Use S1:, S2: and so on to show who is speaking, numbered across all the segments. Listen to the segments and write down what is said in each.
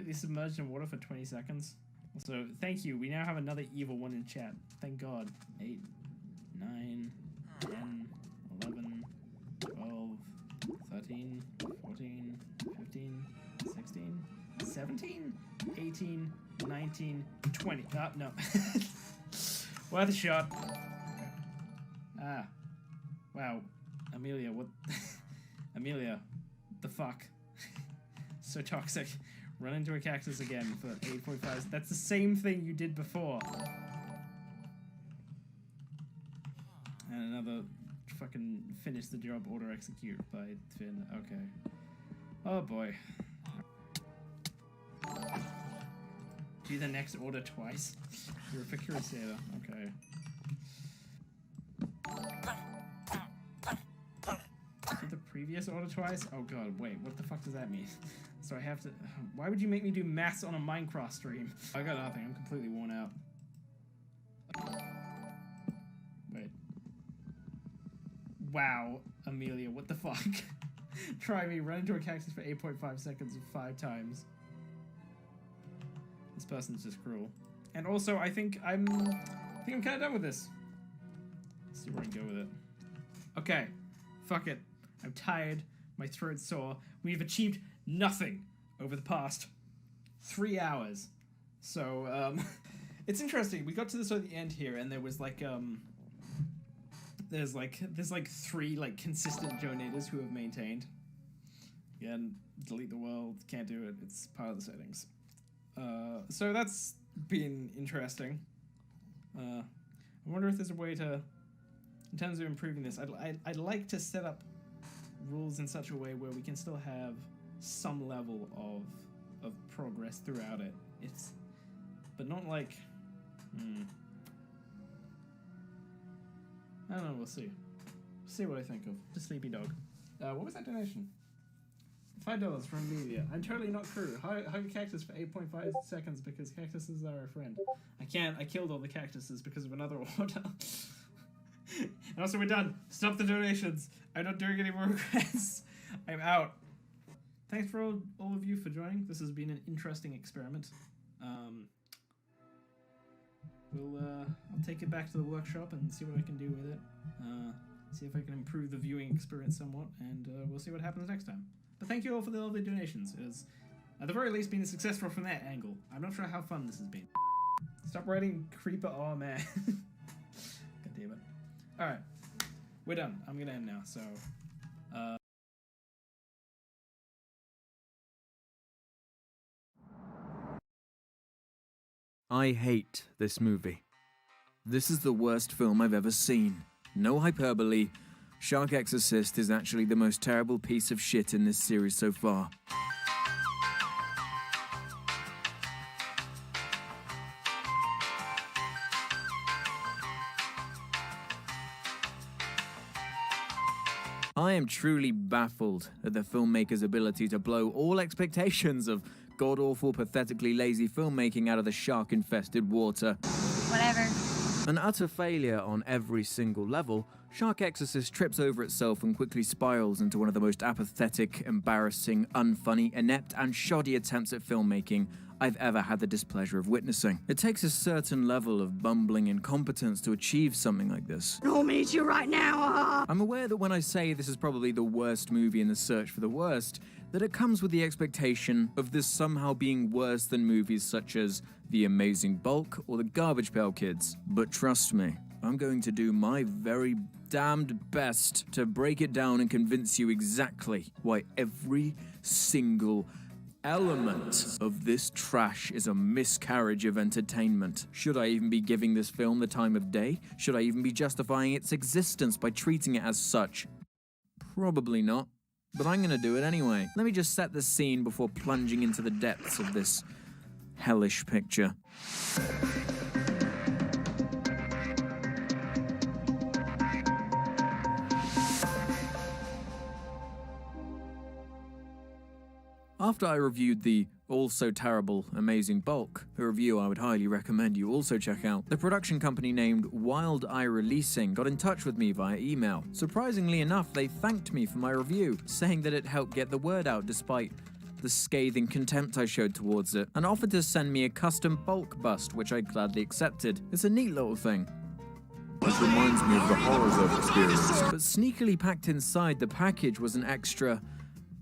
S1: completely submerged in water for 20 seconds. So, thank you. We now have another evil one in chat. Thank God. 8, 9, 10, 11, 12, 13, 14, 15, 16, 17, 18, 19, 20. No. Worth a shot. Okay. Ah. Wow. Amelia, what? Amelia, the fuck? So toxic. Run into a cactus again for 8.5. That's the same thing you did before. And another fucking finish the job, order execute by Finn. Okay. Oh boy. Do the next order twice. You're a Crusader. Okay. Do the previous order twice? Oh god, wait, what the fuck does that mean? So I have to... Why would you make me do maths on a Minecraft stream? I got nothing, I'm completely worn out. Wait. Wow, Amelia, what the fuck? Try me, run into a cactus for 8.5 seconds 5 times. This person's just cruel. And also, I think I'm kind of done with this. Let's see where I can go with it. Okay, fuck it. I'm tired. My throat's sore. We've achieved nothing over the past 3 hours. So, it's interesting. We got to this at the end here, and there was like, there's like 3 like consistent donators who have maintained. Again, delete the world. Can't do it. It's part of the settings. So that's been interesting. I wonder if there's a way to, in terms of improving this, I'd like to set up rules in such a way where we can still have some level of progress throughout it. But not like, I don't know, we'll see. See what I think of. The Sleepy Dog. What was that donation? $5 from Amelia. I'm totally not crew. Hug a cactus for 8.5 seconds because cactuses are a friend. I can't. I killed all the cactuses because of another order. And also, we're done. Stop the donations. I'm not doing any more requests. I'm out. Thanks for all of you for joining. This has been an interesting experiment. I'll take it back to the workshop and see what I can do with it. See if I can improve the viewing experience somewhat, and we'll see what happens next time. But thank you all for the lovely donations. It has, at the very least, been successful from that angle. I'm not sure how fun this has been. Stop writing creeper, oh man. God damn it. Alright. We're done. I'm gonna end now, so...
S2: I hate this movie. This is the worst film I've ever seen. No hyperbole. Shark Exorcist is actually the most terrible piece of shit in this series so far. I am truly baffled at the filmmaker's ability to blow all expectations of god-awful, pathetically lazy filmmaking out of the shark-infested water.
S3: Whatever.
S2: An utter failure on every single level, Shark Exorcist trips over itself and quickly spirals into one of the most apathetic, embarrassing, unfunny, inept, and shoddy attempts at filmmaking I've ever had the displeasure of witnessing. It takes a certain level of bumbling incompetence to achieve something like this.
S3: I'll meet you right now.
S2: I'm aware that when I say this is probably the worst movie in the search for the worst, that it comes with the expectation of this somehow being worse than movies such as The Amazing Bulk or The Garbage Pail Kids. But trust me, I'm going to do my very damned best to break it down and convince you exactly why every single element of this trash is a miscarriage of entertainment. Should I even be giving this film the time of day? Should I even be justifying its existence by treating it as such? Probably not, but I'm gonna do it anyway. Let me just set the scene before plunging into the depths of this hellish picture. After I reviewed the also-terrible Amazing Bulk, a review I would highly recommend you also check out, the production company named Wild Eye Releasing got in touch with me via email. Surprisingly enough, they thanked me for my review, saying that it helped get the word out despite the scathing contempt I showed towards it, and offered to send me a custom bulk bust, which I gladly accepted. It's a neat little thing.
S4: This reminds me of the horrors I've experienced.
S2: But sneakily packed inside the package was an extra,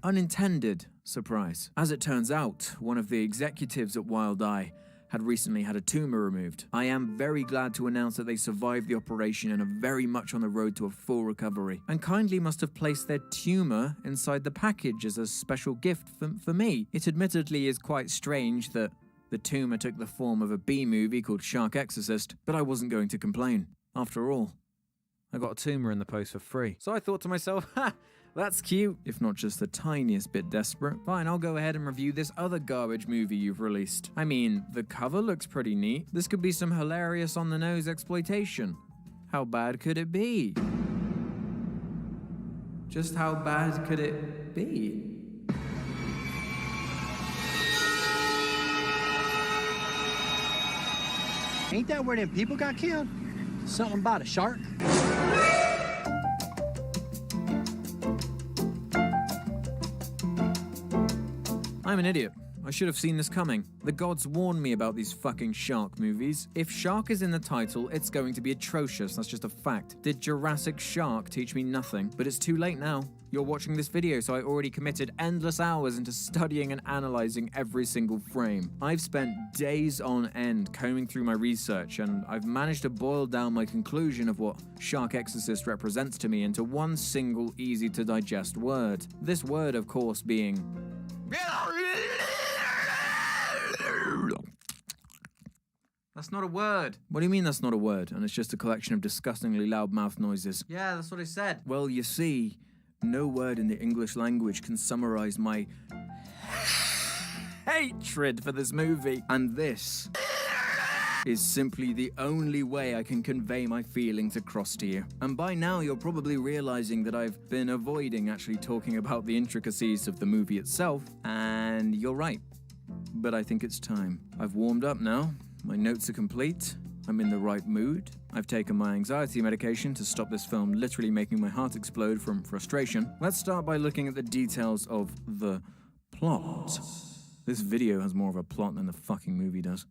S2: unintended surprise. As it turns out, one of the executives at Wild Eye had recently had a tumor removed. I am very glad to announce that they survived the operation and are very much on the road to a full recovery, and kindly must have placed their tumor inside the package as a special gift for me. It admittedly is quite strange that the tumor took the form of a B-movie called Shark Exorcist, but I wasn't going to complain. After all, I got a tumor in the post for free. So I thought to myself, ha! That's cute, if not just the tiniest bit desperate. Fine, I'll go ahead and review this other garbage movie you've released. I mean, the cover looks pretty neat. This could be some hilarious on-the-nose exploitation. How bad could it be? Just how bad could it be?
S5: Ain't that where them people got killed? Something about a shark?
S2: I'm an idiot. I should have seen this coming. The gods warned me about these fucking shark movies. If shark is in the title, it's going to be atrocious. That's just a fact. Did Jurassic Shark teach me nothing? But it's too late now. You're watching this video, so I already committed endless hours into studying and analyzing every single frame. I've spent days on end combing through my research, and I've managed to boil down my conclusion of what Shark Exorcist represents to me into one single easy-to-digest word. This word, of course, being... That's not a word. What do you mean that's not a word? And it's just a collection of disgustingly loud mouth noises. Yeah, that's what I said. Well, you see, no word in the English language can summarize my hatred for this movie. And this is simply the only way I can convey my feelings across to you. And by now you're probably realizing that I've been avoiding actually talking about the intricacies of the movie itself, and you're right. But I think it's time. I've warmed up now. My notes are complete. I'm in the right mood. I've taken my anxiety medication to stop this film literally making my heart explode from frustration. Let's start by looking at the details of the plot. This video has more of a plot than the fucking movie does.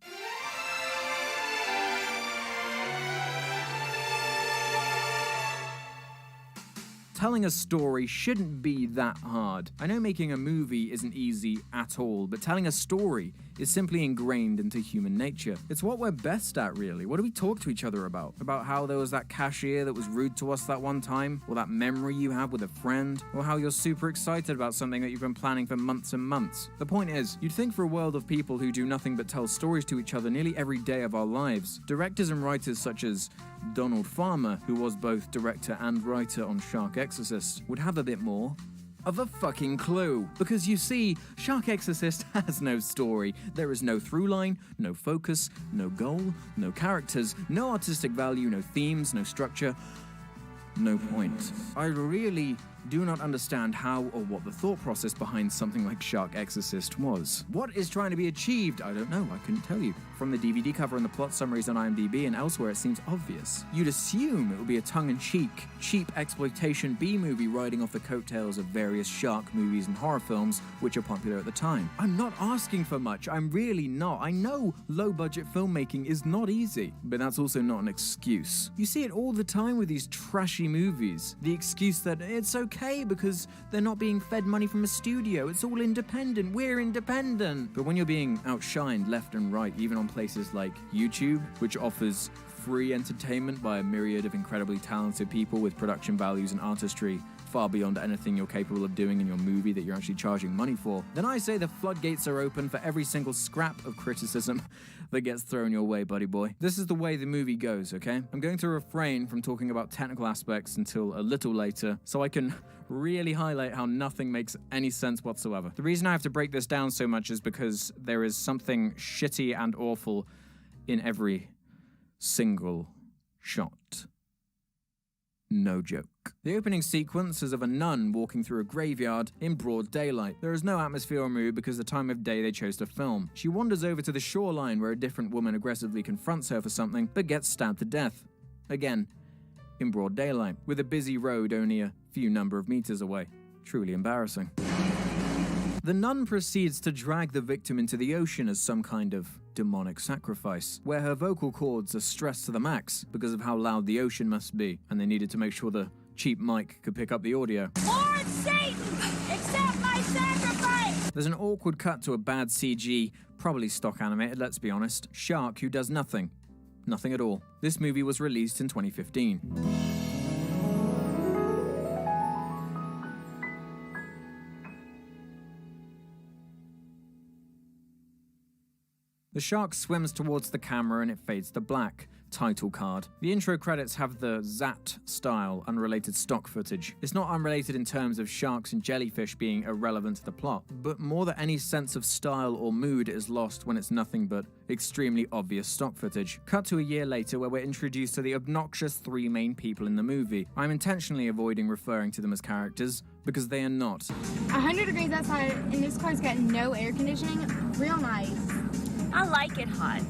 S2: Telling a story shouldn't be that hard. I know making a movie isn't easy at all, but telling a story is simply ingrained into human nature. It's what we're best at, really. What do we talk to each other about? About how there was that cashier that was rude to us that one time? Or that memory you have with a friend? Or how you're super excited about something that you've been planning for months and months? The point is, you'd think for a world of people who do nothing but tell stories to each other nearly every day of our lives, directors and writers such as Donald Farmer, who was both director and writer on Shark Exorcist, would have a bit more of a fucking clue. Because you see, Shark Exorcist has no story. There is no through line, no focus, no goal, no characters, no artistic value, no themes, no structure, no point. I really do not understand how or what the thought process behind something like Shark Exorcist was. What is trying to be achieved? I don't know, I couldn't tell you. From the DVD cover and the plot summaries on IMDb and elsewhere, it seems obvious. You'd assume it would be a tongue-in-cheek, cheap exploitation B-movie riding off the coattails of various shark movies and horror films which are popular at the time. I'm not asking for much, I'm really not. I know low-budget filmmaking is not easy, but that's also not an excuse. You see it all the time with these trashy movies. The excuse that it's okay because they're not being fed money from a studio, it's all independent, we're independent. But when you're being outshined left and right, even on places like YouTube, which offers free entertainment by a myriad of incredibly talented people with production values and artistry far beyond anything you're capable of doing in your movie that you're actually charging money for, then I say the floodgates are open for every single scrap of criticism that gets thrown your way, buddy boy. This is the way the movie goes, okay? I'm going to refrain from talking about technical aspects until a little later, so I can really highlight how nothing makes any sense whatsoever. The reason I have to break this down so much is because there is something shitty and awful in every single shot. No joke. The opening sequence is of a nun walking through a graveyard in broad daylight. There is no atmosphere or mood because the time of day they chose to film. She wanders over to the shoreline where a different woman aggressively confronts her for something, but gets stabbed to death. Again, in broad daylight, with a busy road only a few number of meters away. Truly embarrassing. The nun proceeds to drag the victim into the ocean as some kind of demonic sacrifice, where her vocal cords are stressed to the max because of how loud the ocean must be, and they needed to make sure the cheap mic could pick up the audio.
S3: Lord Satan, accept my sacrifice!
S2: There's an awkward cut to a bad CG, probably stock animated, let's be honest, shark who does nothing. Nothing at all. This movie was released in 2015. The shark swims towards the camera and it fades to black. Title card. The intro credits have the Zat style, unrelated stock footage. It's not unrelated in terms of sharks and jellyfish being irrelevant to the plot, but more that any sense of style or mood is lost when it's nothing but extremely obvious stock footage. Cut to a year later where we're introduced to the obnoxious three main people in the movie. I'm intentionally avoiding referring to them as characters, because they are not.
S6: 100 degrees outside and this car's got no air conditioning. Real nice.
S3: I like it hot.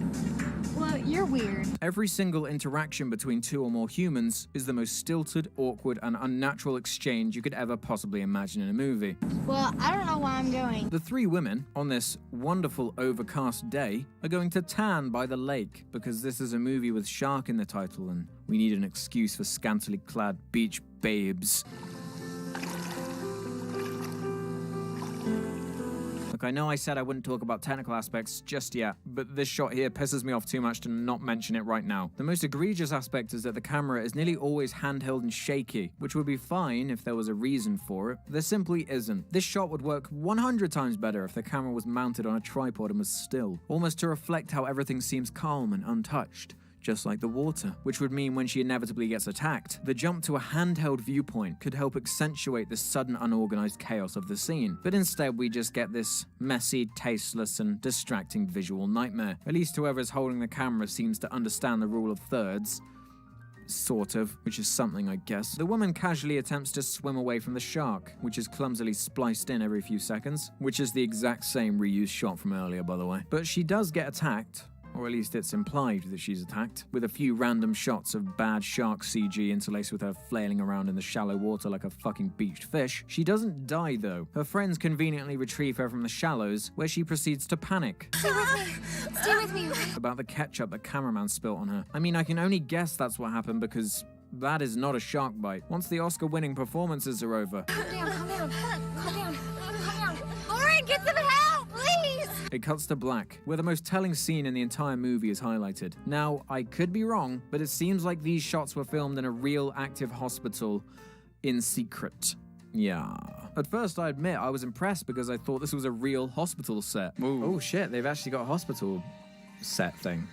S6: Well, you're weird.
S2: Every single interaction between two or more humans is the most stilted, awkward, and unnatural exchange you could ever possibly imagine in a movie.
S6: Well, I don't know why I'm going.
S2: The three women, on this wonderful overcast day, are going to tan by the lake, because this is a movie with shark in the title and we need an excuse for scantily clad beach babes. Look, I know I said I wouldn't talk about technical aspects just yet, but this shot here pisses me off too much to not mention it right now. The most egregious aspect is that the camera is nearly always handheld and shaky, which would be fine if there was a reason for it. There simply isn't. This shot would work 100 times better if the camera was mounted on a tripod and was still, almost to reflect how everything seems calm and untouched. Just like the water, which would mean when she inevitably gets attacked, the jump to a handheld viewpoint could help accentuate the sudden unorganized chaos of the scene. But instead we just get this messy, tasteless, and distracting visual nightmare. At least whoever is holding the camera seems to understand the rule of thirds. Sort of, which is something, I guess. The woman casually attempts to swim away from the shark, which is clumsily spliced in every few seconds, which is the exact same reused shot from earlier, by the way. But she does get attacked, or at least it's implied that she's attacked, with a few random shots of bad shark CG interlaced with her flailing around in the shallow water like a fucking beached fish. She doesn't die though. Her friends conveniently retrieve her from the shallows, where she proceeds to panic.
S6: Stay with me. Stay with me.
S2: About the ketchup the cameraman spilt on her. I mean, I can only guess that's what happened because that is not a shark bite. Once the Oscar-winning performances are over.
S6: Calm down, calm down. Calm down. Calm down. Lauren, get some help, please.
S2: It cuts to black, where the most telling scene in the entire movie is highlighted. Now, I could be wrong, but it seems like these shots were filmed in a real active hospital in secret. Yeah. At first, I admit, I was impressed because I thought this was a real hospital set. Ooh. Oh shit, they've actually got a hospital set thing.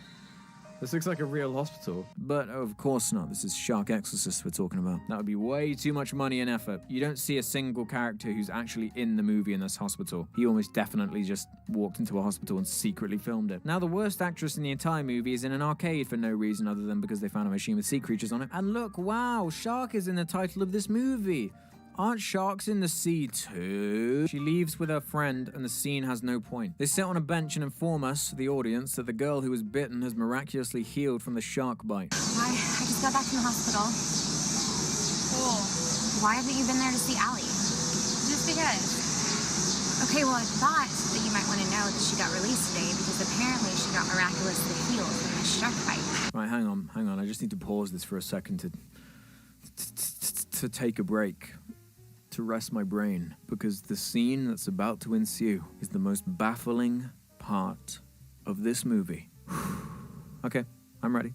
S2: This looks like a real hospital. But of course not, this is Shark Exorcist we're talking about. That would be way too much money and effort. You don't see a single character who's actually in the movie in this hospital. He almost definitely just walked into a hospital and secretly filmed it. Now, the worst actress in the entire movie is in an arcade for no reason other than because they found a machine with sea creatures on it. And look, wow, shark is in the title of this movie. Aren't sharks in the sea too? She leaves with her friend and the scene has no point. They sit on a bench and inform us, the audience, that the girl who was bitten has miraculously healed from the shark bite.
S6: I just got back from the hospital. Cool. Why haven't you been there to see Allie? Just because. Okay, well, I thought that you might want to know that she got released today because apparently she got miraculously healed from the shark bite.
S2: Right, hang on. I just need to pause this for a second to take a break. To rest my brain, because the scene that's about to ensue is the most baffling part of this movie. Okay, I'm ready.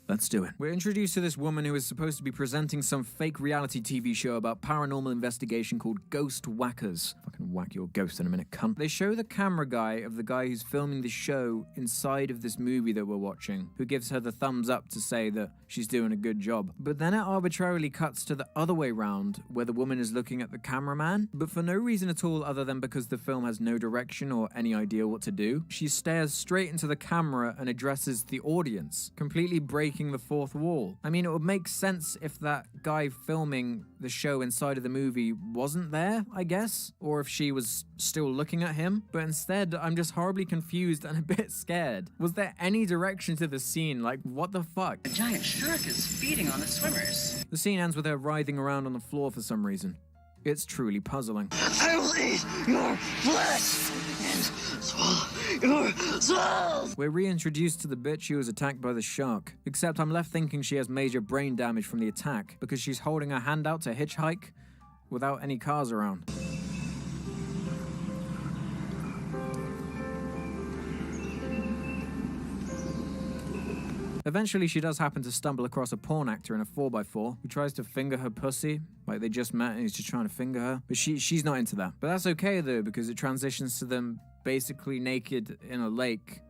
S2: Let's do it. We're introduced to this woman who is supposed to be presenting some fake reality TV show about paranormal investigation called Ghost Whackers. Fucking whack your ghost in a minute, cunt. They show the camera guy of the guy who's filming the show inside of this movie that we're watching, who gives her the thumbs up to say that she's doing a good job. But then it arbitrarily cuts to the other way round, where the woman is looking at the cameraman, but for no reason at all other than because the film has no direction or any idea what to do. She stares straight into the camera and addresses the audience, completely breaking the fourth wall. I mean, it would make sense if that guy filming the show inside of the movie wasn't there, I guess, or if she was still looking at him, but instead I'm just horribly confused and a bit scared. Was there any direction to the scene? Like, what the fuck?
S7: A giant shark is feeding on the swimmers.
S2: The scene ends with her writhing around on the floor for some reason. It's truly puzzling.
S5: I will eat your flesh and swallow your soul.
S2: We're reintroduced to the bitch who was attacked by the shark, except I'm left thinking she has major brain damage from the attack because she's holding her hand out to hitchhike without any cars around. Eventually, she does happen to stumble across a porn actor in a 4x4 who tries to finger her pussy, like they just met and he's just trying to finger her. But she's not into that. But that's okay though, because it transitions to them basically naked in a lake,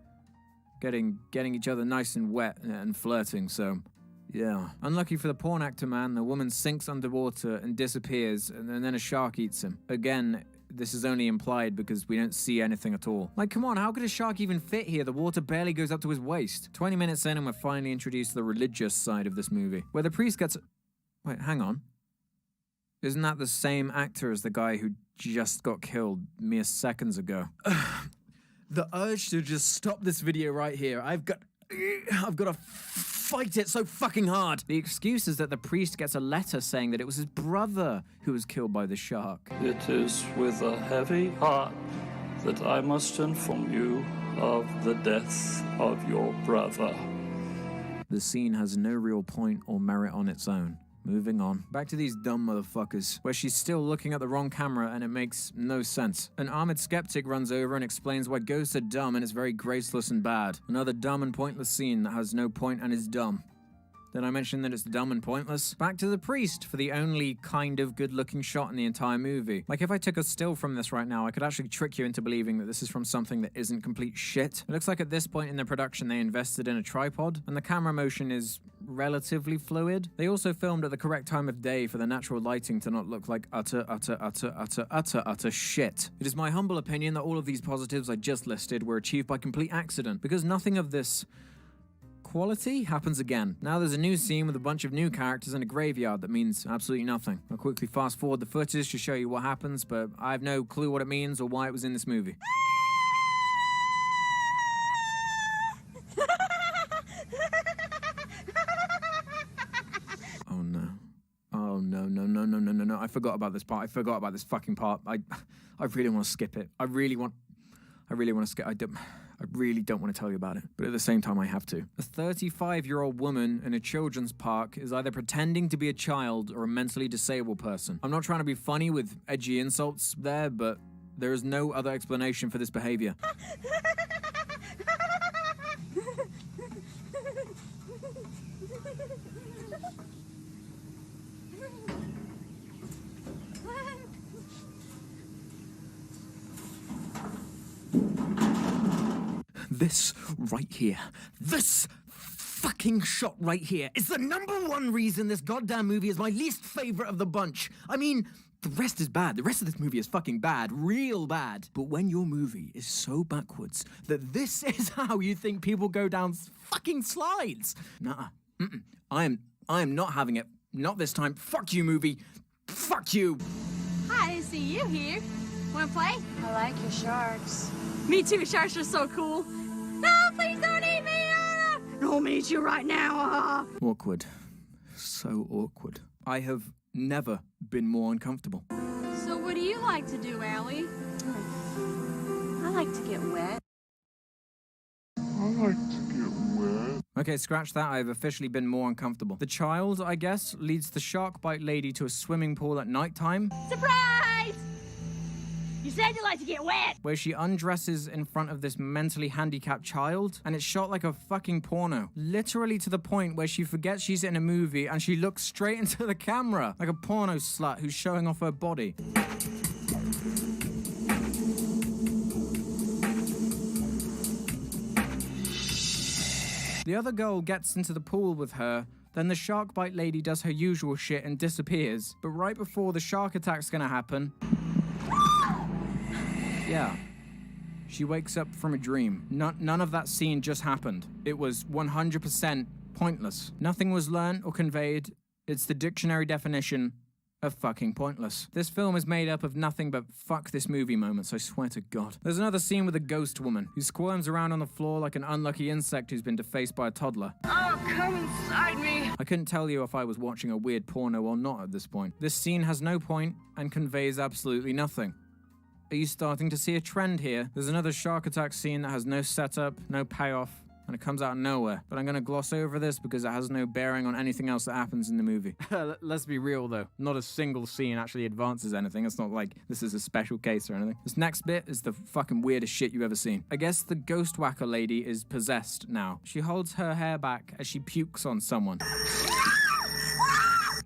S2: getting each other nice and wet and flirting, so yeah. Unlucky for the porn actor man, the woman sinks underwater and disappears, and then a shark eats him. Again, this is only implied because we don't see anything at all. Like, come on, how could a shark even fit here? The water barely goes up to his waist. 20 minutes in and we're finally introduced to the religious side of this movie, where the priest gets... Wait, hang on. Isn't that the same actor as the guy who just got killed mere seconds ago? The urge to just stop this video right here. I've got to fight it so fucking hard. The excuse is that the priest gets a letter saying that it was his brother who was killed by the shark.
S7: It is with a heavy heart that I must inform you of the death of your brother.
S2: The scene has no real point or merit on its own. Moving on. Back to these dumb motherfuckers, where she's still looking at the wrong camera and it makes no sense. An armored skeptic runs over and explains why ghosts are dumb and it's very graceless and bad. Another dumb and pointless scene that has no point and is dumb. Did I mention that it's dumb and pointless? Back to the priest for the only kind of good-looking shot in the entire movie. Like, if I took a still from this right now, I could actually trick you into believing that this is from something that isn't complete shit. It looks like at this point in the production they invested in a tripod, and the camera motion is relatively fluid. They also filmed at the correct time of day for the natural lighting to not look like utter shit. It is my humble opinion that all of these positives I just listed were achieved by complete accident, because nothing of this quality happens again. Now there's a new scene with a bunch of new characters in a graveyard that means absolutely nothing. I'll quickly fast forward the footage to show you what happens, but I have no clue what it means or why it was in this movie. Oh no. Oh no. I forgot about this part. I forgot about this fucking part. I really want to skip it. I really want to skip. I really don't want to tell you about it, but at the same time I have to. A 35-year-old woman in a children's park is either pretending to be a child or a mentally disabled person. I'm not trying to be funny with edgy insults there, but there is no other explanation for this behavior. This right here, this fucking shot right here is the #1 reason this goddamn movie is my least favorite of the bunch. I mean, the rest is bad. The rest of this movie is fucking bad, real bad. But when your movie is so backwards that this is how you think people go down fucking slides, nah, I am not having it. Not this time. Fuck you, movie. Fuck you.
S3: Hi, I see you here. Wanna play?
S6: I like your sharks.
S3: Me too, sharks are so cool. No, please don't eat me! No, I'm gonna eat you right now!
S2: Awkward. So awkward. I have never been more uncomfortable.
S3: So what do you like to do, Allie? I like to get wet.
S2: Okay, scratch that. I've officially been more uncomfortable. The child, I guess, leads the shark bite lady to a swimming pool at nighttime.
S3: Surprise! You said you like to get wet!
S2: Where she undresses in front of this mentally handicapped child, and it's shot like a fucking porno. Literally to the point where she forgets she's in a movie and she looks straight into the camera, like a porno slut who's showing off her body. The other girl gets into the pool with her, then the shark bite lady does her usual shit and disappears. But right before the shark attack's gonna happen... Yeah. She wakes up from a dream. None of that scene just happened. It was 100% pointless. Nothing was learned or conveyed. It's the dictionary definition are fucking pointless. This film is made up of nothing but fuck this movie moments, I swear to God. There's another scene with a ghost woman who squirms around on the floor like an unlucky insect who's been defaced by a toddler.
S3: Oh, come inside me.
S2: I couldn't tell you if I was watching a weird porno or not at this point. This scene has no point and conveys absolutely nothing. Are you starting to see a trend here? There's another shark attack scene that has no setup, no payoff, and it comes out of nowhere. But I'm gonna gloss over this because it has no bearing on anything else that happens in the movie. Let's be real though, not a single scene actually advances anything. It's not like this is a special case or anything. This next bit is the fucking weirdest shit you've ever seen. I guess the ghost whacker lady is possessed now. She holds her hair back as she pukes on someone.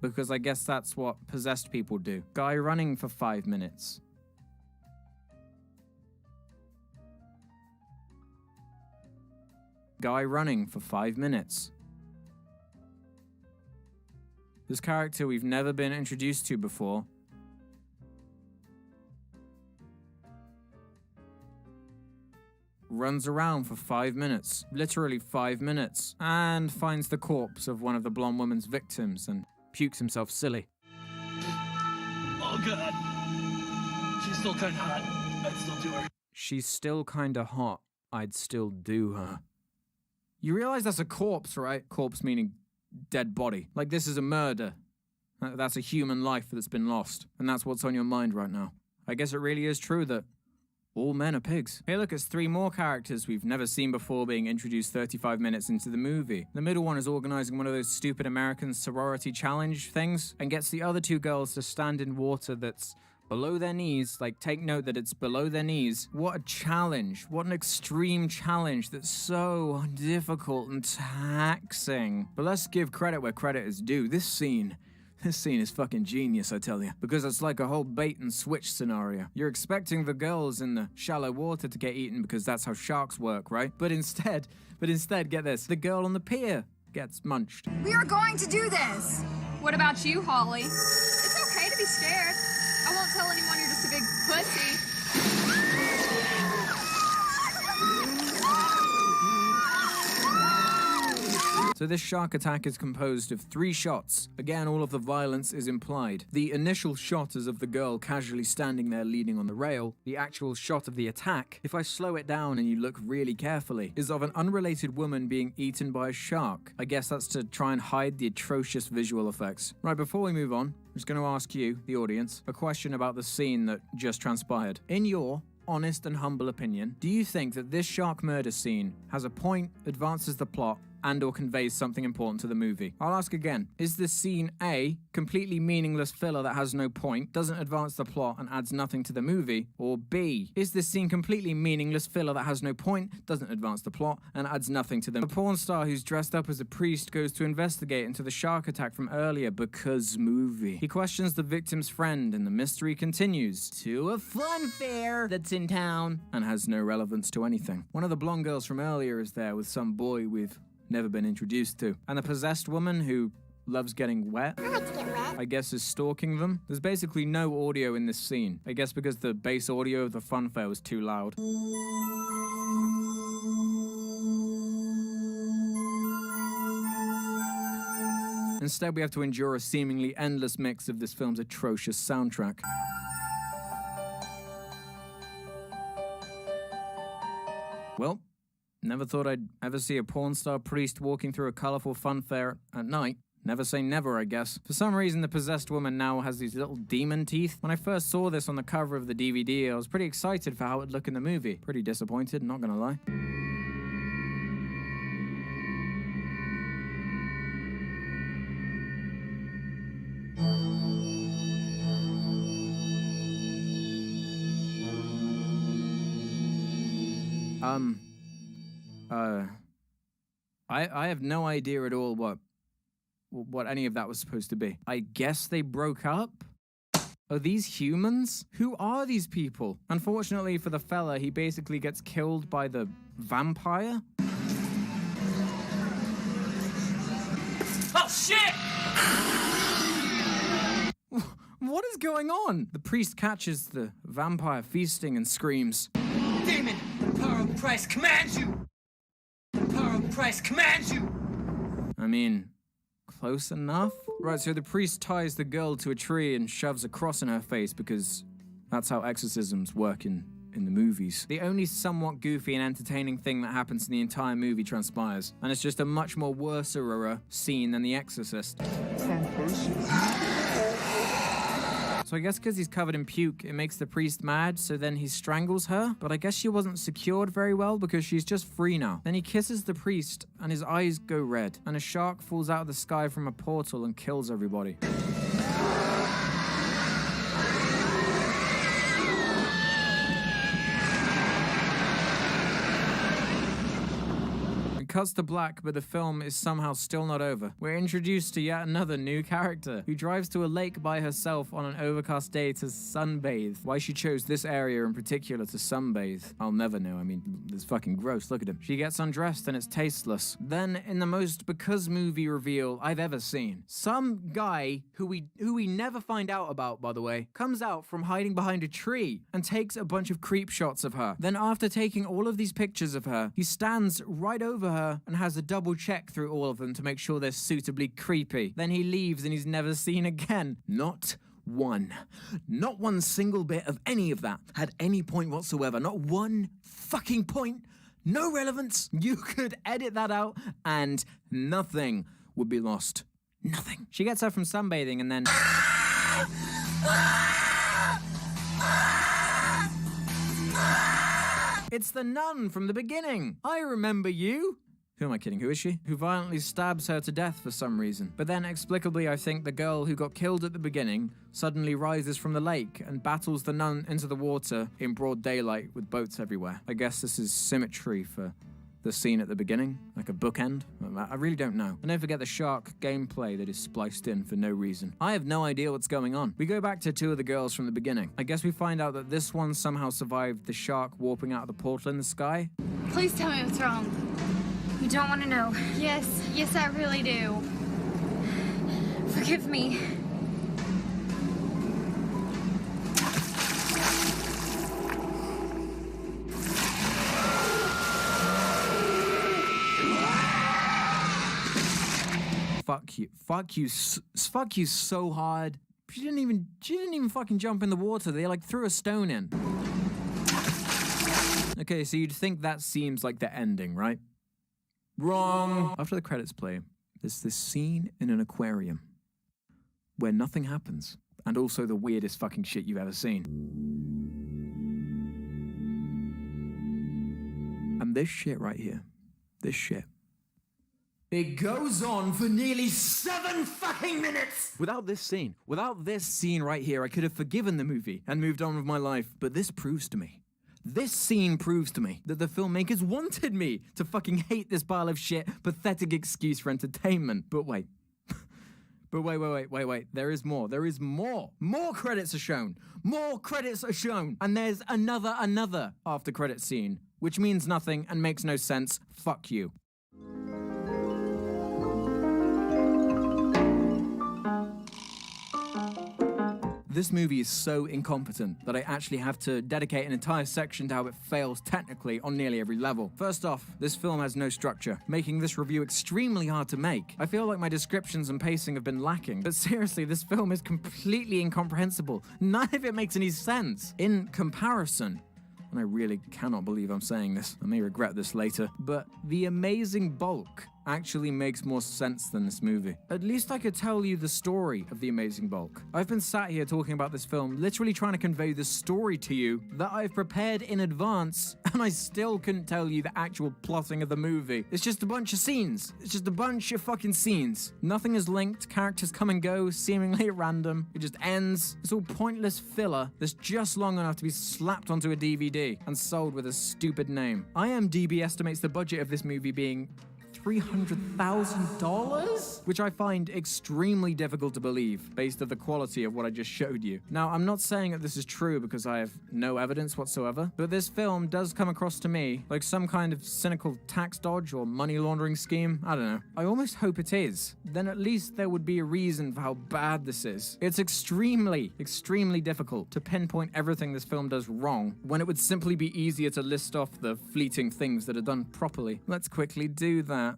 S2: Because I guess that's what possessed people do. Guy running for 5 minutes. Guy running for 5 minutes. This character we've never been introduced to before. Runs around for 5 minutes, literally 5 minutes, and finds the corpse of one of the blonde woman's victims and pukes himself silly.
S5: Oh God. She's still kinda hot. I'd still do her.
S2: She's still kinda hot. I'd still do her. You realize that's a corpse, right? Corpse meaning dead body. Like this is a murder. That's a human life that's been lost. And that's what's on your mind right now. I guess it really is true that all men are pigs. Hey look, it's 3 more characters we've never seen before being introduced 35 minutes into the movie. The middle one is organizing one of those stupid American sorority challenge things and gets the other 2 girls to stand in water that's below their knees. Like, take note that it's below their knees. What a challenge. What an extreme challenge that's so difficult and taxing. But let's give credit where credit is due. This scene is fucking genius, I tell you. Because it's like a whole bait and switch scenario. You're expecting the girls in the shallow water to get eaten because that's how sharks work, right? But instead, get this, the girl on the pier gets munched.
S6: We are going to do this.
S3: What about you, Holly? It's okay to be scared. I won't tell anyone you're just a big pussy.
S2: So this shark attack is composed of 3 shots. Again, all of the violence is implied. The initial shot is of the girl casually standing there leaning on the rail. The actual shot of the attack, if I slow it down and you look really carefully, is of an unrelated woman being eaten by a shark. I guess that's to try and hide the atrocious visual effects. Right, before we move on, I'm just going to ask you, the audience, a question about the scene that just transpired. In your honest and humble opinion, do you think that this shark murder scene has a point, advances the plot, and or conveys something important to the movie? I'll ask again. Is this scene A, completely meaningless filler that has no point, doesn't advance the plot, and adds nothing to the movie? Or B, is this scene completely meaningless filler that has no point, doesn't advance the plot, and adds nothing to the movie? The porn star who's dressed up as a priest goes to investigate into the shark attack from earlier because movie. He questions the victim's friend, and the mystery continues to a fun fair that's in town and has no relevance to anything. One of the blonde girls from earlier is there with some boy we've never been introduced to. And the possessed woman who loves getting wet,
S6: I like to get wet.
S2: I guess is stalking them. There's basically no audio in this scene. I guess because the bass audio of the fun fair was too loud. Instead, we have to endure a seemingly endless mix of this film's atrocious soundtrack. Well, never thought I'd ever see a porn star priest walking through a colorful fun fair at night. Never say never, I guess. For some reason, the possessed woman now has these little demon teeth. When I first saw this on the cover of the DVD, I was pretty excited for how it would look in the movie. Pretty disappointed, not gonna lie. I have no idea at all what any of that was supposed to be. I guess they broke up? Are these humans? Who are these people? Unfortunately for the fella, he basically gets killed by the vampire.
S5: Oh, shit!
S2: What is going on? The priest catches the vampire feasting and screams,
S5: Demon, the power of Christ commands you! The power of Christ commands you!
S2: I mean, close enough. Right, so the priest ties the girl to a tree and shoves a cross in her face because that's how exorcisms work in the movies. The only somewhat goofy and entertaining thing that happens in the entire movie transpires, and it's just a much more worser scene than The Exorcist. So I guess because he's covered in puke, it makes the priest mad, so then he strangles her. But I guess she wasn't secured very well because she's just free now. Then he kisses the priest, and his eyes go red, and a shark falls out of the sky from a portal and kills everybody. Cuts to black, but the film is somehow still not over. We're introduced to yet another new character who drives to a lake by herself on an overcast day to sunbathe. Why she chose this area in particular to sunbathe, I'll never know. I mean, it's fucking gross. Look at him. She gets undressed and it's tasteless. Then, in the most because movie reveal I've ever seen, some guy who we never find out about, by the way, comes out from hiding behind a tree and takes a bunch of creep shots of her. Then after taking all of these pictures of her, he stands right over her and has a double check through all of them to make sure they're suitably creepy. Then he leaves and he's never seen again. Not one single bit of any of that had any point whatsoever. Not one fucking point. No relevance. You could edit that out and nothing would be lost. Nothing. She gets her from sunbathing and then... It's the nun from the beginning. I remember you. Who am I kidding? Who is she? Who violently stabs her to death for some reason. But then, inexplicably, I think the girl who got killed at the beginning suddenly rises from the lake and battles the nun into the water in broad daylight with boats everywhere. I guess this is symmetry for the scene at the beginning, like a bookend. I really don't know. And don't forget the shark gameplay that is spliced in for no reason. I have no idea what's going on. We go back to two of the girls from the beginning. I guess we find out that this one somehow survived the shark warping out of the portal in the sky.
S6: Please tell me what's wrong. You don't want to know. Yes, I really do. Forgive me. Fuck you so hard. She didn't even fucking jump in the water. They like threw a stone in. Okay, so you'd think that seems like the ending, right? Wrong. After the credits play, there's this scene in an aquarium where nothing happens, and also the weirdest fucking shit you've ever seen. And this shit right here, this shit, it goes on for nearly 7 fucking minutes! Without this scene right here, I could have forgiven the movie and moved on with my life, but this scene proves to me that the filmmakers wanted me to fucking hate this pile of shit, pathetic excuse for entertainment. But wait. Wait. There is more. More credits are shown. And there's another after credit scene, which means nothing and makes no sense. Fuck you. This movie is so incompetent that I actually have to dedicate an entire section to how it fails technically on nearly every level. First off, this film has no structure, making this review extremely hard to make. I feel like my descriptions and pacing have been lacking, but seriously, this film is completely incomprehensible. None of it makes any sense. In comparison, and I really cannot believe I'm saying this, I may regret this later, but The Amazing Bulk actually makes more sense than this movie. At least I could tell you the story of The Amazing Bulk. I've been sat here talking about this film, literally trying to convey the story to you that I've prepared in advance, and I still couldn't tell you the actual plotting of the movie. It's just a bunch of scenes. It's just a bunch of fucking scenes. Nothing is linked, characters come and go, seemingly at random. It just ends. It's all pointless filler that's just long enough to be slapped onto a DVD and sold with a stupid name. IMDb estimates the budget of this movie being $300,000? Which I find extremely difficult to believe based on the quality of what I just showed you. Now, I'm not saying that this is true because I have no evidence whatsoever, but this film does come across to me like some kind of cynical tax dodge or money laundering scheme. I don't know. I almost hope it is. Then at least there would be a reason for how bad this is. It's extremely difficult to pinpoint everything this film does wrong when it would simply be easier to list off the fleeting things that are done properly. Let's quickly do that.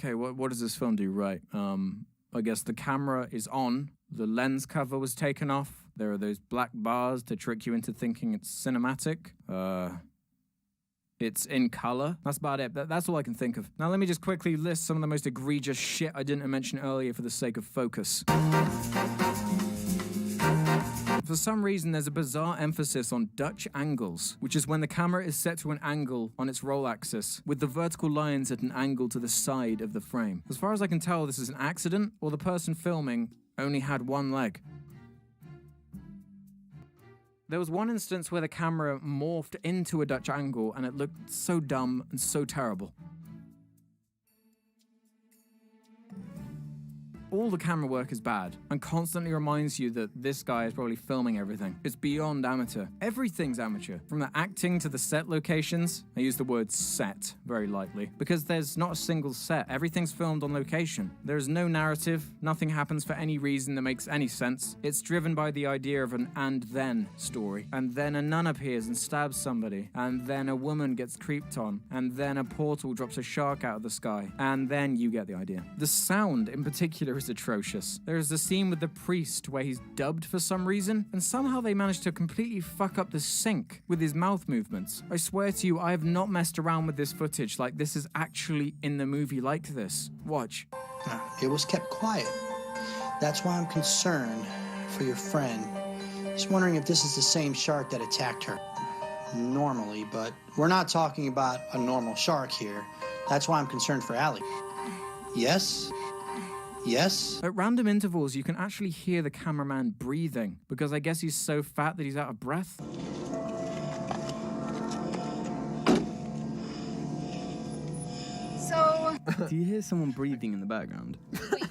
S2: Okay, what does this film do right? I guess the camera is on, the lens cover was taken off, there are those black bars to trick you into thinking it's cinematic. It's in color. That's about it. That's all I can think of. Now let me just quickly list some of the most egregious shit I didn't mention earlier for the sake of focus. For some reason, there's a bizarre emphasis on Dutch angles, which is when the camera is set to an angle on its roll axis, with the vertical lines at an angle to the side of the frame. As far as I can tell, this is an accident, or the person filming only had one leg. There was one instance where the camera morphed into a Dutch angle, and it looked so dumb and so terrible. All the camera work is bad, and constantly reminds you that this guy is probably filming everything. It's beyond amateur. Everything's amateur. From the acting to the set locations. I use the word set very lightly, because there's not a single set. Everything's filmed on location. There is no narrative. Nothing happens for any reason that makes any sense. It's driven by the idea of an and then story. And then a nun appears and stabs somebody. And then a woman gets creeped on. And then a portal drops a shark out of the sky. And then you get the idea. The sound, in particular, is atrocious. There is a scene with the priest where he's dubbed for some reason, and somehow they managed to completely fuck up the sync with his mouth movements. I swear to you, I have not messed around with this footage. Like, this is actually in the movie like this. Watch.
S8: It was kept quiet. That's why I'm concerned for your friend. Just wondering if this is the same shark that attacked her. Normally, but we're not talking about a normal shark here. That's why I'm concerned for Allie. Yes? Yes?
S2: At random intervals, you can actually hear the cameraman breathing, because I guess he's so fat that he's out of breath.
S3: So...
S9: Do you hear someone breathing in the background?
S3: Wait,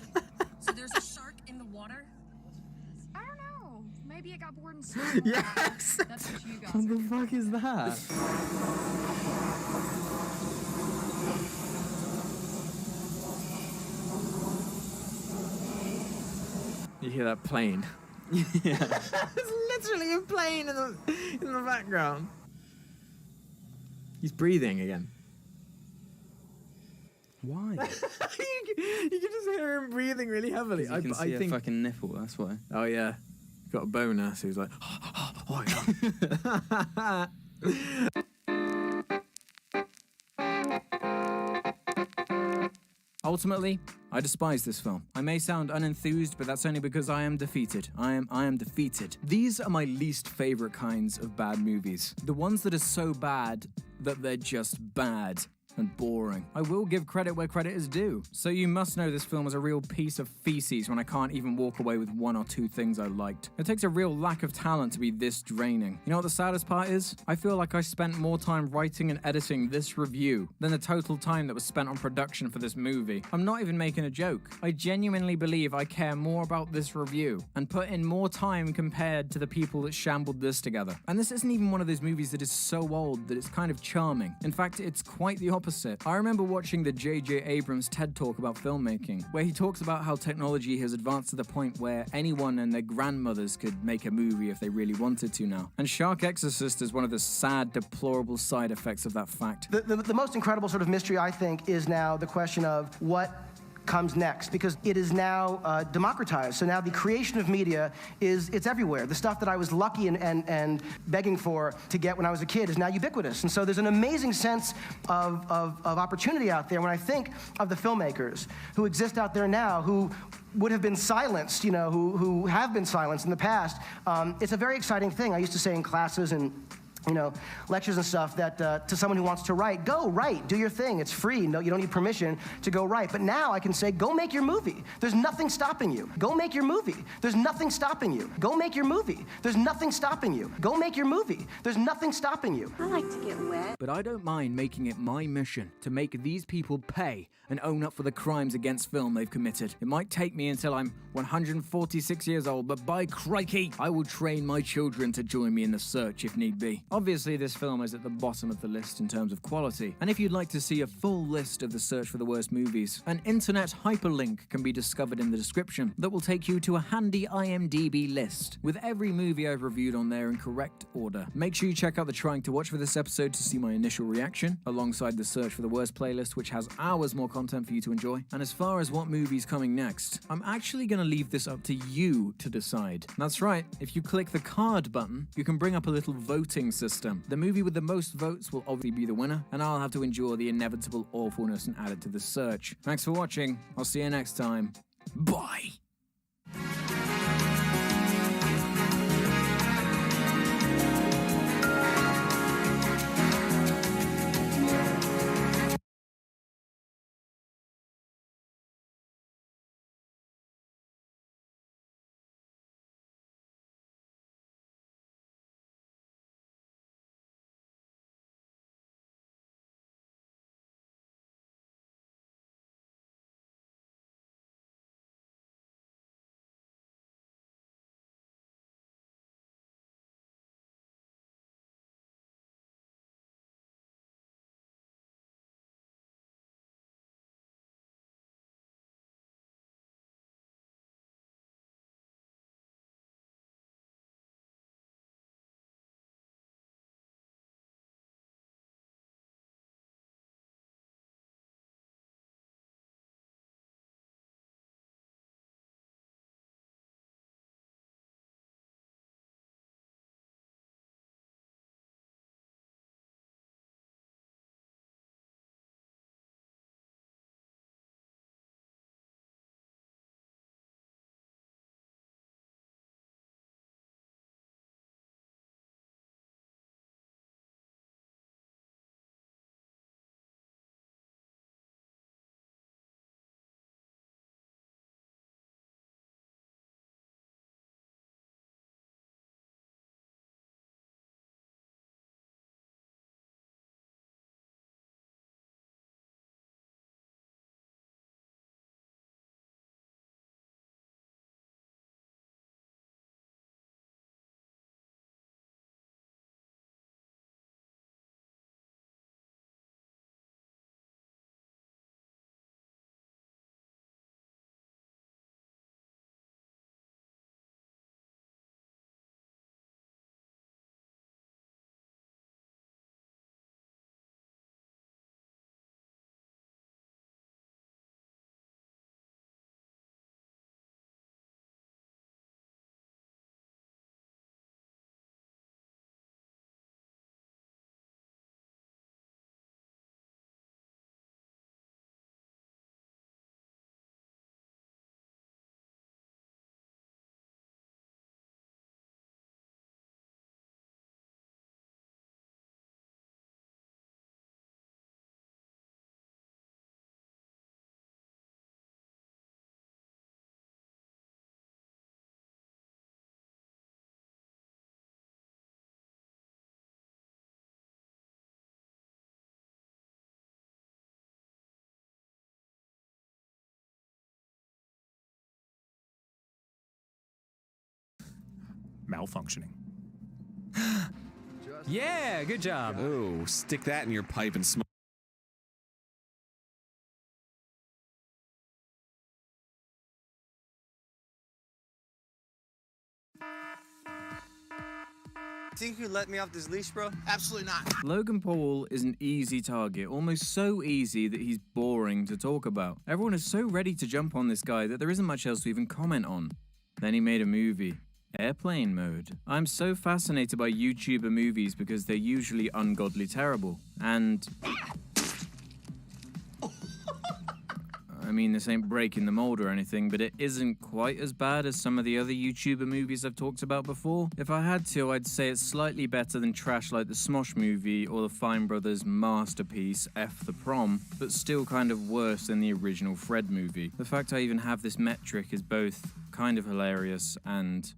S3: so there's a shark in the water? I don't know. Maybe it got bored and swam.
S9: Yes!
S3: That's what you guys
S9: What the fuck is that?
S2: You hear that plane?
S9: Yeah.
S2: It's literally a plane in the background. He's breathing again.
S9: Why?
S2: you can just hear him breathing really heavily.
S9: You can see a fucking nipple, that's why.
S2: Oh yeah, got a boner, so he's like, oh yeah. Ultimately, I despise this film. I may sound unenthused, but that's only because I am defeated. I am defeated. These are my least favorite kinds of bad movies. The ones that are so bad that they're just bad and boring. I will give credit where credit is due. So you must know this film was a real piece of feces when I can't even walk away with one or two things I liked. It takes a real lack of talent to be this draining. You know what the saddest part is? I feel like I spent more time writing and editing this review than the total time that was spent on production for this movie. I'm not even making a joke. I genuinely believe I care more about this review and put in more time compared to the people that shambled this together. And this isn't even one of those movies that is so old that it's kind of charming. In fact, it's quite the opposite. I remember watching the J.J. Abrams TED Talk about filmmaking, where he talks about how technology has advanced to the point where anyone and their grandmothers could make a movie if they really wanted to now. And Shark Exorcist is one of the sad, deplorable side effects of that fact.
S10: The most incredible sort of mystery, I think, is now the question of what comes next, because it is now democratized. So now the creation of media it's everywhere. The stuff that I was lucky and begging for to get when I was a kid is now ubiquitous. And so there's an amazing sense of opportunity out there when I think of the filmmakers who exist out there now who would have been silenced, you know, who have been silenced in the past. It's a very exciting thing. I used to say in classes and lectures and stuff that to someone who wants to write, go write, do your thing. It's free. No, you don't need permission to go write. But now I can say, go make your movie. There's nothing stopping you. Go make your movie. There's nothing stopping you. Go make your movie. There's nothing stopping you. Go make your movie. There's nothing stopping you.
S6: I like to get wet.
S2: But I don't mind making it my mission to make these people pay and own up for the crimes against film they've committed. It might take me until I'm 146 years old, but by crikey, I will train my children to join me in the search if need be. Obviously, this film is at the bottom of the list in terms of quality, and if you'd like to see a full list of the search for the worst movies, an internet hyperlink can be discovered in the description that will take you to a handy IMDb list with every movie I've reviewed on there in correct order. Make sure you check out the Trying to Watch for this episode to see my initial reaction, alongside the Search for the Worst playlist, which has hours more content for you to enjoy. And as far as what movie's coming next, I'm actually going to leave this up to you to decide. That's right, if you click the card button, you can bring up a little voting system. The movie with the most votes will obviously be the winner, and I'll have to endure the inevitable awfulness and add it to the search. Thanks for watching. I'll see you next time. Bye!
S11: Malfunctioning.
S12: Yeah, good job.
S11: Oh, stick that in your pipe and smoke.
S13: Think you let me off this leash, bro? Absolutely not.
S2: Logan Paul is an easy target, almost so easy that he's boring to talk about. Everyone is so ready to jump on this guy that there isn't much else to even comment on. Then he made a movie. Airplane Mode. I'm so fascinated by YouTuber movies because they're usually ungodly terrible. And I mean, this ain't breaking the mold or anything, but it isn't quite as bad as some of the other YouTuber movies I've talked about before. If I had to, I'd say it's slightly better than trash like the Smosh movie or the Fine Brothers' masterpiece, F the Prom, but still kind of worse than the original Fred movie. The fact I even have this metric is both kind of hilarious and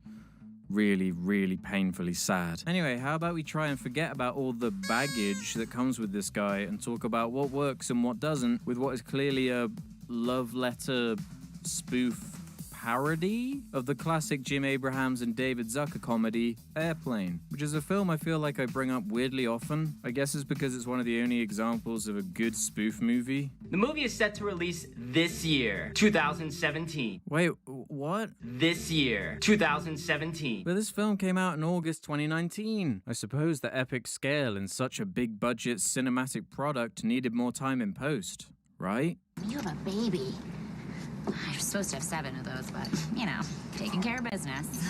S2: really, really painfully sad. Anyway, how about we try and forget about all the baggage that comes with this guy and talk about what works and what doesn't with what is clearly a love letter spoof parody of the classic Jim Abrahams and David Zucker comedy Airplane, which is a film I feel like I bring up weirdly often. I guess it's because it's one of the only examples of a good spoof movie.
S12: The movie is set to release this year, 2017.
S2: Wait, what?
S12: This year, 2017.
S2: But this film came out in August 2019. I suppose the epic scale in such a big budget cinematic product needed more time in post, right?
S6: You have a baby. You're supposed to have 7 of those, but, you know, taking care of business.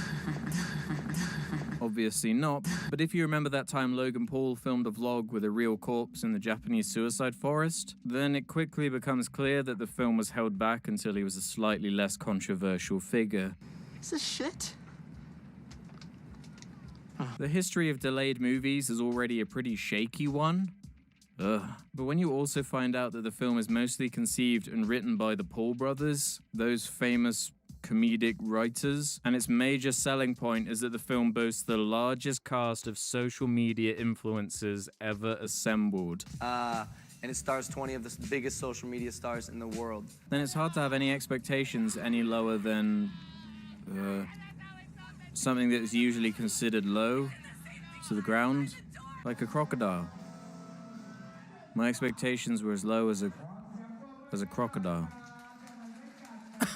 S2: Obviously not, but if you remember that time Logan Paul filmed a vlog with a real corpse in the Japanese suicide forest, then it quickly becomes clear that the film was held back until he was a slightly less controversial figure.
S13: Is this shit?
S2: The history of delayed movies is already a pretty shaky one. Ugh. But when you also find out that the film is mostly conceived and written by the Paul brothers, those famous comedic writers, and its major selling point is that the film boasts the largest cast of social media influencers ever assembled.
S13: And it stars 20 of the biggest social media stars in the world.
S2: Then it's hard to have any expectations any lower than something that is usually considered low to the ground, like a crocodile. My expectations were as low as a crocodile.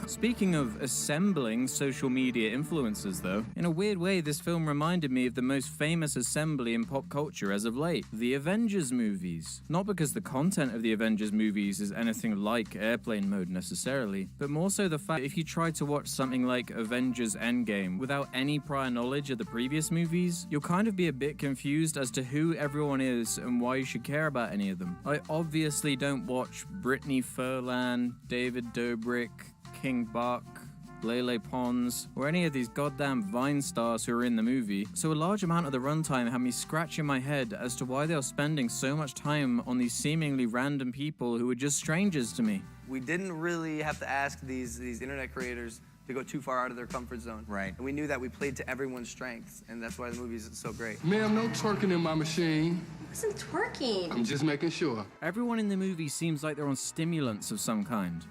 S2: Speaking of assembling social media influencers, though, in a weird way, this film reminded me of the most famous assembly in pop culture as of late, the Avengers movies. Not because the content of the Avengers movies is anything like Airplane Mode necessarily, but more so the fact that if you try to watch something like Avengers Endgame without any prior knowledge of the previous movies, you'll kind of be a bit confused as to who everyone is and why you should care about any of them. I obviously don't watch Brittany Furlan, David Dobrik, King Buck, Lele Pons, or any of these goddamn Vine stars who are in the movie, so a large amount of the runtime had me scratching my head as to why they are spending so much time on these seemingly random people who are just strangers to me.
S13: We didn't really have to ask these internet creators to go too far out of their comfort zone.
S14: Right.
S13: And we knew that we played to everyone's strengths, and that's why the movie is so great.
S15: Ma'am, no twerking in my machine.
S3: I wasn't twerking.
S15: I'm just making sure.
S2: Everyone in the movie seems like they're on stimulants of some kind.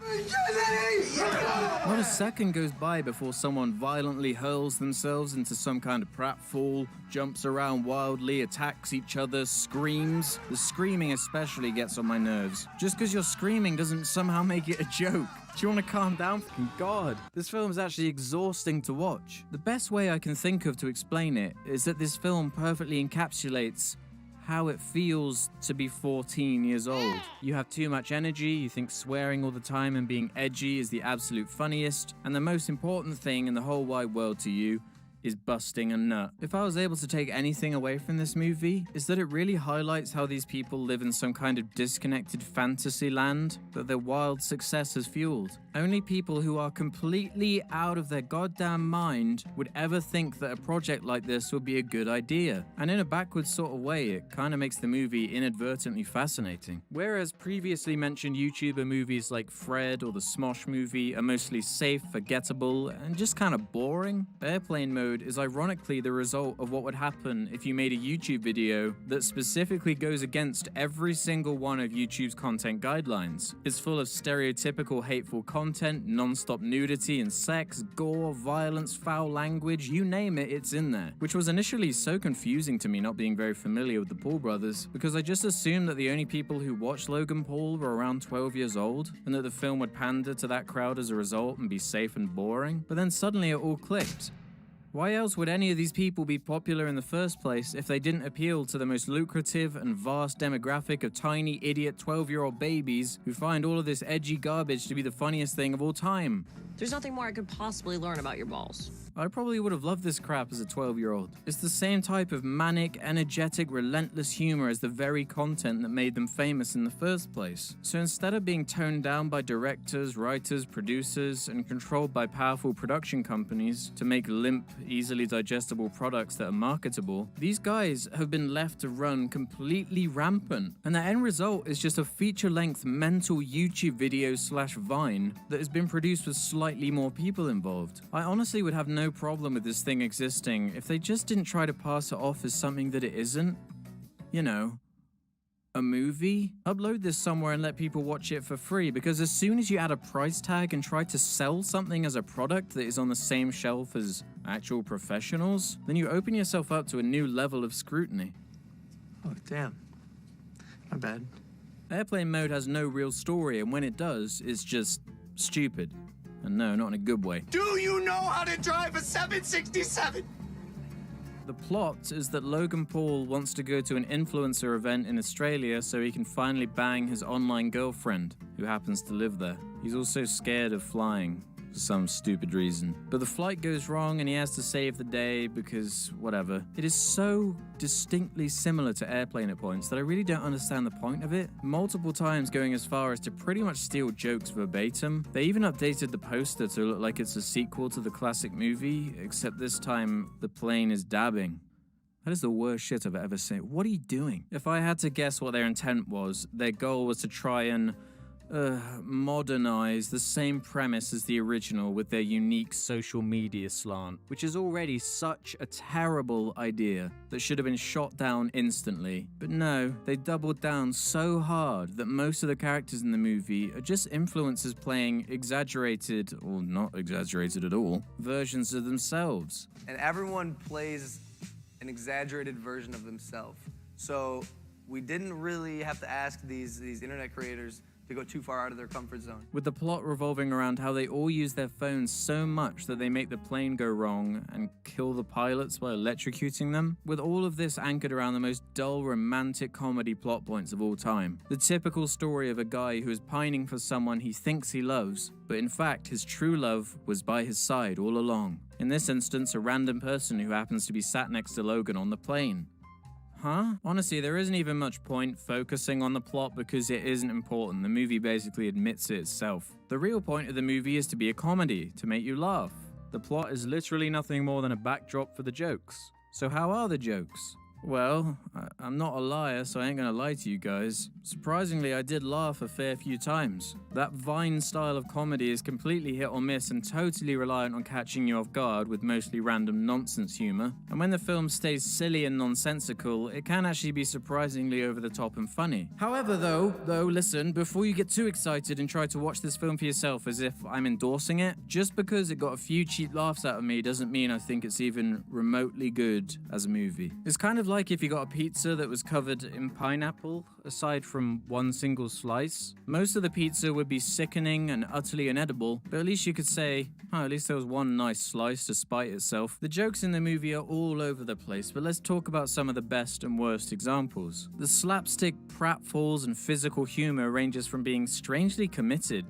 S2: Not a second goes by before someone violently hurls themselves into some kind of pratfall, jumps around wildly, attacks each other, screams. The screaming especially gets on my nerves. Just because you're screaming doesn't somehow make it a joke. Do you want to calm down? God, this film is actually exhausting to watch. The best way I can think of to explain it is that this film perfectly encapsulates how it feels to be 14 years old. You have too much energy, you think swearing all the time and being edgy is the absolute funniest, and the most important thing in the whole wide world to you is busting a nut. If I was able to take anything away from this movie, is that it really highlights how these people live in some kind of disconnected fantasy land that their wild success has fueled. Only people who are completely out of their goddamn mind would ever think that a project like this would be a good idea. And in a backwards sort of way, it kind of makes the movie inadvertently fascinating. Whereas previously mentioned YouTuber movies like Fred or the Smosh movie are mostly safe, forgettable, and just kind of boring, Airplane Mode is ironically the result of what would happen if you made a YouTube video that specifically goes against every single one of YouTube's content guidelines. It's full of stereotypical hateful content, non-stop nudity and sex, gore, violence, foul language, you name it, it's in there. Which was initially so confusing to me not being very familiar with the Paul brothers, because I just assumed that the only people who watched Logan Paul were around 12 years old, and that the film would pander to that crowd as a result and be safe and boring. But then suddenly it all clicked. Why else would any of these people be popular in the first place if they didn't appeal to the most lucrative and vast demographic of tiny, idiot 12-year-old babies who find all of this edgy garbage to be the funniest thing of all time?
S16: There's nothing more I could possibly learn about your balls.
S2: I probably would have loved this crap as a 12-year-old. It's the same type of manic, energetic, relentless humor as the very content that made them famous in the first place. So instead of being toned down by directors, writers, producers, and controlled by powerful production companies to make limp, easily digestible products that are marketable, these guys have been left to run completely rampant. And the end result is just a feature-length mental YouTube video / Vine that has been produced with slightly more people involved. I honestly would have no problem with this thing existing if they just didn't try to pass it off as something that it isn't. You know, a movie? Upload this somewhere and let people watch it for free, because as soon as you add a price tag and try to sell something as a product that is on the same shelf as actual professionals, then you open yourself up to a new level of scrutiny.
S13: Oh, damn. My bad.
S2: Airplane Mode has no real story, and when it does, it's just stupid. And no, not in a good way.
S5: Do you know how to drive a 767?
S2: The plot is that Logan Paul wants to go to an influencer event in Australia so he can finally bang his online girlfriend, who happens to live there. He's also scared of flying for some stupid reason. But the flight goes wrong and he has to save the day because whatever. It is so distinctly similar to Airplane at points that I really don't understand the point of it. Multiple times going as far as to pretty much steal jokes verbatim. They even updated the poster to look like it's a sequel to the classic movie, except this time the plane is dabbing. That is the worst shit I've ever seen. What are you doing? If I had to guess what their intent was, their goal was to try and modernize the same premise as the original with their unique social media slant, which is already such a terrible idea that should have been shot down instantly. But no, they doubled down so hard that most of the characters in the movie are just influencers playing exaggerated, or not exaggerated at all, versions of themselves.
S13: And everyone plays an exaggerated version of themselves. So we didn't really have to ask these internet creators to go too far out of their comfort zone.
S2: With the plot revolving around how they all use their phones so much that they make the plane go wrong and kill the pilots by electrocuting them, with all of this anchored around the most dull romantic comedy plot points of all time. The typical story of a guy who is pining for someone he thinks he loves, but in fact his true love was by his side all along. In this instance, a random person who happens to be sat next to Logan on the plane. Huh? Honestly, there isn't even much point focusing on the plot because it isn't important. The movie basically admits it itself. The real point of the movie is to be a comedy, to make you laugh. The plot is literally nothing more than a backdrop for the jokes. So how are the jokes? Well, I'm not a liar, so I ain't gonna lie to you guys. Surprisingly, I did laugh a fair few times. That Vine style of comedy is completely hit or miss and totally reliant on catching you off guard with mostly random nonsense humor. And when the film stays silly and nonsensical, it can actually be surprisingly over the top and funny. However, though, listen, before you get too excited and try to watch this film for yourself as if I'm endorsing it, just because it got a few cheap laughs out of me doesn't mean I think it's even remotely good as a movie. It's kind of like if you got a pizza that was covered in pineapple, aside from one single slice. Most of the pizza would be sickening and utterly inedible, but at least you could say, oh, at least there was one nice slice despite itself. The jokes in the movie are all over the place, but let's talk about some of the best and worst examples. The slapstick pratfalls and physical humor ranges from being strangely committed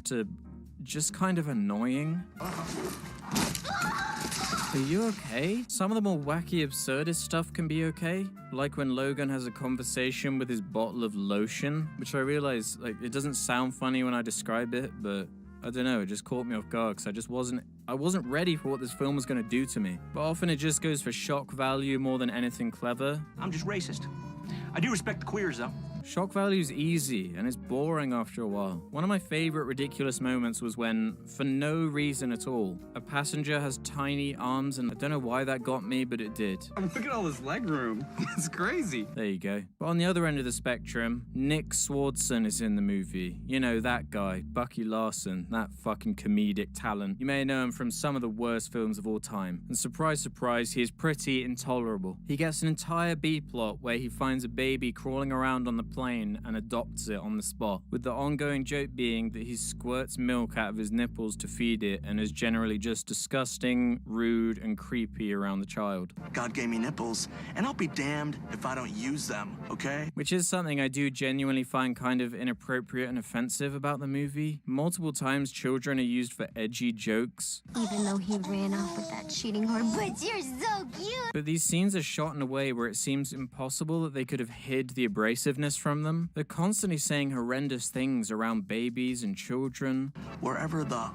S2: to just kind of annoying. Are you okay? Some of the more wacky, absurdist stuff can be okay. Like when Logan has a conversation with his bottle of lotion, which I realize, it doesn't sound funny when I describe it, but I don't know, it just caught me off guard because I wasn't ready for what this film was going to do to me. But often it just goes for shock value more than anything clever.
S14: I'm just racist. I do respect the queers, though.
S2: Shock value is easy, and it's boring after a while. One of my favorite ridiculous moments was when, for no reason at all, a passenger has tiny arms, and I don't know why that got me, but it did.
S9: Look at all this leg room. It's crazy.
S2: There you go. But on the other end of the spectrum, Nick Swardson is in the movie. You know, that guy, Bucky Larson, that fucking comedic talent. You may know him from some of the worst films of all time. And surprise, surprise, he is pretty intolerable. He gets an entire B-plot where he finds a baby crawling around on the plane and adopts it on the spot, with the ongoing joke being that he squirts milk out of his nipples to feed it and is generally just disgusting, rude, and creepy around the child.
S14: God gave me nipples, and I'll be damned if I don't use them, okay?
S2: Which is something I do genuinely find kind of inappropriate and offensive about the movie. Multiple times children are used for edgy jokes.
S6: Even though he ran off with that cheating whore, but you're so cute!
S2: But these scenes are shot in a way where it seems impossible that they could have hid the abrasiveness from them. They're constantly saying horrendous things around babies and children.
S14: Wherever the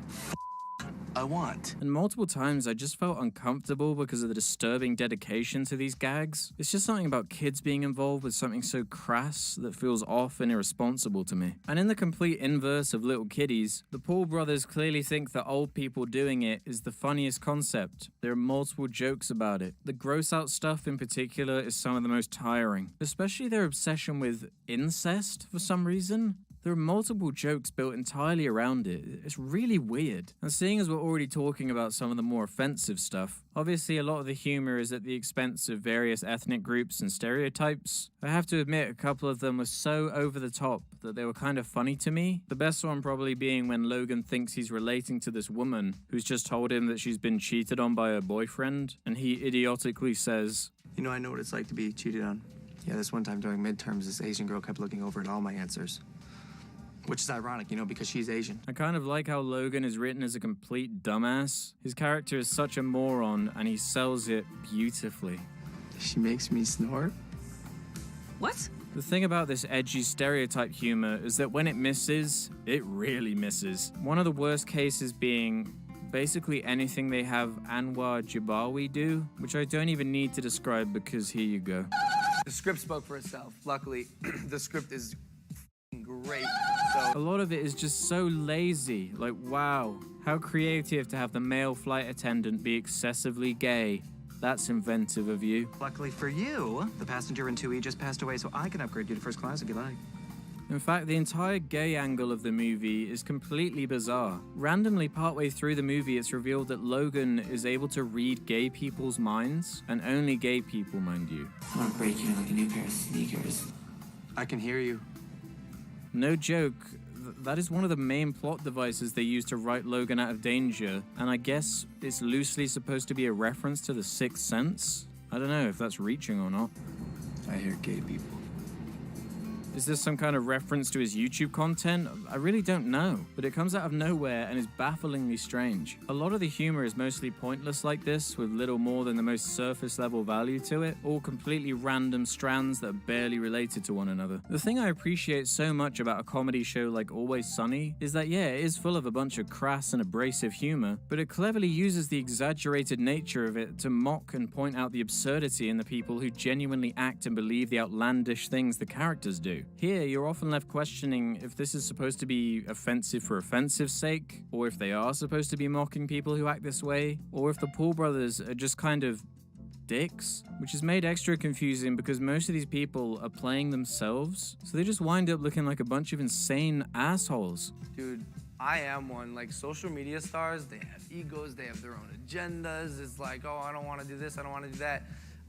S14: I want.
S2: And multiple times I just felt uncomfortable because of the disturbing dedication to these gags. It's just something about kids being involved with something so crass that feels off and irresponsible to me. And in the complete inverse of Little Kiddies, the Paul brothers clearly think that old people doing it is the funniest concept. There are multiple jokes about it. The gross out stuff in particular is some of the most tiring, especially their obsession with incest for some reason. There are multiple jokes built entirely around it. It's really weird. And seeing as we're already talking about some of the more offensive stuff, obviously a lot of the humor is at the expense of various ethnic groups and stereotypes. I have to admit, a couple of them were so over the top that they were kind of funny to me. The best one probably being when Logan thinks he's relating to this woman who's just told him that she's been cheated on by her boyfriend, and he idiotically says,
S17: "You know, I know what it's like to be cheated on. Yeah, this one time during midterms, this Asian girl kept looking over at all my answers." Which is ironic, you know, because she's Asian.
S2: I kind of like how Logan is written as a complete dumbass. His character is such a moron, and he sells it beautifully.
S17: She makes me snort.
S16: What?
S2: The thing about this edgy stereotype humor is that when it misses, it really misses. One of the worst cases being basically anything they have Anwar Jabawi do, which I don't even need to describe because here you go.
S13: The script spoke for itself. Luckily, the script is great.
S2: A lot of it is just so lazy. Like, wow, how creative to have the male flight attendant be excessively gay. That's inventive of you.
S17: Luckily for you, the passenger in 2E just passed away, so I can upgrade you to first class if you like.
S2: In fact, the entire gay angle of the movie is completely bizarre. Randomly, partway through the movie, it's revealed that Logan is able to read gay people's minds, and only gay people, mind you.
S17: I want to break you like a new pair of sneakers. I can hear you.
S2: No joke, that is one of the main plot devices they use to write Logan out of danger, and I guess it's loosely supposed to be a reference to The Sixth Sense? I don't know if that's reaching or not.
S17: I hear gay people.
S2: Is this some kind of reference to his YouTube content? I really don't know, but it comes out of nowhere and is bafflingly strange. A lot of the humor is mostly pointless like this, with little more than the most surface level value to it, all completely random strands that are barely related to one another. The thing I appreciate so much about a comedy show like Always Sunny is that yeah, it is full of a bunch of crass and abrasive humor, but it cleverly uses the exaggerated nature of it to mock and point out the absurdity in the people who genuinely act and believe the outlandish things the characters do. Here, you're often left questioning if this is supposed to be offensive for offensive's sake, or if they are supposed to be mocking people who act this way, or if the Paul brothers are just kind of dicks, which is made extra confusing because most of these people are playing themselves, so they just wind up looking like a bunch of insane assholes.
S13: Dude, I am one. Like, social media stars, they have egos, they have their own agendas. It's like, oh, I don't want to do this, I don't want to do that.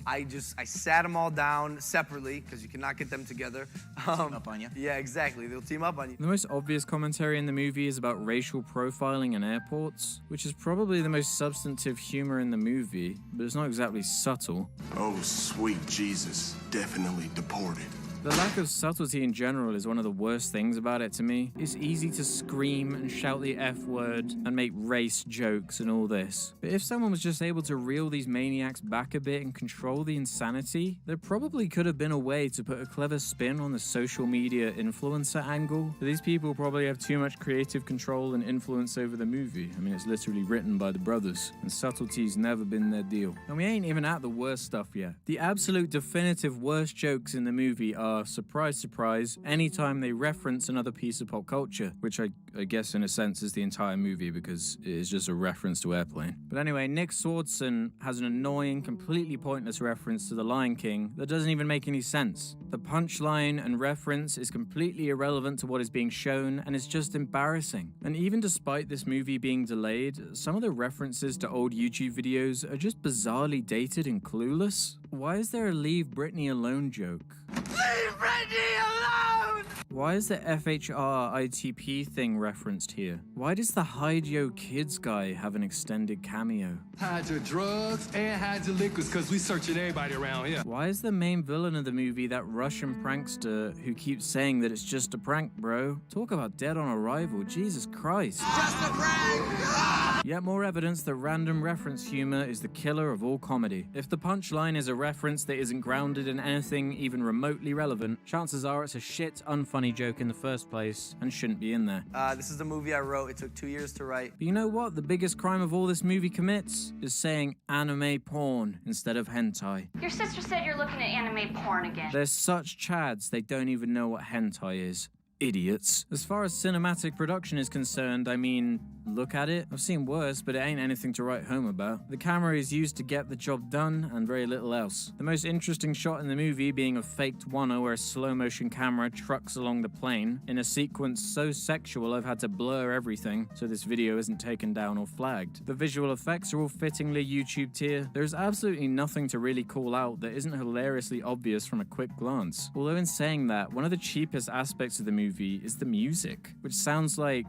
S13: I sat them all down separately because you cannot get them together.
S17: Team up on you.
S13: Yeah, exactly. They'll team up on you.
S2: The most obvious commentary in the movie is about racial profiling in airports, which is probably the most substantive humor in the movie, but it's not exactly subtle.
S4: Oh, sweet Jesus. Definitely deported.
S2: The lack of subtlety in general is one of the worst things about it to me. It's easy to scream and shout the F word and make race jokes and all this. But if someone was just able to reel these maniacs back a bit and control the insanity, there probably could have been a way to put a clever spin on the social media influencer angle. But these people probably have too much creative control and influence over the movie. I mean, it's literally written by the brothers, and subtlety's never been their deal. And we ain't even at the worst stuff yet. The absolute definitive worst jokes in the movie are, surprise, surprise, anytime they reference another piece of pop culture, which I guess in a sense is the entire movie because it is just a reference to Airplane. But anyway, Nick Swardson has an annoying, completely pointless reference to The Lion King that doesn't even make any sense. The punchline and reference is completely irrelevant to what is being shown, and it's just embarrassing. And even despite this movie being delayed, some of the references to old YouTube videos are just bizarrely dated and clueless. Why is there a Leave Britney Alone joke?
S5: Leave Britney alone!
S2: Why is the FHR ITP thing referenced here? Why does the Hide Yo Kids guy have an extended cameo?
S15: Hide your drugs and hide your liquors, cause we searching everybody around here.
S2: Why is the main villain of the movie that Russian prankster who keeps saying that it's just a prank, bro? Talk about dead on arrival, Jesus Christ.
S5: Just a prank!
S2: Yet more evidence that random reference humor is the killer of all comedy. If the punchline is a reference that isn't grounded in anything even remotely relevant, chances are it's a shit, unfunny funny joke in the first place and shouldn't be in there.
S13: This is the movie I wrote. It took 2 years to write.
S2: But you know what? The biggest crime of all this movie commits is saying anime porn instead of hentai.
S6: Your sister said you're looking at anime porn again.
S2: They're such chads, they don't even know what hentai is. Idiots. As far as cinematic production is concerned, I mean, look at it. I've seen worse, but it ain't anything to write home about. The camera is used to get the job done, and very little else. The most interesting shot in the movie being a faked Wano where a slow-motion camera trucks along the plane, in a sequence so sexual I've had to blur everything, so this video isn't taken down or flagged. The visual effects are all fittingly YouTube tier. There's absolutely nothing to really call out that isn't hilariously obvious from a quick glance. Although in saying that, one of the cheapest aspects of the movie is the music, which sounds like,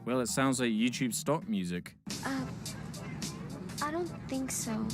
S2: well, it sounds like YouTube stock music.
S6: I don't think so.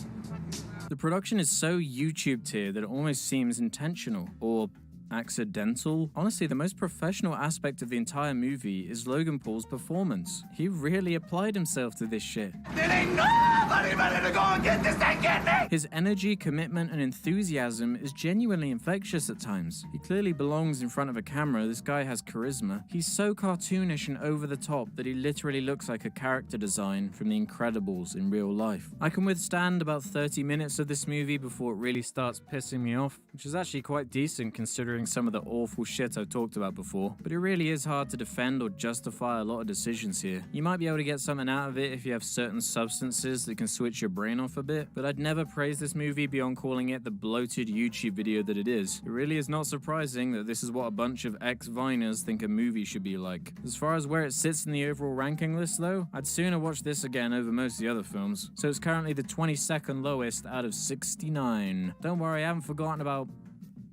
S2: The production is so YouTube tier that it almost seems intentional, or accidental. Honestly, the most professional aspect of the entire movie is Logan Paul's performance. He really applied himself to this shit.
S5: There ain't nobody ready to go and get this thing, get me!
S2: His energy, commitment, and enthusiasm is genuinely infectious at times. He clearly belongs in front of a camera. This guy has charisma. He's so cartoonish and over the top that he literally looks like a character design from The Incredibles in real life. I can withstand about 30 minutes of this movie before it really starts pissing me off, which is actually quite decent considering some of the awful shit I've talked about before, but it really is hard to defend or justify a lot of decisions here. You might be able to get something out of it if you have certain substances that can switch your brain off a bit, but I'd never praise this movie beyond calling it the bloated YouTube video that it is. It really is not surprising that this is what a bunch of ex-Viners think a movie should be like. As far as where it sits in the overall ranking list though, I'd sooner watch this again over most of the other films, so it's currently the 22nd lowest out of 69. Don't worry, I haven't forgotten about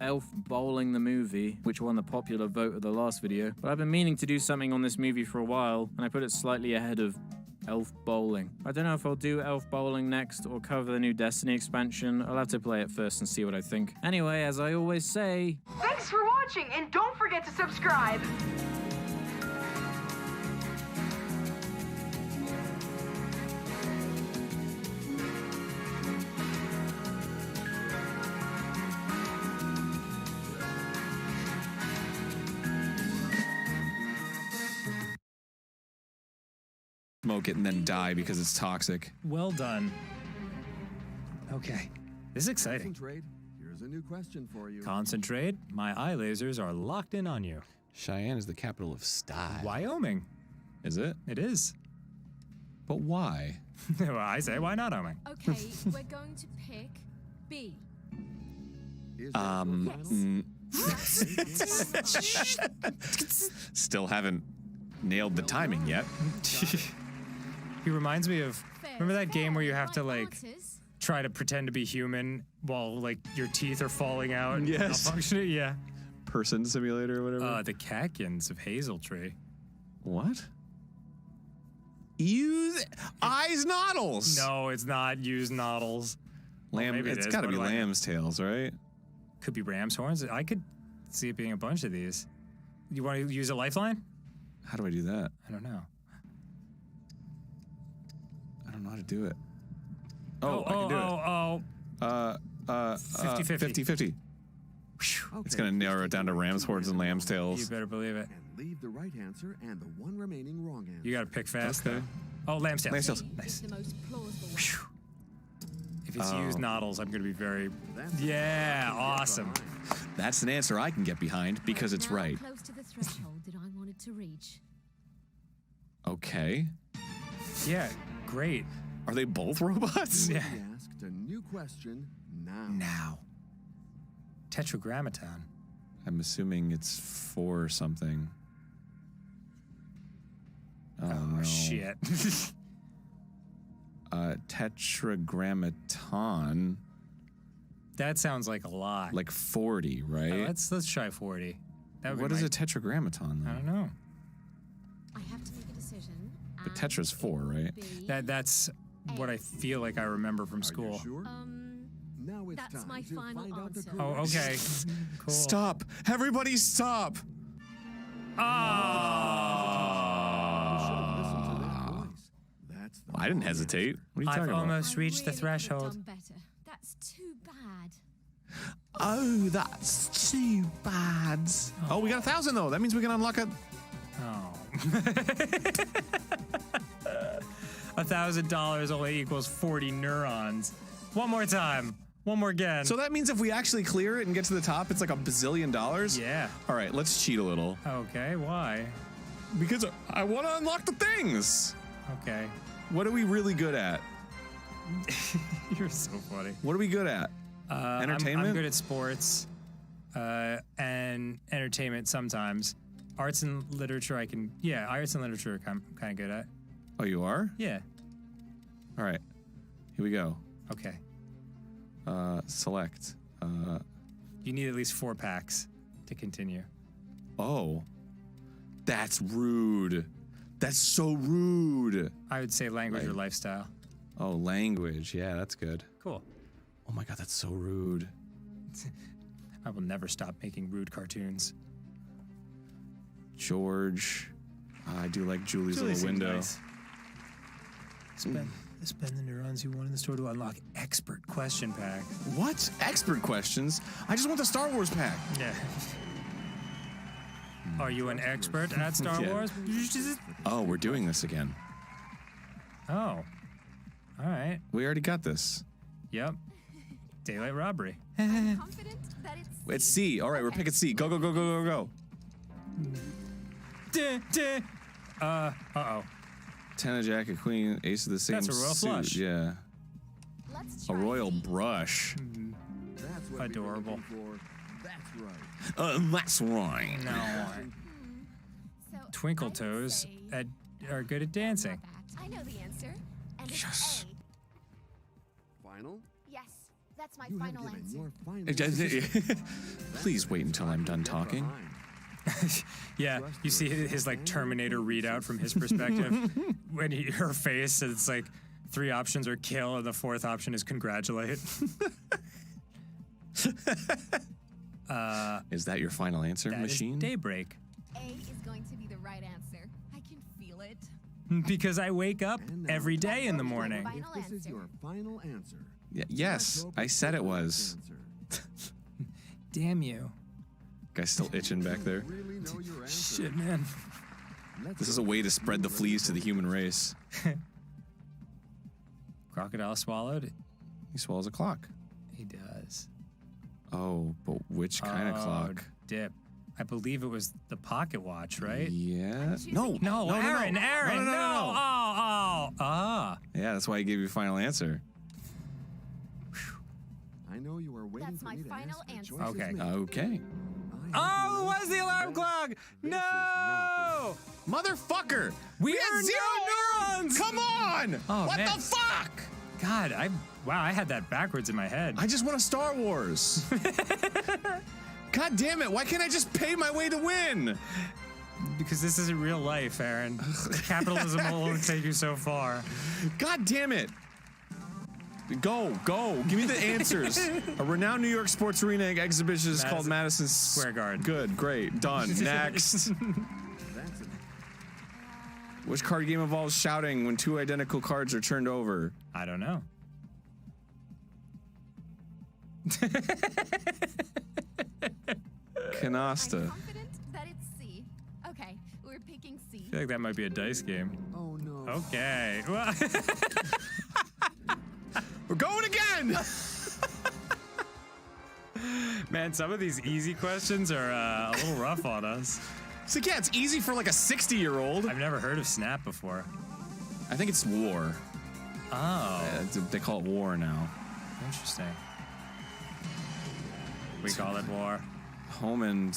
S2: Elf Bowling the movie, which won the popular vote of the last video, but I've been meaning to do something on this movie for a while, and I put it slightly ahead of Elf Bowling. I don't know if I'll do Elf Bowling next or cover the new Destiny expansion. I'll have to play it first and see what I think. Anyway, as I always say,
S18: thanks for watching, and don't forget to subscribe.
S11: Smoke it and then die because it's toxic.
S19: Well done. Okay. This is exciting.
S20: Concentrate. Here's a new question for you.
S19: Concentrate. My eye lasers are locked in on you.
S11: Cheyenne is the capital of style.
S19: Wyoming.
S11: Is it?
S19: It is.
S11: But why?
S19: Well, I say, why not Wyoming?
S21: Okay, we're going to pick B.
S11: Still haven't nailed the timing yet.
S19: He reminds me of, remember that game where you have to like try to pretend to be human while like your teeth are falling out and
S11: Yes.
S19: malfunctioning? Yeah.
S11: Person simulator or whatever.
S19: The Katkins of Hazeltree.
S11: What? Use eyes noddles.
S19: No, it's not use noddles.
S11: Lamb.
S19: Maybe
S11: It's
S19: is.
S11: got to
S19: What
S11: be
S19: do I know?
S11: lamb's tails, right?
S19: Could be ram's horns. I could see it being a bunch of these. You want to use a lifeline?
S11: How do I do that?
S19: I don't know.
S11: I don't know how to do it. I can do it. 50-50. It's gonna narrow it down to ram's horns and lamb's tails.
S19: You better believe it.
S20: And leave the right answer and the one remaining wrong answer.
S19: You gotta pick fast.
S11: Okay.
S19: Oh, lamb's tails.
S11: Lamb's tails.
S19: Nice.
S21: The most plausible one.
S19: If it's used noddles, I'm gonna be very. Yeah, awesome.
S11: That's an answer I can get behind because it's
S21: Now
S11: right.
S21: Close to the threshold that I wanted to reach.
S11: Okay.
S19: Yeah, great.
S11: Are they both robots?
S19: Yeah.
S20: He asked a new question now.
S19: Now. Tetragrammaton.
S11: I'm assuming it's for something. Oh, no.
S19: Shit.
S11: Tetragrammaton.
S19: That sounds like a lot.
S11: Like 40, right?
S19: Let's try 40. That would
S11: What
S19: be
S11: is
S19: my-
S11: a tetragrammaton, though?
S19: I don't know.
S21: I have to make a decision.
S11: But tetra's 4, right?
S19: That's what I feel like I remember from school.
S20: Sure. Now it's
S21: That's
S20: time
S21: my
S20: to
S21: final
S20: find out the
S21: answer.
S20: correct
S19: Oh, okay.
S20: answer.
S19: Cool.
S11: Stop! Everybody stop!
S20: That's the
S11: I didn't hesitate. What are you
S19: I've
S11: talking about?
S19: almost reached the
S21: I really could have
S19: threshold.
S21: done better. That's too bad.
S11: Oh, that's too bad. Oh, we got 1,000 though. That means we can unlock it.
S19: Oh. $1,000 only equals 40 neurons. One more time. One more again.
S11: So that means if we actually clear it and get to the top, it's like $1 bazillion?
S19: Yeah.
S11: All right, let's cheat a little.
S19: Okay, why?
S11: Because I want to unlock the things.
S19: Okay.
S11: What are we really good at?
S19: You're so funny.
S11: What are we good at? Entertainment?
S19: I'm good at sports and entertainment sometimes. Arts and literature I can... Yeah, arts and literature I'm kind of good at.
S11: Oh, you are?
S19: Yeah.
S11: All right. Here we go.
S19: Okay.
S11: Select.
S19: You need at least 4 packs to continue.
S11: Oh. That's rude. That's so rude.
S19: I would say language or lifestyle.
S11: Oh, language. Yeah, that's good.
S19: Cool.
S11: Oh my God, that's so rude.
S19: I will never stop making rude cartoons.
S11: George. I do like Julie's little window.
S19: Nice. Spend the neurons you want in the store to unlock expert question pack.
S11: What? Expert questions? I just want the Star Wars pack.
S19: Yeah. Are you an expert at Star
S11: Yeah.
S19: Wars?
S11: Oh, we're doing this again.
S19: Oh. All right.
S11: We already got this.
S19: Yep. Daylight robbery.
S3: Confident that it's
S11: It's C. All right, we're picking C. Go, go, go, go, go, go.
S19: Uh-oh.
S11: 10 of Jack, a queen, ace of the same
S19: That's a royal
S11: suit.
S19: flush.
S11: Yeah.
S3: Let's
S11: A
S3: try
S11: royal
S3: C.
S11: brush.
S20: That's what
S19: Adorable.
S20: we were looking for. That's right.
S11: That's right.
S19: No.
S3: So
S19: Twinkle
S3: I would
S19: toes
S3: say
S19: are good at dancing.
S3: I know the answer. And it's
S11: Yes.
S3: A.
S20: Final?
S3: Yes, that's my
S20: You have
S3: final
S20: given
S3: answer.
S20: your final
S11: Please wait until I'm done talking.
S19: Yeah, you see his like Terminator readout from his perspective. When her face, it's like 3 options are kill, and the 4th option is congratulate.
S11: Is that your final answer,
S19: That is
S11: machine?
S19: daybreak.
S3: A is going to be the right answer. I can feel it.
S19: Because I wake up
S20: And now-
S19: every day in the morning.
S3: Final
S20: If this is
S3: answer.
S20: your final answer.
S11: Yes, I said it was.
S19: Damn you.
S11: Guy's still itching back there.
S20: Really know your answer.
S19: Shit, man.
S11: This is a way to spread the fleas to the human race.
S19: Crocodile swallowed.
S11: He swallows a clock.
S19: He does.
S11: Oh, but which kind of clock?
S19: Dip. I believe it was the pocket watch, right?
S11: Yeah.
S3: No,
S19: No, Aaron, Aaron, no. Oh.
S11: Yeah, that's why he gave you a final answer.
S20: I know you are waiting
S3: That's
S20: for
S3: my
S20: me to
S3: final
S20: ask, but
S3: answer.
S20: choice is
S19: Okay.
S20: made.
S11: Okay.
S19: Oh, it was the alarm clock. No.
S11: Motherfucker!
S19: We
S11: had
S19: are
S11: 0 neurons! Come on!
S19: Oh,
S11: what
S19: man.
S11: the fuck?
S19: God, I had that backwards in my head.
S11: I just want a Star Wars. God damn it, why can't I just pay my way to win?
S19: Because this isn't real life, Aaron. Capitalism will only take you so far.
S11: God damn it. Go. Give me the answers. A renowned New York sports arena exhibition is called Madison
S19: Square Garden.
S11: Good, great, done. Next. Which card game involves shouting when 2 identical cards are turned over?
S19: I don't know.
S11: Canasta.
S3: I'm confident that it's C. Okay, we're picking C.
S19: I feel like that might be a dice game.
S20: Oh no.
S19: Okay. Well,
S11: We're going again!
S19: man, some of these easy questions are a little rough on us.
S11: So yeah, it's easy for like a 60-year-old.
S19: I've never heard of Snap before.
S11: I think it's war.
S19: Oh.
S11: They call it war now.
S19: Interesting. We call it war.
S11: Home and...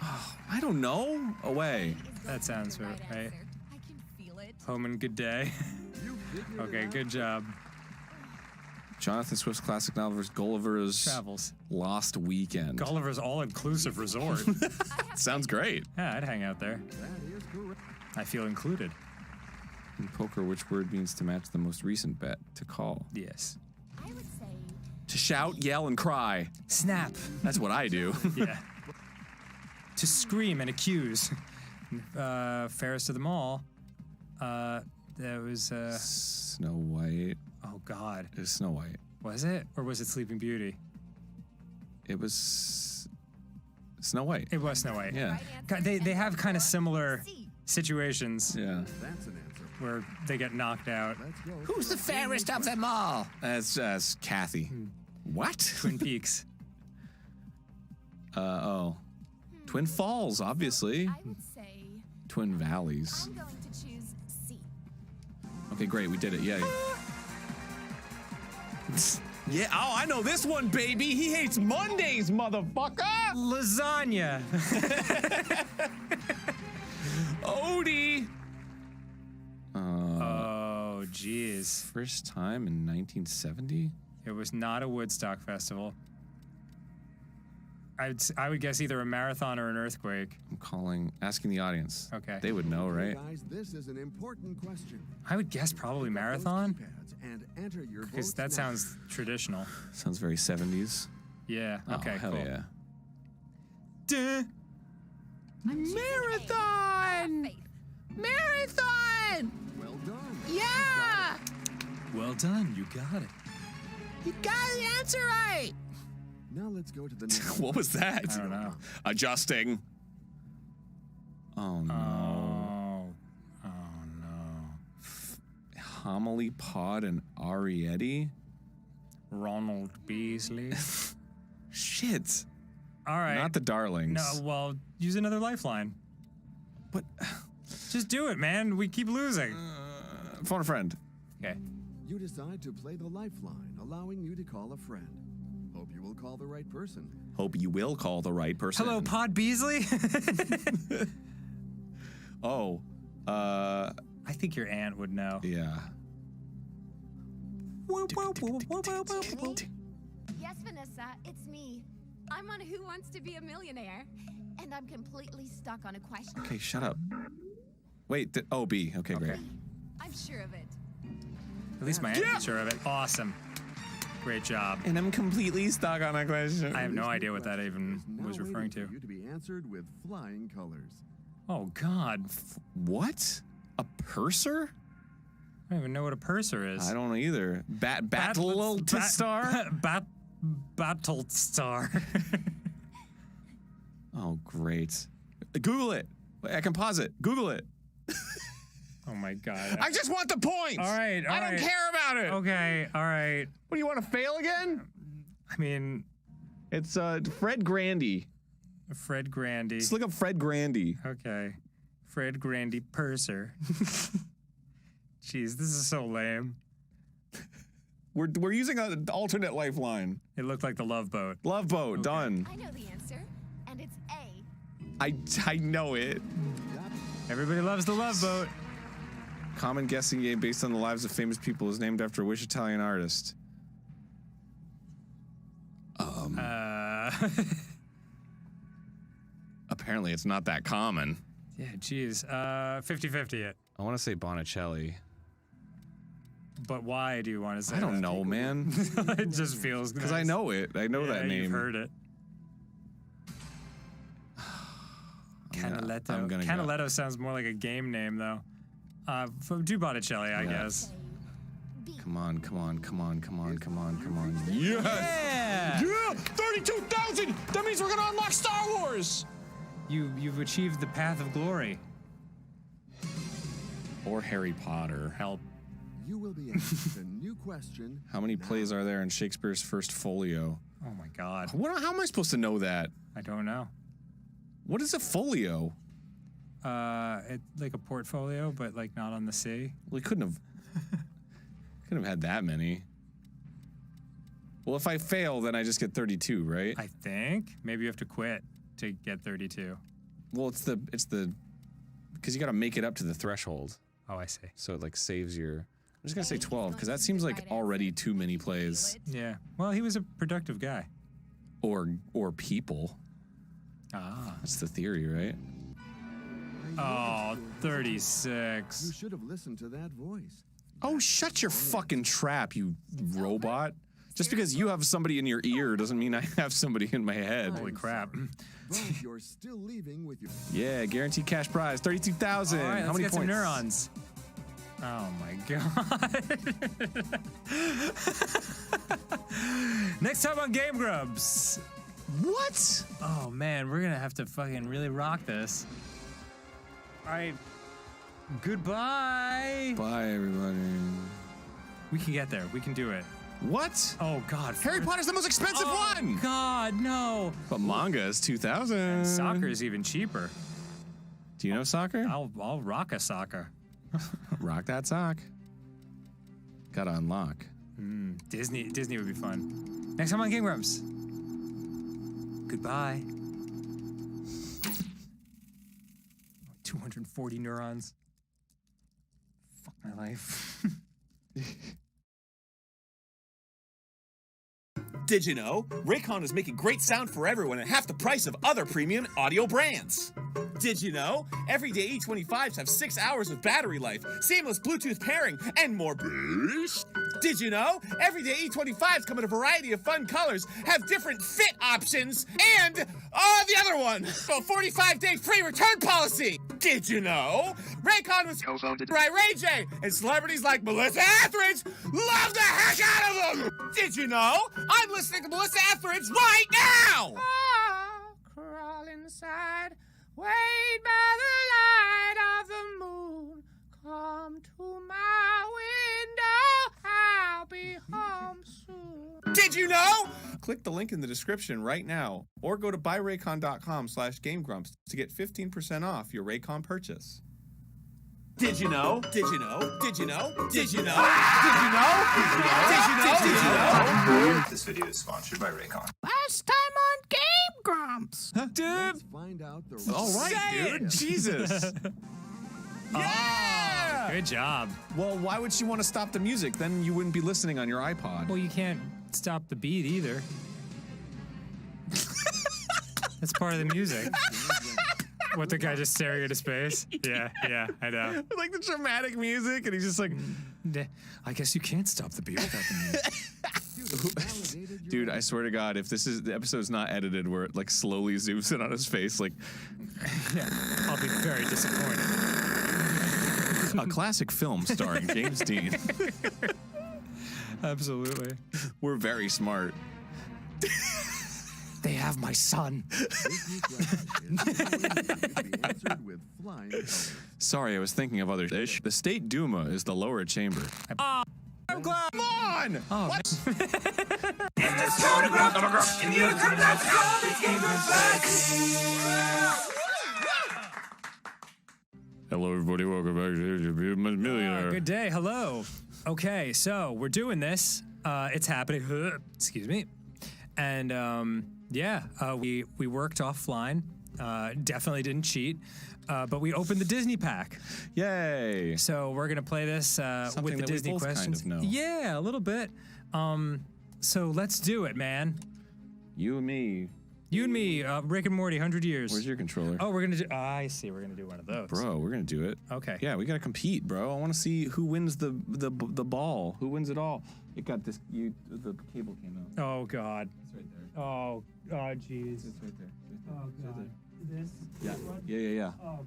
S11: Oh, I don't know. Away.
S19: That sounds right.
S3: I can feel it.
S19: Home and good day. Okay, good job.
S11: Jonathan Swift's classic novel is Gulliver's
S19: Travels.
S11: Lost Weekend.
S19: Gulliver's all-inclusive resort.
S11: Sounds great.
S19: Yeah, I'd hang out there.
S20: That is correct.
S19: I feel included.
S11: In poker, which word means to match the most recent bet? To call.
S19: Yes.
S3: I would say
S11: To shout, yell, and cry.
S19: Snap.
S11: That's what I do.
S19: Yeah. To scream and accuse. Fairest of them all. That was
S11: Snow White.
S19: oh God.
S11: It was Snow White.
S19: Was it? Or was it Sleeping Beauty?
S11: It was Snow White.
S19: It was Snow White.
S11: Yeah.
S19: They have kind of similar situations.
S11: Yeah.
S20: That's an answer.
S19: Where they get knocked out.
S11: Who's the fairest of them all? That's Kathy. What?
S19: Twin Peaks.
S11: Twin Falls, obviously.
S21: I would say
S11: Twin Valleys.
S21: I'm going to choose C.
S11: Okay, great. We did it. Yeah. Yeah. Oh, I know this one, baby. He hates Mondays, motherfucker.
S19: Lasagna.
S11: Odie.
S19: Oh, jeez.
S11: First time in 1970?
S19: It was not a Woodstock festival. I would guess either a marathon or an earthquake.
S11: I'm asking the audience.
S19: Okay.
S11: They would know, right?
S20: Guys, this is an important question.
S19: I would guess probably marathon.
S20: And enter your
S19: Because that sounds traditional.
S11: Sounds very 70s.
S19: Yeah. Okay,
S11: Oh, hell
S19: cool.
S11: yeah.
S19: Duh.
S21: Marathon!
S20: Marathon! Well done.
S21: Yeah!
S19: Well done. You got it.
S21: You got the answer right!
S20: Now let's go to the next
S11: What was that?
S19: I don't know.
S11: Adjusting. Oh no.
S19: Oh no.
S11: Homily Pod and Arietti?
S19: Ronald Beasley.
S11: Shit.
S19: All right.
S11: Not the Darlings.
S19: No, well, use another lifeline.
S11: But
S19: just do it, man. We keep losing.
S11: Phone a friend.
S19: Okay.
S20: You decide to play the lifeline, allowing you to call a friend. Hope you will call the right person.
S11: Hope you will call the right person.
S19: Hello, Pod Beasley.
S11: Oh.
S19: I think your aunt would know.
S11: Yeah.
S21: Yes, Vanessa, it's me. I'm on Who Wants to Be a Millionaire, and I'm completely stuck on a question.
S11: Okay, shut up. Wait, B. Okay, great.
S21: I'm sure of it.
S19: At least my aunt is sure of it. Awesome. Great job.
S11: And I'm completely stuck on a question.
S19: I have no idea what that even was referring to.
S20: You to be answered with flying colors.
S19: Oh, God.
S11: What? A purser?
S19: I don't even know what a purser is.
S11: I don't know either. Battle star?
S19: Battle star.
S11: Oh, great. Google it. I can pause it. Google it.
S19: Oh my God.
S11: I just want the points.
S19: All right.
S11: I don't care about it.
S19: Okay. All right.
S11: What do you want to fail again?
S19: I mean,
S11: it's Fred Grandy.
S19: Fred Grandy.
S11: Just look up Fred Grandy.
S19: Okay. Fred Grandy Purser. Jeez, this is so lame.
S11: We're using an alternate lifeline.
S19: It looked like the Love Boat.
S11: Love Boat, done.
S21: I know the answer, and it's A.
S11: I know it.
S19: Everybody loves the Love Boat.
S11: Common guessing game based on the lives of famous people is named after which Italian artist? Apparently it's not that common.
S19: Yeah, geez. 50-50 it.
S11: I want to say Botticelli.
S19: But why do you want to say
S11: I don't
S19: that?
S11: know, man.
S19: It just feels good.
S11: Because I know it. I know that name.
S19: You've heard it. Canaletto.
S11: I'm gonna
S19: Canaletto sounds more like a game name, though. Do Botticelli, I guess.
S11: Come on, come on, come on, come on, come on, come on. Yes!
S19: Yeah!
S11: Yeah! 32,000! That means we're gonna unlock Star Wars!
S19: You've achieved the path of glory.
S11: Or Harry Potter.
S19: Help.
S20: You will be asked a new question.
S11: How many plays are there in Shakespeare's First Folio?
S19: Oh my God.
S11: How am I supposed to know that?
S19: I don't know.
S11: What is a folio?
S19: It's like a portfolio, but like not on the sea.
S11: We couldn't have had that many. Well, if I fail, then I just get 32, right?
S19: I think. Maybe you have to quit to get 32.
S11: Well, it's the because you got to make it up to the threshold.
S19: Oh, I see.
S11: So it like saves your. I'm just gonna say 12 because that seems like already too many plays.
S19: Yeah. Well, he was a productive guy.
S11: Or people.
S19: Ah.
S11: That's the theory, right?
S19: Oh, 36.
S20: You should have listened to that voice.
S11: Oh, shut your fucking trap, you robot. Just because you have somebody in your ear doesn't mean I have somebody in my head.
S19: Holy crap.
S20: But you're still leaving with your...
S11: Yeah, guaranteed cash prize, 32,000.
S19: All right,
S11: How
S19: let's
S11: many
S19: get
S11: points?
S19: some neurons. Oh my God. Next time on Game Grumps.
S11: What?
S19: Oh man, we're gonna have to fucking really rock this. All right. Goodbye.
S11: Bye, everybody.
S19: We can get there. We can do it.
S11: What?
S19: Oh God.
S11: Harry Potter's the most expensive one.
S19: God, no.
S11: But manga is 2,000.
S19: Soccer is even cheaper.
S11: Do you know soccer?
S19: I'll rock a soccer.
S11: Rock that sock. Gotta unlock.
S19: Disney would be fun. Next time on Game Grumps. Goodbye. 240 neurons. Fuck my life.
S1: Did you know? Raycon is making great sound for everyone at half the price of other premium audio brands. Did you know? Everyday E25s have 6 hours of battery life, seamless Bluetooth pairing, and more boost. Did you know? Everyday E25s come in a variety of fun colors, have different fit options, and the other one, a 45-day free return policy. Did you know? Raycon was co-founded by Ray J, and celebrities like Melissa Etheridge love the heck out of them. Did you know? I'm listening to Melissa Etheridge right now.
S22: Crawl inside, wait by the light of the moon. Come to my window, I'll be home soon.
S11: Did you know? Click the link in the description right now, or go to buyraycon.com/GameGrumps to get 15% off your Raycon purchase.
S1: Did you know? Did you know? Did you know? Did you know? Did you know? Did you know? Did you know?
S23: This video is sponsored by Raycon.
S22: Last time on Game Grumps.
S11: Dude.
S20: Find out the
S11: All right, dude. Jesus. Yeah!
S19: Good job.
S11: Well, why would she want to stop the music? Then you wouldn't be listening on your iPod.
S19: Well, you can't stop the beat either. That's part of the music. What, the guy just staring into space? Yeah, I know.
S11: Like the dramatic music, and he's just like,
S19: I guess you can't stop the beat without the music.
S11: Dude, I swear to God, if the episode's not edited, where it like slowly zooms in on his face, like,
S19: yeah, I'll be very disappointed.
S11: A classic film starring James Dean.
S19: Absolutely.
S11: We're very smart.
S19: They have my son.
S11: Sorry, I was thinking of other fish. The State Duma is the lower chamber. I'm glad. Come on!
S19: Oh,
S11: what? Hello, everybody. Welcome back to Be a Millionaire.
S19: Good day. Hello. Okay, so we're doing this. It's happening. Excuse me. And we worked offline. Definitely didn't cheat. But we opened the Disney pack.
S11: Yay!
S19: So we're gonna play this with the
S11: that
S19: Disney
S11: we both
S19: questions.
S11: Kind of know.
S19: Yeah, a little bit. So let's do it, man.
S11: You and me.
S19: You and me, Rick and Morty, 100 years.
S11: Where's your controller?
S19: Oh, we're gonna do. I see. We're gonna do one of those.
S11: Bro, we're gonna do it.
S19: Okay.
S11: Yeah, we gotta compete, bro. I want to see who wins the ball. Who wins it all? It got this. The cable came out.
S19: Oh God.
S11: It's right there.
S19: Oh, jeez.
S11: It's right there.
S19: Oh God. This.
S11: Yeah.
S19: Oh.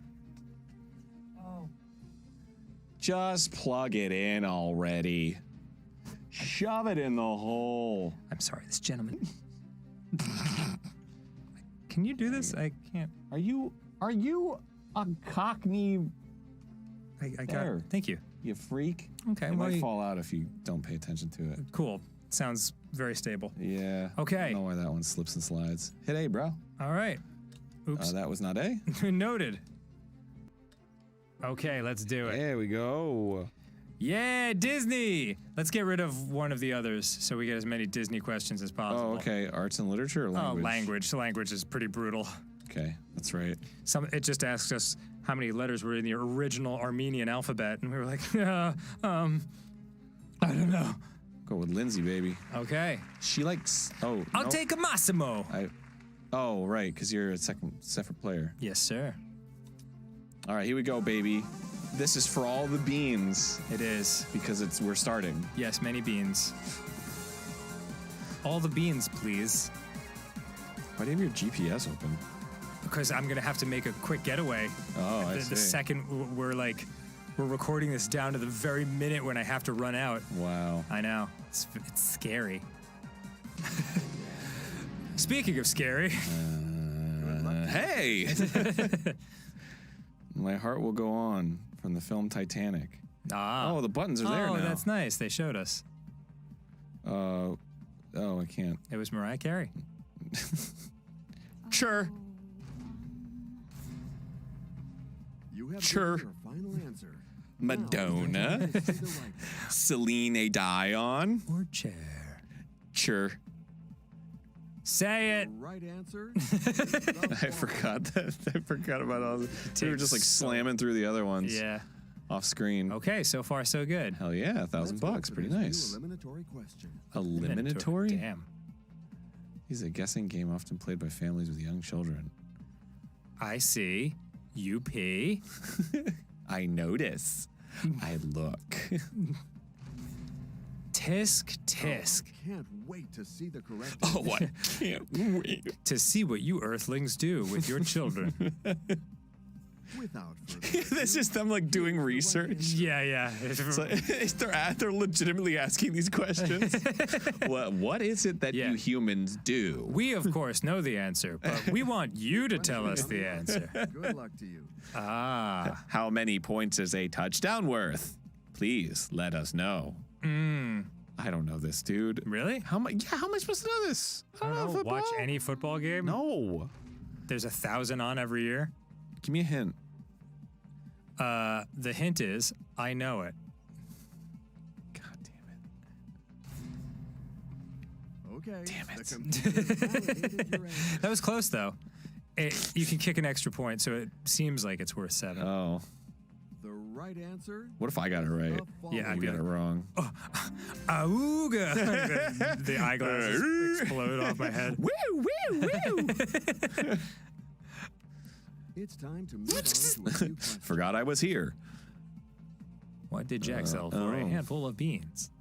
S11: Just plug it in already. Shove it in the hole.
S19: I'm sorry, this gentleman. Can you do this? I can't.
S11: Are you a cockney?
S19: I got it. Thank you.
S11: You freak.
S19: Okay.
S11: It might fall out if you don't pay attention to it.
S19: Cool. Sounds very stable.
S11: Yeah.
S19: Okay.
S11: I don't know why that one slips and slides. Hit A, bro.
S19: All right. Oops.
S11: That was not A.
S19: Noted. Okay, let's do it.
S11: There we go.
S19: Yeah, Disney! Let's get rid of one of the others so we get as many Disney questions as possible.
S11: Oh, okay. Arts and literature or language?
S19: Oh, language. Language is pretty brutal.
S11: Okay, that's right.
S19: It just asks us how many letters were in the original Armenian alphabet, and we were like, I don't know.
S11: Go with Lindsay, baby.
S19: Okay.
S11: She likes. Oh,
S19: I'll take a Massimo.
S11: Oh, right, because you're a separate player.
S19: Yes, sir.
S11: All right, here we go, baby. This is for all the beans.
S19: It is.
S11: Because we're starting.
S19: Yes, many beans. All the beans, please.
S11: Why do you have your GPS open?
S19: Because I'm gonna have to make a quick getaway.
S11: Oh, I see.
S19: The second we're recording this down to the very minute when I have to run out.
S11: Wow.
S19: I know. It's scary. Speaking of scary.
S11: Hey! My Heart Will Go On from the film Titanic.
S19: Ah.
S11: Oh, the buttons are there now.
S19: Oh, that's nice. They showed us.
S11: Oh, I can't.
S19: It was Mariah Carey.
S11: Sure.
S20: You have
S11: Sure.
S20: your final answer.
S11: Madonna. Celine Dion.
S19: Or Cher.
S11: Sure.
S19: Say it.
S20: Right answer.
S11: I forgot that. I forgot about all the. We were just like slamming through the other ones.
S19: Yeah.
S11: Off screen.
S19: Okay, so far so good.
S11: Hell yeah, $1,000. Pretty nice.
S20: Eliminatory question.
S11: Eliminatory?
S19: Damn.
S11: He's a guessing game often played by families with young children.
S19: I see. UP.
S11: I notice. I look.
S20: Oh,
S19: Tisk, tisk.
S20: I can't wait to see the correct.
S11: Oh, I can't wait
S19: to see what you Earthlings do with your children.
S20: Without further
S11: This is them like doing research.
S19: Yeah.
S11: It's like, they're legitimately asking these questions. What is it that you humans do?
S19: We, of course, know the answer, but we want you to tell us the answer.
S20: Good luck to you.
S19: Ah.
S11: How many points is a touchdown worth? Please let us know. I don't know this, dude.
S19: Really?
S11: How am I supposed to know this?
S19: I don't know.
S11: football.
S19: Watch any football game?
S11: No.
S19: There's 1,000 on every year.
S11: Give me a hint.
S19: The hint is, I know it.
S11: God damn it.
S20: Okay.
S11: Damn it.
S19: That was close, though. You can kick an extra point, so it seems like it's worth 7.
S11: Oh.
S20: The right answer.
S11: What if I got it right?
S19: Yeah,
S11: you got it wrong.
S19: Auga! The eyeglasses explode off my head.
S11: Woo, woo, woo!
S20: It's time to move on to a new question.
S11: Forgot I was here.
S19: What did Jack sell for a handful of beans?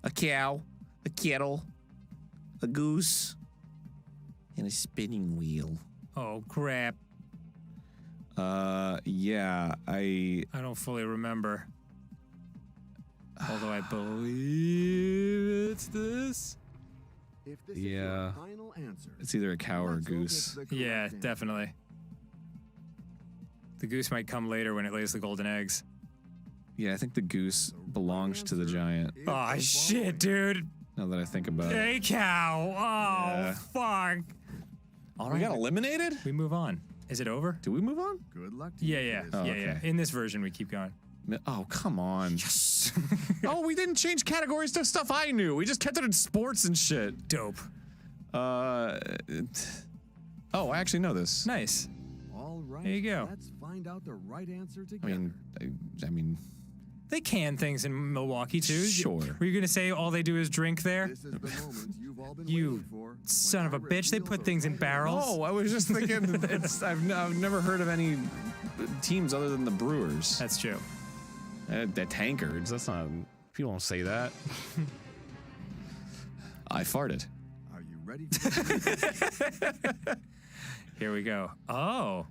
S11: A cow, a kettle, a goose, and a spinning wheel.
S19: Oh, crap.
S11: Yeah, I
S19: don't fully remember. Although I believe it's this.
S20: If this is your final answer,
S11: it's either a cow or a goose.
S19: Yeah, definitely. The goose might come later when it lays the golden eggs.
S11: Yeah, I think the goose belongs to the giant.
S19: Oh, shit, dude.
S11: Now that I think about it.
S19: A cow. Oh,
S11: Yeah.
S19: fuck. All
S11: We got eliminated?
S19: We move on. Is it over?
S11: Do we move on?
S20: Good luck to
S19: Yeah,
S20: you.
S19: yeah.
S11: Oh,
S19: yeah,
S11: okay.
S19: yeah. In this version, we keep going.
S11: Oh, come on. Yes. Oh, we didn't change categories to stuff I knew. We just kept it in sports and shit.
S19: Dope.
S11: Oh, I actually know this.
S19: Nice.
S20: All right.
S19: There you go.
S20: Let's find out the right answer
S11: I
S20: together.
S11: mean,
S19: They can things in Milwaukee, too.
S11: Sure.
S19: Were you going to say all they do is drink there?
S20: This is the moment you've all been
S19: You
S20: waiting for.
S19: son of a bitch. They put things in barrels.
S11: Oh, I was just thinking, I've never heard of any teams other than the Brewers.
S19: That's true.
S11: The tankards. That's not. People don't say that. I farted.
S20: Are you ready?
S19: Here we go. Oh,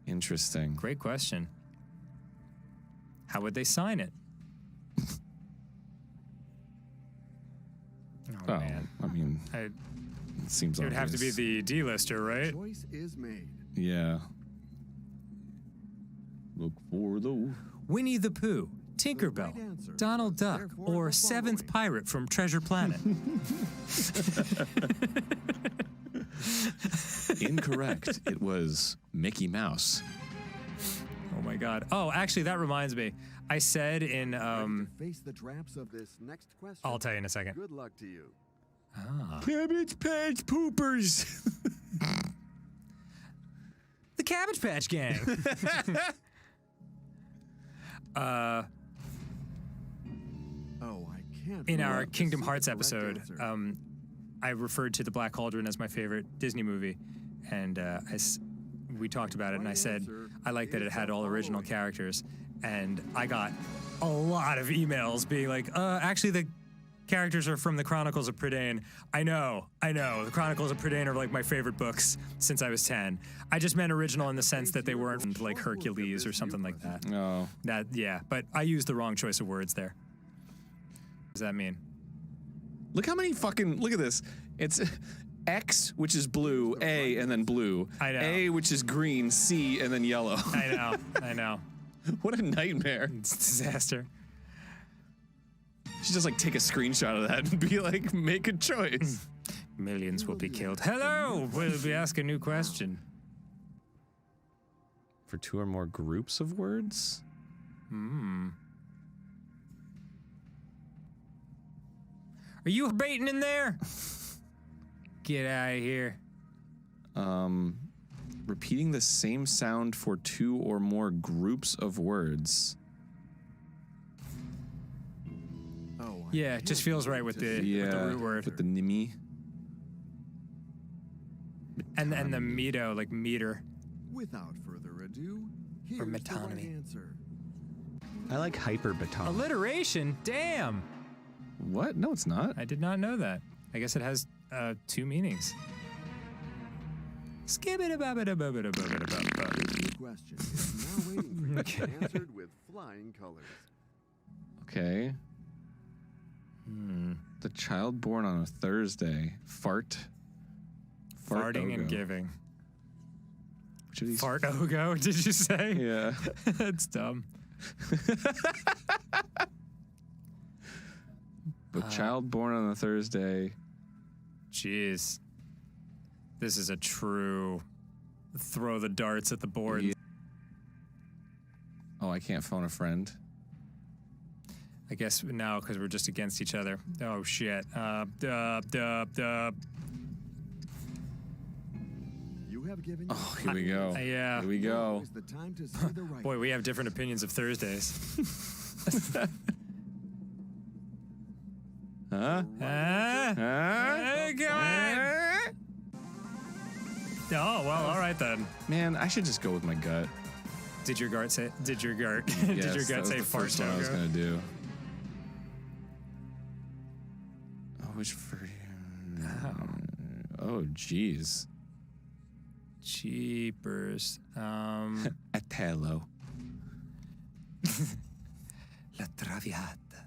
S11: Interesting.
S19: great question. How would they sign it? Oh, man.
S11: I mean, it seems
S19: It would have to be
S11: obvious.
S19: the D-lister, right?
S20: Choice is made.
S11: Yeah. Look for the.
S19: Winnie the Pooh, Tinkerbell, Donald Duck, or Seventh Pirate from Treasure Planet.
S11: Incorrect. It was Mickey Mouse.
S19: Oh my God. Oh, actually, that reminds me. I said in
S20: Face the traps of this next question.
S19: I'll tell you in a second.
S20: Good luck to you.
S11: Cabbage Patch Poopers.
S19: The Cabbage Patch Gang.
S20: Oh, I can't.
S19: In our
S20: remember
S19: Kingdom
S20: the
S19: Hearts
S20: correct
S19: episode,
S20: answer.
S19: I referred to The Black Cauldron as my favorite Disney movie, and we talked about it, and I said I like that it had all original characters, and I got a lot of emails being like, actually the characters are from the Chronicles of Prydain. I know. The Chronicles of Prydain are like my favorite books since I was 10. I just meant original in the sense that they weren't from, like Hercules or something like that.
S11: No.
S19: Yeah, but I used the wrong choice of words there. What does that mean?
S11: Look how many fucking, look at this. It's X, which is blue, A, and then blue.
S19: I know.
S11: A, which is green, C, and then yellow.
S19: I know.
S11: What a nightmare.
S19: It's a disaster.
S11: You should just like take a screenshot of that and be like, make a choice.
S19: Millions will be killed. Hello! We'll be asking a new question.
S11: For 2 or more groups of words?
S19: Are you baiting in there? Get out of here.
S11: Repeating the same sound for 2 or more groups of words.
S20: Oh,
S19: Yeah, it just feels right with the root word.
S11: With the nimi.
S19: And the meto, like meter.
S20: Without further ado, here's
S19: Or
S20: the
S19: metonymy.
S20: right answer.
S11: I like hyperbaton.
S19: Alliteration? Damn.
S11: What? No, it's not.
S19: I did not know that. I guess it has 2 meanings.
S20: Here's the question. It's now waiting for you to be answered with flying colors.
S11: Okay. The child born on a Thursday.
S19: Farting and giving.
S11: Which of these?
S19: Fart-ogo, did you say?
S11: Yeah.
S19: That's dumb.
S11: The child born on a Thursday.
S19: Jeez. This is a true throw the darts at the board.
S11: Yeah. Oh, I can't phone a friend.
S19: I guess now because we're just against each other. Oh shit.
S20: You have given.
S11: Oh, here we go.
S19: Yeah.
S11: Here we go.
S20: Is the time to say the right.
S19: Boy, we have different opinions of Thursdays.
S11: Huh?
S19: Come on. Oh well, all right then.
S11: Man, I should just go with my gut.
S19: Did your gut say? Did your gut?
S11: Yes,
S19: did your
S11: that
S19: gut
S11: was
S19: say
S11: the first one I was
S19: Fartogo?
S11: gonna do. Oh, which for? Oh, jeez.
S19: Cheapers.
S11: Atello.
S19: La Traviata.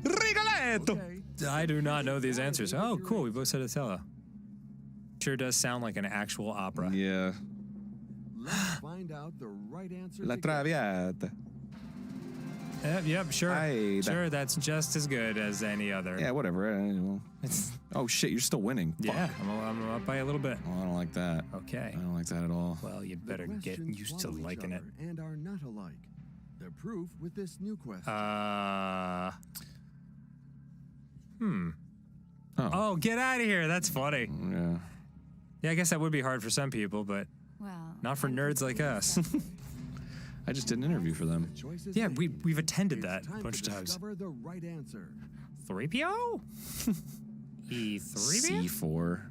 S11: Rigoletto.
S19: I do not know these answers. Oh, cool. We both said Otello. Sure does sound like an actual opera.
S11: Yeah.
S20: Let's find out the right answer.
S11: La
S20: together.
S11: Traviata.
S19: Yep, sure.
S11: Aye,
S19: Sure, that's just as good as any other.
S11: Yeah, whatever. Oh shit, you're still winning.
S19: Yeah, I'm up by a little bit.
S11: Oh, I don't like that.
S19: Okay.
S11: I don't like that at all.
S19: Well, you
S20: The
S19: better get
S20: questions
S19: used to
S20: follow each
S19: liking it.
S20: other and are not alike. The proof with this new question.
S19: Oh, get out of here. That's funny.
S11: Yeah.
S19: Yeah, I guess that would be hard for some people, but
S21: Well,
S19: not for nerds like us.
S11: I just did an interview for them.
S20: Choices
S19: Yeah,
S20: made.
S19: we've attended
S20: It's
S19: that a
S20: time
S19: bunch
S20: to
S19: of times.
S20: discover the right answer.
S19: 3PO? E3PO?
S11: C4.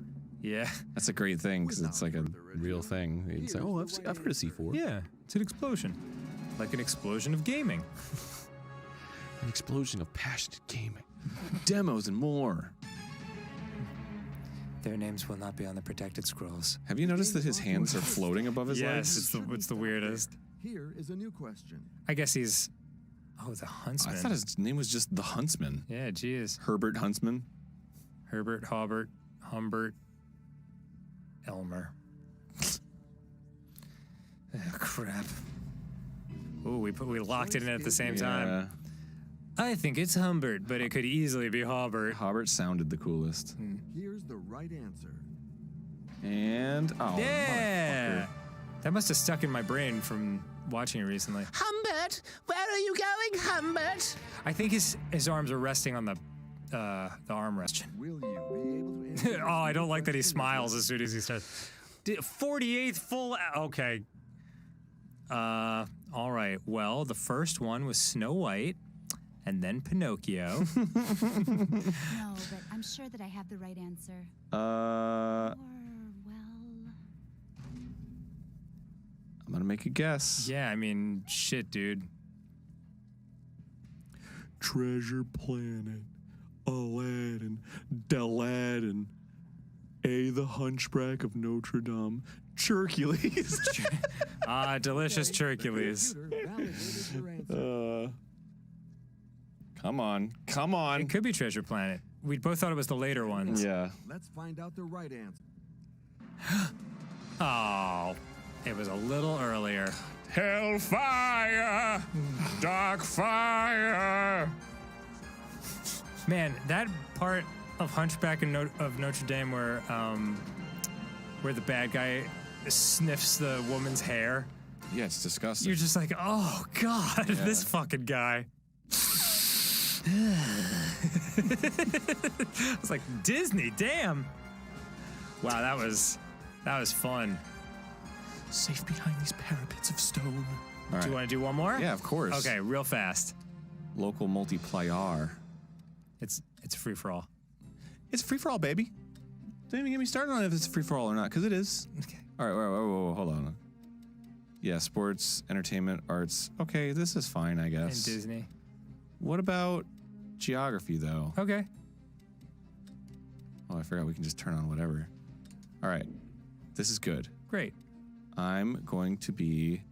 S19: Yeah.
S11: That's a great thing because it's like a
S20: further ado,
S11: real thing. You'd say,
S20: here's
S11: oh,
S20: the
S11: I've heard of C4.
S19: Yeah, it's an explosion. Like an explosion of gaming.
S11: An explosion of passionate gaming. Demos and more.
S19: Their names will not be on the protected scrolls.
S11: Have you noticed that his hands are floating above his
S19: Yes,
S11: legs?
S19: it's the weirdest.
S20: Here is a new question.
S19: I guess he's... Oh, the
S11: I
S19: Huntsman.
S11: thought his name was just the Huntsman.
S19: Yeah, geez.
S11: Herbert Huntsman.
S19: Herbert, Hobart, Humbert, Elmer. Oh, crap. Ooh, we locked it in at the same time. I think it's Humbert, but it could easily be Hobart.
S11: Hobart sounded the coolest.
S20: Here's the right answer.
S11: And oh,
S19: Yeah!
S11: motherfucker.
S19: That must have stuck in my brain from watching it recently.
S22: Humbert, where are you going, Humbert?
S19: I think his arms are resting on the armrest.
S20: Will you be able to answer?
S19: Oh, I don't like that he smiles as soon as he starts. 48th full. Okay. All right. Well, the first one was Snow White, and then Pinocchio.
S21: No, but I'm sure that I have the right answer. Or, well...
S11: I'm gonna make a guess.
S19: Yeah, I mean, shit, dude.
S11: Treasure Planet, Aladdin, Daladin, the Hunchback of Notre Dame, Hercules.
S19: Delicious Hercules.
S20: Computer validated your answer.
S11: Come on. Come on.
S19: It could be Treasure Planet. We both thought it was the later ones.
S11: Yeah.
S20: Let's find out the right answer.
S19: Oh, it was a little earlier.
S11: Hellfire! Dark fire!
S19: Man, that part of Hunchback of Notre Dame where the bad guy sniffs the woman's hair.
S11: Yeah, it's disgusting.
S19: You're just like, oh, God, this fucking guy. It's like, Disney, damn. Wow, that was fun.
S11: Safe behind these parapets of stone.
S19: Do you want to do one more?
S11: Yeah, of course.
S19: Okay, real fast.
S11: Local multiplayer.
S19: It's free for all.
S11: It's free for all, baby. Don't even get me started on if it's free for all or not, because it is.
S19: Okay.
S11: All right, whoa, hold on. Yeah, sports, entertainment, arts. Okay, this is fine, I guess.
S19: And Disney.
S11: What about geography, though?
S19: Okay.
S11: Oh, I forgot we can just turn on whatever. All right, this is good.
S19: Great.
S11: I'm going to be...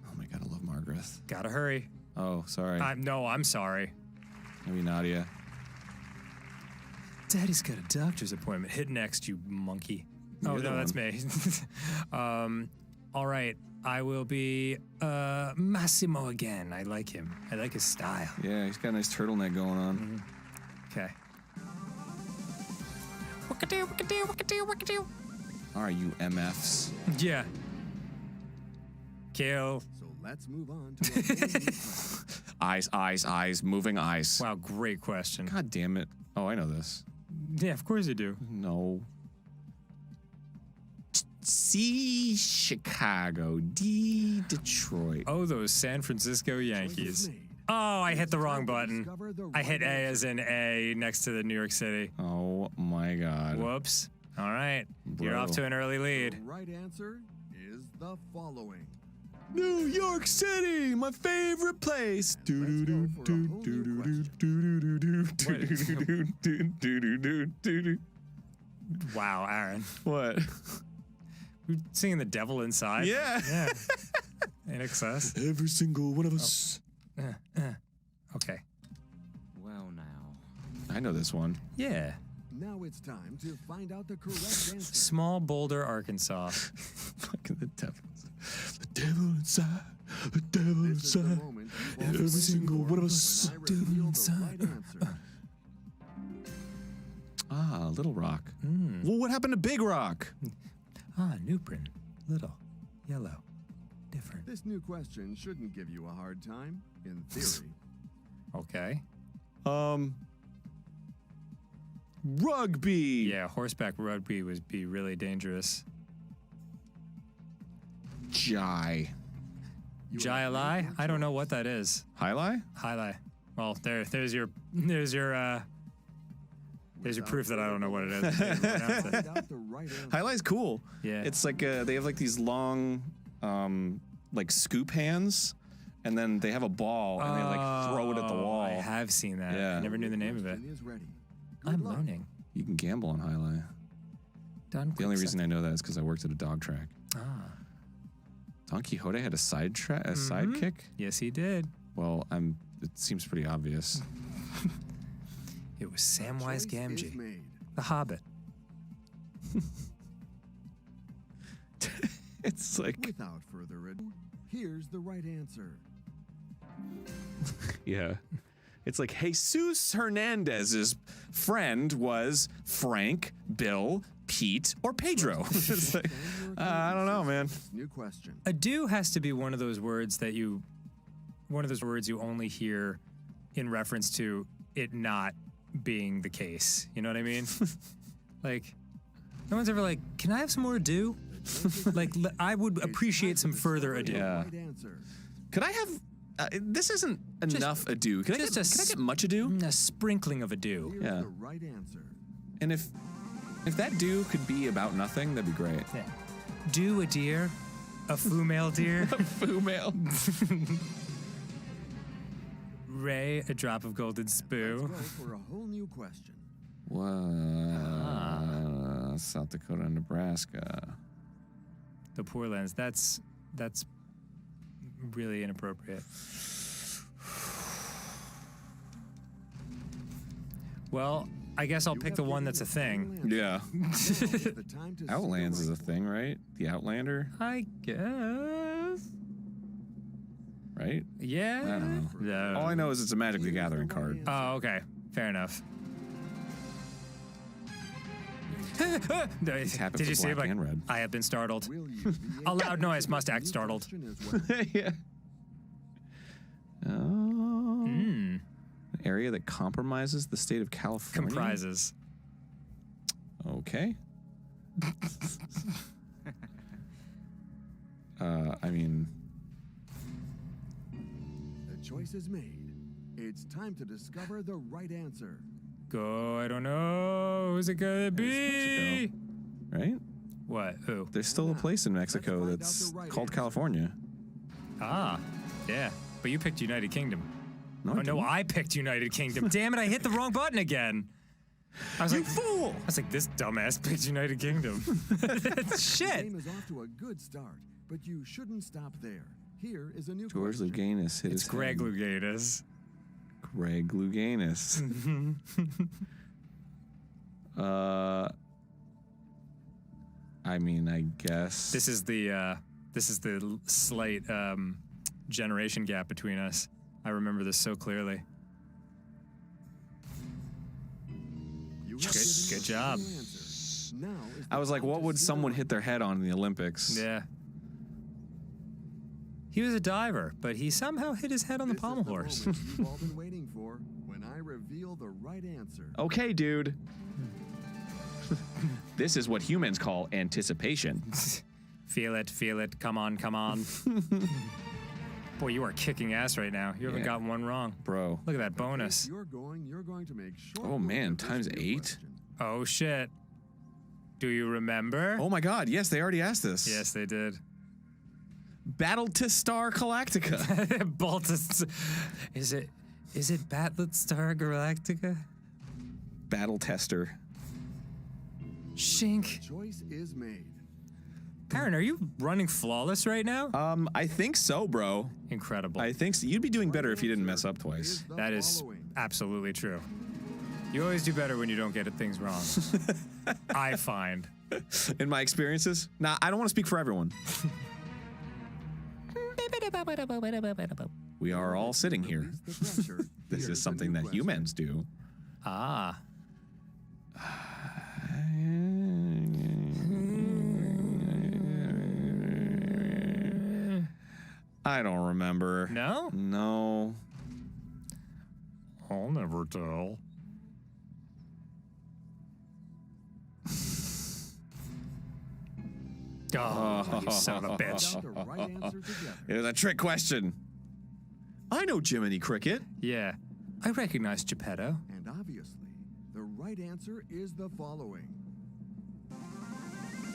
S11: Oh my God, I love Margaret.
S19: Gotta hurry.
S11: Oh, sorry.
S19: I'm sorry.
S11: Maybe Nadia.
S19: Daddy's got a doctor's appointment. Hit next, you monkey.
S11: You're
S19: No, that's me. All right, I will be Massimo again. I like him. I like his style.
S11: Yeah, he's got a nice turtleneck going on.
S19: Okay.
S11: All right, you MFs.
S19: Yeah. Kill.
S20: So let's move on to
S11: Eyes, moving eyes.
S19: Wow, great question.
S11: God damn it. Oh, I know this.
S19: Yeah, of course you do.
S11: No. C, Chicago. D, Detroit.
S19: Oh, those San Francisco Yankees. Oh, I hit the wrong button. I hit A as in A next to the New York City.
S11: Oh, my God.
S19: Whoops. All right.
S11: Bro.
S19: You're off to an early lead.
S20: The right answer is the following.
S11: New York City, my favorite place.
S19: Wow, Aaron.
S11: What?
S19: We're singing The Devil Inside?
S11: Yeah.
S19: Yeah. In excess.
S11: Every single one of us.
S19: Okay.
S2: Well, now.
S11: I know this one.
S19: Yeah.
S20: Now it's time to find out the correct answer.
S19: Small Boulder, Arkansas.
S11: Fucking the devil. The devil inside. The devil inside. Every single one of us.
S20: The devil inside.
S11: Ah, Little Rock. Well, what happened to Big Rock?
S19: Newbern. Little. Yellow. Different.
S20: This new question shouldn't give you a hard time, in theory.
S19: Okay.
S11: Rugby.
S19: Yeah, horseback rugby would be really dangerous.
S11: Jai.
S19: Jai-alai? I don't know what that is.
S11: Highlight?
S19: Highlight. Well, there's your proof that I don't know what it is.
S11: Highlight's cool.
S19: Yeah.
S11: It's like they have like these long like scoop hands, and then they have a ball and they like throw it at the wall.
S19: I have seen that.
S11: Yeah.
S19: I never knew the name of it. I'm learning.
S11: You can gamble on Highlight. The only reason I know that is because I worked at a dog track. Don Quixote had a sidekick?
S19: Yes, he did.
S11: Well, it seems pretty obvious.
S19: It was Samwise Gamgee, the Hobbit.
S11: It's like...
S20: Without further ado, here's the right answer.
S11: Yeah. It's like Jesus Hernandez's friend was Frank, Bill, Pete, or Pedro. It's like, I don't know, man.
S20: New question.
S19: Ado has to be one of those words you only hear in reference to it not being the case. You know what I mean? Like, no one's ever like, can I have some more ado? Like, I would appreciate some further ado.
S11: Yeah. Could I have... this isn't enough ado. Can I get much ado?
S19: A sprinkling of ado.
S11: Yeah.
S20: The right answer.
S11: And if that do could be about nothing, that'd be great.
S19: Yeah. Do a deer, a female deer.
S11: A female.
S19: Ray, a drop of golden
S20: Let's
S19: spoo.
S20: go for a whole new question.
S11: South Dakota and Nebraska.
S19: The Poor Lands. That's really inappropriate. Well, I guess I'll pick the one that's a thing.
S11: Yeah. Outlands is a thing, right? The Outlander?
S19: I guess.
S11: Right?
S19: Yeah.
S11: I don't know. All I know is it's a Magic the Gathering card.
S19: Oh, okay. Fair enough. Did you see it? Like, I have been startled. A loud noise must act startled.
S11: Yeah. Area that compromises the state of California?
S19: Comprises.
S11: Okay. I mean...
S20: The choice is made. It's time to discover the right answer.
S19: Go, I don't know. Who's it gonna be?
S11: Right?
S19: What? Who?
S11: There's still a place in Mexico that's called California.
S19: Ah, yeah. But you picked United Kingdom.
S11: No,
S19: I picked United Kingdom. Damn it, I hit the wrong button again. I was
S11: you
S19: like,
S11: fool!
S19: I was like, this dumbass picked United Kingdom. Shit.
S20: The game is off to a good start, but you shouldn't stop there. Here is a new
S11: George
S20: question.
S11: Louganis hit
S19: It's
S11: his
S19: Greg
S11: head.
S19: Louganis.
S11: Greg Louganis. I mean, I guess
S19: This is the slight generation gap between us. I remember this so clearly. Good job.
S11: I was like, what would someone hit their head on in the Olympics?
S19: Yeah. He was a diver, but he somehow hit his head on the pommel horse.
S20: You've all been waiting for when I reveal the right answer.
S11: Okay, dude. This is what humans call anticipation.
S19: Feel it. Come on. Boy, you are kicking ass right now. You haven't gotten one wrong.
S11: Bro.
S19: Look at that bonus.
S20: You're going to make sure.
S11: Oh, man. Times 8?
S19: Oh, shit. Do you remember?
S11: Oh, my God. Yes, they already asked this.
S19: Yes, they did.
S11: Battlestar Galactica.
S19: Is it Battlestar Galactica?
S11: Battle Tester.
S19: Shink.
S20: Choice is made.
S19: Aaron, are you running flawless right now?
S11: I think so, bro.
S19: Incredible.
S11: I think so. You'd be doing better if you didn't mess up twice.
S19: That is absolutely true. You always do better when you don't get things wrong. I find.
S11: In my experiences? Nah, I don't want to speak for everyone. We are all sitting here. This is something that humans do.
S19: Ah.
S11: I don't remember.
S19: No?
S11: No.
S19: I'll never tell. Oh, you son of a bitch.
S11: It was a trick question. I know Jiminy Cricket.
S19: Yeah. I recognize Geppetto.
S20: And obviously, the right answer is the following.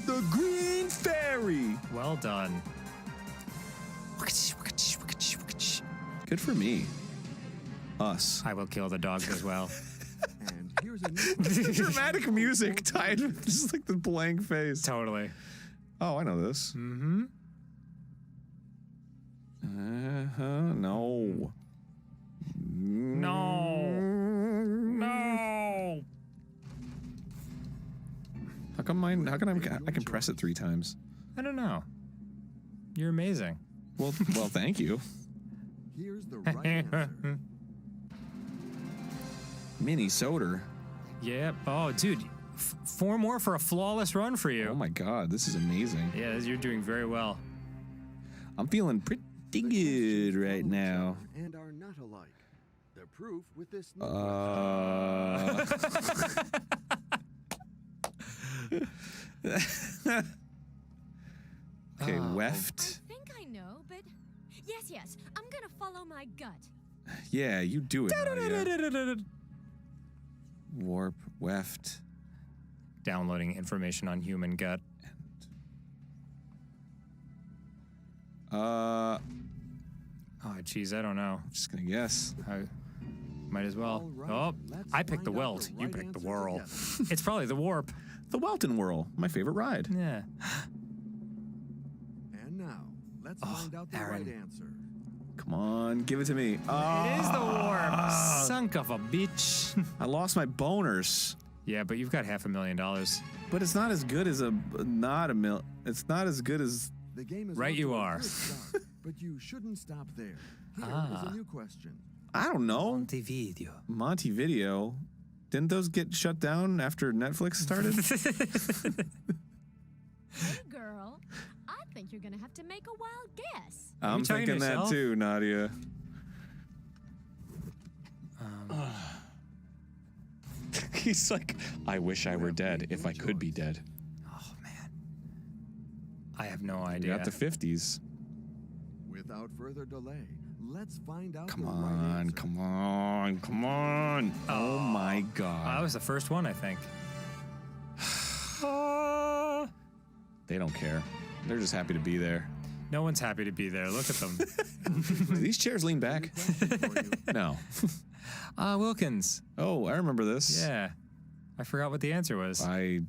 S11: The Green Fairy.
S19: Well done.
S11: Good for me. Us.
S19: I will kill the dogs as well.
S20: And here's a new
S11: dramatic music tied with just like the blank face.
S19: Totally.
S11: Oh, I know this.
S19: Mm-hmm.
S11: No.
S19: No.
S11: How come I can press it 3 times?
S19: I don't know. You're amazing.
S11: Well, thank you.
S20: Here's the right answer.
S11: Minnesota.
S19: Yep. Oh, dude. 4 more for a flawless run for you.
S11: Oh my God, this is amazing.
S19: Yeah, you're doing very well.
S11: I'm feeling pretty good right now.
S20: And are not alike. The proof with this.
S11: Okay, weft.
S21: I think I know, but yes, I'm gonna follow my gut.
S11: Yeah, you do it. Nadia. Warp, weft.
S19: Downloading information on human gut.
S11: Oh,
S19: geez, I don't know.
S11: Just gonna guess.
S19: I might as well. Oh, I picked the Welt. You picked the Whirl. It's probably the Warp.
S11: The Welton Whirl, my favorite ride.
S19: Yeah.
S20: And now, let's find out the right answer.
S11: Come on, give it to me.
S19: It is the warp. Sunk of a bitch.
S11: I lost my boners.
S19: Yeah, but you've got $500,000.
S11: But it's not as good as It's not as good as.
S20: The game is
S19: Right,
S20: off
S19: you
S20: to a
S19: are.
S20: good start, but you shouldn't stop there. Here is a new question.
S11: I don't know.
S19: Montevideo.
S11: Didn't those get shut down after Netflix started?
S21: Hey, girl. I think you're gonna have to make a wild guess.
S11: I'm thinking that too, Nadia. He's like, I wish I were dead if I could be dead.
S19: I have no
S11: You
S19: idea.
S11: got the 50s.
S20: Without further delay, let's find out
S11: Come
S20: the right
S11: on,
S20: answer.
S11: come on, come on. Oh my God.
S19: That was the first one, I think.
S11: They don't care. They're just happy to be there.
S19: No one's happy to be there. Look at them.
S11: Do these chairs lean back? No.
S19: Wilkins.
S11: Oh, I remember this.
S19: Yeah. I forgot what the answer was.
S11: I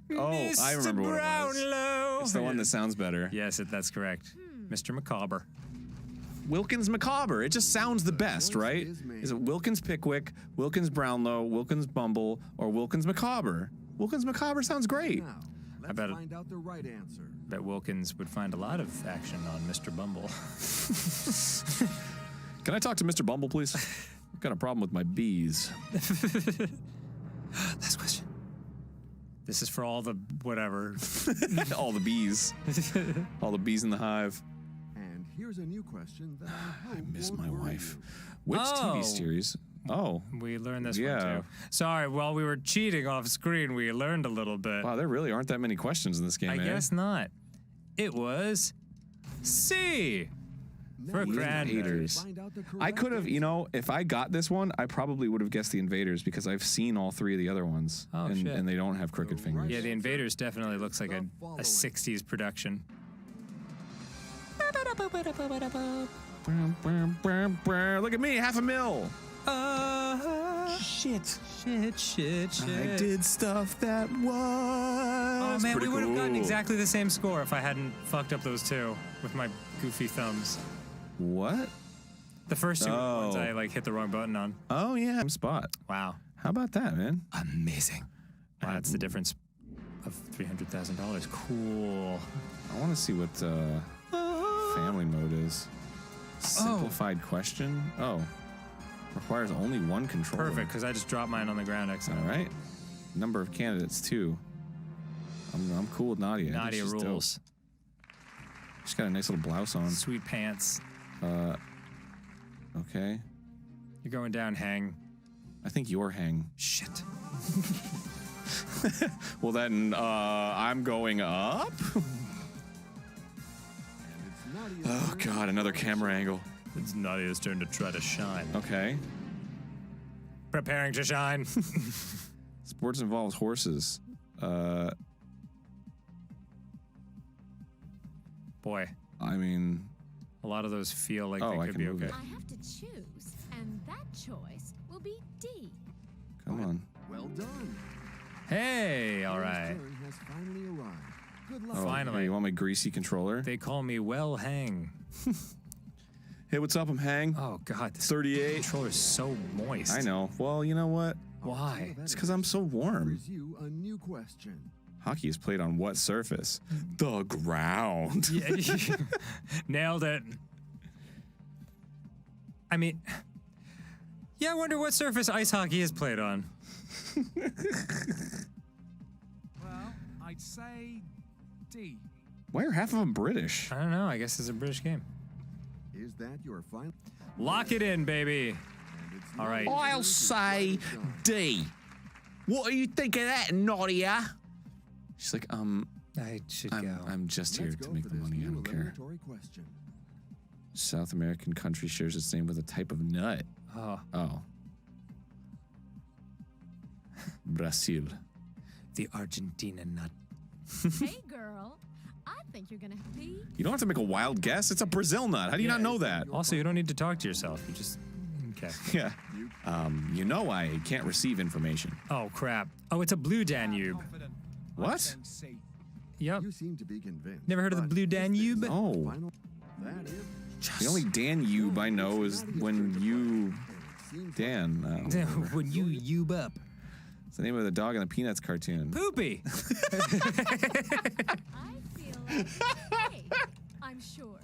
S11: remember what it was.
S19: Brownlow.
S11: It's the one that sounds better.
S19: Yes, that's correct. Mr. Macabre.
S11: Wilkins Macabre. It just sounds the best, right? Is it Wilkins Pickwick, Wilkins Brownlow, Wilkins Bumble, or Wilkins Macabre? Wilkins Macabre sounds great.
S20: Now,
S19: I
S20: let's
S19: bet,
S20: find out the right answer.
S19: bet Wilkins would find a lot of action on Mr. Bumble.
S11: Can I talk to Mr. Bumble, please? I've got a problem with my bees.
S19: Last question. This is for all the whatever.
S11: All the bees. All the bees in the hive.
S20: And here's a new question that I
S11: miss
S20: won't
S11: my
S20: worry
S11: wife.
S20: you.
S11: Which TV
S19: Oh.
S11: series? Oh.
S19: We learned this
S11: Yeah.
S19: one too. Sorry, while we were cheating off screen, we learned a little bit.
S11: Wow, there really aren't that many questions in this game,
S19: I guess not. It was C. For Grand
S11: Invaders.
S20: Find out the
S11: I
S20: correct
S11: could have,
S20: answer.
S11: if I got this one, I probably would have guessed the Invaders because I've seen all three of the other ones.
S19: Oh,
S11: and,
S19: shit.
S11: and they don't have crooked fingers.
S19: Yeah, the Invaders definitely looks like a 60s production.
S11: Look at me, $500,000. Shit.
S19: Shit.
S11: I did stuff that was.
S19: Oh man,
S11: pretty
S19: we would have gotten
S11: cool.
S19: exactly the same score if I hadn't fucked up those two with my goofy thumbs.
S11: What?
S19: The first two were the ones
S11: Oh.
S19: I hit the wrong button on.
S11: Oh, yeah. Spot.
S19: Wow.
S11: How about that, man?
S19: Amazing. Wow, that's the difference of $300,000. Cool.
S11: I want to see what family mode is. Simplified question? Oh. Requires only one controller.
S19: Perfect, because I just dropped mine on the ground
S11: All
S19: accidentally.
S11: right. Number of candidates, too. I'm cool with Nadia. I think
S19: Nadia
S11: she's dope.
S19: rules.
S11: She's got a nice little blouse on.
S19: Sweet pants.
S11: Okay.
S19: You're going down, Hang.
S11: I think you're Hang.
S19: Shit.
S11: Well, then, I'm going up? Oh, God, another camera angle.
S19: It's Nadia's turn to try to shine.
S11: Okay.
S19: Preparing to shine.
S11: Sports involves horses.
S19: Boy,
S11: I mean,
S19: a lot of those feel like
S11: Oh,
S19: they
S11: I
S19: could
S11: can
S19: be
S11: move
S19: okay.
S11: it.
S21: I have to choose, and that choice will be D.
S11: come on.
S20: Well done.
S19: Hey, all
S20: Your
S19: right.
S20: turn has finally arrived. Good luck.
S11: Oh,
S19: Finally.
S11: hey, you want my greasy controller?
S19: They call me Well Hang.
S11: Hey, what's up? I'm Hang.
S19: Oh, God. This
S11: 38.
S19: controller is so moist.
S11: I know. Well, you know what?
S19: Why?
S11: It's because I'm so warm.
S20: Offers you a new question.
S11: Hockey is played on what surface? The ground.
S19: Yeah, nailed it. I mean, yeah, I wonder what surface ice hockey is played on.
S15: Well, I'd say D.
S11: Why are half of them British?
S19: I don't know. I guess it's a British game.
S20: Is that your final?
S19: Lock it in, baby. All right.
S14: I'll say D. What do you think of that, Nadia?
S11: She's like,
S19: I should go.
S11: I'm just here
S20: Let's
S11: to
S20: go
S11: make
S20: for
S11: the
S20: this
S11: money. I
S20: new
S11: don't care.
S20: eliminatory question.
S11: South American country shares its name with a type of nut.
S19: Oh,
S11: Oh. Brazil.
S19: the Argentina nut.
S21: Hey, girl. I think you're gonna be.
S11: You don't have to make a wild guess. It's a Brazil nut. How do you not know that?
S19: Also, you don't need to talk to yourself. You just okay.
S11: Yeah. You know I can't receive information.
S19: Oh crap. Oh, it's a Blue Danube.
S11: What?
S19: Yep.
S20: You seem to be convinced.
S19: Never heard of the
S20: but
S19: Blue
S20: is this
S19: Danube?
S20: your
S11: Oh.
S20: final- That is
S11: The only Dan Yube I know is when you Dan.
S19: When you Yube up.
S11: It's the name of the dog in the Peanuts cartoon.
S19: Poopy.
S21: I'm sure.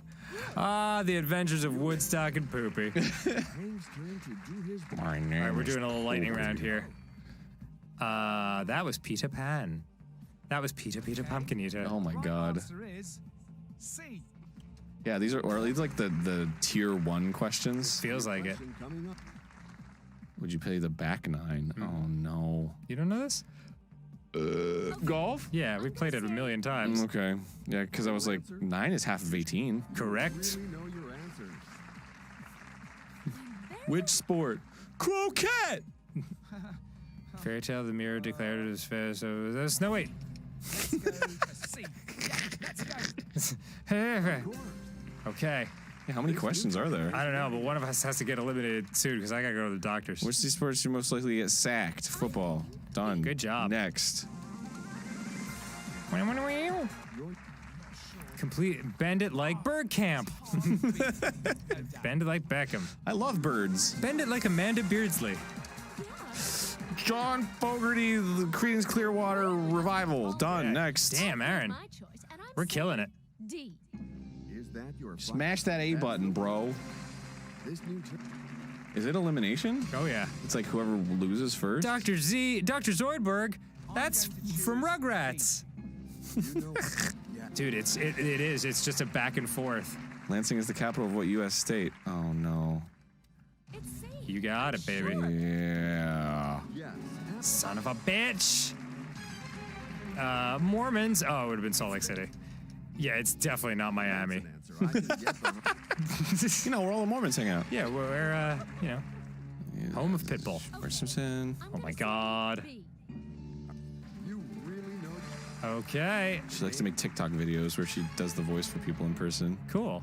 S19: Ah, the adventures of Woodstock and Poopy.
S11: My
S19: All
S11: name
S19: right, we're
S11: is
S19: doing a little lightning
S11: Poopy.
S19: round here. That was Peter Pan. That was Peter Pumpkin Eater.
S11: Oh my God.
S1: Answer is C.
S11: Yeah, these are, or at least like the tier 1 questions.
S19: Feels like it.
S11: Would you play the back 9? Oh no.
S19: You don't know this?
S11: Golf?
S19: Yeah, we played it a million times.
S11: Okay. Yeah, because I was like, 9 is half of 18.
S19: Correct.
S11: Which sport? Croquet!
S19: Fairy Tale, the mirror declared it as fair, so that's Snow White. Okay.
S11: Yeah, how many questions are there?
S19: I don't know, but one of us has to get eliminated soon because I gotta go to the doctor's.
S11: Which of these sports you most likely to get sacked? Football. Done.
S19: Good job.
S11: Next.
S19: Complete. Bend it like Bird Camp. Bend it like Beckham.
S11: I love birds.
S19: Bend it like Amanda Beardsley.
S11: John Fogerty, the Creedence Clearwater Revival. Done.
S19: Yeah.
S11: Next.
S19: Damn, Aaron. We're killing it.
S21: D.
S20: Is that your
S11: Smash that A button, bro. Is it elimination?
S19: Oh, yeah.
S11: It's like whoever loses first?
S19: Dr. Zoidberg. That's from Rugrats. Dude, it is. It's just a back and forth.
S11: Lansing is the capital of what U.S. state? Oh, no.
S19: You got it, baby.
S11: Yeah.
S19: Son of a bitch. Mormons. Oh, it would have been Salt Lake City. Yeah, it's definitely not Miami.
S11: You know, where all the Mormons hang out.
S19: Yeah, we're home of Pitbull.
S11: Simpson.
S19: Oh my God. Okay.
S11: She likes to make TikTok videos where she does the voice for people in person.
S19: Cool.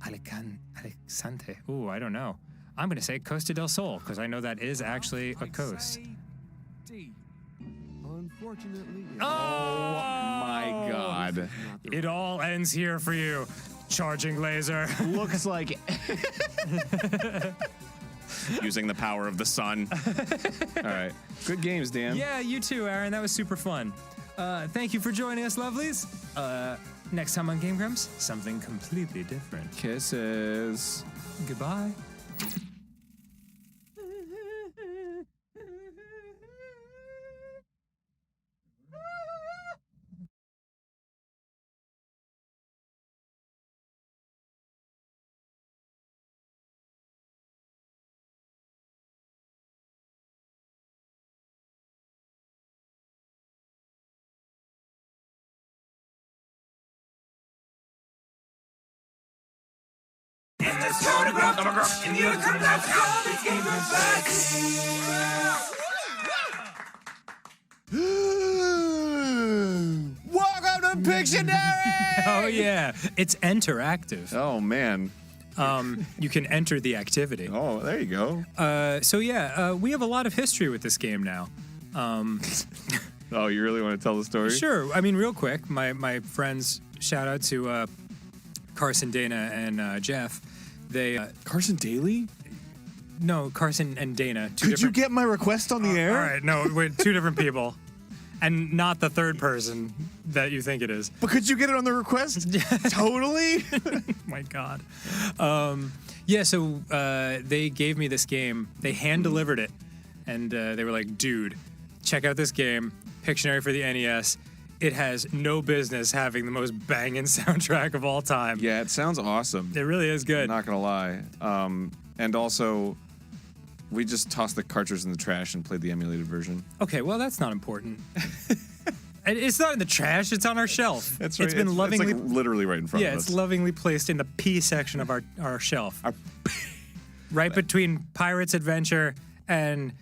S19: Alicante. Ooh, I don't know. I'm going to say Costa del Sol because I know that is actually a coast.
S1: D.
S20: Unfortunately,
S19: Oh
S11: my God.
S19: It all ends here for you. Charging laser.
S11: Looks like using the power of the sun. All right. Good games, Dan.
S19: Yeah, you too, Aaron. That was super fun. Thank you for joining us, lovelies. Next time on Game Grumps, something completely different.
S11: Kisses.
S19: Goodbye.
S11: Welcome to Pictionary!
S19: Oh, yeah. It's interactive.
S11: Oh, man.
S19: You can enter the activity.
S11: Oh, there you go.
S19: So, yeah, we have a lot of history with this game now.
S11: Oh, you really want to tell the story?
S19: Sure. I mean, real quick, my friends, shout out to Carson, Dana, and Jeff. They
S11: Carson Daly?
S19: No, Carson and Dana.
S11: Could you get my request on the air?
S19: All right, no, we're two different people. And not the third person that you think it is.
S11: But could you get it on the request? Totally.
S19: My God. Yeah, so they gave me this game. They hand delivered it. And they were like, dude, check out this game, Pictionary for the NES. It has no business having the most banging soundtrack of all time.
S11: Yeah, it sounds awesome.
S19: It really is good.
S11: I'm not going to lie. And also, we just tossed the cartridge in the trash and played the emulated version.
S19: Okay, well, that's not important. It's not in the trash. It's on our shelf.
S11: That's right.
S19: It's been lovingly...
S11: It's like literally right in front of us.
S19: Yeah, it's lovingly placed in the P section of our shelf. Right between Pirate's Adventure and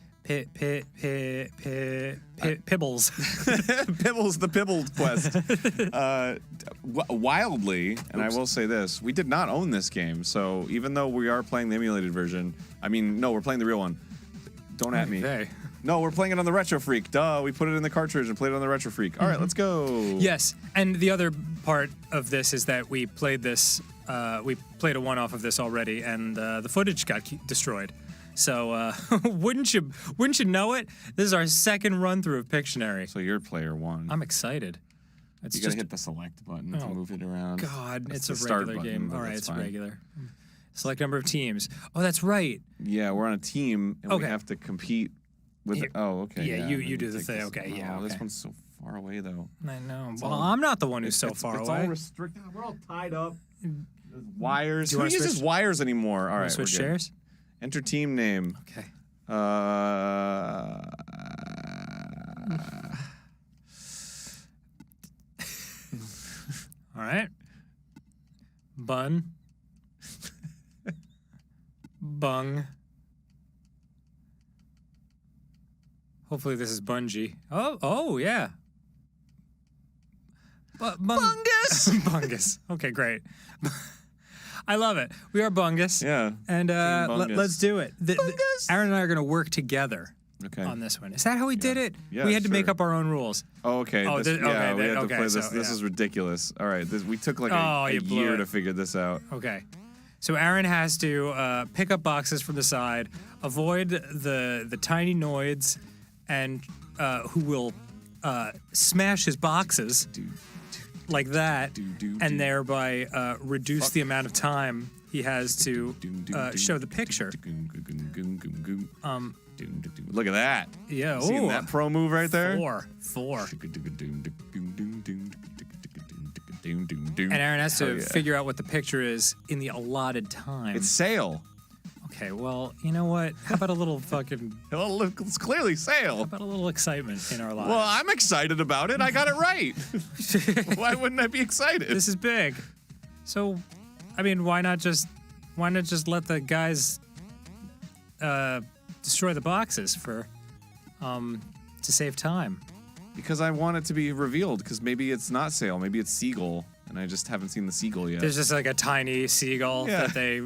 S19: Pibbles.
S11: Pibbles, the Pibbles quest. Wildly, and I will say this, we did not own this game, so even though we are playing the emulated version, I mean, no, we're playing the real one. Don't at me.
S19: Okay.
S11: No, we're playing it on the Retro Freak. Duh, we put it in the cartridge and played it on the Retro Freak. All right, let's go.
S19: Yes, and the other part of this is that we played this. We played a one-off of this already, and the footage got destroyed. So wouldn't you know it? This is our second run through of Pictionary.
S11: So you're player 1.
S19: I'm excited.
S11: You gotta hit the select button to move it around.
S19: God,
S11: That's
S19: it's
S11: the
S19: a
S11: start
S19: regular
S11: button,
S19: game.
S11: but
S19: All right,
S11: that's
S19: it's
S11: fine.
S19: regular. Select number of teams. Oh, that's right.
S11: Yeah, we're on a team and we
S19: Okay.
S11: have to compete with.
S19: Here.
S11: Oh, okay.
S19: Yeah,
S11: Yeah,
S19: you do the
S11: take
S19: thing.
S11: this.
S19: Okay,
S11: Oh,
S19: yeah.
S11: this
S19: Okay.
S11: one's so far away though.
S19: I know.
S11: It's
S19: Well,
S11: all-
S19: I'm not the one who's so
S11: it's-
S19: far
S11: it's
S19: away.
S11: all restricted. We're all tied up. There's wires.
S19: Do you
S11: Who
S19: wanna
S11: uses
S19: switch-
S11: wires anymore? All right,
S19: switch
S11: we're good.
S19: chairs?
S11: Enter team name.
S19: Okay. All right. Bun. Bung. Hopefully this is Bungie. Oh yeah. Bungus. Bungus. Okay, great. I love it. We are Bungus.
S11: Yeah.
S19: And
S11: Bungus.
S19: let's do it. Aaron and I are going to work together
S11: Okay.
S19: on this one. Is that how we did it?
S11: Yeah,
S19: we had to make
S11: sure.
S19: up our own rules.
S11: Oh, okay.
S19: Oh,
S11: this,
S19: this-
S11: yeah,
S19: okay,
S11: we had to
S19: okay,
S11: play
S19: so,
S11: this. This
S19: yeah.
S11: is ridiculous. All right, we took like
S19: Oh,
S11: a
S19: you blew
S11: year
S19: it.
S11: to figure this out.
S19: Okay. So Aaron has to pick up boxes from the side, avoid the tiny noids, and who will smash his boxes like that, and thereby reduce the amount of time he has to show the picture.
S11: Look at that.
S19: Yeah.
S11: Seeing
S19: ooh.
S11: that pro move right there?
S19: Four.
S11: And
S19: And Aaron has to figure out what the picture is in the allotted time.
S11: It's sail.
S19: Okay, well, you know what? How about a little fucking...
S11: It's clearly sail.
S19: How about a little excitement in our lives?
S11: Well, I'm excited about it. I got it right. Why wouldn't I be excited?
S19: This is big. So, I mean, why not just let the guys destroy the boxes for to save time?
S11: Because I want it to be revealed, because maybe it's not sail, maybe it's seagull, and I just haven't seen the seagull yet.
S19: There's just like a tiny seagull
S11: Yeah.
S19: that they...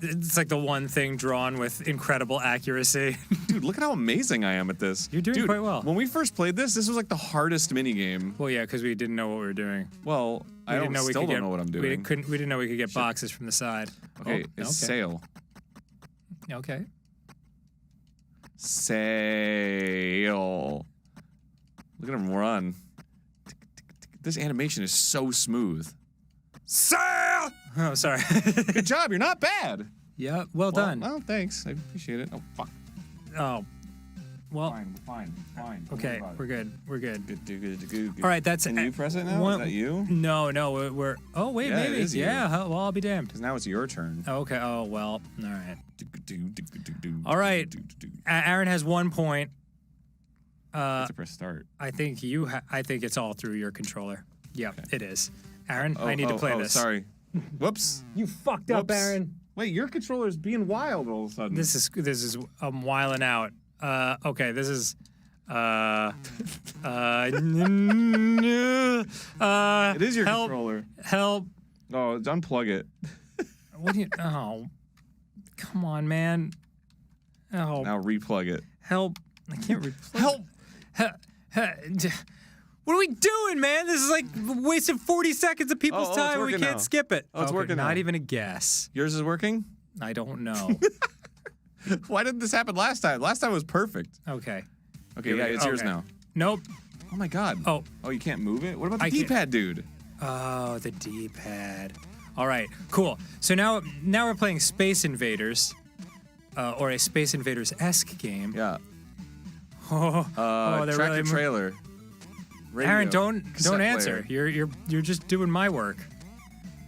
S19: It's like the one thing drawn with incredible accuracy.
S11: Dude, look at how amazing I am at this.
S19: You're doing
S11: Dude,
S19: quite well.
S11: When we first played this was like the hardest minigame.
S19: Well, yeah, because we didn't know what we were doing.
S11: Well, I
S19: didn't know we
S11: still
S19: could
S11: don't
S19: get-
S11: know what I'm
S19: We
S11: doing.
S19: didn't know we could get boxes from the side.
S11: Okay,
S19: Oh,
S11: it's
S19: okay.
S11: sail.
S19: Okay.
S11: Sail. Look at him run. This animation is so smooth. Sail!
S19: Oh, sorry.
S11: Good job, you're not bad.
S19: Yeah, well done.
S11: Well, thanks. I appreciate it. Oh, fuck.
S19: Oh, well.
S11: Fine.
S19: Okay, we're good. We're good.
S11: Good.
S19: All right, that's.
S11: Can you press it now? Is that you?
S19: No, we're. Oh wait,
S11: Yeah,
S19: maybe.
S11: it is you.
S19: Yeah. Well, I'll be damned.
S11: Because now it's your turn.
S19: Okay. Oh well. All right. All right. Aaron has 1 point.
S11: Let's press start.
S19: I think I think it's all through your controller. Yep, it is. Aaron, I need to play this.
S11: Sorry. Whoops.
S19: You fucked up,
S11: Whoops.
S19: Aaron.
S11: Wait, your controller's being wild all of a sudden.
S19: This is I'm wiling out. Okay, this is
S11: it is your
S19: help,
S11: controller.
S19: Help.
S11: Oh, unplug it.
S19: What do you oh come on, man. Oh
S11: Now replug it.
S19: help. I can't replug What are we doing, man? This is like wasting 40 seconds of people's
S11: it's
S19: time. We
S11: working
S19: can't
S11: now.
S19: skip it.
S11: Oh, it's
S19: Okay,
S11: working
S19: Not
S11: now.
S19: even a guess.
S11: Yours is working?
S19: I don't know.
S11: Why didn't this happen last time? Last time was perfect.
S19: Okay.
S11: Okay, yeah, it's yours
S19: Okay.
S11: now.
S19: Nope.
S11: Oh my god.
S19: Oh,
S11: you can't move it? What about the
S19: I can't-
S11: D-pad, dude?
S19: Oh, the D-pad. All right, cool. So now we're playing Space Invaders, or a Space Invaders-esque game.
S11: Yeah.
S19: Oh, they're
S11: Tractor
S19: really
S11: trailer. Radio,
S19: Aaron, don't
S11: cassette
S19: answer.
S11: player.
S19: You're just doing my work.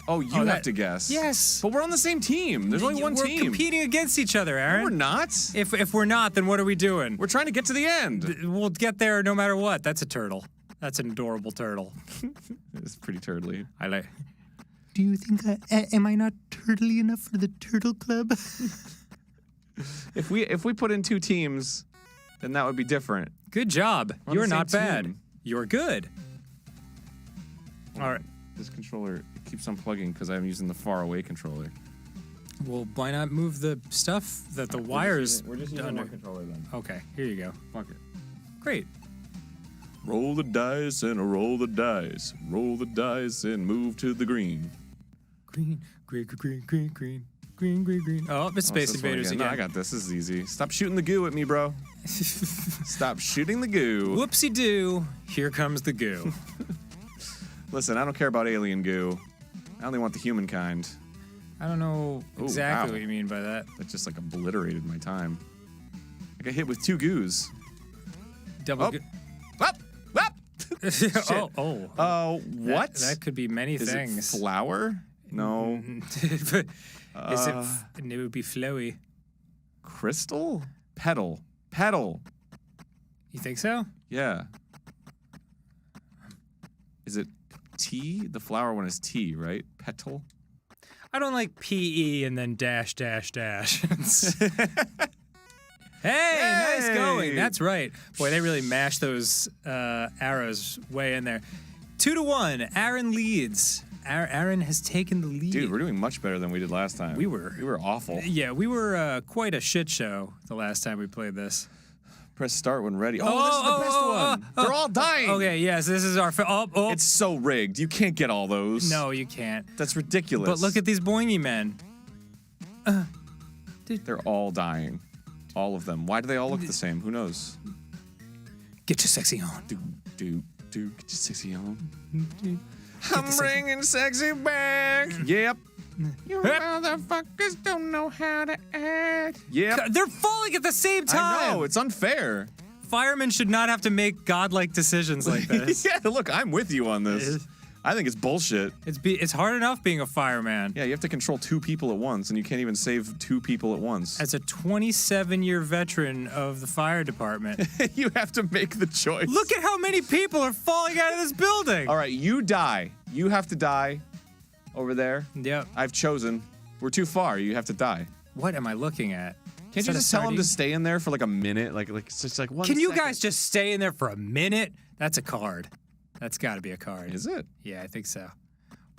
S11: Oh, you
S19: Oh,
S11: have
S19: that-
S11: to guess.
S19: Yes.
S11: But we're on the same team. There's only one
S19: we're
S11: team.
S19: competing against each other, Aaron.
S11: No, we're not.
S19: If we're not, then what are we doing?
S11: We're trying to get to the end.
S19: We'll get there no matter what. That's a turtle. That's an adorable turtle.
S11: It's pretty turtly.
S19: I like. Do you think am I not turtly enough for the turtle club?
S11: If we put in two teams, then that would be different.
S19: Good job.
S11: We're on
S19: You're
S11: the same
S19: not bad.
S11: team.
S19: You're good. All right.
S11: This controller keeps unplugging because I'm using the far away controller.
S19: Well, why not move the stuff that the wires?
S11: We're just using one controller then.
S19: Okay, here you go.
S11: Fuck it.
S19: Great.
S11: Roll the dice and roll the dice. Roll the dice and move to the green.
S19: Green. Oh, it's Space Invaders again.
S11: No, I got this. This is easy. Stop shooting the goo at me, bro. Stop shooting the goo.
S19: Whoopsie-doo. Here comes the goo.
S11: Listen, I don't care about alien goo. I only want the humankind.
S19: I don't know exactly
S11: wow.
S19: what you mean by that.
S11: That just like obliterated my time. I got hit with 2 goos.
S19: Double goo.
S11: Up! What?
S19: That could be many things.
S11: Is it flour? No.
S19: Is it? It would be flowy.
S11: Crystal? Petal. Petal.
S19: You think so?
S11: Yeah. Is it T? The flower one is T, right? Petal.
S19: I don't like PE and then dash. Hey, nice going. That's right. Boy, they really mashed those arrows way in there. 2-1. Aaron leads. Aaron has taken the lead.
S11: Dude, we're doing much better than we did last time. We were awful.
S19: Yeah, we were quite a shit show the last time we played this.
S11: Press start when ready. Oh, this is the best one. They're all dying.
S19: Okay, yes, this is our...
S11: It's so rigged. You can't get all those.
S19: No, you can't.
S11: That's ridiculous.
S19: But look at these boingy men.
S11: They're all dying. All of them. Why do they all look the same? Who knows?
S19: Get your sexy on.
S11: Get your sexy on. I'm bringing sexy back. Yep. You motherfuckers don't know how to act. Yep.
S19: They're falling at the same time.
S11: I know. It's unfair.
S19: Firemen should not have to make godlike decisions like this.
S11: Yeah, look, I'm with you on this. I think it's bullshit.
S19: It's hard enough being a fireman.
S11: Yeah, you have to control 2 people at once, and you can't even save 2 people at once.
S19: As a 27-year veteran of the fire department,
S11: you have to make the choice.
S19: Look at how many people are falling out of this building.
S11: All right, you die. You have to die over there.
S19: Yep.
S11: I've chosen. We're too far. You have to die.
S19: What am I looking at?
S11: Can't you just tell them to stay in there for like a minute? Like it's just like 1
S19: Can you
S11: second.
S19: guys just stay in there for a minute? That's a card. That's got to be a card.
S11: Is it?
S19: Yeah, I think so.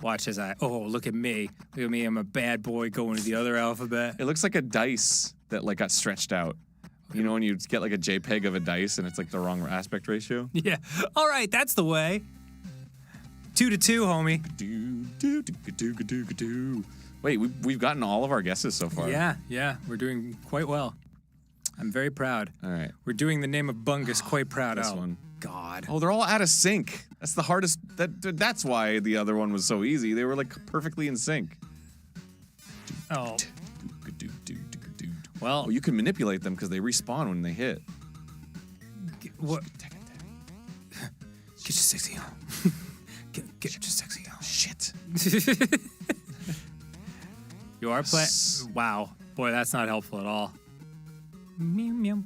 S19: Watch as look at me. Look at me. I'm a bad boy going to the other alphabet.
S11: It looks like a dice that like got stretched out. You know when you get like a JPEG of a dice and it's like the wrong aspect ratio?
S19: Yeah. All right, that's the way. 2-2, homie.
S11: Wait, we've gotten all of our guesses so far.
S19: Yeah, we're doing quite well. I'm very proud.
S11: All right.
S19: We're doing the name of Bungus quite proud.
S11: This one.
S19: God.
S11: Oh, they're all out of sync. That's the hardest. That's why the other one was so easy. They were like perfectly in sync.
S19: Oh. Well,
S11: you can manipulate them because they respawn when they hit.
S19: What? Get your sexy on. Get your sexy on.
S11: Shit.
S19: You are playing. Wow. Boy, that's not helpful at all. Meow, meow.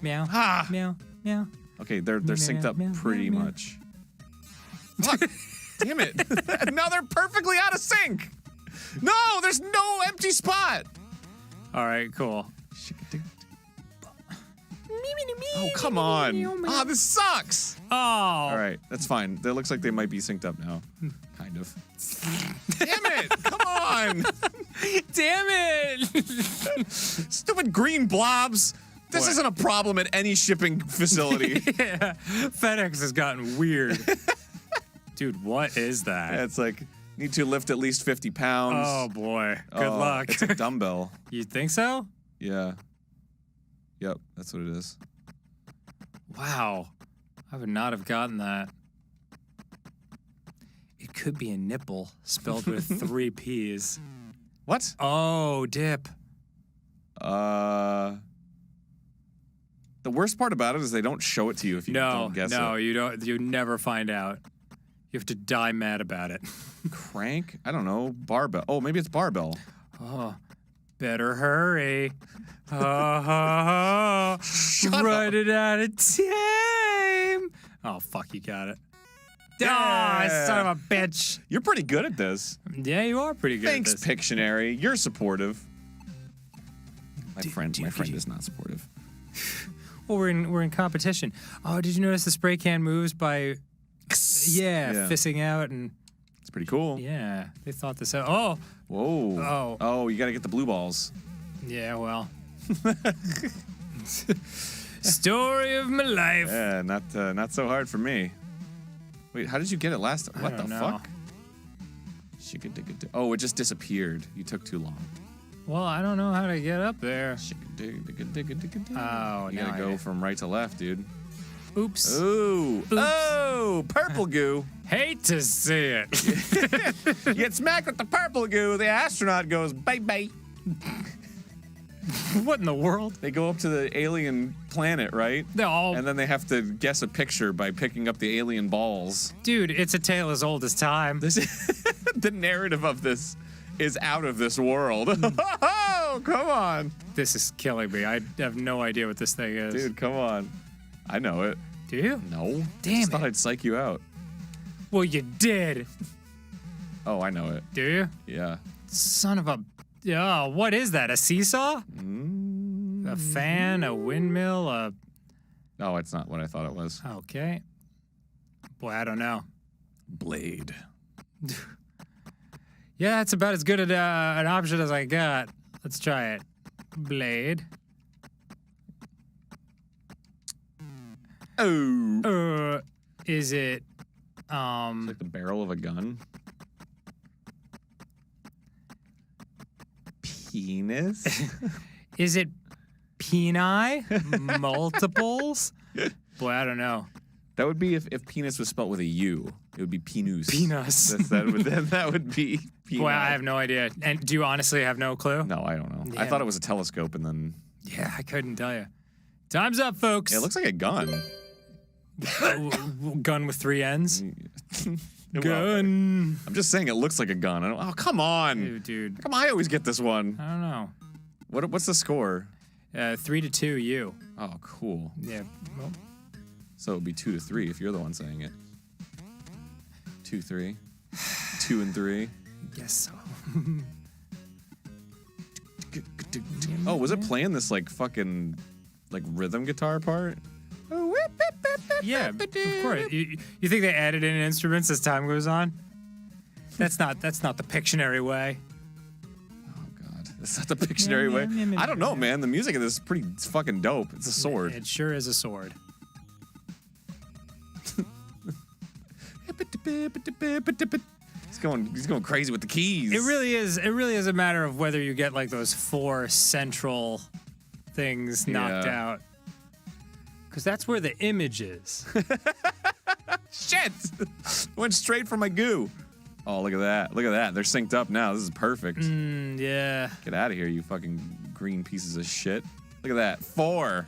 S19: Meow. Meow. Meow.
S11: Okay, they're synced up pretty much. Fuck. Damn it. Now they're perfectly out of sync. No, there's no empty spot.
S19: All right, cool.
S11: Oh, come on. Ah, this sucks.
S19: Oh.
S11: All right, that's fine. It looks like they might be synced up now. Kind of. Damn it. Come on.
S19: Damn it.
S11: Stupid green blobs. This isn't a problem at any shipping facility.
S19: Yeah. FedEx has gotten weird. Dude, what is that?
S11: Yeah, it's like, need to lift at least 50 pounds.
S19: Oh, boy. Good luck.
S11: It's a dumbbell.
S19: You think so?
S11: Yeah. Yep, that's what it is.
S19: Wow. I would not have gotten that. It could be a nipple spelled with 3 P's.
S11: What?
S19: Oh, dip.
S11: The worst part about it is they don't show it to you if you don't guess it.
S19: No, you don't. You never find out. You have to die mad about it.
S11: Crank? I don't know. Barbell. Oh, maybe it's barbell.
S19: Oh, better hurry. Run it out of time. Oh, fuck, you got it.
S11: Yeah.
S19: Oh, son of a bitch.
S11: You're pretty good at this.
S19: Yeah, you are pretty good
S11: Thanks,
S19: at this.
S11: Pictionary. You're supportive. My friend is not supportive.
S19: Well, we're in competition. Oh, did you notice the spray can moves by, fissing out and
S11: pretty cool.
S19: Yeah, they thought this out. Oh.
S11: Whoa.
S19: Oh.
S11: Oh, you got to get the blue balls.
S19: Yeah, well. Story of my life.
S11: Yeah, not so hard for me. Wait, how did you get it last time? What the fuck? Oh, it just disappeared. You took too long.
S19: Well, I don't know how to get up there.
S11: Oh, you gotta go from right to left, dude.
S19: Oops.
S11: Ooh.
S19: Oops.
S11: Oh, purple goo.
S19: Hate to see it.
S11: You get smacked with the purple goo. The astronaut goes, bye-bye.
S19: What in the world?
S11: They go up to the alien planet, right?
S19: No.
S11: And then they have to guess a picture by picking up the alien balls.
S19: Dude, it's a tale as old as time.
S11: The narrative of this is out of this world. Oh, come on.
S19: This is killing me. I have no idea what this thing is.
S11: Dude, come on. I know it.
S19: Do you?
S11: No.
S19: Damn
S11: Just thought I'd psych you out.
S19: Well, you did.
S11: Oh, I know it.
S19: Do you?
S11: Yeah.
S19: Son of a... Oh, what is that? A seesaw? A fan? A windmill? A...
S11: No, it's not what I thought it was.
S19: Okay. Boy, I don't know.
S11: Blade.
S19: Yeah, that's about as good an option as I got. Let's try it. Blade.
S11: Oh.
S19: Is it,
S11: It's like the barrel of a gun. Penis?
S19: Is it peni? Multiples? Boy, I don't know.
S11: That would be if penis was spelled with a U. It would be penus.
S19: Penis.
S11: That would be peni.
S19: Boy, I have no idea. And do you honestly have no clue?
S11: No, I don't know.
S19: Yeah.
S11: I thought it was a telescope and then...
S19: Yeah, I couldn't tell you. Time's up, folks.
S11: It looks like a gun.
S19: Gun with 3 ends?
S11: Gun. I'm just saying it looks like a gun. Oh, come on.
S19: Dude.
S11: Come on, I always get this one.
S19: I don't know.
S11: What's the score?
S19: 3-2, you.
S11: Oh, cool.
S19: Yeah. Well.
S11: So it would be 2-3 if you're the one saying it. 2-3. 2 and 3.
S19: Guess so.
S11: Oh, was it playing this like fucking like rhythm guitar part?
S19: Yeah, of course. You think they added in instruments as time goes on? That's not the Pictionary way.
S11: It's not the Pictionary way. I don't know, man. The music of this is pretty fucking dope. It's a sword.
S19: It sure is a sword.
S11: He's going crazy with the keys.
S19: It really is a matter of whether you get like those 4 central things knocked out. Because that's where the image is.
S11: Shit! Went straight for my goo. Oh, look at that. Look at that. They're synced up now. This is perfect.
S19: Yeah.
S11: Get out of here, you fucking green pieces of shit. Look at that. 4.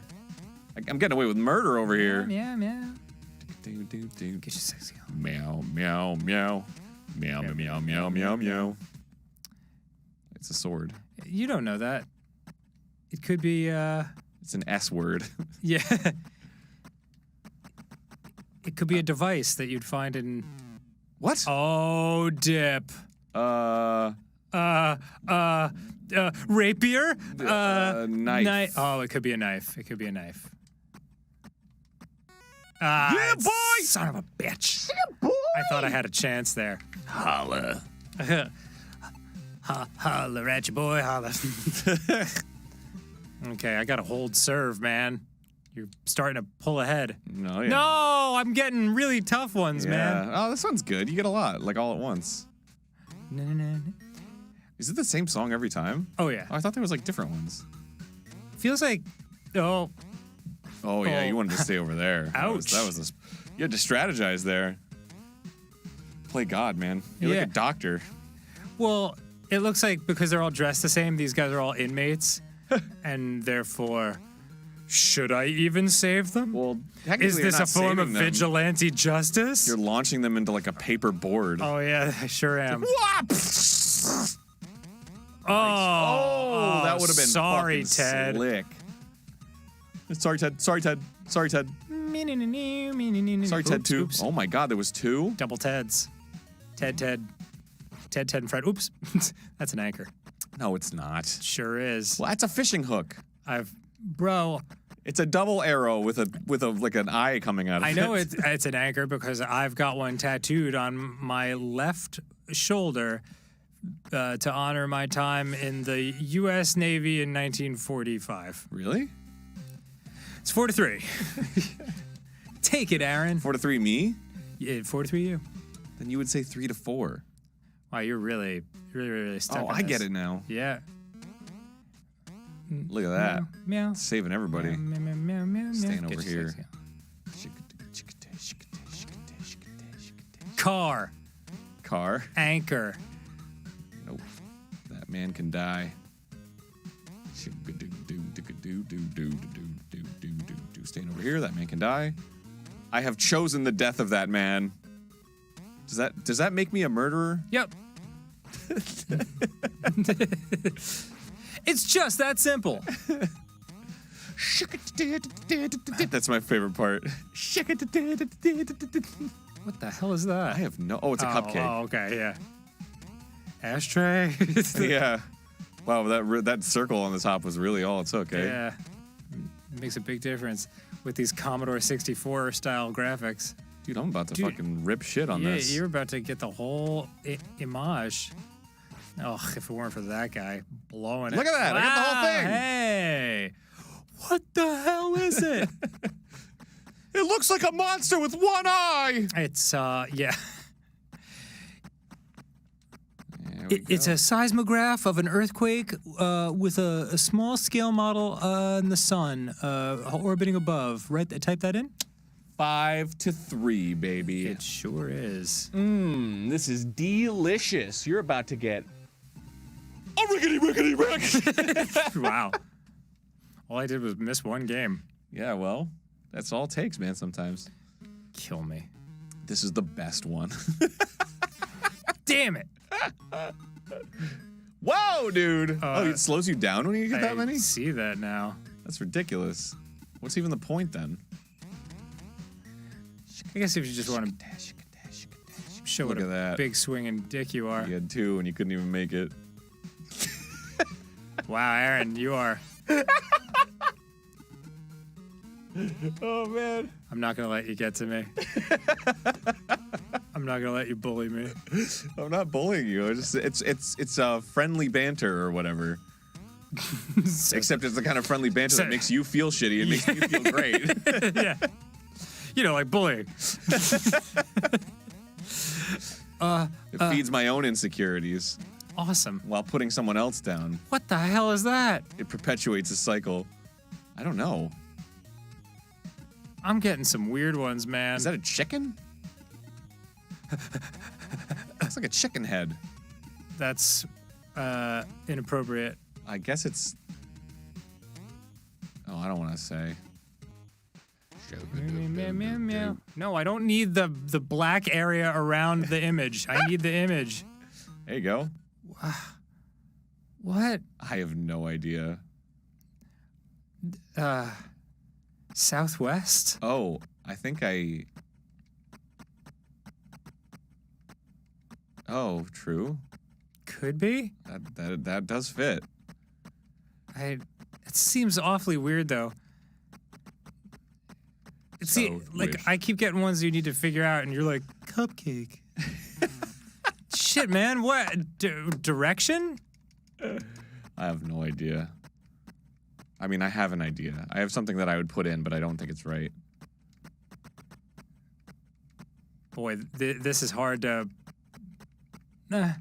S11: I'm getting away with murder over here.
S19: Yeah.
S11: Get
S19: your sexy on.
S11: Meow, meow, meow. Meow, meow, meow, meow, meow, meow. It's a sword.
S19: You don't know that. It could be,
S11: It's an S word.
S19: Yeah. It could be a device that you'd find in...
S11: What?
S19: Oh, dip. Rapier?
S11: Knife.
S19: Oh, it could be a knife. It could be a knife.
S11: Yeah, boy!
S19: Son of a bitch.
S11: Yeah, boy!
S19: I thought I had a chance there.
S11: Holla.
S19: Holla at you, boy. Holla. Okay, I got a hold serve, man. You're starting to pull ahead.
S11: No, yeah.
S19: No, I'm getting really tough ones, man.
S11: Oh, this one's good. You get a lot, like all at once. Is it the same song every time?
S19: Oh, yeah.
S11: Oh, I thought there was like different ones.
S19: Feels like, oh.
S11: Oh, yeah, you wanted to stay over there.
S19: Ouch.
S11: You had to strategize there. Play God, man. You're like a doctor.
S19: Well, it looks like because they're all dressed the same, these guys are all inmates. And therefore, should I even save them?
S11: Well,
S19: is this a form of vigilante justice?
S11: You're launching them into like a paper board.
S19: Oh, yeah, I sure am.
S11: Oh, that would have been
S19: sorry,
S11: fucking
S19: Ted.
S11: Slick. Sorry, Ted. Sorry, Ted. Sorry, Ted. Sorry, Ted, too.
S19: Oops.
S11: Oh, my God, there was 2?
S19: Double Teds. Ted, and Fred. Oops. That's an anchor.
S11: No, it's not.
S19: Sure is.
S11: Well, that's a fishing hook.
S19: Bro.
S11: It's a double arrow with a like an eye coming out of it.
S19: I know it's an anchor because I've got one tattooed on my left shoulder to honor my time in the U.S. Navy in 1945.
S11: Really?
S19: It's 4-3. Take it, Aaron.
S11: 4-3 me?
S19: Yeah, 4-3 you.
S11: Then you would say 3-4.
S19: Wow, you're really stuck.
S11: Oh, I get it now.
S19: Yeah.
S11: Look at that.
S19: Meow.
S11: Saving everybody.
S19: Meow, meow, meow, meow,
S11: Staying
S19: meow.
S11: over
S19: Get
S11: here.
S19: sexy. Car.
S11: Car.
S19: Anchor.
S11: Nope. That man can die. Staying over here. That man can die. I have chosen the death of that man. Does that make me a murderer?
S19: Yep. It's just that simple.
S11: That's my favorite part.
S19: What the hell is that?
S11: I have no. Oh, it's a cupcake.
S19: Oh, okay, yeah. Ashtray.
S11: Yeah. Wow, that circle on the top was really all it took, eh?
S19: Yeah. Makes a big difference with these Commodore 64 style graphics.
S11: Dude, I'm about to fucking rip shit on this.
S19: Yeah, you're about to get the whole image. Oh, if it weren't for that guy blowing it.
S11: Look at that. I got the whole thing.
S19: Hey. What the hell is it?
S11: It looks like a monster with one eye.
S19: It's, yeah. It's a seismograph of an earthquake with a small scale model in the sun orbiting above. Right, type that in.
S11: 5-3, baby.
S19: It sure is.
S11: This is delicious. You're about to get a rickety rick.
S19: Wow. All I did was miss one game.
S11: Yeah, well, that's all it takes, man, sometimes.
S19: Kill me.
S11: This is the best one.
S19: Damn it.
S11: Whoa, dude. It slows you down when you get that many?
S19: I see that now.
S11: That's ridiculous. What's even the point then?
S19: I guess if you just want to show
S11: Look
S19: what
S11: at
S19: a
S11: that.
S19: big swinging dick you are.
S11: You had 2 and you couldn't even make it.
S19: Wow, Aaron, you are.
S11: Oh, man.
S19: I'm not going to let you get to me. I'm not going to let you bully me.
S11: I'm not bullying you. It's friendly banter or whatever. Except it's the kind of friendly banter that makes you feel shitty and makes me feel great.
S19: Yeah. You know, like bullying.
S11: It feeds my own insecurities.
S19: Awesome.
S11: While putting someone else down.
S19: What the hell is that?
S11: It perpetuates a cycle. I don't know.
S19: I'm getting some weird ones, man.
S11: Is that a chicken? Looks like a chicken head.
S19: That's inappropriate.
S11: I guess it's... Oh, I don't want to say.
S19: No, I don't need the black area around the image. I need the image.
S11: There you go.
S19: What?
S11: I have no idea.
S19: Southwest?
S11: Oh, I think I... Oh, true.
S19: Could be.
S11: That does fit.
S19: It seems awfully weird, though. I keep getting ones you need to figure out, and you're like, cupcake. Shit, man. What? Direction?
S11: I have no idea. I mean, I have an idea. I have something that I would put in, but I don't think it's right.
S19: Boy, this is hard to...
S11: Oh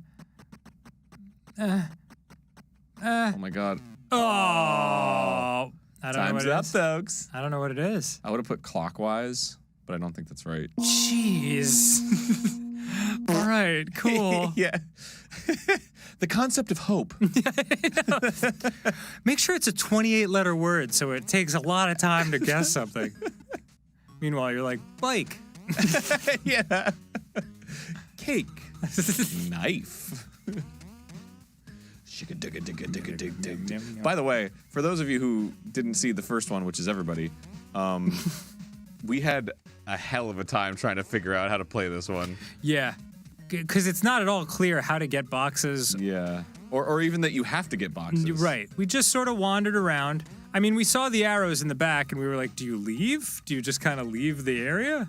S11: my god.
S19: Oh! I don't know what it
S11: Time's
S19: is.
S11: up, folks.
S19: I don't know what it is.
S11: I would have put clockwise, but I don't think that's right.
S19: Jeez. All right, cool.
S11: Yeah. The concept of hope.
S19: Make sure it's a 28-letter word so it takes a lot of time to guess something. Meanwhile, you're like, bike.
S11: Yeah. Cake. Knife. By the way, for those of you who didn't see the first one, which is everybody, we had a hell of a time trying to figure out how to play this one.
S19: Yeah, because it's not at all clear how to get boxes.
S11: Yeah, or even that you have to get boxes.
S19: Right. We just sort of wandered around. I mean, we saw the arrows in the back, and we were like, do you leave? Do you just kind of leave the area?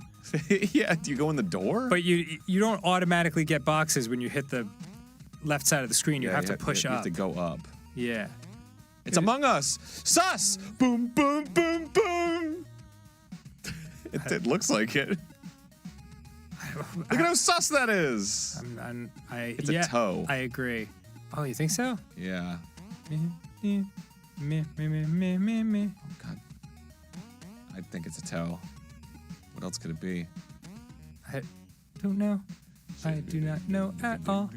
S11: Yeah, do you go in the door?
S19: But you don't automatically get boxes when you hit the left side of the screen. You have to push
S11: you
S19: up.
S11: have to go up.
S19: Yeah.
S11: It's Among Us. Sus. Boom, boom, boom, boom. It looks like it. Look at how sus that is. It's a toe.
S19: I agree. Oh, you think so?
S11: Yeah.
S19: Me.
S11: Oh, God. I think it's a toe. What else could it be?
S19: I don't know. I do not know at all.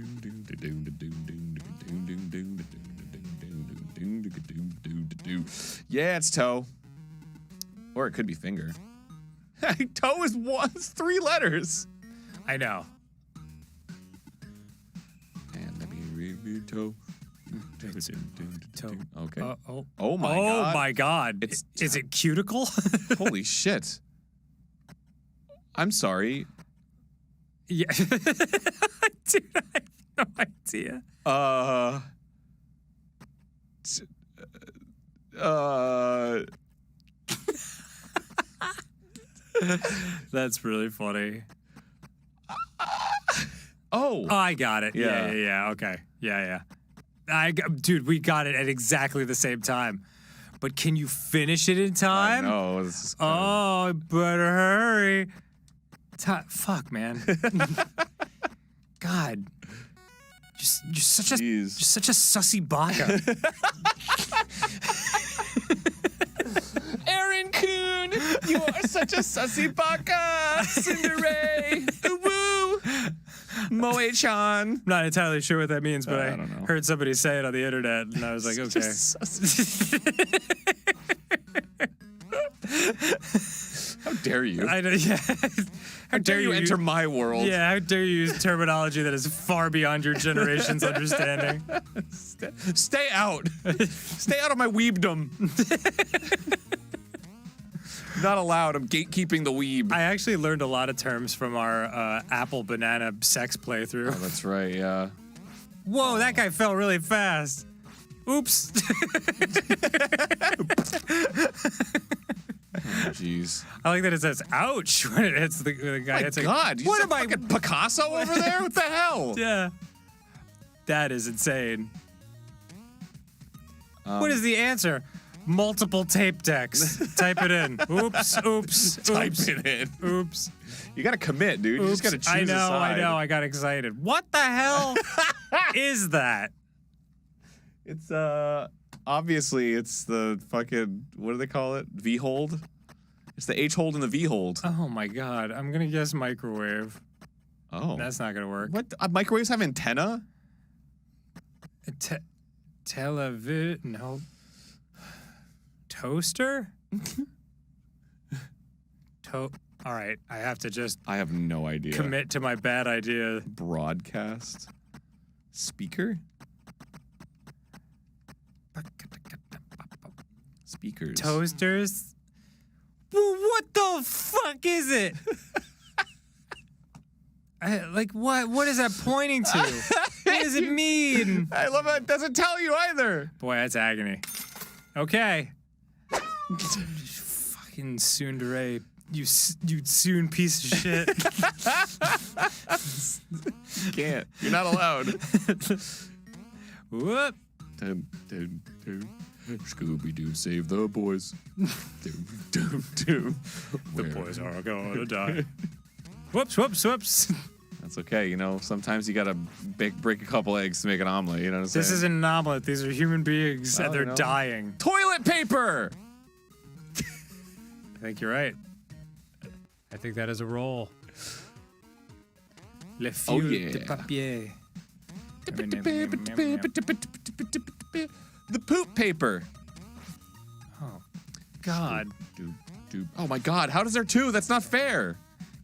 S11: Yeah, it's toe. Or it could be finger. Toe is it's 3 letters.
S19: I know.
S11: And let me review toe.
S19: Toe.
S11: Okay.
S19: Oh
S11: my God.
S19: Oh my God. Is it cuticle?
S11: Holy shit. I'm sorry.
S19: Yeah. Dude, I have no idea. That's really funny.
S11: Oh,
S19: I got it.
S11: Yeah.
S19: Yeah. Okay. Yeah. Dude, we got it at exactly the same time. But can you finish it in time?
S11: No.
S19: Oh, better hurry. Fuck, man. God. You're such a sussy baka.
S11: Aaron Kuhn, you are such a sussy baka. Cinderay. Woo. Moe-chan.
S19: I'm not entirely sure what that means, but I don't know. Heard somebody say it on the internet, and I was like, okay.
S11: How dare you?
S19: I know, yeah.
S11: How dare you enter my world?
S19: Yeah, how dare you use terminology that is far beyond your generation's understanding.
S11: Stay out. Stay out of my weebdom. Not allowed. I'm gatekeeping the weeb.
S19: I actually learned a lot of terms from our apple banana sex playthrough.
S11: Oh, that's right, yeah.
S19: Whoa, that guy fell really fast. Oops.
S11: Jeez.
S19: I like that it says "ouch" when it hits the guy.
S11: My God, you
S19: what
S11: am I? Picasso over there? What the hell?
S19: Yeah, that is insane. What is the answer? Multiple tape decks. Type it in. Oops.
S11: Type it in.
S19: Oops.
S11: You gotta commit, dude. You just gotta choose a side.
S19: I know. I got excited. What the hell is that?
S11: It's obviously it's the fucking, what do they call it? V-hold? It's the H-hold and the V-hold.
S19: Oh my God. I'm gonna guess microwave.
S11: Oh.
S19: That's not gonna work.
S11: What? Microwaves have antenna?
S19: Television? No. Toaster? All right. I have to just.
S11: I have no idea.
S19: Commit to my bad idea.
S11: Broadcast? Speaker? Speakers.
S19: Toasters? Well, what the fuck is it? What is that pointing to? What does it mean?
S11: I love it. It doesn't tell you either.
S19: Boy, that's agony. Okay. Fucking tsundere. You soon piece of shit.
S11: You can't. You're not allowed.
S19: Whoop.
S11: Scooby-Doo, save the boys. The
S19: boys are gonna die. Whoops.
S11: That's okay, you know. Sometimes you gotta break a couple eggs to make an omelet. You know what I'm saying?
S19: This isn't an omelet. These are human beings, and they're dying.
S11: Toilet paper.
S19: I think you're right. I think that is a roll. Le fil de papier.
S11: The poop paper.
S19: Oh, God.
S11: Oh my God! How does there two? That's not fair.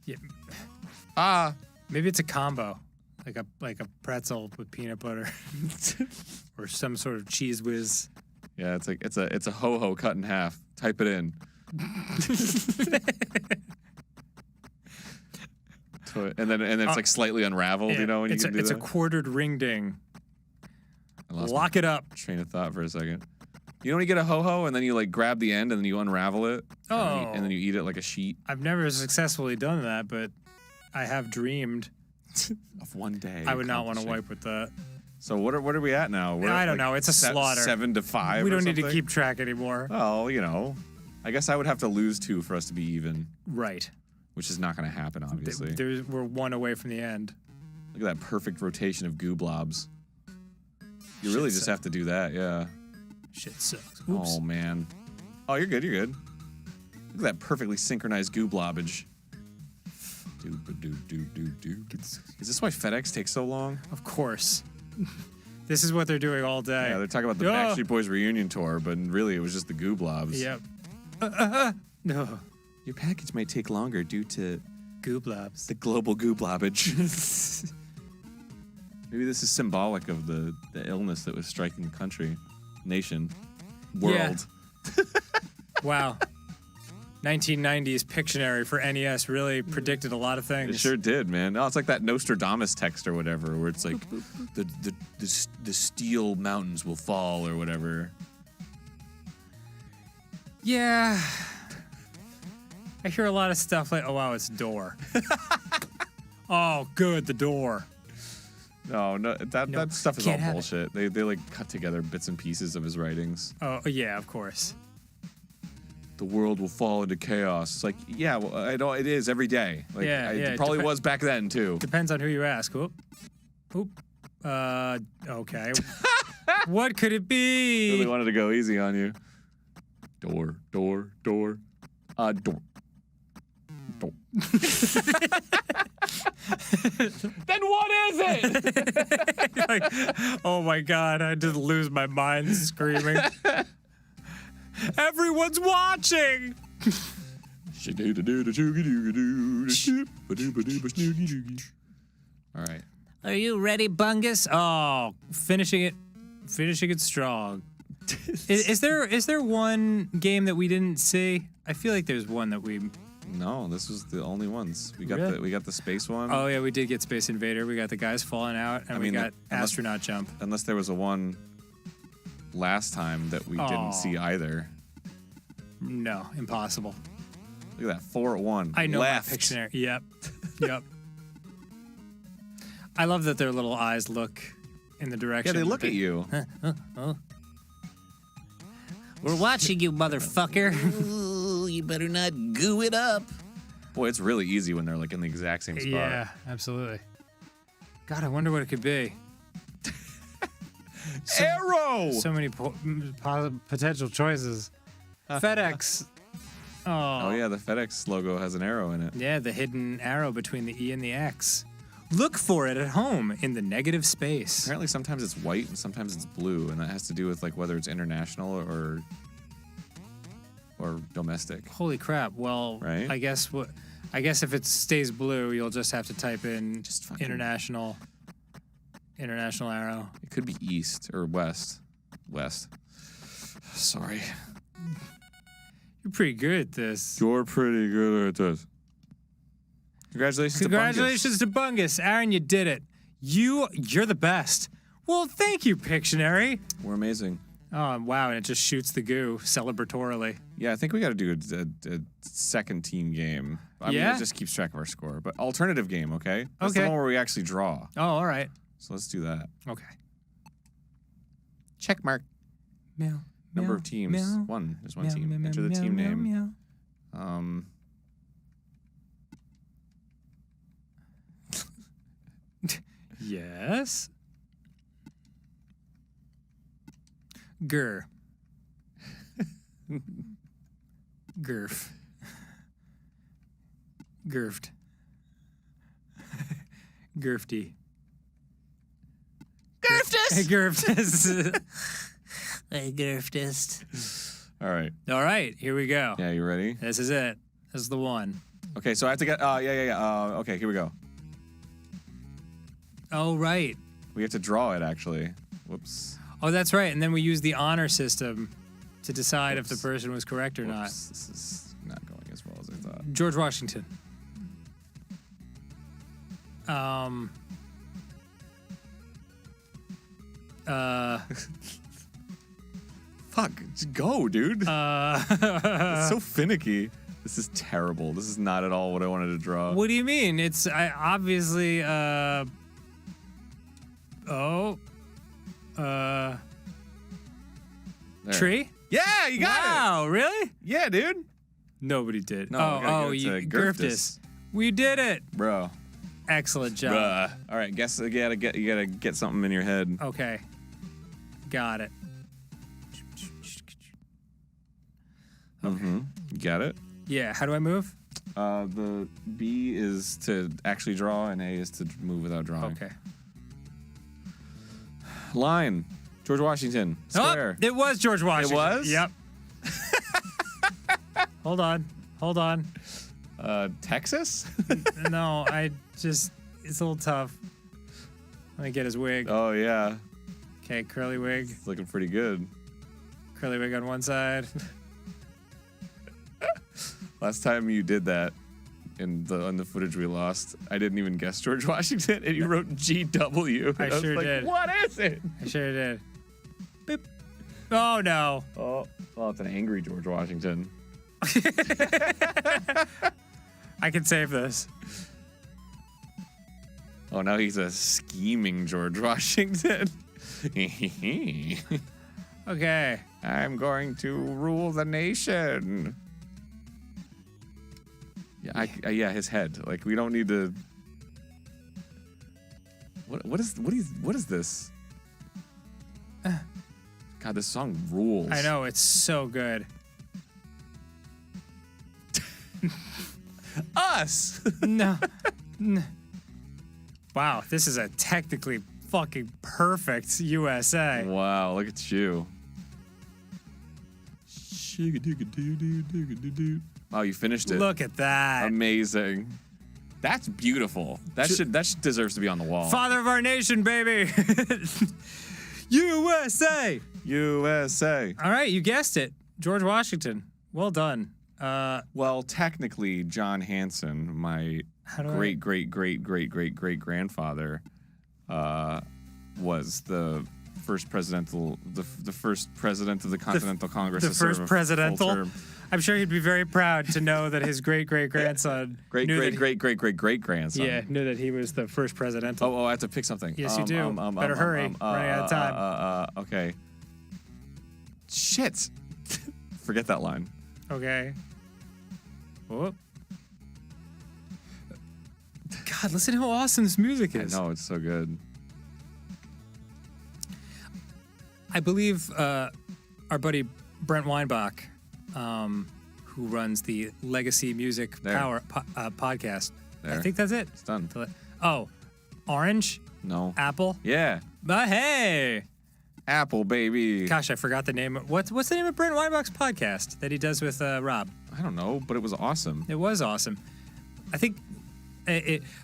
S19: Yeah. Maybe it's a combo, like a pretzel with peanut butter, or some sort of cheese whiz.
S11: Yeah, it's a ho-ho cut in half. Type it in. And then it's like slightly unraveled, you know, when you can do that.
S19: It's a quartered ring ding.
S11: I lost
S19: Lock it up.
S11: Train of thought for a second. You know when you get a ho-ho and then you like grab the end and then you unravel it?
S19: Oh.
S11: And then you eat it like a sheet?
S19: I've never successfully done that, but I have dreamed
S11: of one day.
S19: I would not want to wipe with that.
S11: So what are we at now? We're
S19: I
S11: at,
S19: don't
S11: like,
S19: know. It's a slaughter.
S11: 7 to 5.
S19: We
S11: or
S19: don't need to
S11: something?
S19: keep track anymore.
S11: Well, you know, I guess I would have to lose 2 for us to be even.
S19: Right.
S11: Which is not going to happen, obviously.
S19: We're 1 away from the end.
S11: Look at that perfect rotation of goo blobs. You really just have to do that, yeah.
S19: Shit sucks. Oops.
S11: Oh, man. Oh, you're good, you're good. Look at that perfectly synchronized goo blobbage. Is this why FedEx takes so long?
S19: Of course. This is what they're doing all day.
S11: Yeah, they're talking about the Backstreet Boys reunion tour, but really it was just the goo blobs.
S19: Yep. No.
S11: Your package might take longer due to
S19: goo blobs.
S11: The global goo blobbage. Maybe this is symbolic of the illness that was striking the country, nation, world.
S19: Yeah. Wow. 1990s Pictionary for NES really predicted a lot of things.
S11: It sure did, man. Oh, it's like that Nostradamus text or whatever, where it's like the steel mountains will fall or whatever.
S19: Yeah. I hear a lot of stuff like, oh wow, it's a door. Oh, good, the door.
S11: No, that stuff is all bullshit. They like cut together bits and pieces of his writings.
S19: Oh yeah, of course.
S11: The world will fall into chaos. It's like, yeah, well, I know it is every day. Like, it probably was back then too.
S19: Depends on who you ask. Oop. Okay. What could it be?
S11: Really wanted to go easy on you. Door. Door. Then what is it?
S19: Like, oh my God, I just lose my mind screaming. Everyone's watching.
S11: All right.
S19: Are you ready, Bungus? Oh, finishing it strong. Is there one game that we didn't see? I feel like there's one that we.
S11: No, this was the only ones. We got the space one.
S19: Oh yeah, we did get Space Invader. We got the guys falling out, and we got astronaut jump.
S11: Unless there was a one last time that we didn't see either.
S19: No, impossible.
S11: Look at that, 4 at 1.
S19: I know
S11: Left.
S19: my Pictionary. Yep. I love that their little eyes look in the direction.
S11: Yeah, they look at you.
S19: We're watching you, motherfucker.
S14: Ooh, you better not goo it up.
S11: Boy, it's really easy when they're like in the exact same spot.
S19: Yeah, absolutely. God, I wonder what it could be.
S11: Arrow!
S19: So many potential choices. FedEx.
S11: Oh yeah, the FedEx logo has an arrow in it.
S19: Yeah, the hidden arrow between the E and the X. Look for it at home in the negative space.
S11: Apparently sometimes it's white and sometimes it's blue, and that has to do with like whether it's international or domestic.
S19: Holy crap. Well,
S11: right?
S19: I guess if it stays blue, you'll just have to type in international arrow.
S11: It could be east or west. Sorry.
S19: You're pretty good at this.
S11: You're pretty good at this.
S19: Congratulations to Bungus. Aaron, you did it. You're the best. Well, thank you, Pictionary.
S11: We're amazing.
S19: Oh, wow, and it just shoots the goo celebratorily.
S11: Yeah, I think we got to do a second team game. I mean, it just keeps track of our score. But alternative game, okay? That's the one where we actually draw.
S19: Oh, all right.
S11: So let's do that.
S19: Okay.
S11: Check mark.
S19: Meow.
S11: Number of teams.
S19: Meow.
S11: 1. There's 1 team.
S19: Meow,
S11: Enter the
S19: meow,
S11: team
S19: meow,
S11: name.
S19: meow. Yes. Grr. Gurf. Gurfed. Gurfty.
S14: Gurftist!
S19: Gurftist.
S14: Hey, Gurftist.
S11: All right.
S19: All right, here we go.
S11: Yeah, you ready?
S19: This is it. This is the one.
S11: Okay, so I have to get. Okay, here we go.
S19: Oh, right.
S11: We have to draw it, actually. Whoops.
S19: Oh, that's right. And then we use the honor system to decide if the person was correct or not.
S11: This is not going as well as I thought.
S19: George Washington.
S11: Fuck, just go, dude. It's so finicky. This is terrible. This is not at all what I wanted to draw.
S19: What do you mean? It's obviously tree?
S11: Yeah, you got it.
S19: Wow, really?
S11: Yeah, dude.
S19: Nobody did.
S11: No,
S19: you
S11: Gerftis.
S19: Gerftis. We did it.
S11: Bro.
S19: Excellent job.
S11: Bruh. All right, guess you gotta get something in your head.
S19: Okay. Got it.
S11: Mm-hmm. You got it?
S19: Yeah, how do I move?
S11: The B is to actually draw, and A is to move without drawing.
S19: Okay.
S11: Line. George Washington. Square.
S19: Oh, it was George Washington.
S11: It was?
S19: Yep. Hold on.
S11: Texas?
S19: No, it's a little tough. Let me get his wig.
S11: Oh, yeah.
S19: Okay, curly wig.
S11: It's looking pretty good.
S19: Curly wig on one side.
S11: Last time you did that in the footage we lost, I didn't even guess George Washington, and you wrote GW.
S19: I sure
S11: was like,
S19: did.
S11: What is it?
S19: I sure did. Boop. Oh, no.
S11: Oh, well, it's an angry George Washington.
S19: I can save this.
S11: Oh, now he's a scheming George Washington.
S19: Okay.
S11: I'm going to rule the nation. Yeah, yeah, his head. Like, we don't need to. What is this? God, this song rules.
S19: I know, it's so good.
S11: Us.
S19: No. Wow, this is a technically fucking perfect USA.
S11: Wow, look at you. Wow, you finished it.
S19: Look at that.
S11: Amazing. That's beautiful. That deserves to be on the wall.
S19: Father of our nation, baby. USA.
S11: USA.
S19: All right, you guessed it. George Washington. Well done.
S11: Well, technically, John Hanson, my great grandfather, was the first president of the Continental Congress.
S19: The
S11: to serve
S19: first
S11: a
S19: presidential.
S11: full term.
S19: I'm sure he'd be very proud to know that his great grandson.
S11: Great grandson.
S19: Yeah, knew that he was the first presidential.
S11: Oh, I have to pick something.
S19: Yes, you do. Better hurry. Running out of time.
S11: Okay. Shit. Forget that line.
S19: Okay. Whoop. God, listen to how awesome this music is.
S11: I know, it's so good.
S19: I believe our buddy Brent Weinbach, who runs the Legacy Music Power podcast.
S11: There.
S19: I think that's it.
S11: It's done.
S19: Oh, Orange?
S11: No.
S19: Apple?
S11: Yeah.
S19: But hey!
S11: Apple, baby.
S19: Gosh, I forgot the name. What's the name of Brent Weinbach's podcast that he does with Rob?
S11: I don't know, but it was awesome.
S19: It was awesome. I think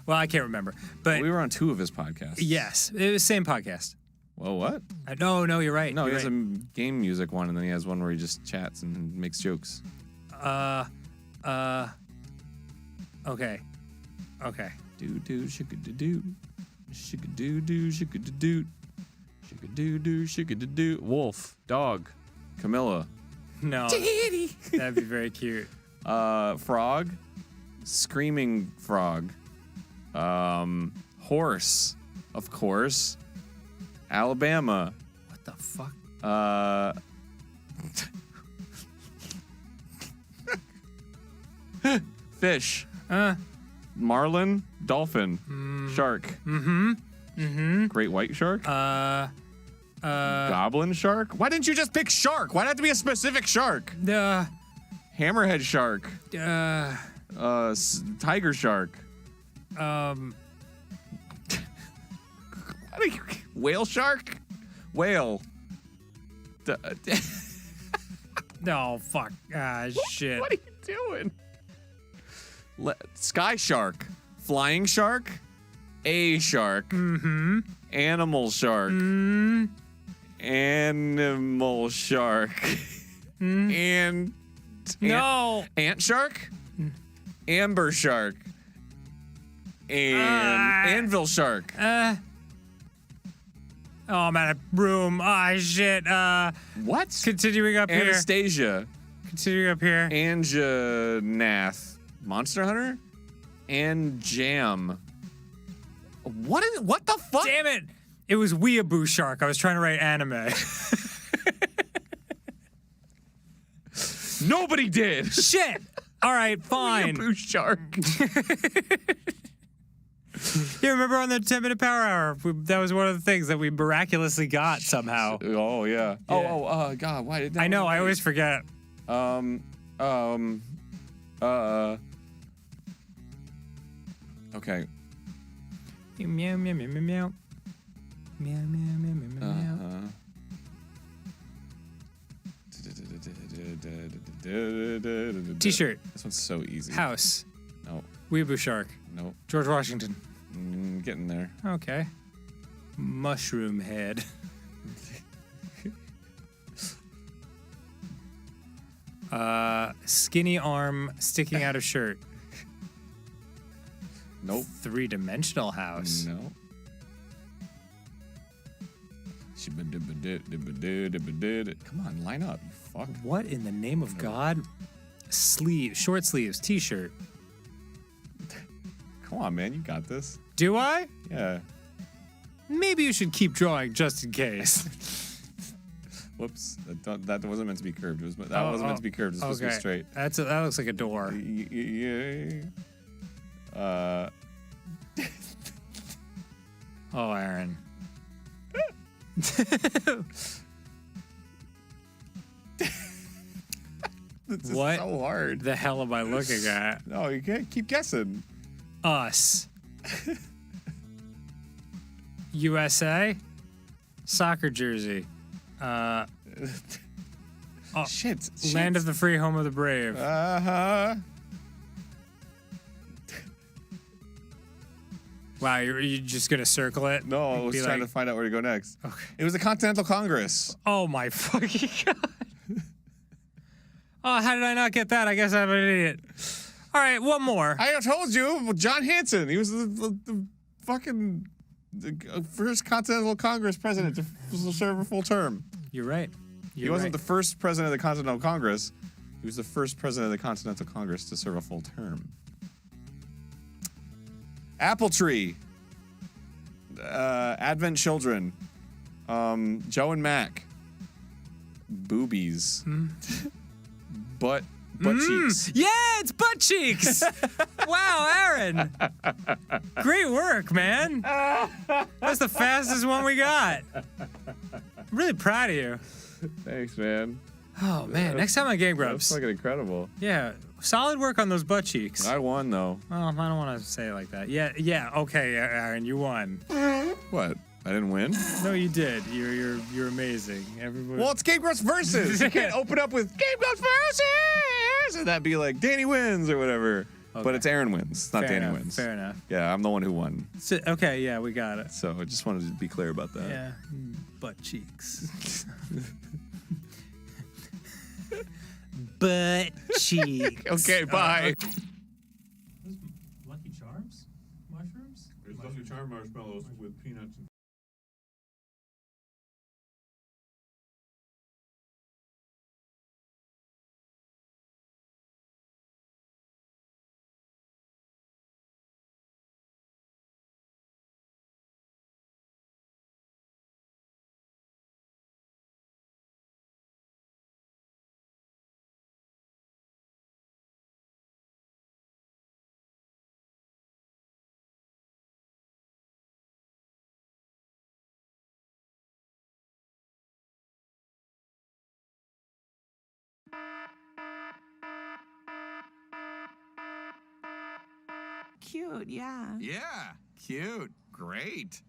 S19: well, I can't remember. But
S11: we were on 2 of his podcasts.
S19: Yes. It was the same podcast.
S11: Well, what?
S19: No, you're right.
S11: No,
S19: you're
S11: he has
S19: right.
S11: a game music one, and then he has one where he just chats and makes jokes.
S19: Okay.
S11: Do shika-da-doo. Shika-doo-doo, shika-da-doo. Shika-doo-doo, shika-da-doo. Wolf. Dog. Camilla.
S19: No. That'd be very cute.
S11: Frog. Screaming frog. Horse. Of course. Alabama.
S19: What the fuck?
S11: Fish. Marlin. Dolphin. Shark. Great white shark. Goblin shark. Why didn't you just pick shark? Why'd it have to be a specific shark? Hammerhead shark. Tiger shark. Whale shark? Whale.
S19: No, fuck. Shit.
S11: What are you doing? Sky shark. Flying shark. A shark. Animal shark. Animal shark. And
S19: no.
S11: Ant shark. Amber shark. And anvil shark.
S19: Oh, I'm out of room. Ah, shit.
S11: What?
S19: Continuing up here.
S11: Anastasia.
S19: Continuing up here.
S11: Anjanath. Monster Hunter? And Jam. What the fuck?
S19: Damn it! It was Weeaboo Shark. I was trying to write anime.
S11: Nobody did.
S19: Shit! All right, fine.
S11: Weeaboo Shark.
S19: You remember on the 10-minute Power Hour? That was one of the things that we miraculously got somehow.
S11: Oh, yeah. Oh, God. Why did that?
S19: I know. I always forget.
S11: Okay.
S19: Meow, meow, meow, meow, meow. Meow, meow, meow, meow, meow. T-shirt.
S11: This one's so easy.
S19: House.
S11: No.
S19: Weeaboo Shark.
S11: No.
S19: George Washington.
S11: Getting there.
S19: Okay. Mushroom head. Skinny arm sticking out of shirt.
S11: Nope.
S19: Three-dimensional house.
S11: No. Come on, line up. Fuck.
S19: What in the name of God? Short sleeves, t-shirt.
S11: Come on, man, you got this.
S19: Do I?
S11: Yeah.
S19: Maybe you should keep drawing just in case.
S11: Whoops, that wasn't meant to be curved. That wasn't meant to be curved. It's supposed to be straight.
S19: That looks like a door.
S11: Yeah.
S19: Oh, Aaron.
S11: This is
S19: What
S11: so hard.
S19: the hell am I looking at?
S11: No, you can't keep guessing.
S19: Us. USA. Soccer jersey.
S11: Shit.
S19: Land of the free, home of the brave.
S11: Uh-huh.
S19: Wow, you're just gonna circle it?
S11: No, I was trying to find out where to go next.
S19: Okay.
S11: It was the Continental Congress.
S19: Oh my fucking God. Oh, how did I not get that? I guess I'm an idiot. All right, one more.
S11: I told you, John Hanson. He was the fucking first Continental Congress president to serve a full term.
S19: You're right.
S11: He wasn't the first president of the Continental Congress. He was the first president of the Continental Congress to serve a full term. Apple Tree. Advent Children. Joe and Mac. Boobies. Butt cheeks.
S19: Yeah, it's butt cheeks. Wow, Aaron. Great work, man. That's the fastest one we got. I'm really proud of you.
S11: Thanks, man.
S19: Oh, man. Next time on Game Grumps.
S11: That's fucking incredible.
S19: Yeah. Solid work on those butt cheeks.
S11: I won, though.
S19: Well, I don't want to say it like that. Yeah. Okay, Aaron, you won.
S11: What? I didn't win?
S19: No, you did. You're amazing. Everybody.
S11: Well, it's Game Grumps Versus. You can't open up with Game Grumps Versus and that'd be like Danny wins or whatever. Okay. But it's Aaron wins. It's not Danny wins.
S19: Fair enough.
S11: Yeah, I'm the one who won.
S19: So, okay, yeah, we got it.
S11: So I just wanted to be clear about that.
S19: Yeah, butt cheeks. Butt cheeks.
S11: Okay, bye.
S19: Lucky Charms? Mushrooms?
S4: There's Lucky Charm marshmallows with peanuts and
S7: Cute, yeah.
S11: Yeah, cute. Great.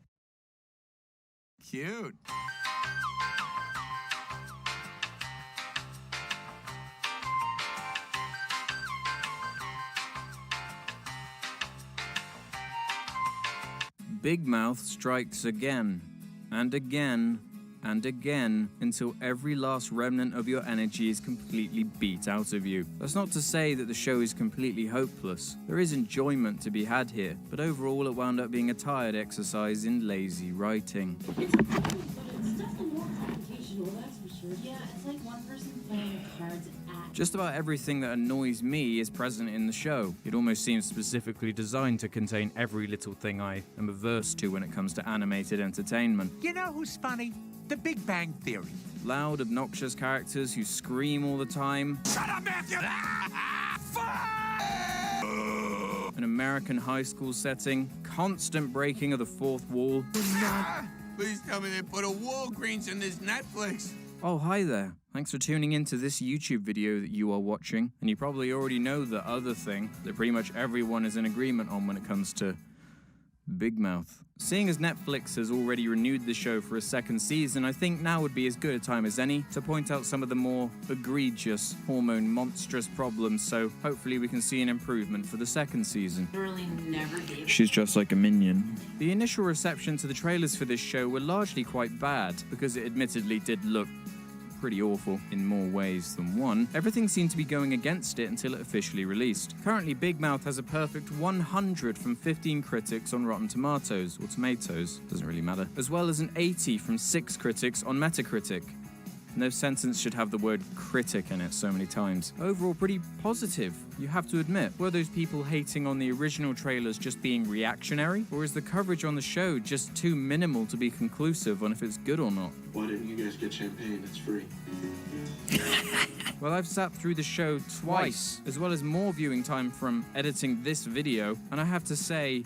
S11: Cute.
S2: Big Mouth strikes again, and again, and again until every last remnant of your energy is completely beat out of you. That's not to say that the show is completely hopeless. There is enjoyment to be had here, but overall it wound up being a tired exercise in lazy writing. Just about everything that annoys me is present in the show. It almost seems specifically designed to contain every little thing I am averse to when it comes to animated entertainment.
S14: You know who's funny? The Big Bang Theory.
S2: Loud, obnoxious characters who scream all the time.
S14: Shut up, Matthew!
S2: An American high school setting. Constant breaking of the fourth wall.
S8: Please tell me they put a Walgreens in this Netflix.
S2: Oh, hi there. Thanks for tuning into this YouTube video that you are watching. And you probably already know the other thing that pretty much everyone is in agreement on when it comes to Big Mouth. Seeing as Netflix has already renewed the show for a second season, I think now would be as good a time as any to point out some of the more egregious, hormone monstrous problems, so hopefully we can see an improvement for the second season. She's just like a minion. The initial reception to the trailers for this show were largely quite bad, because it admittedly did look pretty awful in more ways than one. Everything seemed to be going against it until it officially released. Currently, Big Mouth has a perfect 100 from 15 critics on Rotten Tomatoes, or Tomatoes, doesn't really matter, as well as an 80 from 6 critics on Metacritic. No sentence should have the word critic in it so many times. Overall, pretty positive, you have to admit. Were those people hating on the original trailers just being reactionary? Or is the coverage on the show just too minimal to be conclusive on if it's good or not?
S10: Why didn't you guys get champagne? It's free.
S2: Well, I've sat through the show twice, as well as more viewing time from editing this video, and I have to say,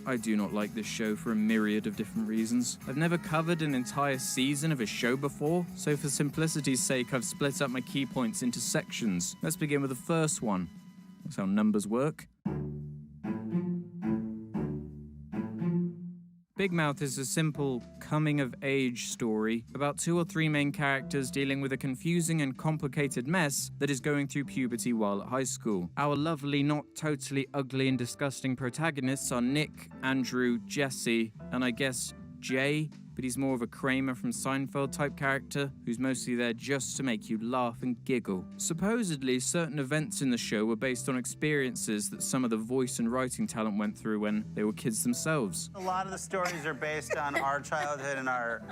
S2: I do not like this show for a myriad of different reasons. I've never covered an entire season of a show before, so for simplicity's sake, I've split up my key points into sections. Let's begin with the first one. That's how numbers work. Big Mouth is a simple coming-of-age story about 2 or 3 main characters dealing with a confusing and complicated mess that is going through puberty while at high school. Our lovely, not totally ugly and disgusting protagonists are Nick, Andrew, Jesse, and I guess Jay, but he's more of a Kramer from Seinfeld type character who's mostly there just to make you laugh and giggle. Supposedly, certain events in the show were based on experiences that some of the voice and writing talent went through when they were kids themselves.
S23: A lot of the stories are based on our childhood and our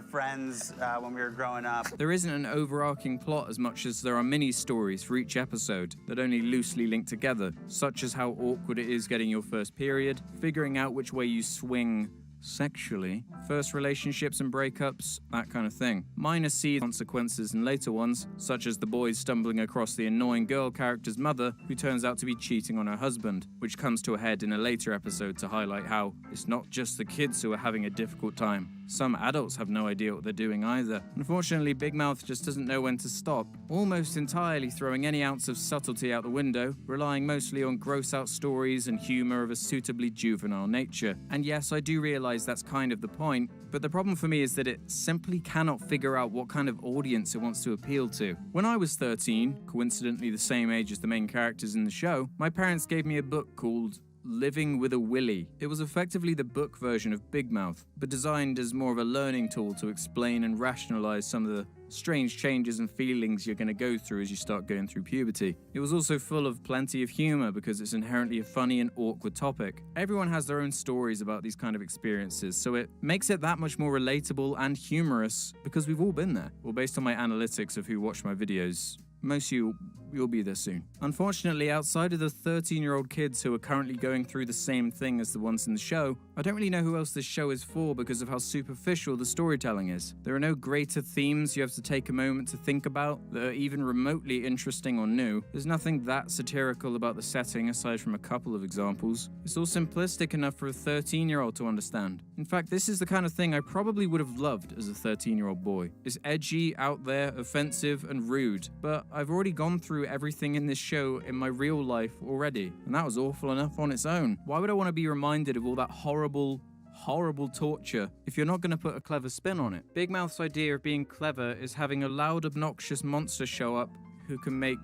S23: friends when we were growing up.
S2: There isn't an overarching plot as much as there are mini-stories for each episode that only loosely link together, such as how awkward it is getting your first period, figuring out which way you swing sexually, first relationships and breakups, that kind of thing. Minor seed consequences in later ones, such as the boys stumbling across the annoying girl character's mother, who turns out to be cheating on her husband, which comes to a head in a later episode to highlight how it's not just the kids who are having a difficult time. Some adults have no idea what they're doing either. Unfortunately, Big Mouth just doesn't know when to stop, almost entirely throwing any ounce of subtlety out the window, relying mostly on gross-out stories and humor of a suitably juvenile nature. And yes, I do realize that's kind of the point, but the problem for me is that it simply cannot figure out what kind of audience it wants to appeal to. When I was 13, coincidentally the same age as the main characters in the show, my parents gave me a book called Living with a Willy. It was effectively the book version of Big Mouth, but designed as more of a learning tool to explain and rationalize some of the strange changes and feelings you're going to go through as you start going through puberty. It was also full of plenty of humor because it's inherently a funny and awkward topic. Everyone has their own stories about these kind of experiences, so it makes it that much more relatable and humorous because we've all been there. Well, based on my analytics of who watched my videos, most of you'll be there soon. Unfortunately, outside of the 13-year-old kids who are currently going through the same thing as the ones in the show, I don't really know who else this show is for because of how superficial the storytelling is. There are no greater themes you have to take a moment to think about that are even remotely interesting or new. There's nothing that satirical about the setting aside from a couple of examples. It's all simplistic enough for a 13-year-old to understand. In fact, this is the kind of thing I probably would have loved as a 13-year-old boy. It's edgy, out there, offensive, and rude, but I've already gone through everything in this show in my real life already, and that was awful enough on its own. Why would I want to be reminded of all that horrible torture if you're not going to put a clever spin on it? Big Mouth's idea of being clever is having a loud, obnoxious monster show up who can make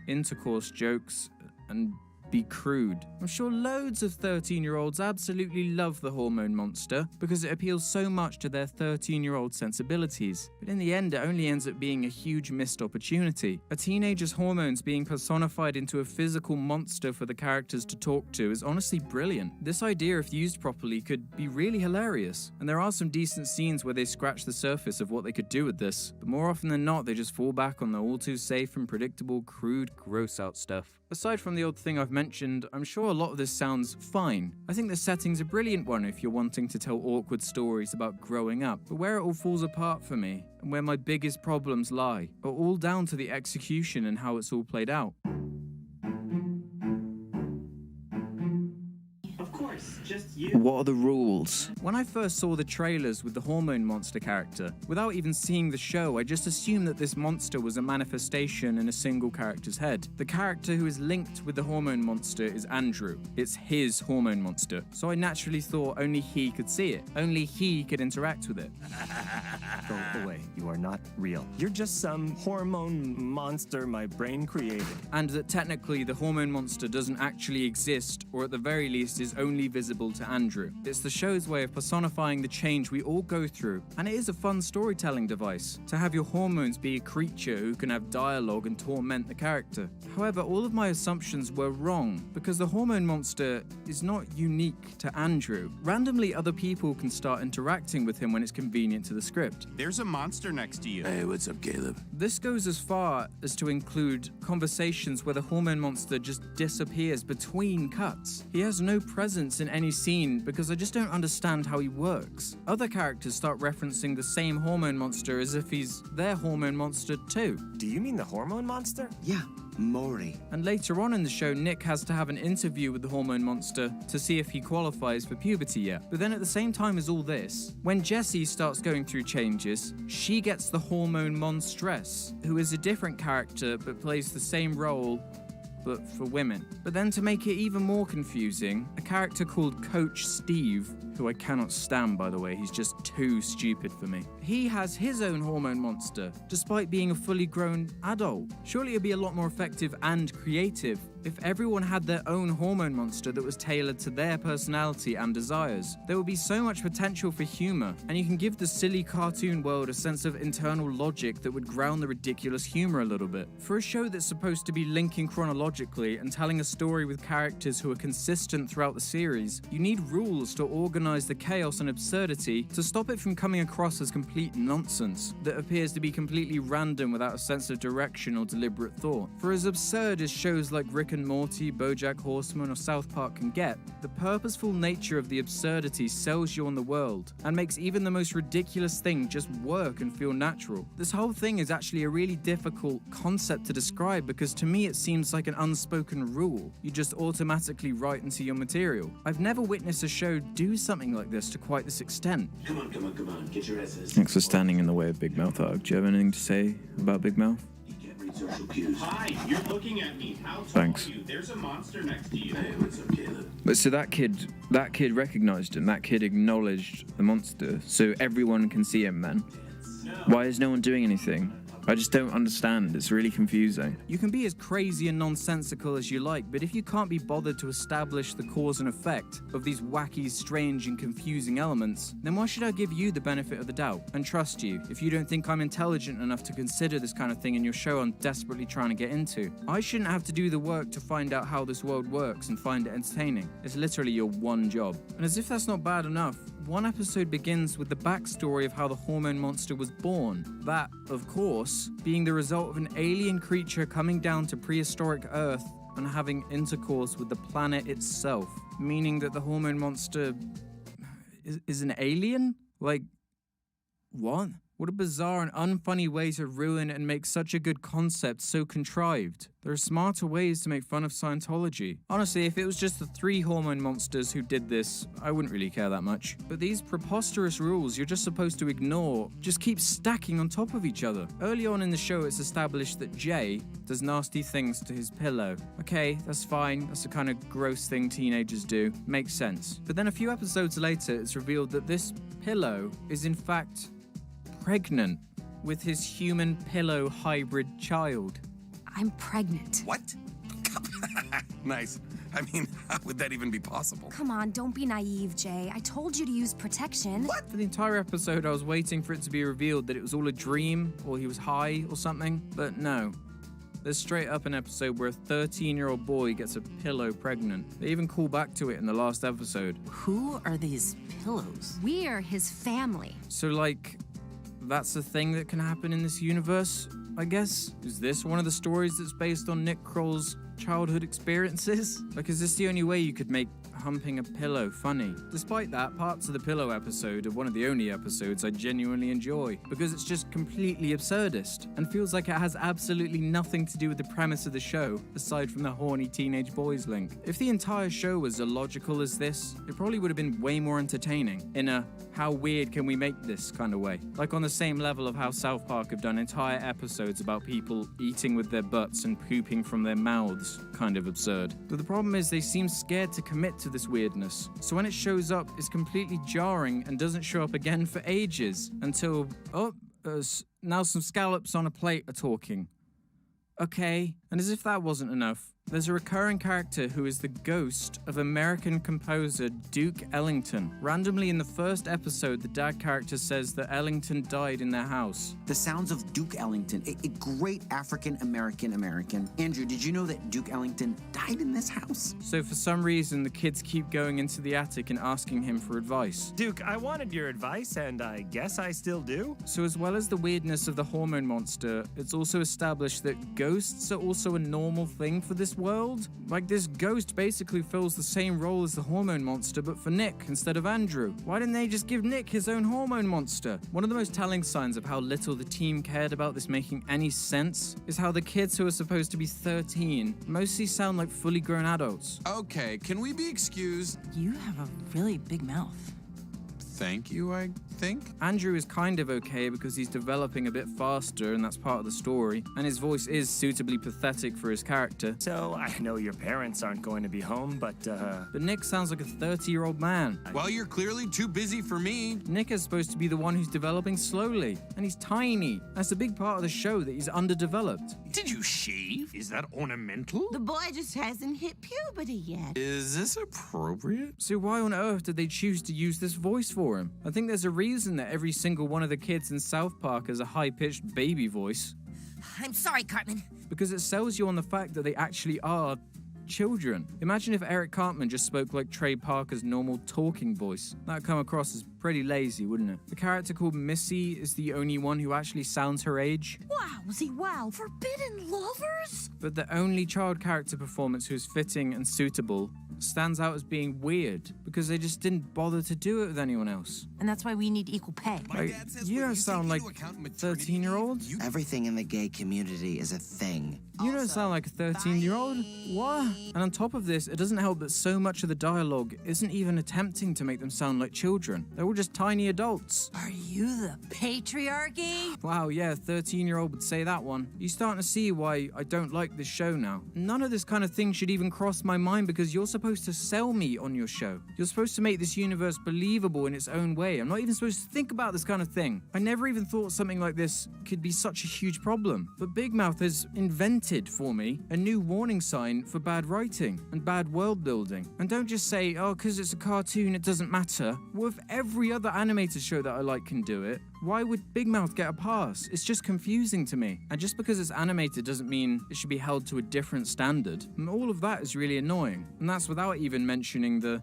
S2: intercourse jokes and be crude. I'm sure loads of 13-year-olds absolutely love the Hormone Monster because it appeals so much to their 13-year-old sensibilities. But in the end, it only ends up being a huge missed opportunity. A teenager's hormones being personified into a physical monster for the characters to talk to is honestly brilliant. This idea, if used properly, could be really hilarious. And there are some decent scenes where they scratch the surface of what they could do with this. But more often than not, they just fall back on the all-too-safe and predictable, crude, gross-out stuff. Aside from the odd thing I've mentioned, I'm sure a lot of this sounds fine. I think the setting's a brilliant one if you're wanting to tell awkward stories about growing up, but where it all falls apart for me, and where my biggest problems lie, are all down to the execution and how it's all played out. What are the rules? When I first saw the trailers with the Hormone Monster character, without even seeing the show, I just assumed that this monster was a manifestation in a single character's head. The character who is linked with the Hormone Monster is Andrew. It's his Hormone Monster, so I naturally thought only he could see it. Only he could interact with it.
S9: Go away. You are not real. You're just some hormone monster my brain created.
S2: And that technically the Hormone Monster doesn't actually exist, or at the very least is only visible to Andrew. It's the show's way of personifying the change we all go through, and it is a fun storytelling device to have your hormones be a creature who can have dialogue and torment the character. However, all of my assumptions were wrong, because the Hormone Monster is not unique to Andrew. Randomly, other people can start interacting with him when it's convenient to the script.
S8: There's a monster next to you.
S14: Hey, what's up, Caleb?
S2: This goes as far as to include conversations where the Hormone Monster just disappears between cuts. He has no presence in any scene because I just don't understand how he works. Other characters start referencing the same Hormone Monster as if he's their Hormone Monster too.
S9: Do you mean the Hormone Monster?
S14: Yeah, Maury.
S2: And later on in the show, Nick has to have an interview with the Hormone Monster to see if he qualifies for puberty yet. But then at the same time as all this, when Jessie starts going through changes, she gets the Hormone Monstress, who is a different character but plays the same role but for women. But then to make it even more confusing, a character called Coach Steve, who I cannot stand by the way, he's just too stupid for me. He has his own Hormone Monster, despite being a fully grown adult. Surely it'd be a lot more effective and creative if everyone had their own Hormone Monster that was tailored to their personality and desires. There would be so much potential for humor, and you can give the silly cartoon world a sense of internal logic that would ground the ridiculous humor a little bit. For a show that's supposed to be linking chronologically and telling a story with characters who are consistent throughout the series, you need rules to organize the chaos and absurdity to stop it from coming across as complete nonsense that appears to be completely random without a sense of direction or deliberate thought. For as absurd as shows like Rick and Morty, BoJack Horseman, or South Park can get, the purposeful nature of the absurdity sells you on the world and makes even the most ridiculous thing just work and feel natural. This whole thing is actually a really difficult concept to describe because to me it seems like an unspoken rule you just automatically write into your material. I've never witnessed a show do something like this to quite this extent.
S14: Come on, get your asses.
S2: Thanks for standing in the way of Big Mouth Arg. Do you have anything to say about Big Mouth?
S14: Social cues.
S10: Hi, you're looking at me. How tall
S2: Thanks.
S10: are you? There's a monster next to you.
S14: Hey, what's up, Caleb?
S2: But so that kid recognized him, that kid acknowledged the monster, so everyone can see him then. Why is no one doing anything? I just don't understand. It's really confusing. You can be as crazy and nonsensical as you like, but if you can't be bothered to establish the cause and effect of these wacky, strange, and confusing elements, then why should I give you the benefit of the doubt and trust you if you don't think I'm intelligent enough to consider this kind of thing in your show I'm desperately trying to get into? I shouldn't have to do the work to find out how this world works and find it entertaining. It's literally your one job. And as if that's not bad enough, one episode begins with the backstory of how the Hormone Monster was born. That, of course, being the result of an alien creature coming down to prehistoric Earth and having intercourse with the planet itself. Meaning that the Hormone Monster is an alien? Like, what? What a bizarre and unfunny way to ruin and make such a good concept so contrived. There are smarter ways to make fun of Scientology. Honestly, if it was just the 3 Hormone Monsters who did this, I wouldn't really care that much. But these preposterous rules you're just supposed to ignore just keep stacking on top of each other. Early on in the show, it's established that Jay does nasty things to his pillow. Okay, that's fine. That's the kind of gross thing teenagers do. Makes sense. But then a few episodes later, it's revealed that this pillow is in fact pregnant with his human pillow hybrid child.
S6: I'm pregnant.
S8: What? Nice.
S12: I mean, how would that even be possible?
S21: Come on, don't be naive, Jay. I told you to use protection.
S2: What? For the entire episode, I was waiting for it to be revealed that it was all a dream, or he was high, or something. But no. There's straight up an episode where a 13-year-old boy gets a pillow pregnant. They even call back to it in the last episode.
S21: Who are these pillows? We're his family.
S2: So, like, that's the thing that can happen in this universe, I guess? Is this one of the stories that's based on Nick Kroll's childhood experiences? Like, is this the only way you could make humping a pillow funny? Despite that, parts of the pillow episode are one of the only episodes I genuinely enjoy, because it's just completely absurdist, and feels like it has absolutely nothing to do with the premise of the show, aside from the horny teenage boys link. If the entire show was illogical as this, it probably would have been way more entertaining, in a how weird can we make this kind of way. Like on the same level of how South Park have done entire episodes about people eating with their butts and pooping from their mouths. Kind of absurd. But the problem is they seem scared to commit to this weirdness. So when it shows up, it's completely jarring and doesn't show up again for ages. Until, now some scallops on a plate are talking. Okay. And as if that wasn't enough, there's a recurring character who is the ghost of American composer Duke Ellington. Randomly in the first episode, the dad character says that Ellington died in their house.
S16: The sounds of Duke Ellington, a great African-American American. Andrew, did you know that Duke Ellington died in this house?
S2: So for some reason, the kids keep going into the attic and asking him for advice.
S9: Duke, I wanted your advice, and I guess I still do.
S2: So as well as the weirdness of the hormone monster, it's also established that ghosts are also a normal thing for this world. Like, this ghost basically fills the same role as the hormone monster, but for Nick instead of Andrew. Why didn't they just give Nick his own hormone monster? One of the most telling signs of how little the team cared about this making any sense is how the kids who are supposed to be 13 mostly sound like fully grown adults.
S12: Okay, can we be excused?
S21: You have a really big mouth.
S12: Thank you, I think.
S2: Andrew is kind of okay because he's developing a bit faster, and that's part of the story, and his voice is suitably pathetic for his character.
S9: So, I know your parents aren't going to be home, but
S2: Nick sounds like a 30-year-old man.
S12: Well, you're clearly too busy for me.
S2: Nick is supposed to be the one who's developing slowly, and he's tiny. That's a big part of the show, that he's underdeveloped.
S14: Did you shave? Is that ornamental?
S22: The boy just hasn't hit puberty yet.
S12: Is this appropriate?
S2: So why on earth did they choose to use this voice for him? I think there's a reason that every single one of the kids in South Park has a high-pitched baby voice.
S22: I'm sorry, Cartman.
S2: Because it sells you on the fact that they actually are children. Imagine if Eric Cartman just spoke like Trey Parker's normal talking voice. That'd come across as pretty lazy, wouldn't it? The character called Missy is the only one who actually sounds her age.
S22: Wowzy wow, forbidden lovers?
S2: But the only child character performance who's fitting and suitable stands out as being weird because they just didn't bother to do it with anyone else.
S22: And that's why we need equal pay.
S2: Like, you don't sound like a 13-year-old.
S16: Everything in the gay community is a thing.
S2: You don't sound like a 13-year-old. What? And on top of this, it doesn't help that so much of the dialogue isn't even attempting to make them sound like children. They're all just tiny adults.
S22: Are you the patriarchy?
S2: Wow, yeah, a 13-year-old would say that one. You're starting to see why I don't like this show now. None of this kind of thing should even cross my mind because you're supposed to sell me on your show. You're supposed to make this universe believable in its own way. I'm not even supposed to think about this kind of thing. I never even thought something like this could be such a huge problem. But Big Mouth has invented for me a new warning sign for bad writing and bad world building. And don't just say, oh, because it's a cartoon, it doesn't matter. Well, if every other animated show that I like can do it, why would Big Mouth get a pass? It's just confusing to me. And just because it's animated doesn't mean it should be held to a different standard. And all of that is really annoying. And that's without even mentioning the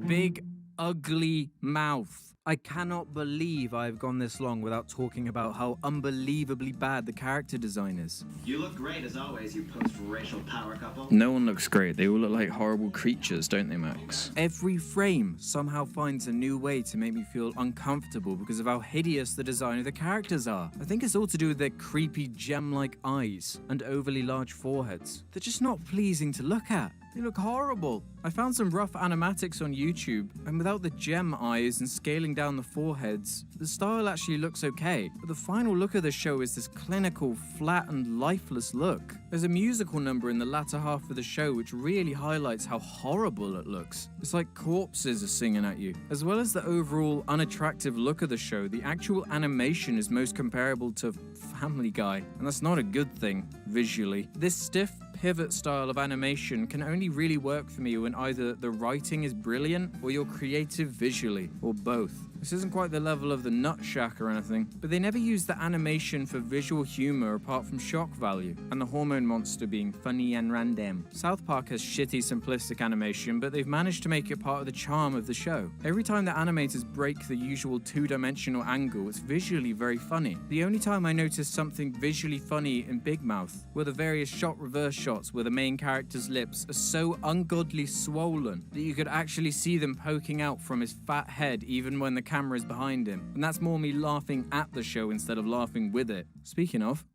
S2: big, ugly mouth. I cannot believe I've gone this long without talking about how unbelievably bad the character design is.
S10: You look great as always, you post-racial power couple.
S2: No one looks great. They all look like horrible creatures, don't they, Max? Every frame somehow finds a new way to make me feel uncomfortable because of how hideous the design of the characters are. I think it's all to do with their creepy gem-like eyes and overly large foreheads. They're just not pleasing to look at. They look horrible. I found some rough animatics on YouTube, and without the gem eyes and scaling down the foreheads, the style actually looks okay. But the final look of the show is this clinical, flat and lifeless look. There's a musical number in the latter half of the show which really highlights how horrible it looks. It's like corpses are singing at you. As well as the overall unattractive look of the show, the actual animation is most comparable to Family Guy, and that's not a good thing, visually. This stiff, pivot style of animation can only really work for me when either the writing is brilliant or you're creative visually, or both. This isn't quite the level of the Nut Shack or anything, but they never use the animation for visual humor apart from shock value, and the hormone monster being funny and random. South Park has shitty simplistic animation, but they've managed to make it part of the charm of the show. Every time the animators break the usual two-dimensional angle, it's visually very funny. The only time I noticed something visually funny in Big Mouth were the various shot reverse shots where the main character's lips are so ungodly swollen that you could actually see them poking out from his fat head even when the camera is behind him, and that's more me laughing at the show instead of laughing with it. Speaking of,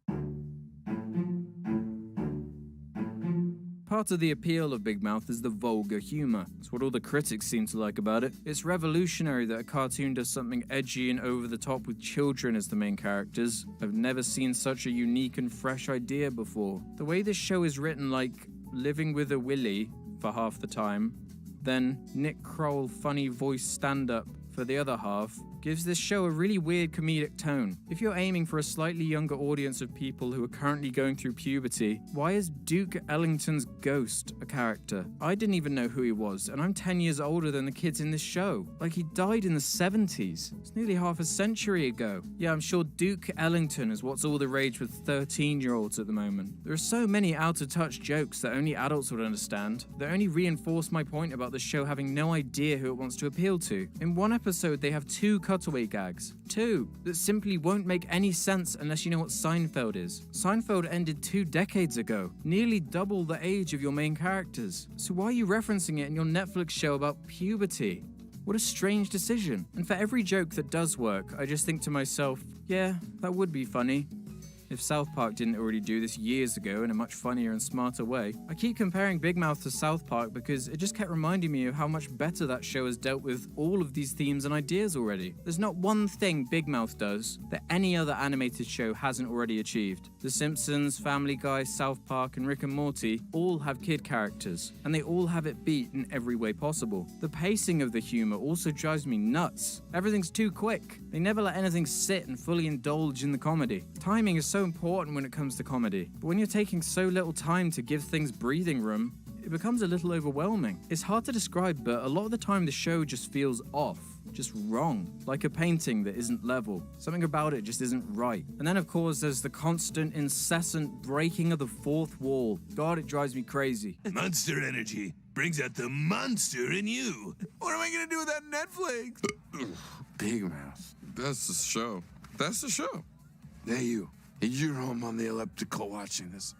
S2: part of the appeal of Big Mouth is the vulgar humor. It's what all the critics seem to like about it. It's revolutionary that a cartoon does something edgy and over the top with children as the main characters. I've never seen such a unique and fresh idea before. The way this show is written, like living with a Willy for half the time, then Nick Kroll funny voice stand-up for the other half, gives this show a really weird comedic tone. If you're aiming for a slightly younger audience of people who are currently going through puberty, why is Duke Ellington's ghost a character? I didn't even know who he was, and I'm 10 years older than the kids in this show. Like, he died in the 70s. It's nearly half a century ago. Yeah, I'm sure Duke Ellington is what's all the rage with 13-year-olds at the moment. There are so many out-of-touch jokes that only adults would understand, that only reinforce my point about the show having no idea who it wants to appeal to. In one episode, they have 2 cutaway gags. 2 that simply won't make any sense unless you know what Seinfeld is. Seinfeld ended 2 decades ago, nearly double the age of your main characters. So why are you referencing it in your Netflix show about puberty? What a strange decision. And for every joke that does work, I just think to myself, yeah, that would be funny. If South Park didn't already do this years ago in a much funnier and smarter way. I keep comparing Big Mouth to South Park because it just kept reminding me of how much better that show has dealt with all of these themes and ideas already. There's not one thing Big Mouth does that any other animated show hasn't already achieved. The Simpsons, Family Guy, South Park, and Rick and Morty all have kid characters, and they all have it beat in every way possible. The pacing of the humor also drives me nuts. Everything's too quick. They never let anything sit and fully indulge in the comedy. Timing is so important when it comes to comedy, but when you're taking so little time to give things breathing room, it becomes a little overwhelming. It's hard to describe, but a lot of the time the show just feels off, just wrong, like a painting that isn't level. Something about it just isn't right. And then of course there's the constant, incessant breaking of the fourth wall. God, it drives me crazy.
S8: Monster energy brings out the monster in you. What am I gonna do with that Netflix?
S12: Big Mouth. That's the show. That's the show. Hey, you. You're home on the elliptical watching this.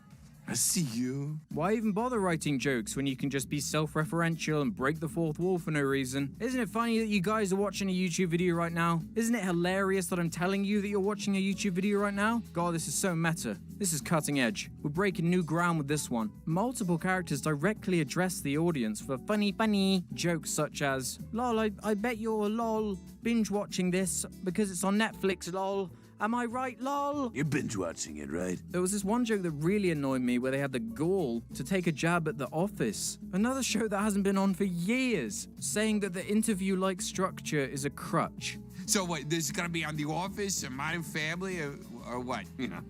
S12: I see you.
S2: Why even bother writing jokes when you can just be self-referential and break the fourth wall for no reason? Isn't it funny that you guys are watching a YouTube video right now? Isn't it hilarious that I'm telling you that you're watching a YouTube video right now? God, this is so meta. This is cutting edge. We're breaking new ground with this one. Multiple characters directly address the audience for funny jokes such as, lol, I bet you're lol binge watching this because it's on Netflix, lol. Am I right, lol?
S8: You're binge watching it, right?
S2: There was this one joke that really annoyed me where they had the gall to take a jab at The Office, another show that hasn't been on for years, saying that the interview-like structure is a crutch.
S8: So what, this is gonna be on The Office, or Modern Family, or what, you know?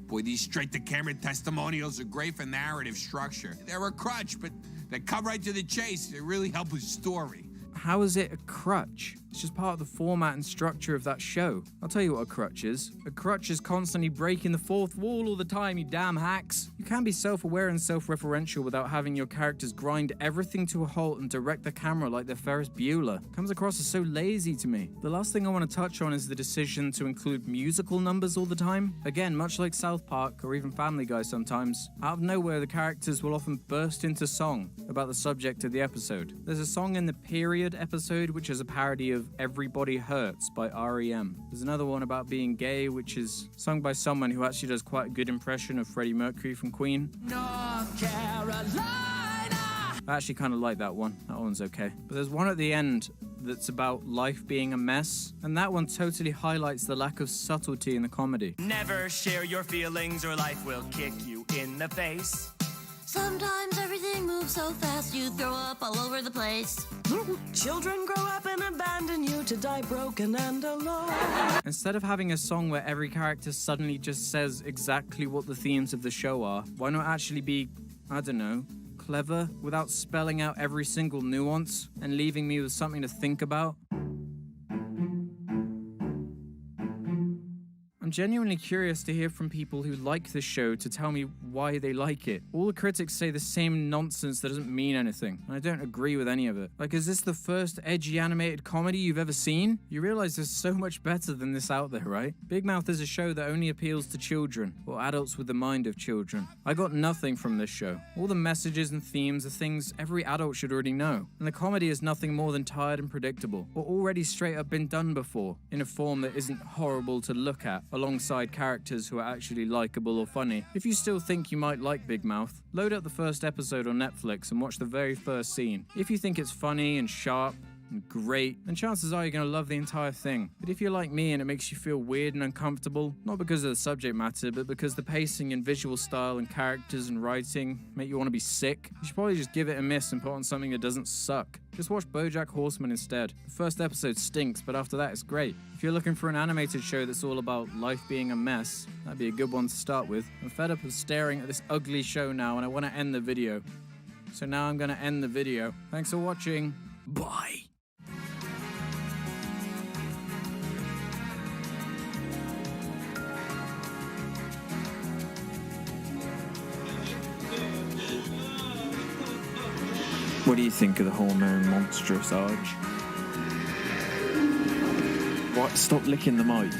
S8: Boy, these straight-to-camera testimonials are great for narrative structure. They're a crutch, but they come right to the chase. They really help with story.
S2: How is it a crutch? It's just part of the format and structure of that show. I'll tell you what a crutch is. A crutch is constantly breaking the fourth wall all the time, you damn hacks. You can be self-aware and self-referential without having your characters grind everything to a halt and direct the camera like they're Ferris Bueller. Comes across as so lazy to me. The last thing I want to touch on is the decision to include musical numbers all the time. Again, much like South Park or even Family Guy sometimes, out of nowhere the characters will often burst into song about the subject of the episode. There's a song in the Period episode which is a parody of Everybody Hurts by R.E.M. There's another one about being gay, which is sung by someone who actually does quite a good impression of Freddie Mercury from Queen.
S5: North Carolina.
S2: I actually kind of like that one. That one's okay. But there's one at the end that's about life being a mess, and that one totally highlights the lack of subtlety in the comedy.
S5: Never share your feelings or life will kick you in the face.
S13: Sometimes everything moves so fast you throw up all over the place.
S17: Children grow up and abandon you to die broken and alone.
S2: Instead of having a song where every character suddenly just says exactly what the themes of the show are, why not actually be I don't know, clever without spelling out every single nuance and leaving me with something to think about? I'm genuinely curious to hear from people who like the show to tell me why they like it. All the critics say the same nonsense that doesn't mean anything, and I don't agree with any of it. Like, is this the first edgy animated comedy you've ever seen? You realize there's so much better than this out there, right? Big Mouth is a show that only appeals to children, or adults with the mind of children. I got nothing from this show. All the messages and themes are things every adult should already know, and the comedy is nothing more than tired and predictable, or already straight up been done before, in a form that isn't horrible to look at, alongside characters who are actually likable or funny. If you still think you might like Big Mouth, load up the first episode on Netflix and watch the very first scene. If you think it's funny and sharp and great, then chances are you're going to love the entire thing. But if you're like me and it makes you feel weird and uncomfortable, not because of the subject matter, but because the pacing and visual style and characters and writing make you want to be sick, you should probably just give it a miss and put on something that doesn't suck. Just watch BoJack Horseman instead. The first episode stinks, but after that it's great. If you're looking for an animated show that's all about life being a mess, that'd be a good one to start with. I'm fed up of staring at this ugly show now and I want to end the video. So now I'm going to end the video. Thanks for watching. Bye.
S4: What do you think of the hormone monstrous, Arj? What? Stop licking the mic.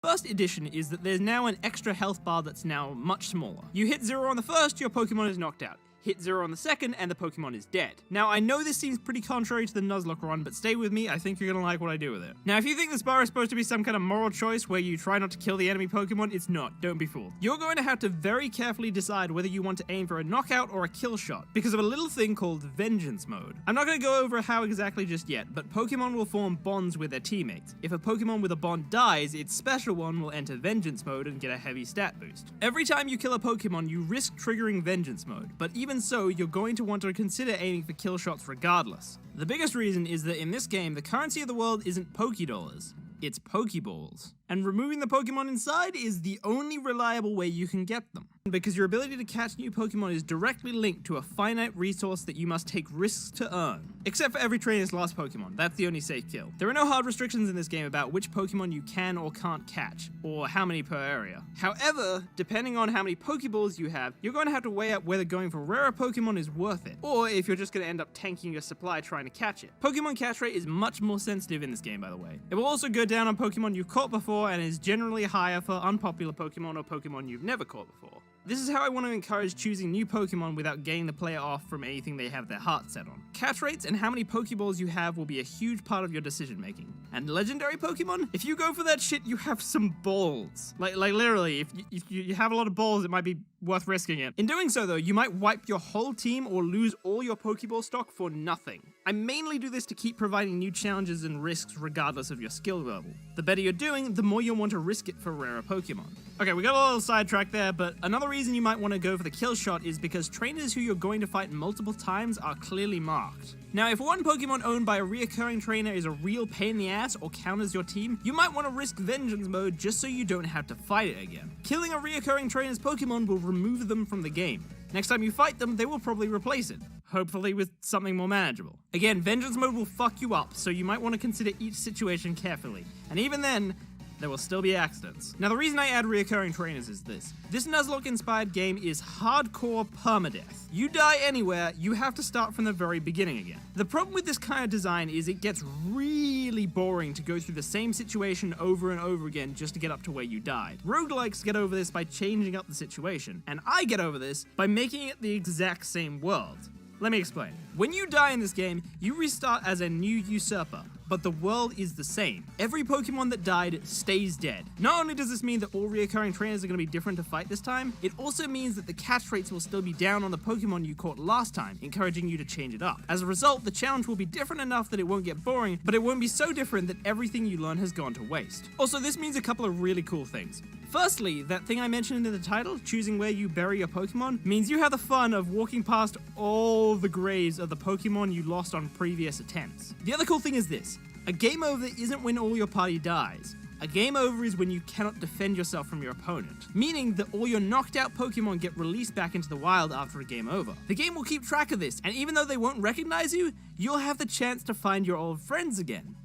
S3: First addition is that there's now an extra health bar that's now much smaller. You hit 0 on the first, your Pokemon is knocked out. Hit 0 on the second, and the Pokemon is dead. Now, I know this seems pretty contrary to the Nuzlocke run, but stay with me, I think you're gonna like what I do with it. Now, if you think this bar is supposed to be some kind of moral choice where you try not to kill the enemy Pokemon, it's not, don't be fooled. You're going to have to very carefully decide whether you want to aim for a knockout or a kill shot, because of a little thing called Vengeance Mode. I'm not gonna go over how exactly just yet, but Pokemon will form bonds with their teammates. If a Pokemon with a bond dies, its special one will enter Vengeance Mode and get a heavy stat boost. Every time you kill a Pokemon, you risk triggering Vengeance Mode, but even so, you're going to want to consider aiming for kill shots regardless. The biggest reason is that in this game, the currency of the world isn't Pokédollars, it's Pokeballs. And removing the Pokemon inside is the only reliable way you can get them. Because your ability to catch new Pokemon is directly linked to a finite resource that you must take risks to earn. Except for every trainer's last Pokemon, that's the only safe kill. There are no hard restrictions in this game about which Pokemon you can or can't catch, or how many per area. However, depending on how many Pokeballs you have, you're going to have to weigh up whether going for rarer Pokemon is worth it, or if you're just going to end up tanking your supply trying to catch it. Pokemon catch rate is much more sensitive in this game, by the way. It will also go down on Pokemon you've caught before and is generally higher for unpopular Pokemon or Pokemon you've never caught before. This is how I want to encourage choosing new Pokemon without getting the player off from anything they have their heart set on. Catch rates and how many Pokeballs you have will be a huge part of your decision making. And legendary Pokemon? If you go for that shit, you have some balls. Like literally, if you have a lot of balls, it might be worth risking it. In doing so though, you might wipe your whole team or lose all your Pokeball stock for nothing. I mainly do this to keep providing new challenges and risks regardless of your skill level. The better you're doing, the more you'll want to risk it for rarer Pokemon. Okay, we got a little sidetracked there, but another reason you might want to go for the kill shot is because trainers who you're going to fight multiple times are clearly marked. Now, if one Pokemon owned by a reoccurring trainer is a real pain in the ass or counters your team, you might want to risk Vengeance Mode just so you don't have to fight it again. Killing a reoccurring trainer's Pokemon will remove them from the game. Next time you fight them, they will probably replace it. hopefully with something more manageable. Again, Vengeance Mode will fuck you up, so you might want to consider each situation carefully. And even then, there will still be accidents. Now, the reason I add reoccurring trainers is this. This Nuzlocke-inspired game is hardcore permadeath. You die anywhere, you have to start from the very beginning again. The problem with this kind of design is it gets really boring to go through the same situation over and over again just to get up to where you died. Roguelikes get over this by changing up the situation, and I get over this by making it the exact same world. Let me explain. When you die in this game, you restart as a new usurper, but the world is the same. Every Pokemon that died stays dead. Not only does this mean that all reoccurring trainers are going to be different to fight this time, it also means that the catch rates will still be down on the Pokemon you caught last time, encouraging you to change it up. As a result, the challenge will be different enough that it won't get boring, but it won't be so different that everything you learn has gone to waste. Also, this means a couple of really cool things. Firstly, that thing I mentioned in the title, choosing where you bury your Pokemon, means you have the fun of walking past all the graves of the Pokemon you lost on previous attempts. The other cool thing is this. A game over isn't when all your party dies. A game over is when you cannot defend yourself from your opponent, meaning that all your knocked out Pokemon get released back into the wild after a game over. The game will keep track of this, and even though they won't recognize you, you'll have the chance to find your old friends again.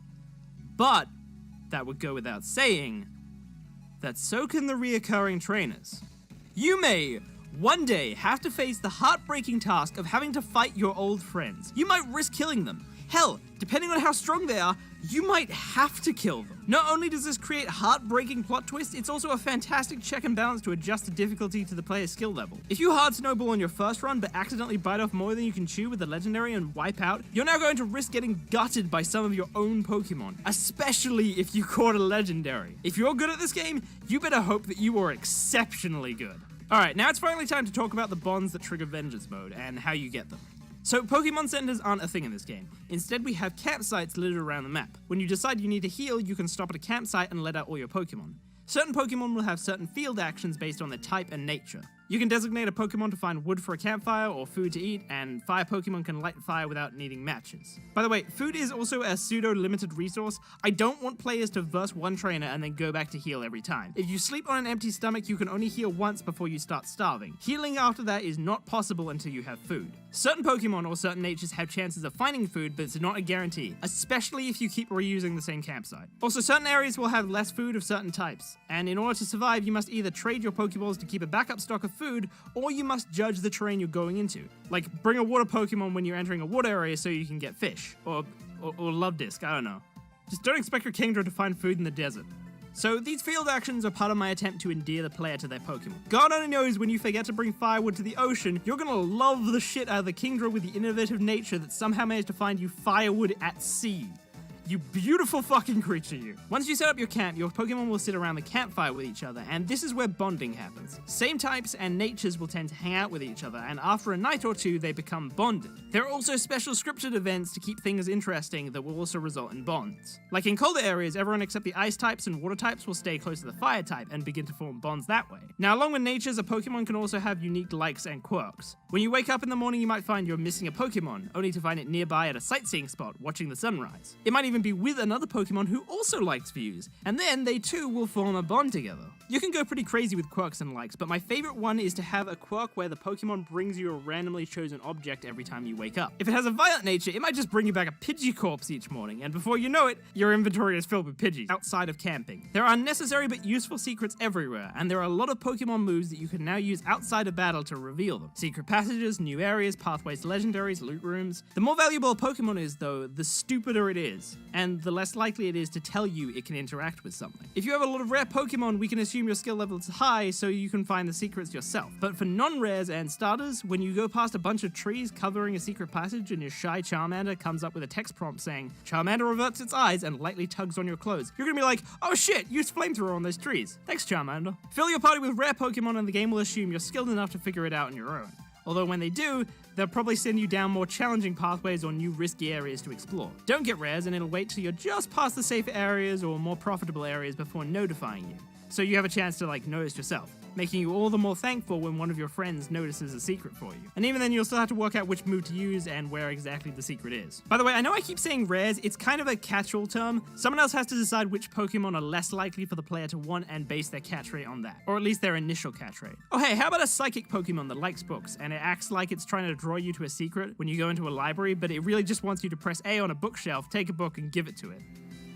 S3: But, that would go without saying, that so can the reoccurring trainers. You may, one day, have to face the heartbreaking task of having to fight your old friends. You might risk killing them. Hell, depending on how strong they are, you might have to kill them. Not only does this create heartbreaking plot twists, it's also a fantastic check and balance to adjust the difficulty to the player's skill level. If you hard snowball on your first run but accidentally bite off more than you can chew with the legendary and wipe out, you're now going to risk getting gutted by some of your own Pokemon, especially if you caught a legendary. If you're good at this game, you better hope that you are exceptionally good. Alright, now it's finally time to talk about the bonds that trigger Vengeance Mode and how you get them. So Pokemon Centers aren't a thing in this game. Instead, we have campsites littered around the map. When you decide you need to heal, you can stop at a campsite and let out all your Pokemon. Certain Pokemon will have certain field actions based on their type and nature. You can designate a Pokemon to find wood for a campfire or food to eat, and fire Pokemon can light fire without needing matches. By the way, food is also a pseudo-limited resource. I don't want players to verse one trainer and then go back to heal every time. If you sleep on an empty stomach, you can only heal once before you start starving. Healing after that is not possible until you have food. Certain Pokemon or certain natures have chances of finding food, but it's not a guarantee, especially if you keep reusing the same campsite. Also, certain areas will have less food of certain types, and in order to survive, you must either trade your Pokeballs to keep a backup stock of food, or you must judge the terrain you're going into. Like, bring a water Pokemon when you're entering a water area so you can get fish. Or Love Disc, I don't know. Just don't expect your Kingdra to find food in the desert. So these field actions are part of my attempt to endear the player to their Pokemon. God only knows when you forget to bring firewood to the ocean, you're gonna love the shit out of the Kingdra with the innovative nature that somehow managed to find you firewood at sea. You beautiful fucking creature, you. Once you set up your camp, your Pokemon will sit around the campfire with each other, and this is where bonding happens. Same types and natures will tend to hang out with each other, and after a night or two, they become bonded. There are also special scripted events to keep things interesting that will also result in bonds. Like in colder areas, everyone except the ice types and water types will stay close to the fire type and begin to form bonds that way. Now, along with natures, a Pokemon can also have unique likes and quirks. When you wake up in the morning, you might find you're missing a Pokemon, only to find it nearby at a sightseeing spot, watching the sunrise. It might even be with another Pokemon who also likes views, and then they too will form a bond together. You can go pretty crazy with quirks and likes, but my favorite one is to have a quirk where the Pokemon brings you a randomly chosen object every time you wake up. If it has a violent nature, it might just bring you back a Pidgecorpse each morning, and before you know it, your inventory is filled with Pidgeys outside of camping. There are unnecessary but useful secrets everywhere, and there are a lot of Pokemon moves that you can now use outside of battle to reveal them. Secret passages, new areas, pathways to legendaries, loot rooms. The more valuable a Pokemon is, though, the stupider it is, and the less likely it is to tell you it can interact with something. If you have a lot of rare Pokemon, we can assume your skill level is high so you can find the secrets yourself. But for non-rares and starters, when you go past a bunch of trees covering a secret passage and your shy Charmander comes up with a text prompt saying, Charmander reverts its eyes and lightly tugs on your clothes, you're gonna be like, oh shit, use flamethrower on those trees. Thanks, Charmander. Fill your party with rare Pokemon and the game will assume you're skilled enough to figure it out on your own. Although when they do, they'll probably send you down more challenging pathways or new risky areas to explore. Don't get rares and it'll wait till you're just past the safer areas or more profitable areas before notifying you. So you have a chance to notice yourself. making you all the more thankful when one of your friends notices a secret for you. And even then, you'll still have to work out which move to use and where exactly the secret is. By the way, I know I keep saying rares, it's kind of a catch-all term. Someone else has to decide which Pokemon are less likely for the player to want and base their catch rate on that, or at least their initial catch rate. Oh hey, how about a psychic Pokemon that likes books and it acts like it's trying to draw you to a secret when you go into a library, but it really just wants you to press A on a bookshelf, take a book, and give it to it.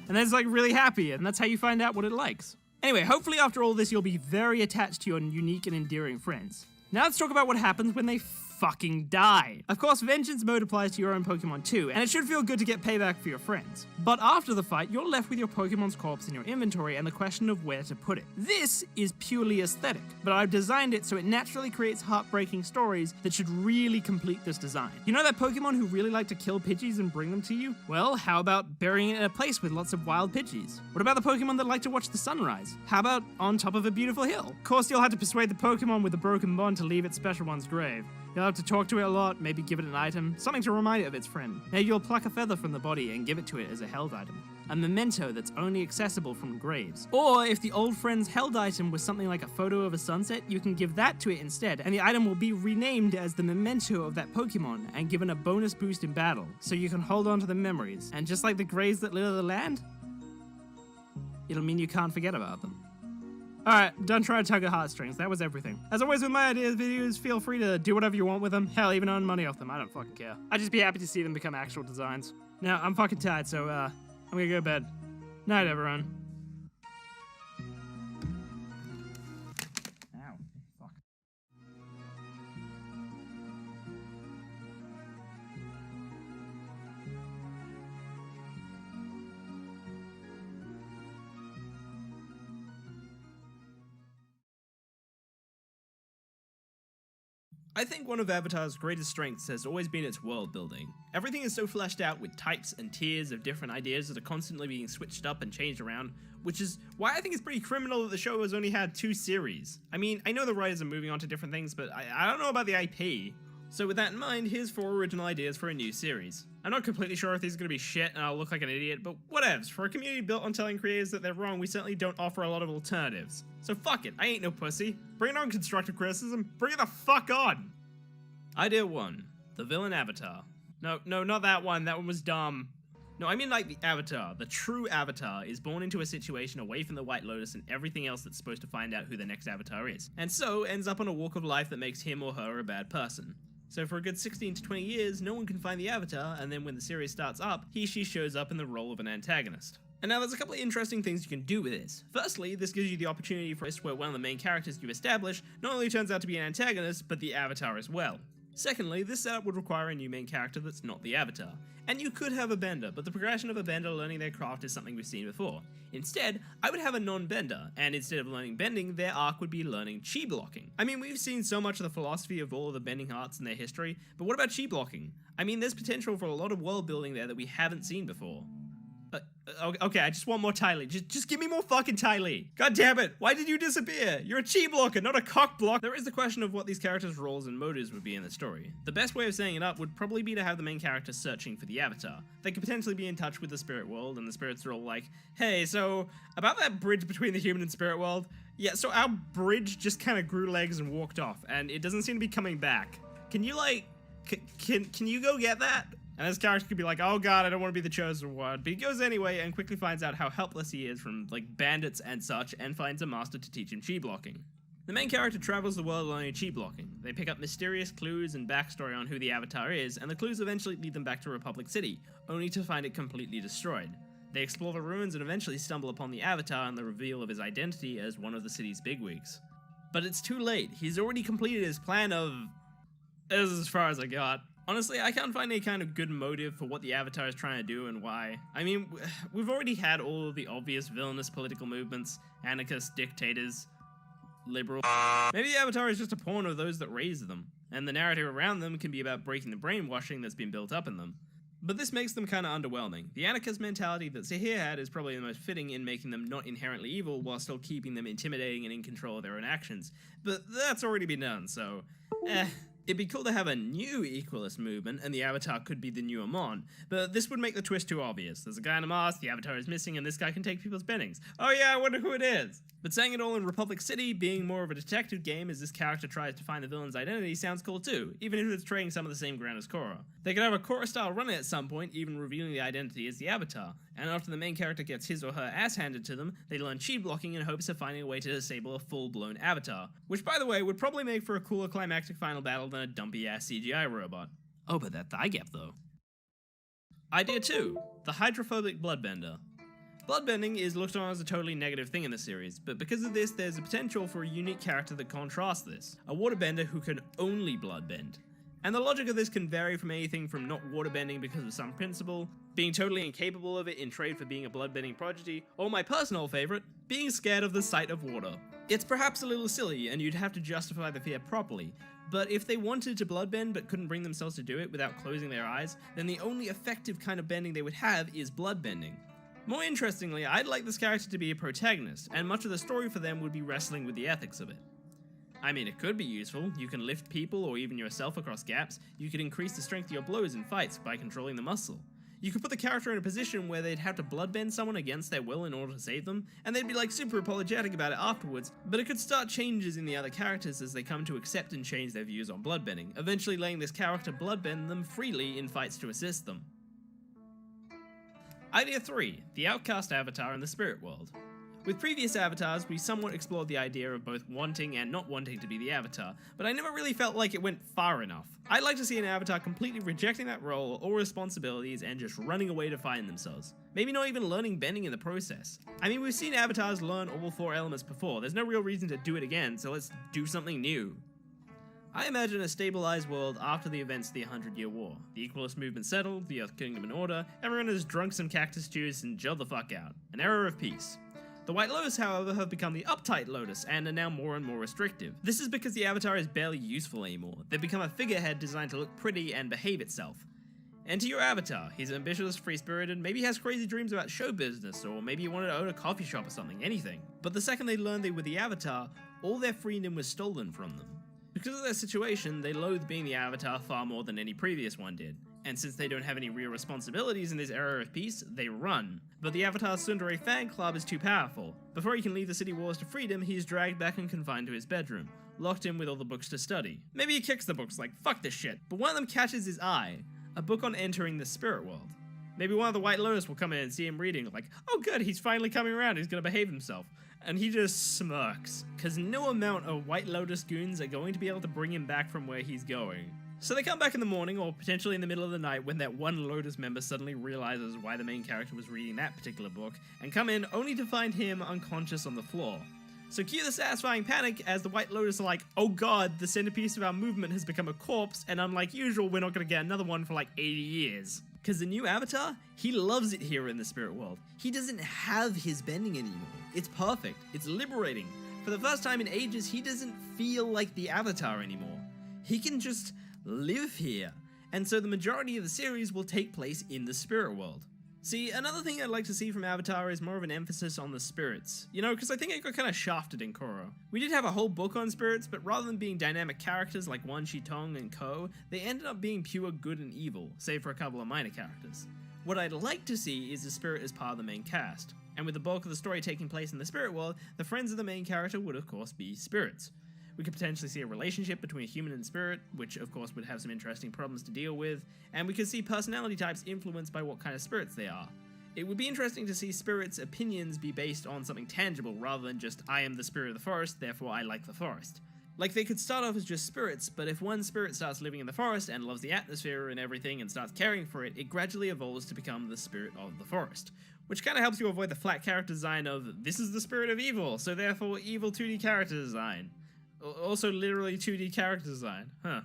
S3: And then it's like really happy, and that's how you find out what it likes. Anyway, hopefully after all this, you'll be very attached to your unique and endearing friends. Now let's talk about what happens when they fucking die. Of course, Vengeance mode applies to your own Pokemon too, and it should feel good to get payback for your friends. But after the fight, you're left with your Pokemon's corpse in your inventory and the question of where to put it. This is purely aesthetic, but I've designed it so it naturally creates heartbreaking stories that should really complete this design. You know that Pokemon who really like to kill Pidgeys and bring them to you? Well, how about burying it in a place with lots of wild Pidgeys? What about the Pokemon that like to watch the sunrise? How about on top of a beautiful hill? Of course, you'll have to persuade the Pokemon with the broken bond to leave its special one's grave. You'll have to talk to it a lot, maybe give it an item, something to remind it of its friend. Maybe you'll pluck a feather from the body and give it to it as a held item. A memento that's only accessible from graves. Or if the old friend's held item was something like a photo of a sunset, you can give that to it instead, and the item will be renamed as the memento of that Pokemon and given a bonus boost in battle, so you can hold on to the memories. And just like the graves that litter the land, it'll mean you can't forget about them. Alright, done trying to tug at heartstrings. That was everything. As always with my ideas videos, feel free to do whatever you want with them. Hell, even earn money off them. I don't fucking care. I'd just be happy to see them become actual designs. Now, I'm fucking tired, so I'm gonna go to bed. Night, everyone. Ow. Fuck. I think one of Avatar's greatest strengths has always been its world building. Everything is so fleshed out with types and tiers of different ideas that are constantly being switched up and changed around, which is why I think it's pretty criminal that the show has only had 2 series. I mean, I know the writers are moving on to different things, but I don't know about the IP. So with that in mind, here's 4 original ideas for a new series. I'm not completely sure if these are going to be shit and I'll look like an idiot, but whatevs. For a community built on telling creators that they're wrong, we certainly don't offer a lot of alternatives. So fuck it, I ain't no pussy. Bring on constructive criticism, bring it the fuck on! Idea 1. The villain Avatar. No, not that one was dumb. No, I mean like the Avatar. The true Avatar is born into a situation away from the White Lotus and everything else that's supposed to find out who the next Avatar is, and so ends up on a walk of life that makes him or her a bad person. So for a good 16 to 20 years, no one can find the Avatar, and then when the series starts up, she shows up in the role of an antagonist. And now there's a couple of interesting things you can do with this. Firstly, this gives you the opportunity for a twist where one of the main characters you establish not only turns out to be an antagonist, but the Avatar as well. Secondly, this setup would require a new main character that's not the Avatar. And you could have a Bender, but the progression of a Bender learning their craft is something we've seen before. Instead, I would have a non-Bender, and instead of learning bending, their arc would be learning chi blocking. I mean, we've seen so much of the philosophy of all of the bending arts in their history, but what about chi blocking? I mean, there's potential for a lot of world building there that we haven't seen before. Okay, I just want more Ty Lee. Just give me more fucking Ty Lee. God damn it, why did you disappear? You're a chi blocker, not a cock block. There is the question of what these characters' roles and motives would be in the story. The best way of setting it up would probably be to have the main character searching for the Avatar. They could potentially be in touch with the spirit world, and the spirits are all like, hey, so, about that bridge between the human and spirit world? Yeah, so our bridge just kind of grew legs and walked off, and it doesn't seem to be coming back. Can you, like, can you go get that? And his character could be like, oh god, I don't want to be the chosen one. But he goes anyway and quickly finds out how helpless he is from, like, bandits and such, and finds a master to teach him chi blocking. The main character travels the world learning chi blocking. They pick up mysterious clues and backstory on who the Avatar is, and the clues eventually lead them back to Republic City, only to find it completely destroyed. They explore the ruins and eventually stumble upon the Avatar and the reveal of his identity as one of the city's bigwigs. But it's too late. He's already completed his plan of... This is as far as I got. Honestly, I can't find any kind of good motive for what the Avatar is trying to do and why. I mean, we've already had all of the obvious villainous political movements, anarchists, dictators, liberal. Maybe the Avatar is just a pawn of those that raise them, and the narrative around them can be about breaking the brainwashing that's been built up in them. But this makes them kind of underwhelming. The anarchist mentality that Zahir had is probably the most fitting in making them not inherently evil while still keeping them intimidating and in control of their own actions. But that's already been done, so It'd be cool to have a new equalist movement, and the Avatar could be the new Amon, but this would make the twist too obvious. There's a guy in a mask, the Avatar is missing, and this guy can take people's bendings. Oh yeah, I wonder who it is! But saying it all in Republic City, being more of a detective game as this character tries to find the villain's identity, sounds cool too, even if it's trading some of the same ground as Korra. They could have a Korra-style run at some point, even revealing the identity as the Avatar, and after the main character gets his or her ass handed to them, they learn chi blocking in hopes of finding a way to disable a full-blown Avatar, which by the way would probably make for a cooler climactic final battle than a dumpy-ass CGI robot. Oh, but that thigh gap though. Idea 2. The Hydrophobic Bloodbender. Bloodbending is looked on as a totally negative thing in the series, but because of this, there's a potential for a unique character that contrasts this. A waterbender who can only bloodbend. And the logic of this can vary from anything from not waterbending because of some principle, being totally incapable of it in trade for being a bloodbending prodigy, or my personal favorite, being scared of the sight of water. It's perhaps a little silly, and you'd have to justify the fear properly, but if they wanted to bloodbend but couldn't bring themselves to do it without closing their eyes, then the only effective kind of bending they would have is bloodbending. More interestingly, I'd like this character to be a protagonist, and much of the story for them would be wrestling with the ethics of it. I mean, it could be useful. You can lift people or even yourself across gaps. You could increase the strength of your blows in fights by controlling the muscle. You could put the character in a position where they'd have to bloodbend someone against their will in order to save them, and they'd be like super apologetic about it afterwards, but it could start changes in the other characters as they come to accept and change their views on bloodbending, eventually letting this character bloodbend them freely in fights to assist them. Idea 3. The Outcast Avatar in the Spirit World. With previous avatars, we somewhat explored the idea of both wanting and not wanting to be the avatar, but I never really felt like it went far enough. I'd like to see an avatar completely rejecting that role or responsibilities and just running away to find themselves. Maybe not even learning bending in the process. I mean, we've seen avatars learn all 4 elements before, there's no real reason to do it again, so let's do something new. I imagine a stabilized world after the events of the 100-Year War. The Equalist movement settled, the Earth Kingdom in order, everyone has drunk some cactus juice and gelled the fuck out. An era of peace. The White Lotus, however, have become the uptight Lotus and are now more and more restrictive. This is because the Avatar is barely useful anymore. They've become a figurehead designed to look pretty and behave itself. Enter your Avatar. He's ambitious, free-spirited, maybe he has crazy dreams about show business, or maybe he wanted to own a coffee shop or something, anything. But the second they learned they were the Avatar, all their freedom was stolen from them. Because of their situation, they loathe being the Avatar far more than any previous one did. And since they don't have any real responsibilities in this era of peace, they run. But the Avatar Tsundere fan club is too powerful. Before he can leave the city walls to freedom, he's dragged back and confined to his bedroom, locked in with all the books to study. Maybe he kicks the books like, fuck this shit, but one of them catches his eye, a book on entering the spirit world. Maybe one of the White Lotus will come in and see him reading, like, oh good, he's finally coming around, he's gonna behave himself. And he just smirks, cause no amount of White Lotus goons are going to be able to bring him back from where he's going. So they come back in the morning, or potentially in the middle of the night, when that one Lotus member suddenly realizes why the main character was reading that particular book, and come in only to find him unconscious on the floor. So cue the satisfying panic as the White Lotus are like, oh god, the centerpiece of our movement has become a corpse, and unlike usual, we're not gonna get another one for like 80 years. Cause the new Avatar, he loves it here in the spirit world. He doesn't have his bending anymore. It's perfect, it's liberating. For the first time in ages, he doesn't feel like the Avatar anymore. He can just live here, and so the majority of the series will take place in the spirit world. See, another thing I'd like to see from Avatar is more of an emphasis on the spirits. You know, because I think it got kind of shafted in Korra. We did have a whole book on spirits, but rather than being dynamic characters like Wan Shi Tong and Ko, they ended up being pure good and evil, save for a couple of minor characters. What I'd like to see is the spirit as part of the main cast, and with the bulk of the story taking place in the spirit world, the friends of the main character would of course be spirits. We could potentially see a relationship between a human and spirit, which of course would have some interesting problems to deal with, and we could see personality types influenced by what kind of spirits they are. It would be interesting to see spirits' opinions be based on something tangible rather than just, I am the spirit of the forest, therefore I like the forest. Like, they could start off as just spirits, but if one spirit starts living in the forest and loves the atmosphere and everything and starts caring for it, it gradually evolves to become the spirit of the forest. Which kind of helps you avoid the flat character design of, this is the spirit of evil, so therefore evil 2D character design. Also literally 2D character design, huh.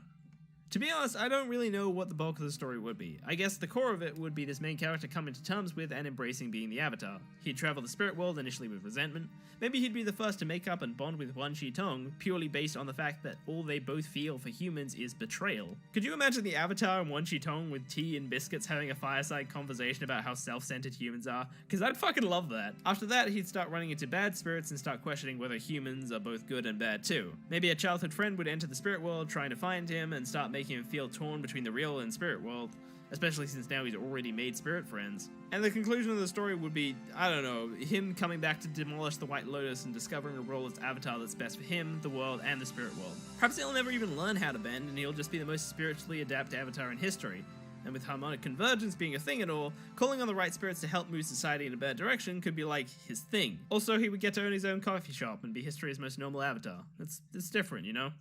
S3: To be honest, I don't really know what the bulk of the story would be. I guess the core of it would be this main character coming to terms with and embracing being the Avatar. He'd travel the spirit world initially with resentment. Maybe he'd be the first to make up and bond with Wan Shi Tong, purely based on the fact that all they both feel for humans is betrayal. Could you imagine the Avatar and Wan Shi Tong with tea and biscuits having a fireside conversation about how self-centered humans are? Because I'd fucking love that. After that, he'd start running into bad spirits and start questioning whether humans are both good and bad too. Maybe a childhood friend would enter the spirit world trying to find him and start making him feel torn between the real and spirit world, especially since now he's already made spirit friends. And the conclusion of the story would be, I don't know, him coming back to demolish the White Lotus and discovering a role as Avatar that's best for him, the world, and the spirit world. Perhaps he'll never even learn how to bend, and he'll just be the most spiritually adept Avatar in history. And with harmonic convergence being a thing and all, calling on the right spirits to help move society in a better direction could be like his thing. Also, he would get to own his own coffee shop and be history's most normal Avatar. It's different, you know?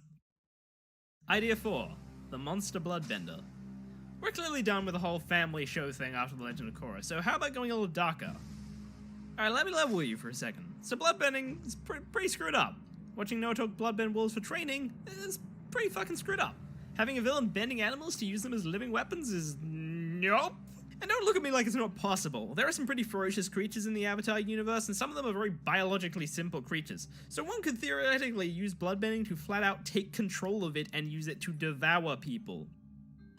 S3: Idea 4. The Monster Bloodbender. We're clearly done with the whole family show thing after The Legend of Korra, so how about going a little darker? Alright, let me level with you for a second. So bloodbending is pretty screwed up. Watching Naruto bloodbend wolves for training is pretty fucking screwed up. Having a villain bending animals to use them as living weapons is nope. And don't look at me like it's not possible. There are some pretty ferocious creatures in the Avatar universe, and some of them are very biologically simple creatures. So one could theoretically use bloodbending to flat out take control of it and use it to devour people.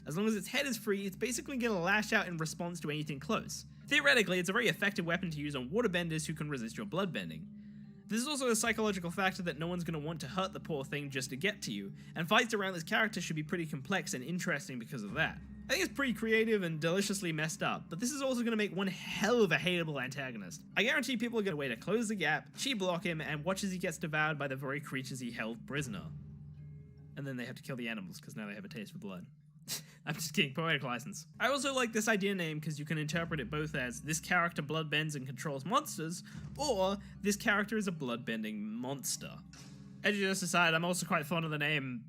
S3: As long as its head is free, it's basically going to lash out in response to anything close. Theoretically, it's a very effective weapon to use on waterbenders who can resist your bloodbending. This is also a psychological factor that no one's going to want to hurt the poor thing just to get to you, and fights around this character should be pretty complex and interesting because of that. I think it's pretty creative and deliciously messed up, but this is also going to make one hell of a hateable antagonist. I guarantee people are going to wait to close the gap, chi block him, and watch as he gets devoured by the very creatures he held prisoner. And then they have to kill the animals because now they have a taste for blood. I'm just kidding, poetic license. I also like this idea name because you can interpret it both as this character bloodbends and controls monsters, or this character is a bloodbending monster. Edginess aside, I'm also quite fond of the name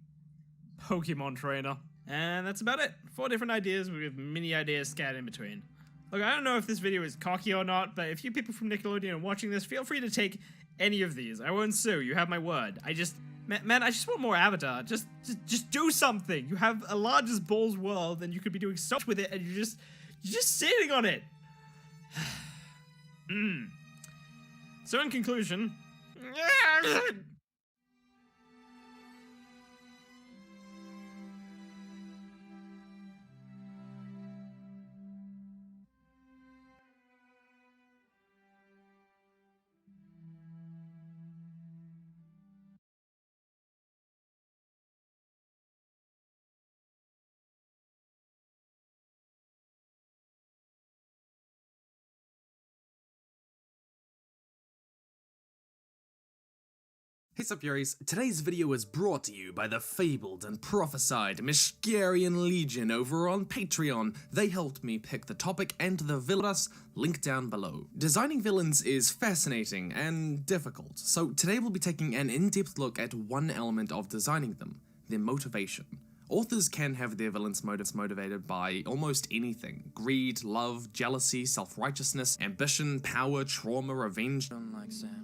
S3: Pokemon Trainer. And that's about it. 4 different ideas with mini ideas scattered in between. Look, I don't know if this video is cocky or not, but if you people from Nickelodeon are watching this, feel free to take any of these. I won't sue, you have my word. Man, I just want more Avatar. Just do something. You have a large as balls world, and you could be doing so much with it, and you're just sitting on it. So in conclusion,
S1: Hey sup Furies, today's video is brought to you by the fabled and prophesied Mishkarian Legion over on Patreon. They helped me pick the topic and the villains, link down below. Designing villains is fascinating and difficult, so today we'll be taking an in-depth look at one element of designing them, their motivation. Authors can have their villains' motives motivated by almost anything. Greed, love, jealousy, self-righteousness, ambition, power, trauma, revenge.
S2: Unlike sand.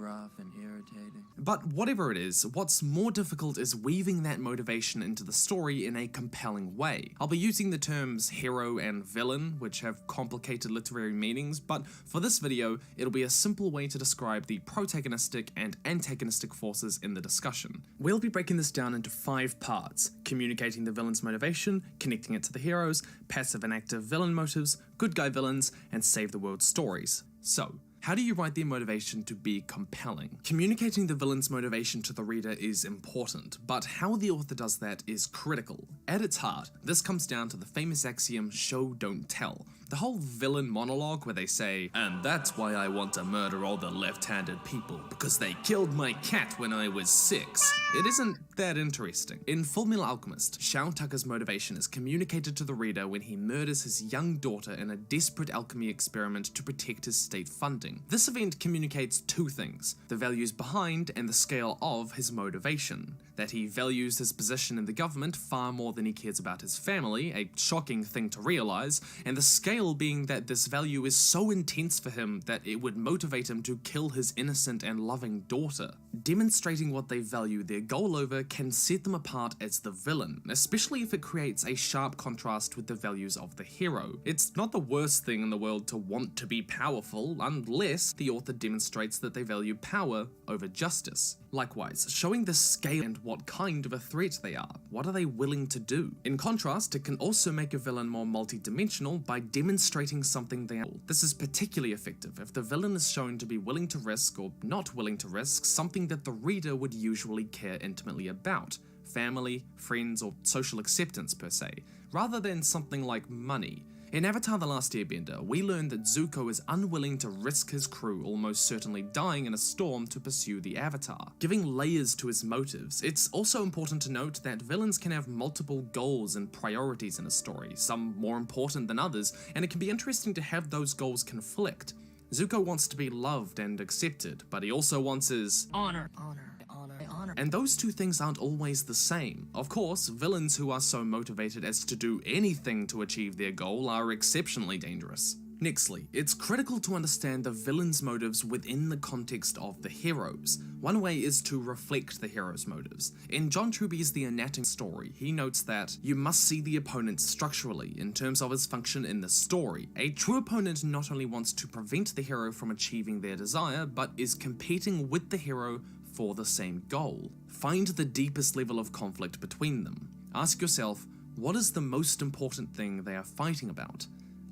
S2: Rough and irritating.
S1: But whatever it is, what's more difficult is weaving that motivation into the story in a compelling way. I'll be using the terms hero and villain, which have complicated literary meanings, but for this video, it'll be a simple way to describe the protagonistic and antagonistic forces in the discussion. We'll be breaking this down into 5 parts: communicating the villain's motivation, connecting it to the heroes, passive and active villain motives, good guy villains, and save the world stories. So, how do you write their motivation to be compelling? Communicating the villain's motivation to the reader is important, but how the author does that is critical. At its heart, this comes down to the famous axiom, show, don't tell. The whole villain monologue where they say, "And that's why I want to murder all the left-handed people, because they killed my cat when I was 6. It isn't that interesting. In Fullmetal Alchemist, Shao Tucker's motivation is communicated to the reader when he murders his young daughter in a desperate alchemy experiment to protect his state funding. This event communicates 2 things: the values behind and the scale of his motivation. That he values his position in the government far more than he cares about his family, a shocking thing to realize, and the scale scale being that this value is so intense for him that it would motivate him to kill his innocent and loving daughter. Demonstrating what they value their goal over can set them apart as the villain, especially if it creates a sharp contrast with the values of the hero. It's not the worst thing in the world to want to be powerful, unless the author demonstrates that they value power over justice. Likewise, showing the scale and what kind of a threat they are. What are they willing to do? In contrast, it can also make a villain more multi-dimensional by demonstrating something they are. This is particularly effective if the villain is shown to be willing to risk or not willing to risk something that the reader would usually care intimately about. Family, friends, or social acceptance per se, rather than something like money. In Avatar: The Last Airbender, we learn that Zuko is unwilling to risk his crew almost certainly dying in a storm to pursue the Avatar, giving layers to his motives. It's also important to note that villains can have multiple goals and priorities in a story, some more important than others, and it can be interesting to have those goals conflict. Zuko wants to be loved and accepted, but he also wants his
S22: honor.
S1: And those two things aren't always the same. Of course, villains who are so motivated as to do anything to achieve their goal are exceptionally dangerous. Nextly, it's critical to understand the villain's motives within the context of the heroes. One way is to reflect the hero's motives. In John Truby's The Anatomy story, he notes that you must see the opponent structurally in terms of his function in the story. A true opponent not only wants to prevent the hero from achieving their desire, but is competing with the hero for the same goal. Find the deepest level of conflict between them. Ask yourself, what is the most important thing they are fighting about?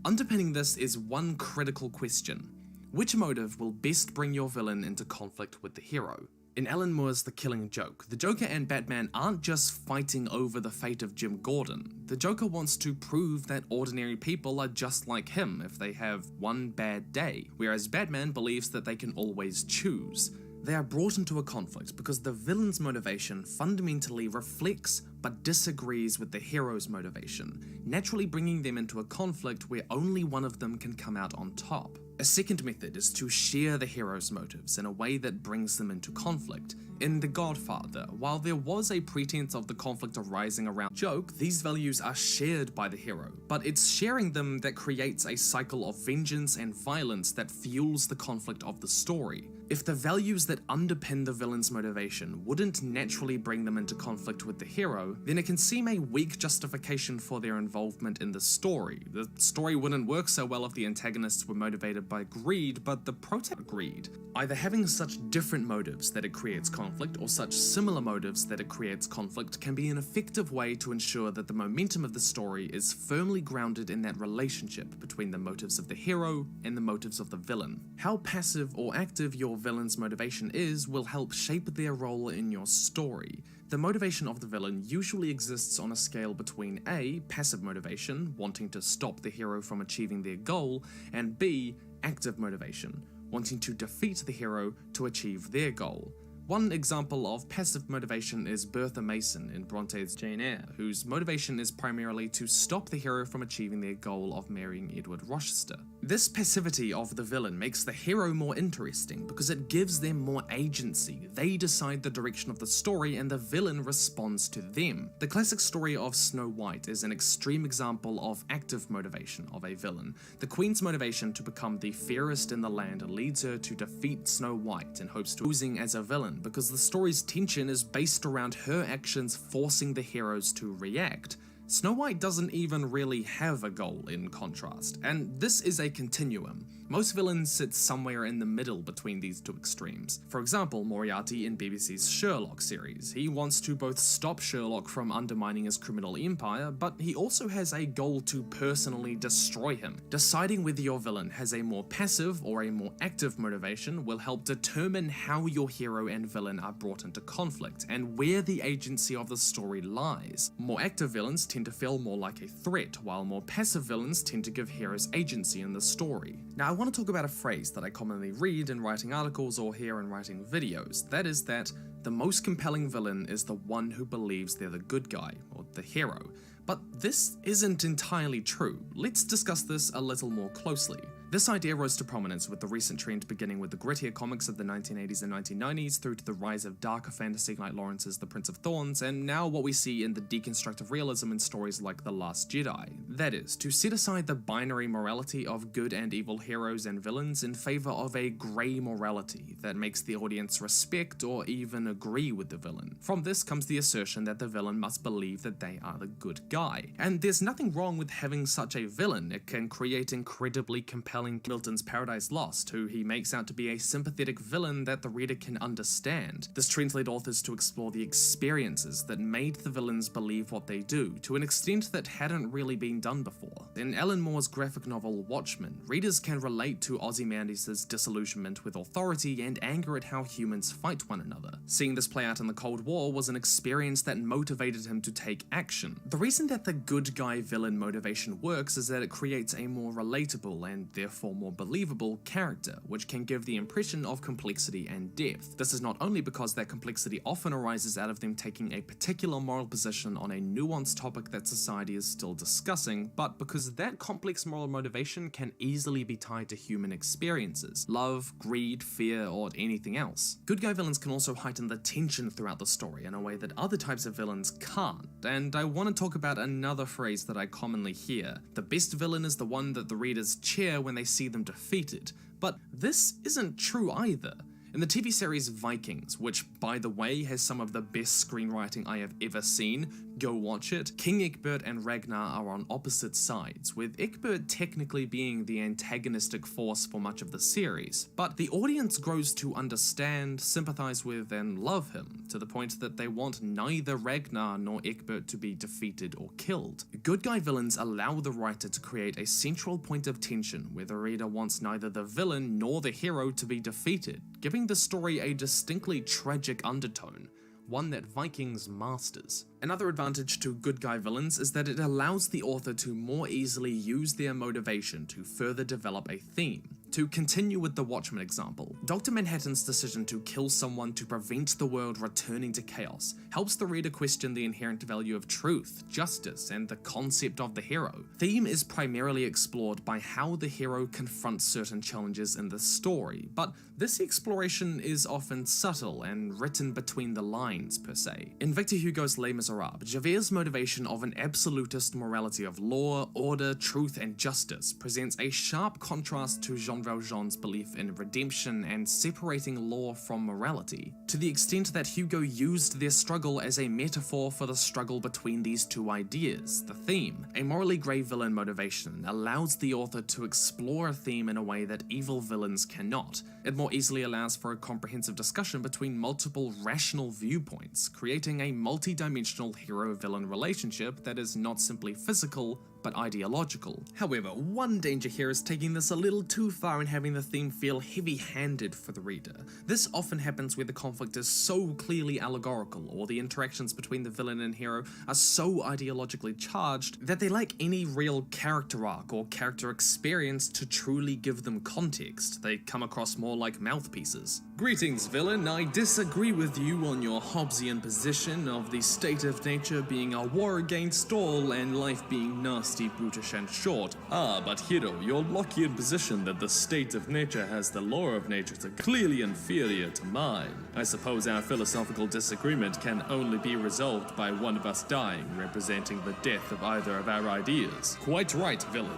S1: Underpinning this is one critical question. Which motive will best bring your villain into conflict with the hero? In Alan Moore's The Killing Joke, the Joker and Batman aren't just fighting over the fate of Jim Gordon. The Joker wants to prove that ordinary people are just like him if they have one bad day, whereas Batman believes that they can always choose. They are brought into a conflict because the villain's motivation fundamentally reflects but disagrees with the hero's motivation, naturally bringing them into a conflict where only one of them can come out on top. A second method is to share the hero's motives in a way that brings them into conflict. In The Godfather, while there was a pretense of the conflict arising around joke, these values are shared by the hero, but it's sharing them that creates a cycle of vengeance and violence that fuels the conflict of the story. If the values that underpin the villain's motivation wouldn't naturally bring them into conflict with the hero, then it can seem a weak justification for their involvement in the story. The story wouldn't work so well if the antagonists were motivated by greed, but the protagonist greed. Either having such different motives that it creates conflict, or such similar motives that it creates conflict, can be an effective way to ensure that the momentum of the story is firmly grounded in that relationship between the motives of the hero and the motives of the villain. How passive or active your villain's motivation is will help shape their role in your story. The motivation of the villain usually exists on a scale between A, passive motivation, wanting to stop the hero from achieving their goal, and B, active motivation, wanting to defeat the hero to achieve their goal. One example of passive motivation is Bertha Mason in Bronte's Jane Eyre, whose motivation is primarily to stop the hero from achieving their goal of marrying Edward Rochester. This passivity of the villain makes the hero more interesting because it gives them more agency. They decide the direction of the story and the villain responds to them. The classic story of Snow White is an extreme example of active motivation of a villain. The queen's motivation to become the fairest in the land leads her to defeat Snow White in hopes to posing as a villain, because the story's tension is based around her actions forcing the heroes to react. Snow White doesn't even really have a goal in contrast, and this is a continuum. Most villains sit somewhere in the middle between these two extremes. For example, Moriarty in BBC's Sherlock series. He wants to both stop Sherlock from undermining his criminal empire, but he also has a goal to personally destroy him. Deciding whether your villain has a more passive or a more active motivation will help determine how your hero and villain are brought into conflict, and where the agency of the story lies. More active villains tend to feel more like a threat, while more passive villains tend to give heroes agency in the story. Now, I want to talk about a phrase that I commonly read in writing articles or hear in writing videos. That is that the most compelling villain is the one who believes they're the good guy, or the hero. But this isn't entirely true. Let's discuss this a little more closely. This idea rose to prominence with the recent trend beginning with the grittier comics of the 1980s and 1990s through to the rise of darker fantasy like Lawrence's The Prince of Thorns, and now what we see in the deconstructive realism in stories like The Last Jedi. That is, to set aside the binary morality of good and evil heroes and villains in favor of a grey morality that makes the audience respect or even agree with the villain. From this comes the assertion that the villain must believe that they are the good guy. And there's nothing wrong with having such a villain. It can create incredibly compelling Milton's Paradise Lost, who he makes out to be a sympathetic villain that the reader can understand. This trend led authors to explore the experiences that made the villains believe what they do, to an extent that hadn't really been done before. In Alan Moore's graphic novel Watchmen, readers can relate to Ozymandias' disillusionment with authority and anger at how humans fight one another. Seeing this play out in the Cold War was an experience that motivated him to take action. The reason that the good guy villain motivation works is that it creates a more relatable and therefore more believable character, which can give the impression of complexity and depth. This is not only because that complexity often arises out of them taking a particular moral position on a nuanced topic that society is still discussing, but because that complex moral motivation can easily be tied to human experiences, love, greed, fear, or anything else. Good guy villains can also heighten the tension throughout the story in a way that other types of villains can't, and I want to talk about another phrase that I commonly hear. The best villain is the one that the readers cheer when they see them defeated, but this isn't true either. In the TV series Vikings, which by the way has some of the best screenwriting I have ever seen, go watch it, King Egbert and Ragnar are on opposite sides, with Egbert technically being the antagonistic force for much of the series, but the audience grows to understand, sympathize with, and love him, to the point that they want neither Ragnar nor Egbert to be defeated or killed. Good guy villains allow the writer to create a central point of tension where the reader wants neither the villain nor the hero to be defeated, giving the story a distinctly tragic undertone, one that Vikings masters. Another advantage to good guy villains is that it allows the author to more easily use their motivation to further develop a theme. To continue with the Watchmen example, Dr. Manhattan's decision to kill someone to prevent the world returning to chaos helps the reader question the inherent value of truth, justice, and the concept of the hero. Theme is primarily explored by how the hero confronts certain challenges in the story, but this exploration is often subtle and written between the lines per se. In Victor Hugo's Les Miserables, Javert's motivation of an absolutist morality of law, order, truth, and justice presents a sharp contrast to Jean Valjean's belief in redemption and separating law from morality, to the extent that Hugo used their struggle as a metaphor for the struggle between these two ideas, the theme. A morally grey villain motivation allows the author to explore a theme in a way that evil villains cannot. It more easily allows for a comprehensive discussion between multiple rational viewpoints, creating a multi-dimensional hero-villain relationship that is not simply physical, but ideological. However, one danger here is taking this a little too far and having the theme feel heavy-handed for the reader. This often happens where the conflict is so clearly allegorical, or the interactions between the villain and hero are so ideologically charged that they lack any real character arc or character experience to truly give them context. They come across more like mouthpieces. Greetings, villain. I disagree with you on your Hobbesian position of the state of nature being a war against all and life being nasty, brutish, and short. Ah, but hero, your Lockean position that the state of nature has the law of nature is clearly inferior to mine. I suppose our philosophical disagreement can only be resolved by one of us dying, representing the death of either of our ideas. Quite right, villain.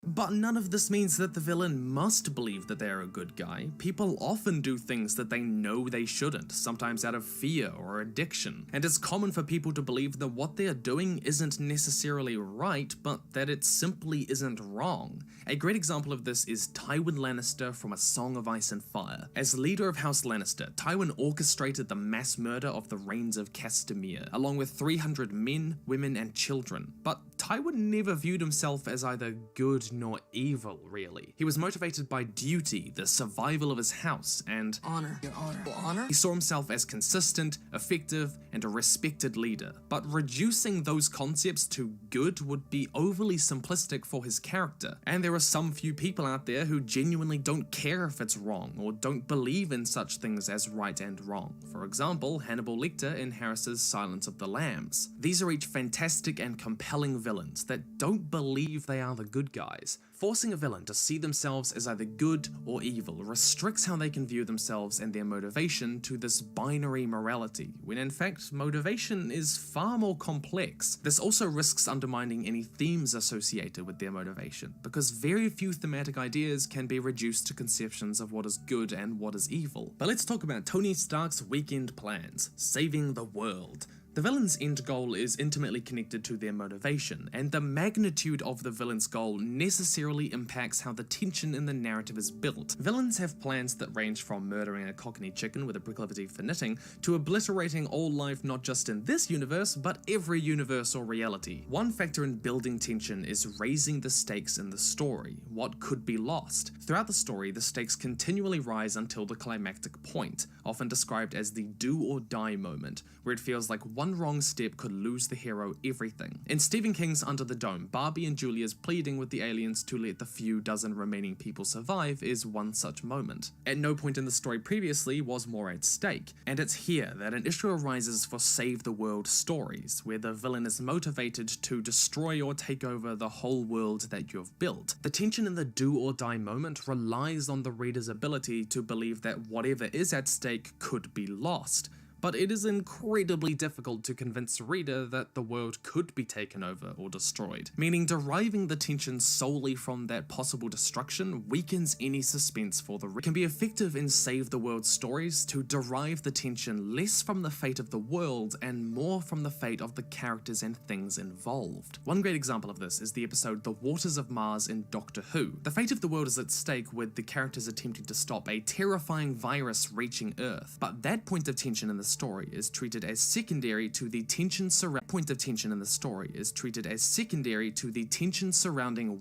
S1: But none of this means that the villain must believe that they're a good guy. People often do things that they know they shouldn't, sometimes out of fear or addiction. And it's common for people to believe that what they're doing isn't necessarily right, but that it simply isn't wrong. A great example of this is Tywin Lannister from A Song of Ice and Fire. As leader of House Lannister, Tywin orchestrated the mass murder of the Rains of Castamere, along with 300 men, women, and children. But Tywin never viewed himself as either good nor evil, really. He was motivated by duty, the survival of his house, and honor. Your honor. Honor? He saw himself as consistent, effective, and a respected leader. But reducing those concepts to good would be overly simplistic for his character. And there are some few people out there who genuinely don't care if it's wrong, or don't believe in such things as right and wrong. For example, Hannibal Lecter in Harris's Silence of the Lambs. These are each fantastic and compelling villains that don't believe they are the good guy. franchise. Forcing a villain to see themselves as either good or evil restricts how they can view themselves and their motivation to this binary morality, when in fact motivation is far more complex. This also risks undermining any themes associated with their motivation, because very few thematic ideas can be reduced to conceptions of what is good and what is evil. But let's talk about Tony Stark's weekend plans, saving the world. The villain's end goal is intimately connected to their motivation, and the magnitude of the villain's goal necessarily impacts how the tension in the narrative is built. Villains have plans that range from murdering a cockney chicken with a proclivity for knitting, to obliterating all life not just in this universe, but every universe or reality. One factor in building tension is raising the stakes in the story, what could be lost. Throughout the story, the stakes continually rise until the climactic point, often described as the do or die moment, where it feels like one wrong step could lose the hero everything. In Stephen King's Under the Dome, Barbie and Julia's pleading with the aliens to let the few dozen remaining people survive is one such moment. At no point in the story previously was more at stake, and it's here that an issue arises for save the world stories, where the villain is motivated to destroy or take over the whole world that you've built. The tension in the do or die moment relies on the reader's ability to believe that whatever is at stake could be lost. But it is incredibly difficult to convince the reader that the world could be taken over or destroyed, meaning deriving the tension solely from that possible destruction weakens any suspense for the reader. It can be effective in save the world stories to derive the tension less from the fate of the world and more from the fate of the characters and things involved. One great example of this is the episode The Waters of Mars in Doctor Who. The fate of the world is at stake with the characters attempting to stop a terrifying virus reaching Earth, but that point of tension in the story is treated as secondary to the tension surrounding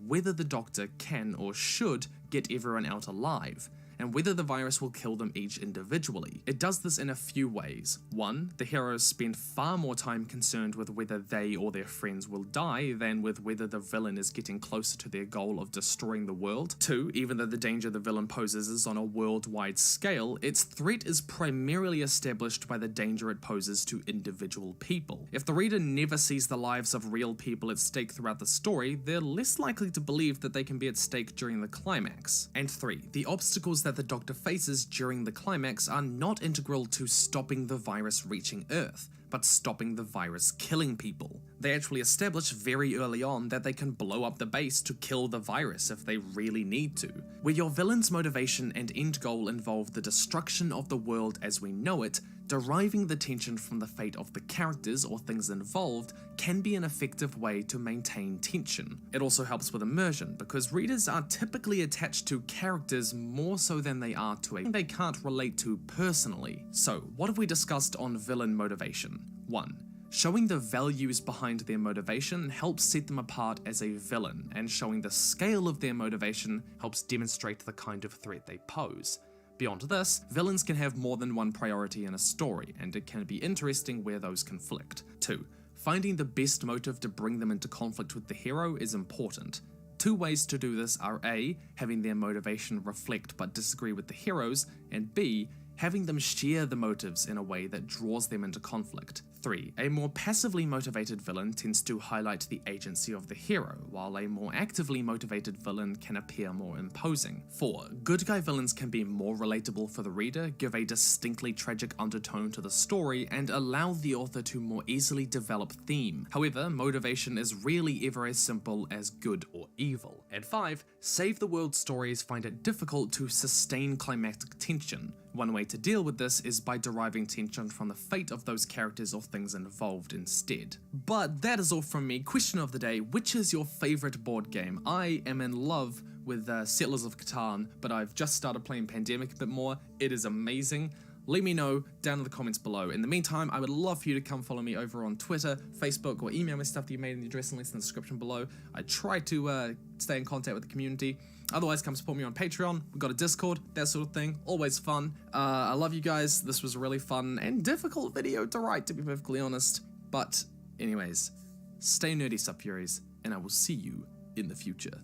S1: whether the Doctor can or should get everyone out alive, and whether the virus will kill them each individually. It does this in a few ways. One, the heroes spend far more time concerned with whether they or their friends will die than with whether the villain is getting closer to their goal of destroying the world. Two, even though the danger the villain poses is on a worldwide scale, its threat is primarily established by the danger it poses to individual people. If the reader never sees the lives of real people at stake throughout the story, they're less likely to believe that they can be at stake during the climax. And three, the obstacles that the Doctor faces during the climax are not integral to stopping the virus reaching Earth, but stopping the virus killing people. They actually establish very early on that they can blow up the base to kill the virus if they really need to. Where your villain's motivation and end goal involve the destruction of the world as we know it, deriving the tension from the fate of the characters or things involved can be an effective way to maintain tension. It also helps with immersion, because readers are typically attached to characters more so than they are to a thing they can't relate to personally. So, what have we discussed on villain motivation? 1. Showing the values behind their motivation helps set them apart as a villain, and showing the scale of their motivation helps demonstrate the kind of threat they pose. Beyond this, villains can have more than one priority in a story, and it can be interesting where those conflict. 2. Finding the best motive to bring them into conflict with the hero is important. Two ways to do this are A. having their motivation reflect but disagree with the heroes, and B. having them share the motives in a way that draws them into conflict. 3. A more passively motivated villain tends to highlight the agency of the hero, while a more actively motivated villain can appear more imposing. 4. Good guy villains can be more relatable for the reader, give a distinctly tragic undertone to the story, and allow the author to more easily develop theme. However, motivation is rarely ever as simple as good or evil. And 5. Save the world stories find it difficult to sustain climactic tension. One way to deal with this is by deriving tension from the fate of those characters or things involved instead. But that is all from me. Question of the day, which is your favorite board game? I am in love with Settlers of Catan, but I've just started playing Pandemic a bit more. It is amazing. Let me know down in the comments below. In the meantime, I would love for you to come follow me over on Twitter, Facebook, or email me stuff that you made in the address and links in the description below. I try to stay in contact with the community. Otherwise, come support me on Patreon. We've got a Discord, that sort of thing. Always fun. I love you guys. This was a really fun and difficult video to write, to be perfectly honest. But anyways, stay nerdy, Subfuries, and I will see you in the future.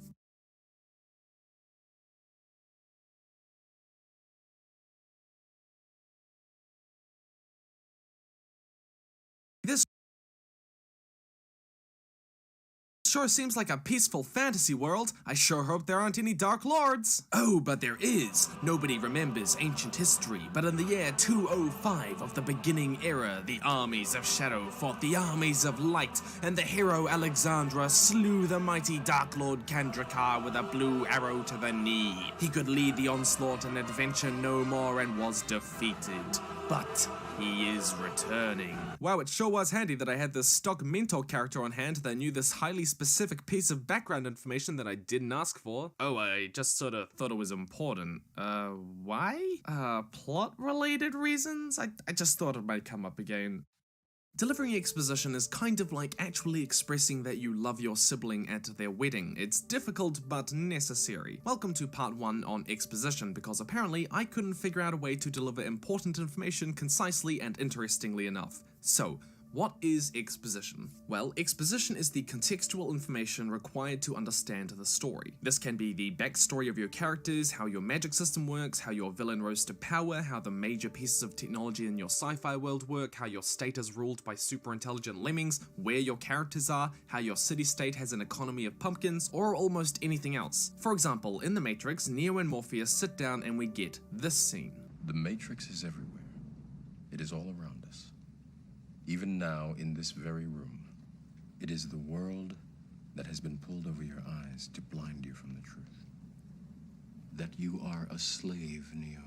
S1: This sure seems like a peaceful fantasy world. I sure hope there aren't any Dark Lords. Oh, but there is. Nobody remembers ancient history, but in the year 205 of the beginning era, the armies of Shadow fought the armies of Light, and the hero Alexandra slew the mighty Dark Lord Kandrakar with a blue arrow to the knee. He could lead the onslaught and adventure no more and was defeated. But he is returning. Wow, it sure was handy that I had this stock mentor character on hand that knew this highly specific piece of background information that I didn't ask for. Oh, I just sort of thought it was important. Why? Plot-related reasons? I just thought it might come up again. Delivering exposition is kind of like actually expressing that you love your sibling at their wedding. It's difficult but necessary. Welcome to part 1 on exposition, because apparently I couldn't figure out a way to deliver important information concisely and interestingly enough. So, what is exposition? Well, exposition is the contextual information required to understand the story. This can be the backstory of your characters, how your magic system works, how your villain rose to power, how the major pieces of technology in your sci-fi world work, how your state is ruled by super intelligent lemmings, where your characters are, how your city-state has an economy of pumpkins, or almost anything else. For example, in The Matrix, Neo and Morpheus sit down and we get this scene.
S15: The Matrix is everywhere. It is all around us. Even now, in this very room, it is the world that has been pulled over your eyes to blind you from the truth. That you are a slave, Neo.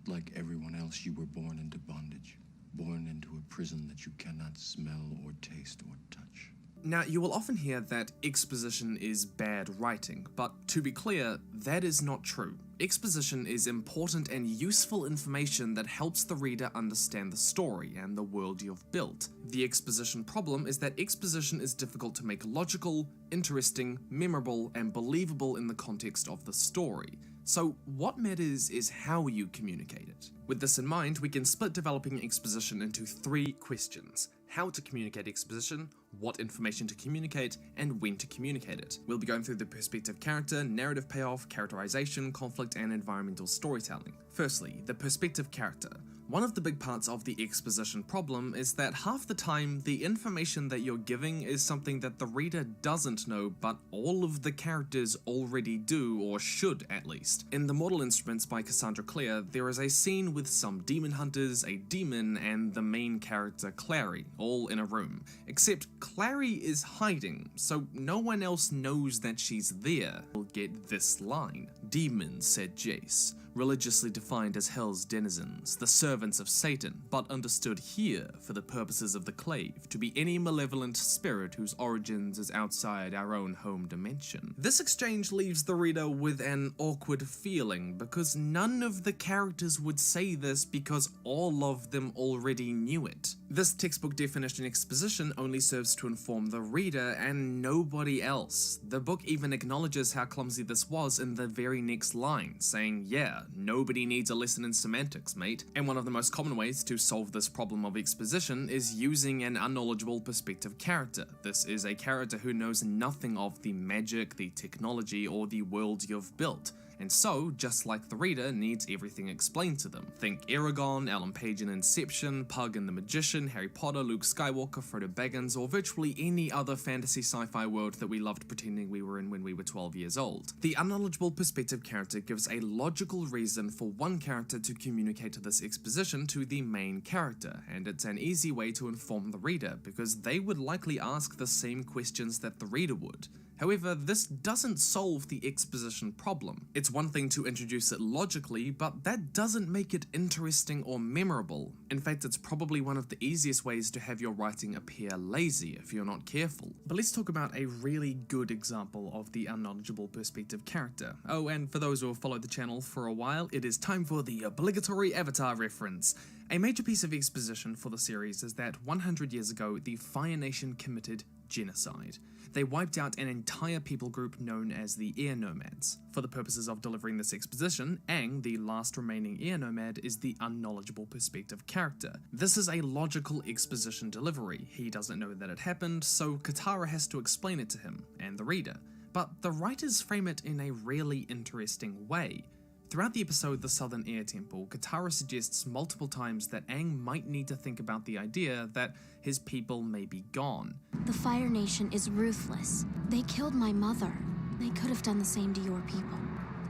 S15: Like everyone else, you were born into bondage, born into a prison that you cannot smell or taste or touch.
S1: Now, you will often hear that exposition is bad writing, but to be clear, that is not true. Exposition is important and useful information that helps the reader understand the story and the world you've built. The exposition problem is that exposition is difficult to make logical, interesting, memorable, and believable in the context of the story. So what matters is how you communicate it. With this in mind, we can split developing exposition into 3 questions: how to communicate exposition, what information to communicate, and when to communicate it. We'll be going through the perspective character, narrative payoff, characterization, conflict, and environmental storytelling. Firstly, the perspective character. One of the big parts of the exposition problem is that half the time, the information that you're giving is something that the reader doesn't know, but all of the characters already do, or should at least. In The Mortal Instruments by Cassandra Clare, there is a scene with some demon hunters, a demon, and the main character Clary, all in a room. Except Clary is hiding, so no one else knows that she's there. We'll get this line. "Demons," said Jace, "religiously defined as Hell's denizens, the servants of Satan, but understood here, for the purposes of the clave, to be any malevolent spirit whose origins is outside our own home dimension." This exchange leaves the reader with an awkward feeling, because none of the characters would say this because all of them already knew it. This textbook definition exposition only serves to inform the reader and nobody else. The book even acknowledges how clumsy this was in the very next line, saying, yeah, nobody needs a lesson in semantics, mate. And one of the most common ways to solve this problem of exposition is using an unknowledgeable perspective character. This is a character who knows nothing of the magic, the technology, or the world you've built. And so, just like the reader, needs everything explained to them. Think Eragon, Ellen Page in Inception, Pug and the Magician, Harry Potter, Luke Skywalker, Frodo Baggins, or virtually any other fantasy sci-fi world that we loved pretending we were in when we were 12 years old. The unknowledgeable perspective character gives a logical reason for one character to communicate this exposition to the main character, and it's an easy way to inform the reader, because they would likely ask the same questions that the reader would. However, this doesn't solve the exposition problem. It's one thing to introduce it logically, but that doesn't make it interesting or memorable. In fact, it's probably one of the easiest ways to have your writing appear lazy if you're not careful. But let's talk about a really good example of the unknowledgeable perspective character. Oh, and for those who have followed the channel for a while, it is time for the obligatory Avatar reference. A major piece of exposition for the series is that 100 years ago, the Fire Nation committed genocide. They wiped out an entire people group known as the Air Nomads. For the purposes of delivering this exposition, Aang, the last remaining Air Nomad, is the unknowledgeable perspective character. This is a logical exposition delivery. He doesn't know that it happened, so Katara has to explain it to him, and the reader. But the writers frame it in a really interesting way. Throughout the episode The Southern Air Temple, Katara suggests multiple times that Aang might need to think about the idea that his people may be gone.
S18: The Fire Nation is ruthless. They killed my mother. They could have done the same to your people.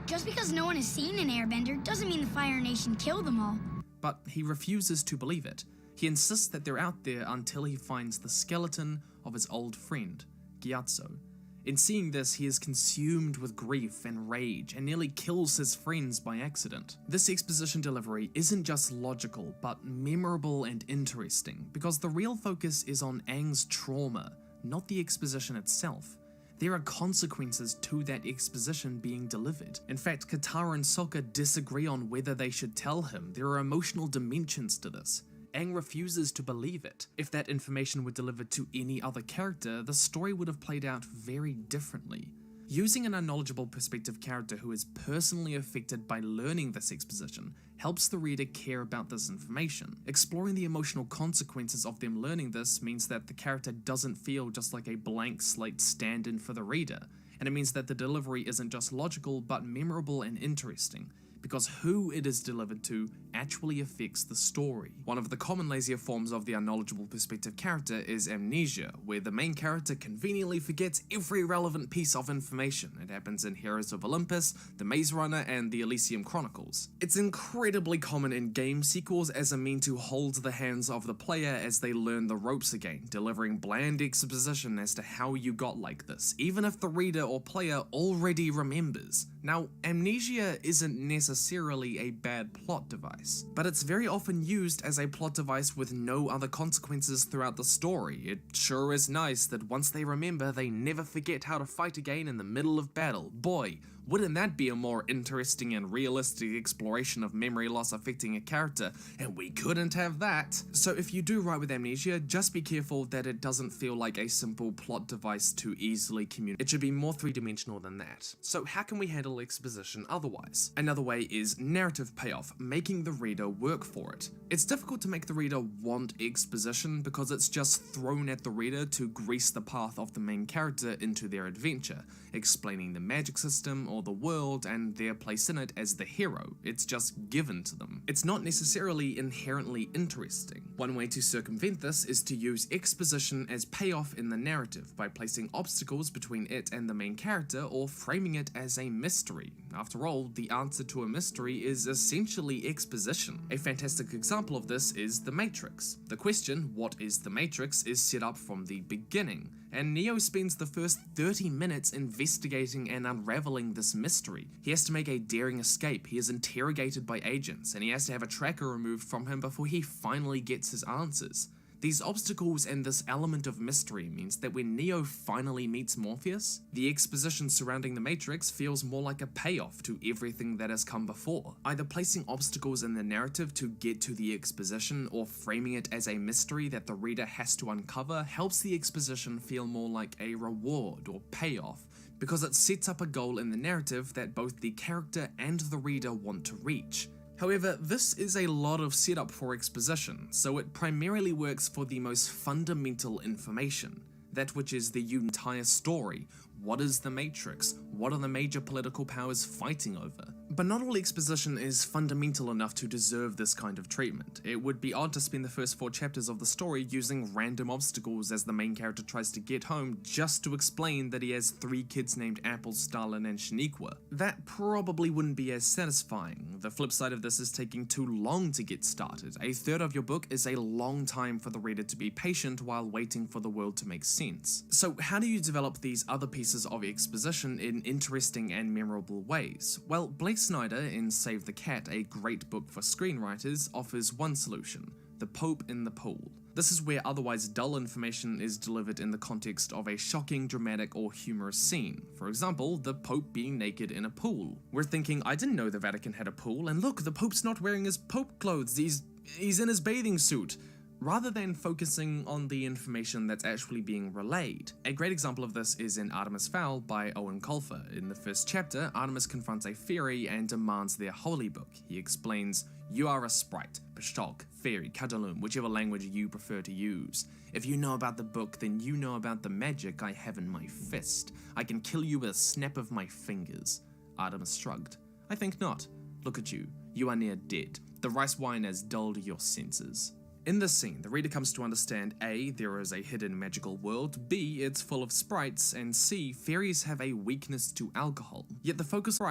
S6: Just because no one has seen an airbender doesn't mean the Fire Nation killed them all.
S1: But he refuses to believe it. He insists that they're out there until he finds the skeleton of his old friend, Gyatso. In seeing this, he is consumed with grief and rage and nearly kills his friends by accident. This exposition delivery isn't just logical, but memorable and interesting, because the real focus is on Aang's trauma, not the exposition itself. There are consequences to that exposition being delivered. In fact, Katara and Sokka disagree on whether they should tell him. There are emotional dimensions to this. Aang refuses to believe it. If that information were delivered to any other character, the story would have played out very differently. Using an unknowledgeable perspective character who is personally affected by learning this exposition helps the reader care about this information. Exploring the emotional consequences of them learning this means that the character doesn't feel just like a blank slate stand-in for the reader, and it means that the delivery isn't just logical but memorable and interesting, because who it is delivered to actually affects the story. One of the common lazier forms of the unknowledgeable perspective character is amnesia, where the main character conveniently forgets every relevant piece of information. It happens in Heroes of Olympus, The Maze Runner, and The Elysium Chronicles. It's incredibly common in game sequels as a mean to hold the hands of the player as they learn the ropes again, delivering bland exposition as to how you got like this, even if the reader or player already remembers. Now, amnesia isn't necessarily a bad plot device, but it's very often used as a plot device with no other consequences throughout the story. It sure is nice that once they remember, they never forget how to fight again in the middle of battle. Boy, wouldn't that be a more interesting and realistic exploration of memory loss affecting a character? And we couldn't have that. So if you do write with amnesia, just be careful that it doesn't feel like a simple plot device to easily communicate. It should be more three-dimensional than that. So how can we handle exposition otherwise? Another way is narrative payoff, making the reader work for it. It's difficult to make the reader want exposition because it's just thrown at the reader to grease the path of the main character into their adventure, explaining the magic system or the world and their place in it as the hero. It's just given to them. It's not necessarily inherently interesting. One way to circumvent this is to use exposition as payoff in the narrative by placing obstacles between it and the main character or framing it as a mystery. After all, the answer to a mystery is essentially exposition. A fantastic example of this is The Matrix. The question, what is the Matrix, is set up from the beginning, and Neo spends the first 30 minutes investigating and unraveling this mystery. He has to make a daring escape, he is interrogated by agents, and he has to have a tracker removed from him before he finally gets his answers. These obstacles and this element of mystery means that when Neo finally meets Morpheus, the exposition surrounding the Matrix feels more like a payoff to everything that has come before. Either placing obstacles in the narrative to get to the exposition or framing it as a mystery that the reader has to uncover helps the exposition feel more like a reward or payoff, because it sets up a goal in the narrative that both the character and the reader want to reach. However, this is a lot of setup for exposition, so it primarily works for the most fundamental information, that which is the entire story. What is the Matrix? What are the major political powers fighting over? But not all exposition is fundamental enough to deserve this kind of treatment. It would be odd to spend the first 4 chapters of the story using random obstacles as the main character tries to get home just to explain that he has 3 kids named Apple, Stalin, and Shaniqua. That probably wouldn't be as satisfying. The flip side of this is taking too long to get started. A third of your book is a long time for the reader to be patient while waiting for the world to make sense. So how do you develop these other pieces of exposition in interesting and memorable ways? Well, Blake Snyder in Save the Cat, a great book for screenwriters, offers one solution: the Pope in the pool. This is where otherwise dull information is delivered in the context of a shocking, dramatic, or humorous scene. For example, the Pope being naked in a pool. We're thinking, I didn't know the Vatican had a pool, and look, the Pope's not wearing his Pope clothes, he's in his bathing suit, rather than focusing on the information that's actually being relayed. A great example of this is in Artemis Fowl by Owen Colfer. In the first chapter, Artemis confronts a fairy and demands their holy book. He explains, "You are a sprite, Pashtok, fairy, Kadalum, whichever language you prefer to use. If you know about the book, then you know about the magic I have in my fist. I can kill you with a snap of my fingers." Artemis shrugged. "I think not. Look at you. You are near dead. The rice wine has dulled your senses. In this scene, the reader comes to understand A, there is a hidden magical world, B, it's full of sprites, and C, fairies have a weakness to alcohol. Yet the focus of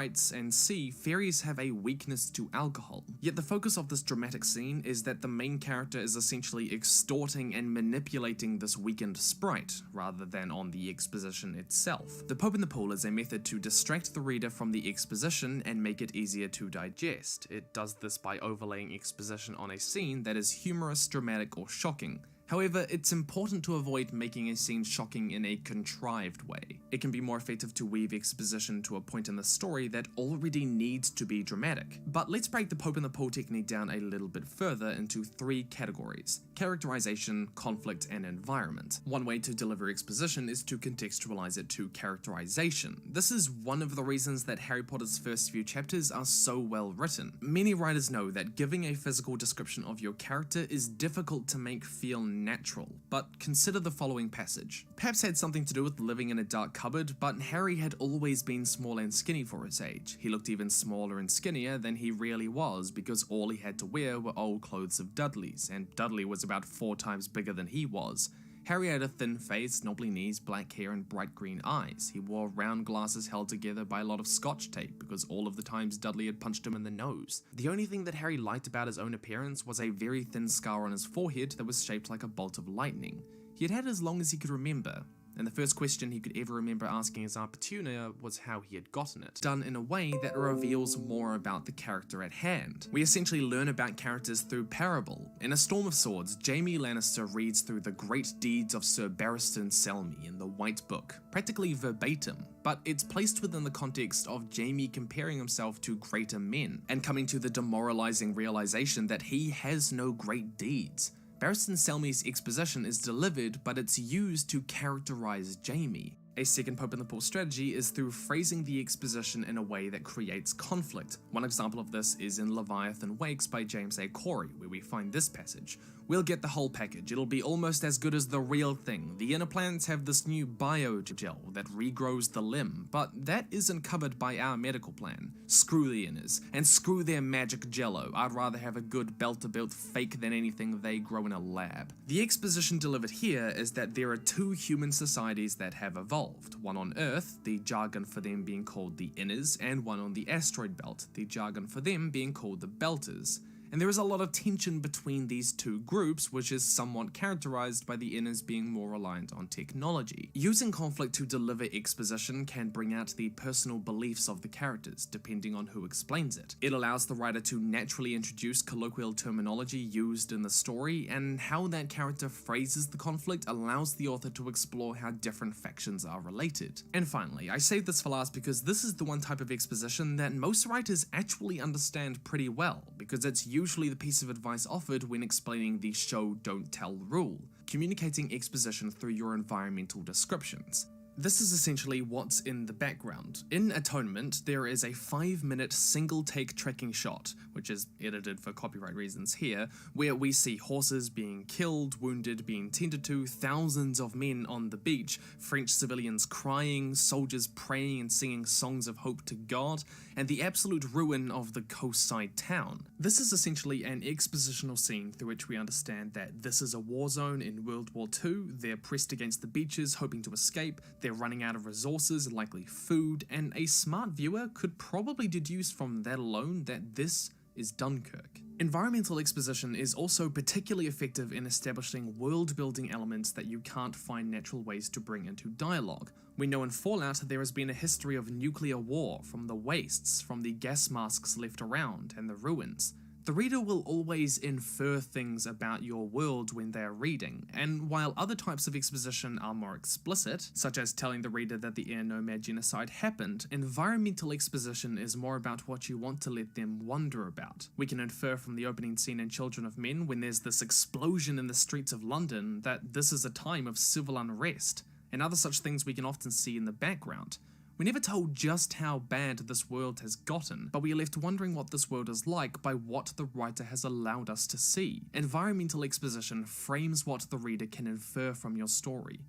S1: this dramatic scene is that the main character is essentially extorting and manipulating this weakened sprite, rather than on the exposition itself. The Pope in the Pool is a method to distract the reader from the exposition and make it easier to digest. It does this by overlaying exposition on a scene that is humorous, dramatic, or shocking. However, it's important to avoid making a scene shocking in a contrived way. It can be more effective to weave exposition to a point in the story that already needs to be dramatic. But let's break the Pope in the Pool technique down a little bit further into 3 categories: characterization, conflict, and environment. One way to deliver exposition is to contextualize it to characterization. This is one of the reasons that Harry Potter's first few chapters are so well written. Many writers know that giving a physical description of your character is difficult to make feel natural, but consider the following passage. Perhaps had something to do with living in a dark cupboard, but Harry had always been small and skinny for his age. He looked even smaller and skinnier than he really was because all he had to wear were old clothes of Dudley's, and Dudley was about 4 times bigger than he was. Harry had a thin face, knobbly knees, black hair, and bright green eyes. He wore round glasses held together by a lot of scotch tape because all of the times Dudley had punched him in the nose. The only thing that Harry liked about his own appearance was a very thin scar on his forehead that was shaped like a bolt of lightning. He had had it as long as he could remember, and the first question he could ever remember asking his Aunt Petunia was how he had gotten it, done in a way that reveals more about the character at hand. We essentially learn about characters through parable. In A Storm of Swords, Jaime Lannister reads through the great deeds of Sir Barristan Selmy in the White Book, practically verbatim, but it's placed within the context of Jaime comparing himself to greater men, and coming to the demoralizing realization that he has no great deeds. Barristan Selmy's exposition is delivered, but it's used to characterize Jaime. A second Pope in the Pool strategy is through phrasing the exposition in a way that creates conflict. One example of this is in Leviathan Wakes by James A. Corey, where we find this passage. We'll get the whole package. It'll be almost as good as the real thing. The inner planets have this new biogel that regrows the limb, but that isn't covered by our medical plan. Screw the inners, and screw their magic jello. I'd rather have a good belt-to-belt fake than anything they grow in a lab. The exposition delivered here is that there are 2 human societies that have evolved. One on Earth, the jargon for them being called the inners, and one on the asteroid belt, the jargon for them being called the belters. And there is a lot of tension between these 2 groups, which is somewhat characterized by the inners being more reliant on technology. Using conflict to deliver exposition can bring out the personal beliefs of the characters, depending on who explains it. It allows the writer to naturally introduce colloquial terminology used in the story, and how that character phrases the conflict allows the author to explore how different factions are related. And finally, I saved this for last because this is the one type of exposition that most writers actually understand pretty well, because it's usually the piece of advice offered when explaining the show don't tell rule, communicating exposition through your environmental descriptions. This is essentially what's in the background. In Atonement, there is a 5-minute single-take tracking shot, which is edited for copyright reasons here, where we see horses being killed, wounded, being tended to, thousands of men on the beach, French civilians crying, soldiers praying and singing songs of hope to God, and the absolute ruin of the coastside town. This is essentially an expositional scene through which we understand that this is a war zone in World War II, they're pressed against the beaches hoping to escape, they're running out of resources, likely food, and a smart viewer could probably deduce from that alone that this is Dunkirk. Environmental exposition is also particularly effective in establishing world-building elements that you can't find natural ways to bring into dialogue. We know in Fallout there has been a history of nuclear war, from the wastes, from the gas masks left around, and the ruins. The reader will always infer things about your world when they are reading, and while other types of exposition are more explicit, such as telling the reader that the air nomad genocide happened, environmental exposition is more about what you want to let them wonder about. We can infer from the opening scene in Children of Men, when there's this explosion in the streets of London, that this is a time of civil unrest, and other such things we can often see in the background. We're never told just how bad this world has gotten, but we are left wondering what this world is like by what the writer has allowed us to see. Environmental exposition frames what the reader can infer from your story.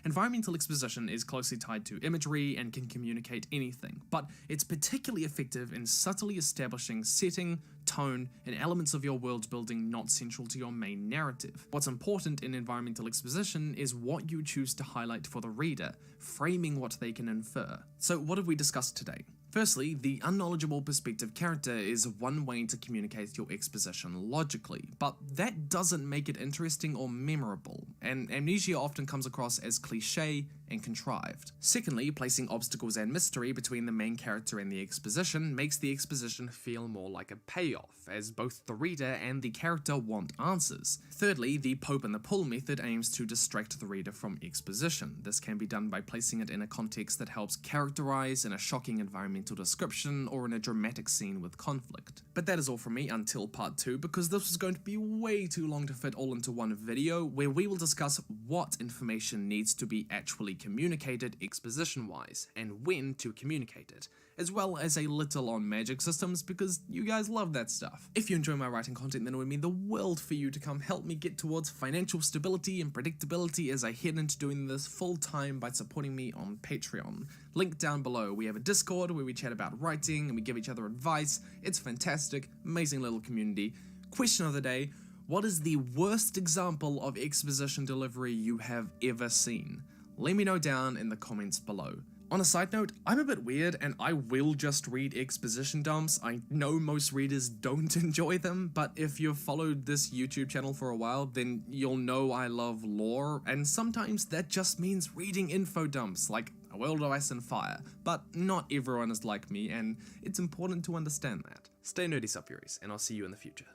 S1: Environmental exposition is closely tied to imagery and can communicate anything, but it's particularly effective in subtly establishing setting, tone, and elements of your world building not central to your main narrative. What's important in environmental exposition is what you choose to highlight for the reader, framing what they can infer. So what have we discussed today? Firstly, the unknowledgeable perspective character is one way to communicate your exposition logically, but that doesn't make it interesting or memorable, and amnesia often comes across as cliché and contrived. Secondly, placing obstacles and mystery between the main character and the exposition makes the exposition feel more like a payoff, as both the reader and the character want answers. Thirdly, the poke and the pull method aims to distract the reader from exposition. This can be done by placing it in a context that helps characterize in a shocking environmental description or in a dramatic scene with conflict. But that is all from me until part 2, because this was going to be way too long to fit all into one video, where we will discuss what information needs to be actually communicated exposition-wise, and when to communicate it, as well as a little on magic systems, because you guys love that stuff. If you enjoy my writing content, then it would mean the world for you to come help me get towards financial stability and predictability as I head into doing this full-time by supporting me on Patreon. Link down below. We have a Discord where we chat about writing and we give each other advice. It's fantastic, amazing little community. Question of the day: what is the worst example of exposition delivery you have ever seen? Let me know down in the comments below. On a side note, I'm a bit weird and I will just read exposition dumps. I know most readers don't enjoy them, but if you've followed this YouTube channel for a while, then you'll know I love lore, and sometimes that just means reading info dumps, like A World of Ice and Fire. But not everyone is like me, and it's important to understand that. Stay nerdy, Subfuries, and I'll see you in the future.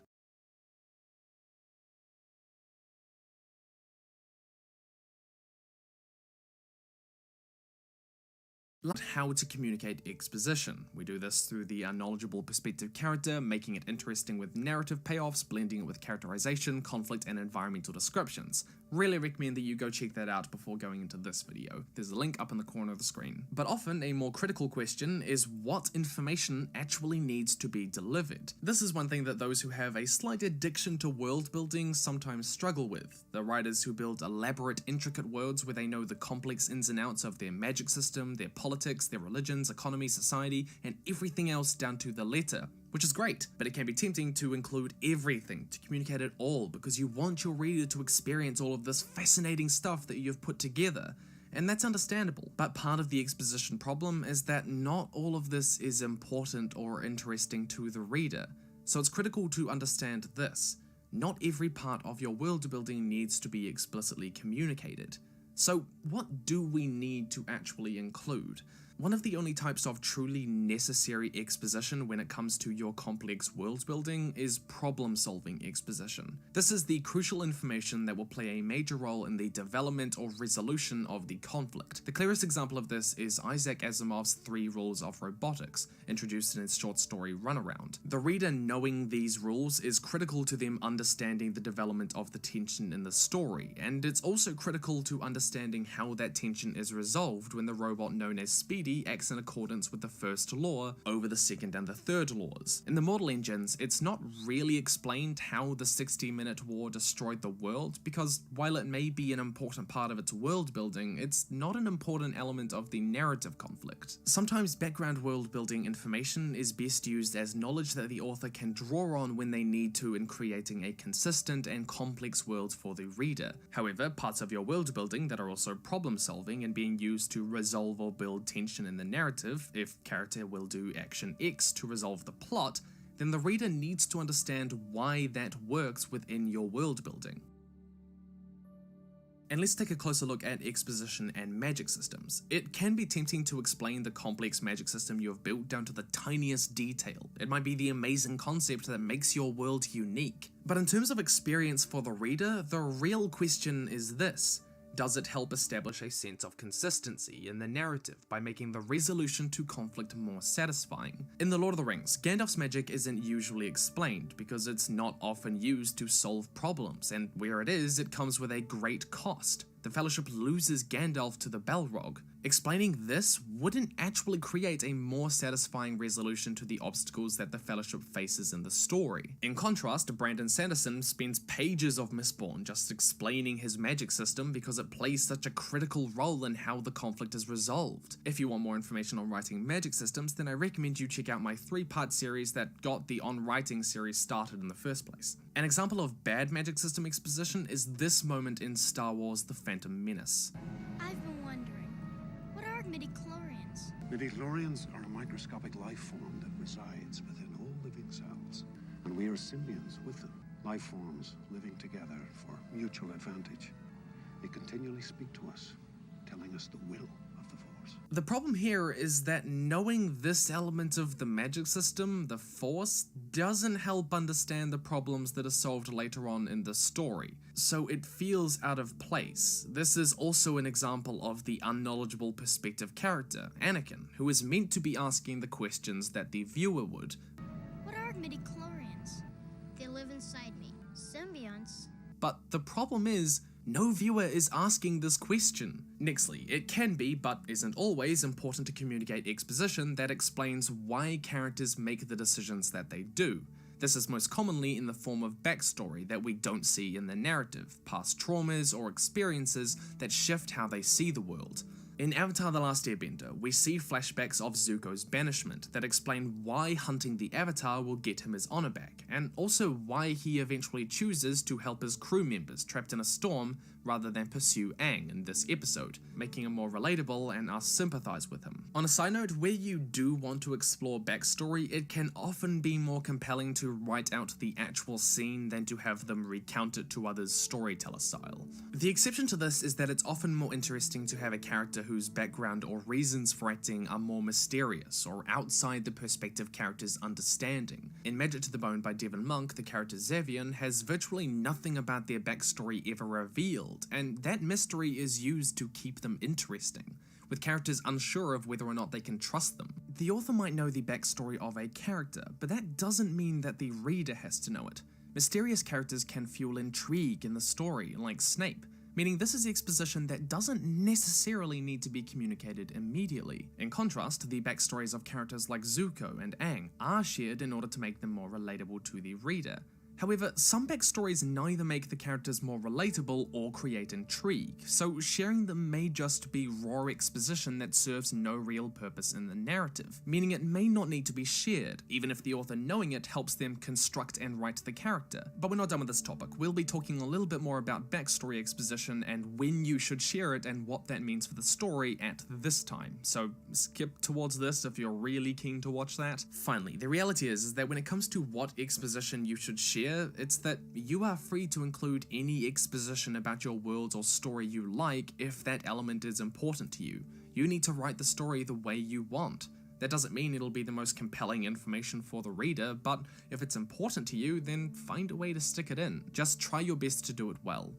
S1: How to communicate exposition. We do this through the unknowledgeable perspective character, making it interesting with narrative payoffs, blending it with characterization, conflict, and environmental descriptions. Really recommend that you go check that out before going into this video. There's a link up in the corner of the screen. But often a more critical question is what information actually needs to be delivered. This is one thing that those who have a slight addiction to world building sometimes struggle with. The writers who build elaborate, intricate worlds where they know the complex ins and outs of their magic system, their politics, their religions, economy, society, and everything else down to the letter. Which is great, but it can be tempting to include everything, to communicate it all, because you want your reader to experience all of this fascinating stuff that you've put together. And that's understandable, but part of the exposition problem is that not all of this is important or interesting to the reader. So it's critical to understand this. Not every part of your world building needs to be explicitly communicated. So what do we need to actually include? One of the only types of truly necessary exposition when it comes to your complex world building is problem-solving exposition. This is the crucial information that will play a major role in the development or resolution of the conflict. The clearest example of this is Isaac Asimov's 3 Rules of Robotics, introduced in his short story Runaround. The reader knowing these rules is critical to them understanding the development of the tension in the story, and it's also critical to understanding how that tension is resolved when the robot known as Speedy acts in accordance with the first law over the second and the third laws. In the model engines, it's not really explained how the 60-minute war destroyed the world, because while it may be an important part of its world building, it's not an important element of the narrative conflict. Sometimes background world building information is best used as knowledge that the author can draw on when they need to in creating a consistent and complex world for the reader. However, parts of your world building that are also problem solving and being used to resolve or build tension in the narrative, if character will do action X to resolve the plot, then the reader needs to understand why that works within your world building. And let's take a closer look at exposition and magic systems. It can be tempting to explain the complex magic system you have built down to the tiniest detail. It might be the amazing concept that makes your world unique. But in terms of experience for the reader, the real question is this: does it help establish a sense of consistency in the narrative by making the resolution to conflict more satisfying? In The Lord of the Rings, Gandalf's magic isn't usually explained because it's not often used to solve problems, and where it is, it comes with a great cost. the Fellowship loses Gandalf to the Balrog. Explaining this wouldn't actually create a more satisfying resolution to the obstacles that the Fellowship faces in the story. In contrast, Brandon Sanderson spends pages of Mistborn just explaining his magic system because it plays such a critical role in how the conflict is resolved. If you want more information on writing magic systems, then I recommend you check out my 3-part series that got the On Writing series started in the first place. An example of bad magic system exposition is this moment in Star Wars The Phantom Menace.
S18: I've been wondering, what are midichlorians?
S7: Midichlorians are a microscopic life form that resides within all living cells, and we are symbionts with them, life forms living together for mutual advantage. They continually speak to us, telling us the will of the Force.
S1: The problem here is that knowing this element of the magic system, the Force, doesn't help understand the problems that are solved later on in the story, so it feels out of place. This is also an example of the unknowledgeable perspective character, Anakin, who is meant to be asking the questions that the viewer would.
S18: What are midichlorians? They live inside me. Symbionts?
S1: But the problem is, no viewer is asking this question. Nextly, it can be, but isn't always, important to communicate exposition that explains why characters make the decisions that they do. This is most commonly in the form of backstory that we don't see in the narrative, past traumas or experiences that shift how they see the world. In Avatar: The Last Airbender, we see flashbacks of Zuko's banishment that explain why hunting the Avatar will get him his honor back, and also why he eventually chooses to help his crew members trapped in a storm rather than pursue Aang in this episode, making him more relatable and us sympathize with him. On a side note, where you do want to explore backstory, it can often be more compelling to write out the actual scene than to have them recount it to others storyteller style. The exception to this is that it's often more interesting to have a character whose background or reasons for acting are more mysterious or outside the perspective character's understanding. In Magic to the Bone by Devin Monk, the character Xavian has virtually nothing about their backstory ever revealed, and that mystery is used to keep them interesting, with characters unsure of whether or not they can trust them. The author might know the backstory of a character, but that doesn't mean that the reader has to know it. Mysterious characters can fuel intrigue in the story, like Snape, meaning this is exposition that doesn't necessarily need to be communicated immediately. In contrast, the backstories of characters like Zuko and Aang are shared in order to make them more relatable to the reader. However, some backstories neither make the characters more relatable or create intrigue, so sharing them may just be raw exposition that serves no real purpose in the narrative, meaning it may not need to be shared, even if the author knowing it helps them construct and write the character. But we're not done with this topic. We'll be talking a little bit more about backstory exposition and when you should share it and what that means for the story at this time, so skip towards this if you're really keen to watch that. Finally, the reality is that when it comes to what exposition you should share, it's that you are free to include any exposition about your world or story you like if that element is important to you. You need to write the story the way you want. That doesn't mean it'll be the most compelling information for the reader, but if it's important to you, then find a way to stick it in. Just try your best to do it well.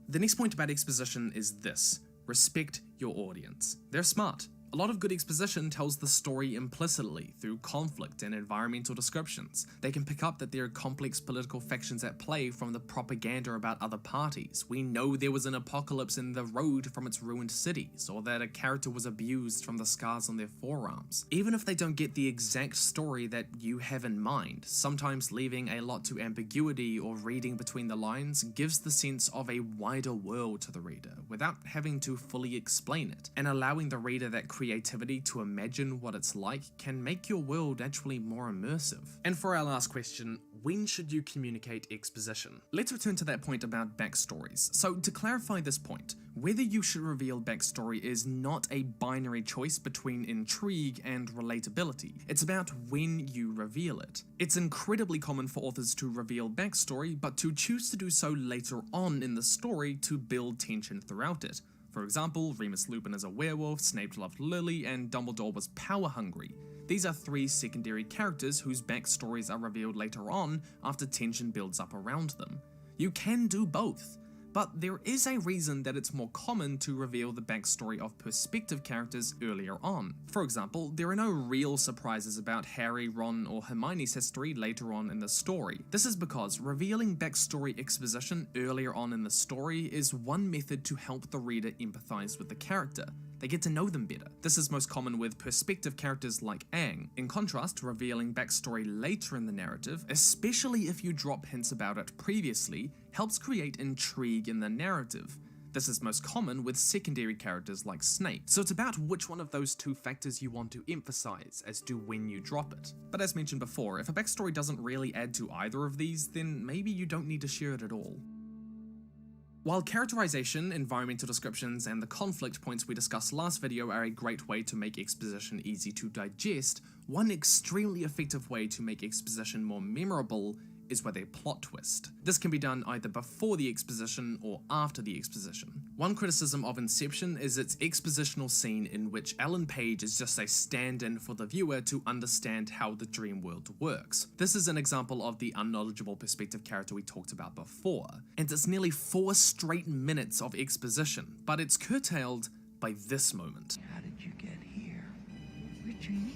S1: The next point about exposition is this: respect your audience. They're smart. A lot of good exposition tells the story implicitly through conflict and environmental descriptions. They can pick up that there are complex political factions at play from the propaganda about other parties. We know there was an apocalypse in the road from its ruined cities, or that a character was abused from the scars on their forearms. Even if they don't get the exact story that you have in mind, sometimes leaving a lot to ambiguity or reading between the lines gives the sense of a wider world to the reader, without having to fully explain it, and allowing the reader that creativity to imagine what it's like can make your world actually more immersive. And for our last question, when should you communicate exposition? Let's return to that point about backstories. So to clarify this point, whether you should reveal backstory is not a binary choice between intrigue and relatability. It's about when you reveal it. It's incredibly common for authors to reveal backstory, but to choose to do so later on in the story to build tension throughout it. For example, Remus Lupin is a werewolf, Snape loved Lily, and Dumbledore was power-hungry. These are three secondary characters whose backstories are revealed later on after tension builds up around them. You can do both, But there is a reason that it's more common to reveal the backstory of perspective characters earlier on. For example, there are no real surprises about Harry, Ron, or Hermione's history later on in the story. This is because revealing backstory exposition earlier on in the story is one method to help the reader empathize with the character. They get to know them better. This is most common with perspective characters like Aang. In contrast, revealing backstory later in the narrative, especially if you drop hints about it previously, helps create intrigue in the narrative. This is most common with secondary characters like Snape, so it's about which one of those two factors you want to emphasize as to when you drop it. But as mentioned before, if a backstory doesn't really add to either of these, then maybe you don't need to share it at all. While characterization, environmental descriptions, and the conflict points we discussed last video are a great way to make exposition easy to digest, one extremely effective way to make exposition more memorable is with a plot twist. This can be done either before the exposition or after the exposition. One criticism of Inception is its expositional scene in which Ellen Page is just a stand-in for the viewer to understand how the dream world works. This is an example of the unknowledgeable perspective character we talked about before, and it's nearly 4 straight minutes of exposition, but it's curtailed by this moment.
S11: How did you get here? We're dreaming.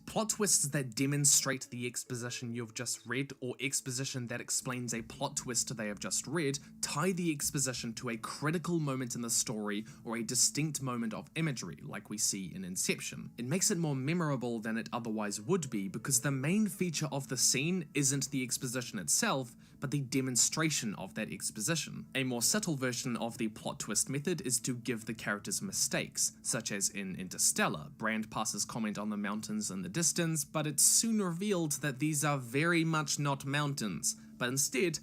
S1: Plot twists that demonstrate the exposition you've just read, or exposition that explains a plot twist they have just read, tie the exposition to a critical moment in the story or a distinct moment of imagery, like we see in Inception. It makes it more memorable than it otherwise would be because the main feature of the scene isn't the exposition itself, but the demonstration of that exposition. A more subtle version of the plot twist method is to give the characters mistakes, such as in Interstellar. Brand passes comment on the mountains in the distance, but it's soon revealed that these are very much not mountains, but instead,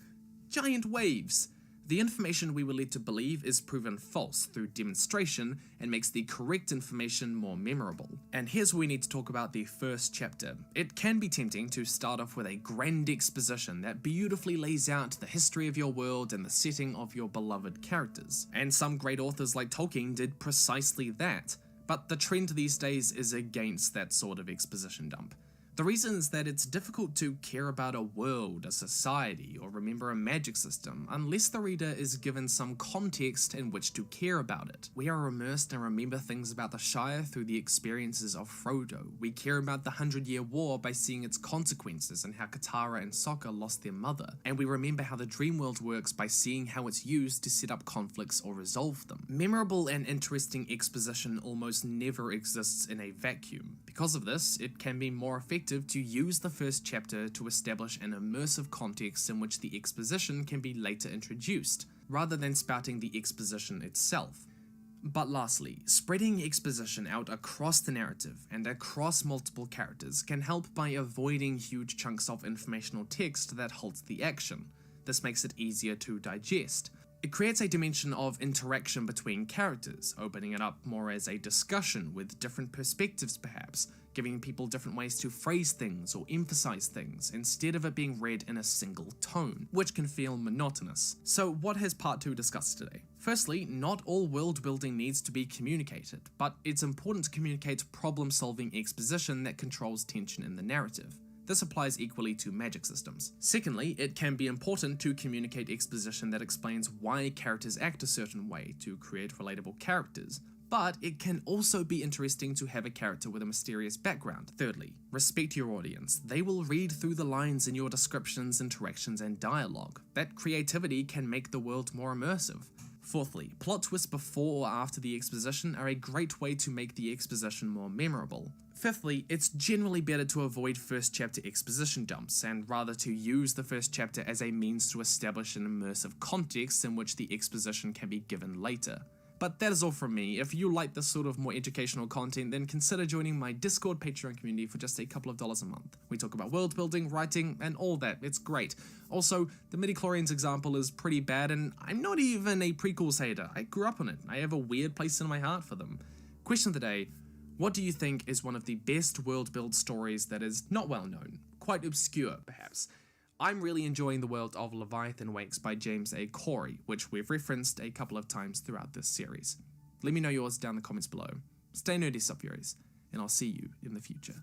S1: giant waves. The information we were led to believe is proven false through demonstration and makes the correct information more memorable. And here's where we need to talk about the first chapter. It can be tempting to start off with a grand exposition that beautifully lays out the history of your world and the setting of your beloved characters. And some great authors like Tolkien did precisely that. But the trend these days is against that sort of exposition dump. The reason is that it's difficult to care about a world, a society, or remember a magic system unless the reader is given some context in which to care about it. We are immersed and remember things about the Shire through the experiences of Frodo. We care about the 100-Year War by seeing its consequences and how Katara and Sokka lost their mother. And we remember how the dream world works by seeing how it's used to set up conflicts or resolve them. Memorable and interesting exposition almost never exists in a vacuum. Because of this, it can be more effective to use the first chapter to establish an immersive context in which the exposition can be later introduced, rather than spouting the exposition itself. But lastly, spreading exposition out across the narrative and across multiple characters can help by avoiding huge chunks of informational text that halts the action. This makes it easier to digest. It creates a dimension of interaction between characters, opening it up more as a discussion with different perspectives perhaps, giving people different ways to phrase things or emphasize things instead of it being read in a single tone, which can feel monotonous. So what has part 2 discussed today? Firstly, not all world building needs to be communicated, but it's important to communicate problem-solving exposition that controls tension in the narrative. This applies equally to magic systems. Secondly, it can be important to communicate exposition that explains why characters act a certain way to create relatable characters, but it can also be interesting to have a character with a mysterious background. Thirdly, respect your audience. They will read through the lines in your descriptions, interactions, and dialogue. That creativity can make the world more immersive. Fourthly, plot twists before or after the exposition are a great way to make the exposition more memorable. Fifthly, it's generally better to avoid first chapter exposition dumps, and rather to use the first chapter as a means to establish an immersive context in which the exposition can be given later. But that is all from me. If you like this sort of more educational content, then consider joining my Discord Patreon community for just a couple of dollars a month. We talk about world building, writing, and all that. It's great. Also, the midichlorians example is pretty bad, and I'm not even a prequels hater. I grew up on it. I have a weird place in my heart for them. Question of the day: what do you think is one of the best world build stories that is not well known? Quite obscure, perhaps. I'm really enjoying the world of Leviathan Wakes by James A. Corey, which we've referenced a couple of times throughout this series. Let me know yours down in the comments below. Stay nerdy, Sub-Furies, and I'll see you in the future.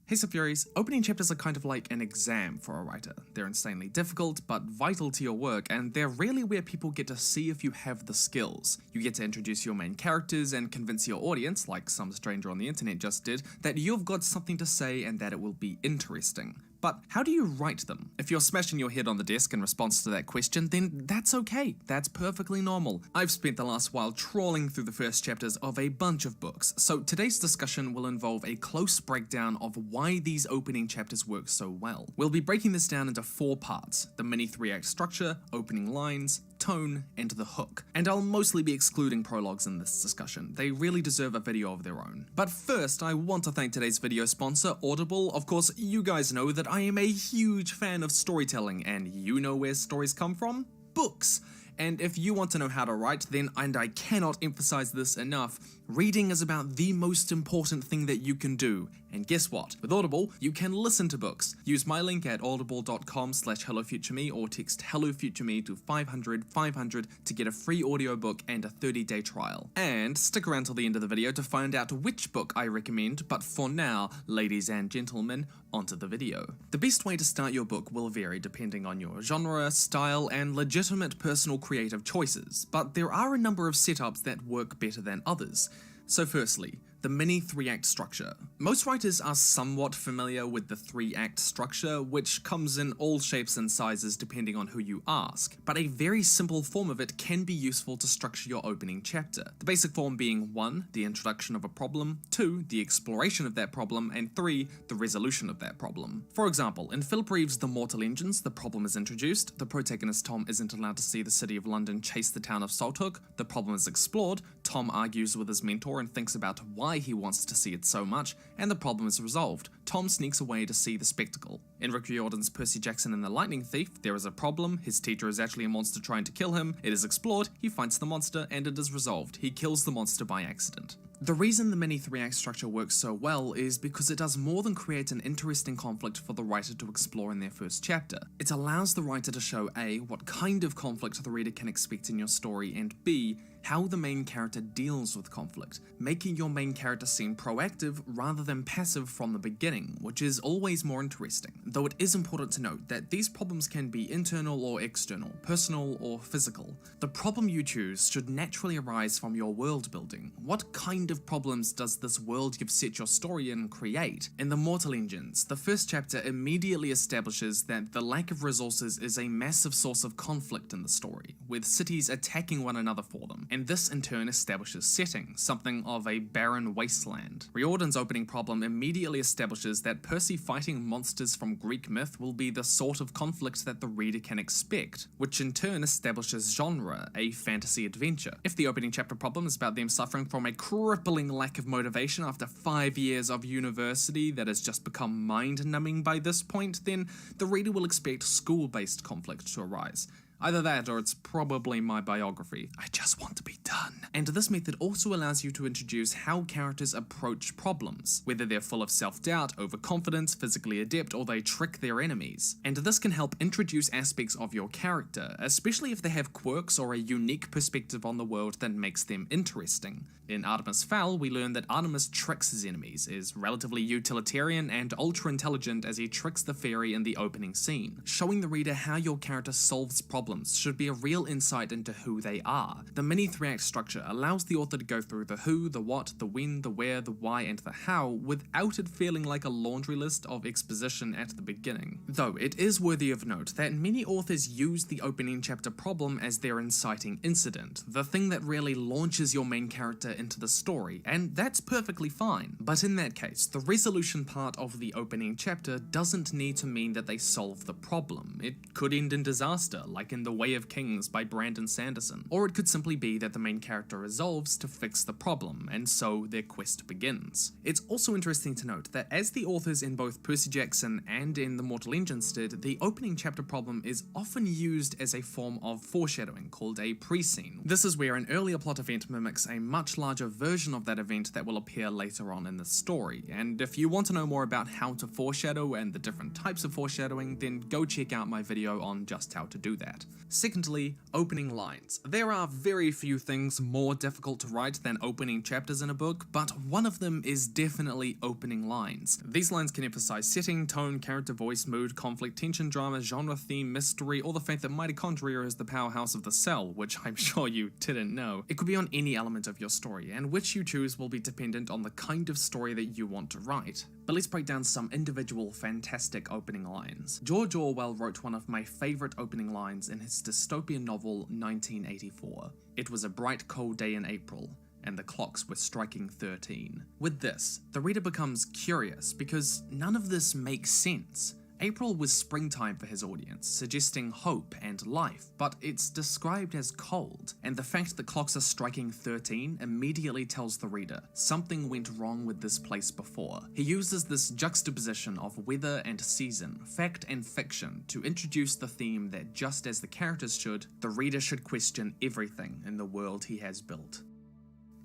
S1: Hey Furies, opening chapters are kind of like an exam for a writer. They're insanely difficult, but vital to your work, and they're really where people get to see if you have the skills. You get to introduce your main characters and convince your audience, like some stranger on the internet just did, that you've got something to say and that it will be interesting. But how do you write them? If you're smashing your head on the desk in response to that question, then that's okay. That's perfectly normal. I've spent the last while trawling through the first chapters of a bunch of books, so today's discussion will involve a close breakdown of why these opening chapters work so well. We'll be breaking this down into 4 parts: the mini 3-act structure, opening lines, tone, and the hook. And I'll mostly be excluding prologues in this discussion. They really deserve a video of their own. But first, I want to thank today's video sponsor, Audible. Of course, you guys know that I am a huge fan of storytelling, and you know where stories come from? Books. And if you want to know how to write, then, and I cannot emphasize this enough, reading is about the most important thing that you can do. And guess what? With Audible, you can listen to books. Use my link at audible.com/HelloFutureMe or text HelloFutureMe to 500 to get a free audiobook and a 30-day trial. And stick around till the end of the video to find out which book I recommend, but for now, ladies and gentlemen, onto the video. The best way to start your book will vary depending on your genre, style, and legitimate personal creative choices, but there are a number of setups that work better than others. So firstly, the mini 3-act structure. Most writers are somewhat familiar with the 3-act structure, which comes in all shapes and sizes depending on who you ask, but a very simple form of it can be useful to structure your opening chapter. The basic form being 1, the introduction of a problem, 2, the exploration of that problem, and 3, the resolution of that problem. For example, in Philip Reeves' The Mortal Engines, the problem is introduced, the protagonist Tom isn't allowed to see the city of London chase the town of Salthook, the problem is explored, Tom argues with his mentor and thinks about why he wants to see it so much, and the problem is resolved. Tom sneaks away to see the spectacle. In Rick Riordan's Percy Jackson and the Lightning Thief, there is a problem, his teacher is actually a monster trying to kill him, it is explored, he fights the monster, and it is resolved. He kills the monster by accident. The reason the mini 3-act structure works so well is because it does more than create an interesting conflict for the writer to explore in their first chapter. It allows the writer to show A, what kind of conflict the reader can expect in your story, and B, how the main character deals with conflict, making your main character seem proactive rather than passive from the beginning, which is always more interesting. Though it is important to note that these problems can be internal or external, personal or physical. The problem you choose should naturally arise from your world building. What kind of problems does this world you've set your story in create? In The Mortal Engines, the first chapter immediately establishes that the lack of resources is a massive source of conflict in the story, with cities attacking one another for them, and this in turn establishes setting, something of a barren wasteland. Riordan's opening problem immediately establishes that Percy fighting monsters from Greek myth will be the sort of conflict that the reader can expect, which in turn establishes genre, a fantasy adventure. If the opening chapter problem is about them suffering from a crippling lack of motivation after 5 years of university that has just become mind-numbing by this point, then the reader will expect school-based conflict to arise. Either that, or it's probably my biography. I just want to be done. And this method also allows you to introduce how characters approach problems, whether they're full of self-doubt, overconfidence, physically adept, or they trick their enemies. And this can help introduce aspects of your character, especially if they have quirks or a unique perspective on the world that makes them interesting. In Artemis Fowl, we learn that Artemis tricks his enemies, is relatively utilitarian and ultra-intelligent as he tricks the fairy in the opening scene. Showing the reader how your character solves problems should be a real insight into who they are. The mini 3-act structure allows the author to go through the who, the what, the when, the where, the why, and the how without it feeling like a laundry list of exposition at the beginning. Though it is worthy of note that many authors use the opening chapter problem as their inciting incident, the thing that really launches your main character into the story, and that's perfectly fine. But in that case, the resolution part of the opening chapter doesn't need to mean that they solve the problem. It could end in disaster, like in The Way of Kings by Brandon Sanderson, or it could simply be that the main character resolves to fix the problem, and so their quest begins. It's also interesting to note that as the authors in both Percy Jackson and in The Mortal Engines did, the opening chapter problem is often used as a form of foreshadowing called a pre-scene. This is where an earlier plot event mimics a much larger version of that event that will appear later on in the story, and if you want to know more about how to foreshadow and the different types of foreshadowing, then go check out my video on just how to do that. Secondly, opening lines. There are very few things more difficult to write than opening chapters in a book, but one of them is definitely opening lines. These lines can emphasize setting, tone, character voice, mood, conflict, tension, drama, genre, theme, mystery, or the fact that mitochondria is the powerhouse of the cell, which I'm sure you didn't know. It could be on any element of your story, and which you choose will be dependent on the kind of story that you want to write. But let's break down some individual fantastic opening lines. George Orwell wrote one of my favorite opening lines in his dystopian novel 1984. It was a bright cold day in April, and the clocks were striking 13. With this, the reader becomes curious because none of this makes sense. April was springtime for his audience, suggesting hope and life, but it's described as cold, and the fact that clocks are striking 13 immediately tells the reader something went wrong with this place before. He uses this juxtaposition of weather and season, fact and fiction, to introduce the theme that just as the characters should, the reader should question everything in the world he has built.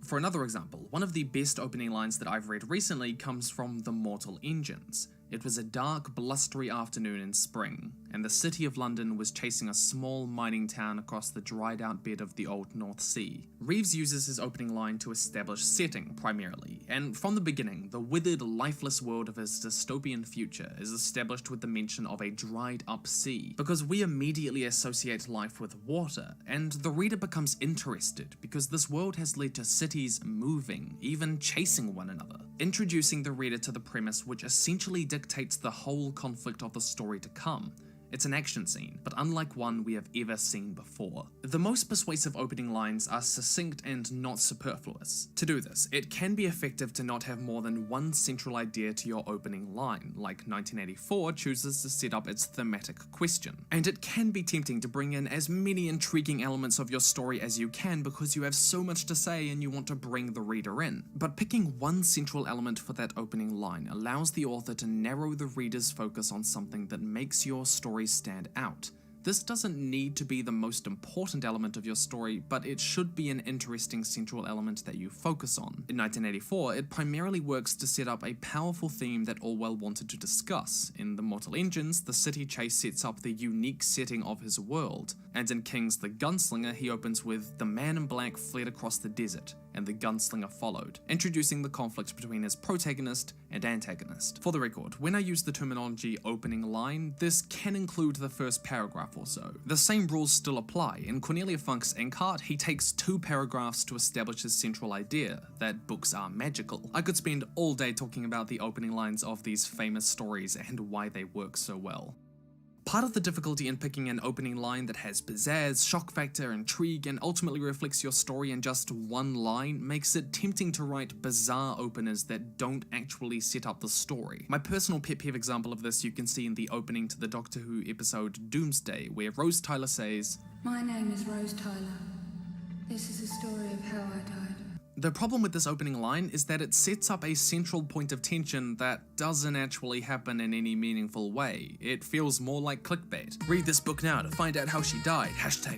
S1: For another example, one of the best opening lines that I've read recently comes from The Mortal Engines. It was a dark, blustery afternoon in spring, and the city of London was chasing a small mining town across the dried-out bed of the old North Sea. Reeves uses his opening line to establish setting, primarily, and from the beginning, the withered, lifeless world of his dystopian future is established with the mention of a dried-up sea, because we immediately associate life with water, and the reader becomes interested because this world has led to cities moving, even chasing one another, introducing the reader to the premise which essentially dictates the whole conflict of the story to come. It's an action scene, but unlike one we have ever seen before. The most persuasive opening lines are succinct and not superfluous. To do this, it can be effective to not have more than one central idea to your opening line, like 1984 chooses to set up its thematic question. And it can be tempting to bring in as many intriguing elements of your story as you can because you have so much to say and you want to bring the reader in. But picking one central element for that opening line allows the author to narrow the reader's focus on something that makes your story stand out. This doesn't need to be the most important element of your story, but it should be an interesting central element that you focus on. In 1984, it primarily works to set up a powerful theme that Orwell wanted to discuss. In The Mortal Engines, the city chase sets up the unique setting of his world, and in King's The Gunslinger, he opens with "The man in black fled across the desert, and the gunslinger followed," introducing the conflict between his protagonist and antagonist. For the record, when I use the terminology opening line, this can include the first paragraph or so. The same rules still apply. In Cornelia Funk's Inkheart, he takes 2 paragraphs to establish his central idea, that books are magical. I could spend all day talking about the opening lines of these famous stories and why they work so well. Part of the difficulty in picking an opening line that has pizzazz, shock factor, intrigue, and ultimately reflects your story in just one line makes it tempting to write bizarre openers that don't actually set up the story. My personal pet peeve example of this you can see in the opening to the Doctor Who episode Doomsday, where Rose Tyler says,
S19: "My name is Rose Tyler. This is a story of how I died."
S1: The problem with this opening line is that it sets up a central point of tension that doesn't actually happen in any meaningful way. It feels more like clickbait. Read this book now to find out how she died.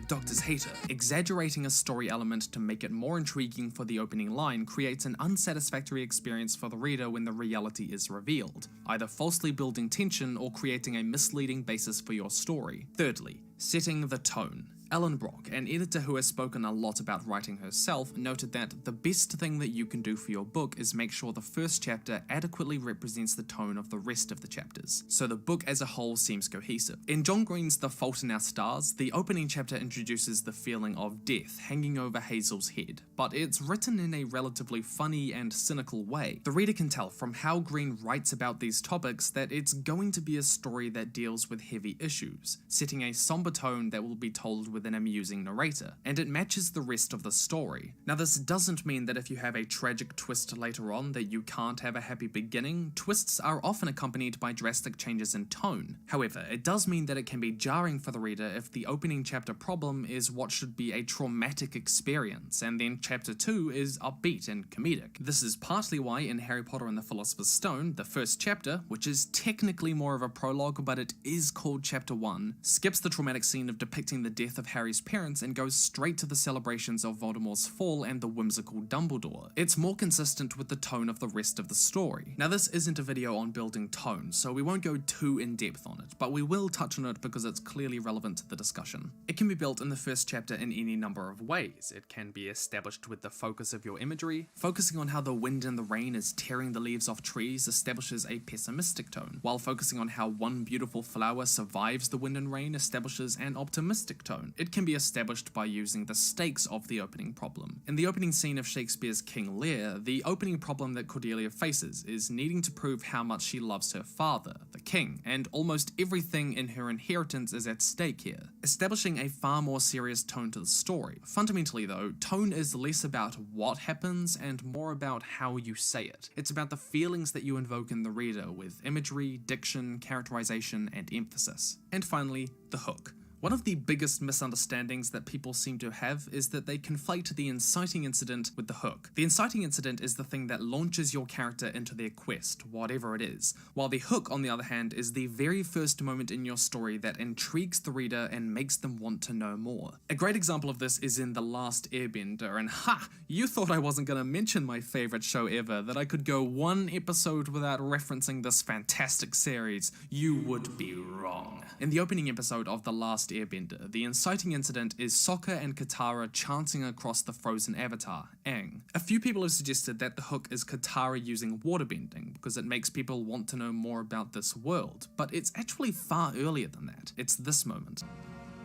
S1: #Doctors hate her. Exaggerating a story element to make it more intriguing for the opening line creates an unsatisfactory experience for the reader when the reality is revealed, either falsely building tension or creating a misleading basis for your story. Thirdly, setting the tone. Ellen Brock, an editor who has spoken a lot about writing herself, noted that the best thing that you can do for your book is make sure the first chapter adequately represents the tone of the rest of the chapters, so the book as a whole seems cohesive. In John Green's The Fault in Our Stars, the opening chapter introduces the feeling of death hanging over Hazel's head, but it's written in a relatively funny and cynical way. The reader can tell from how Green writes about these topics that it's going to be a story that deals with heavy issues, setting a somber tone that will be told with an amusing narrator, and it matches the rest of the story. Now, this doesn't mean that if you have a tragic twist later on that you can't have a happy beginning. Twists are often accompanied by drastic changes in tone. However, it does mean that it can be jarring for the reader if the opening chapter problem is what should be a traumatic experience, and then chapter 2 is upbeat and comedic. This is partly why in Harry Potter and the Philosopher's Stone, the first chapter, which is technically more of a prologue but it is called chapter 1, skips the traumatic scene of depicting the death of with Harry's parents and goes straight to the celebrations of Voldemort's fall and the whimsical Dumbledore. It's more consistent with the tone of the rest of the story. Now this isn't a video on building tone, so we won't go too in depth on it, but we will touch on it because it's clearly relevant to the discussion. It can be built in the first chapter in any number of ways. It can be established with the focus of your imagery. Focusing on how the wind and the rain is tearing the leaves off trees establishes a pessimistic tone, while focusing on how one beautiful flower survives the wind and rain establishes an optimistic tone. It can be established by using the stakes of the opening problem. In the opening scene of Shakespeare's King Lear, the opening problem that Cordelia faces is needing to prove how much she loves her father, the king, and almost everything in her inheritance is at stake here, establishing a far more serious tone to the story. Fundamentally though, tone is less about what happens and more about how you say it. It's about the feelings that you invoke in the reader with imagery, diction, characterization, and emphasis. And finally, the hook. One of the biggest misunderstandings that people seem to have is that they conflate the inciting incident with the hook. The inciting incident is the thing that launches your character into their quest, whatever it is, while the hook, on the other hand, is the very first moment in your story that intrigues the reader and makes them want to know more. A great example of this is in The Last Airbender, and ha! You thought I wasn't gonna mention my favorite show ever, that I could go one episode without referencing this fantastic series. You would be wrong. In the opening episode of The Last Airbender, the inciting incident is Sokka and Katara chanting across the frozen avatar, Aang. A few people have suggested that the hook is Katara using waterbending because it makes people want to know more about this world, but it's actually far earlier than that. It's this moment.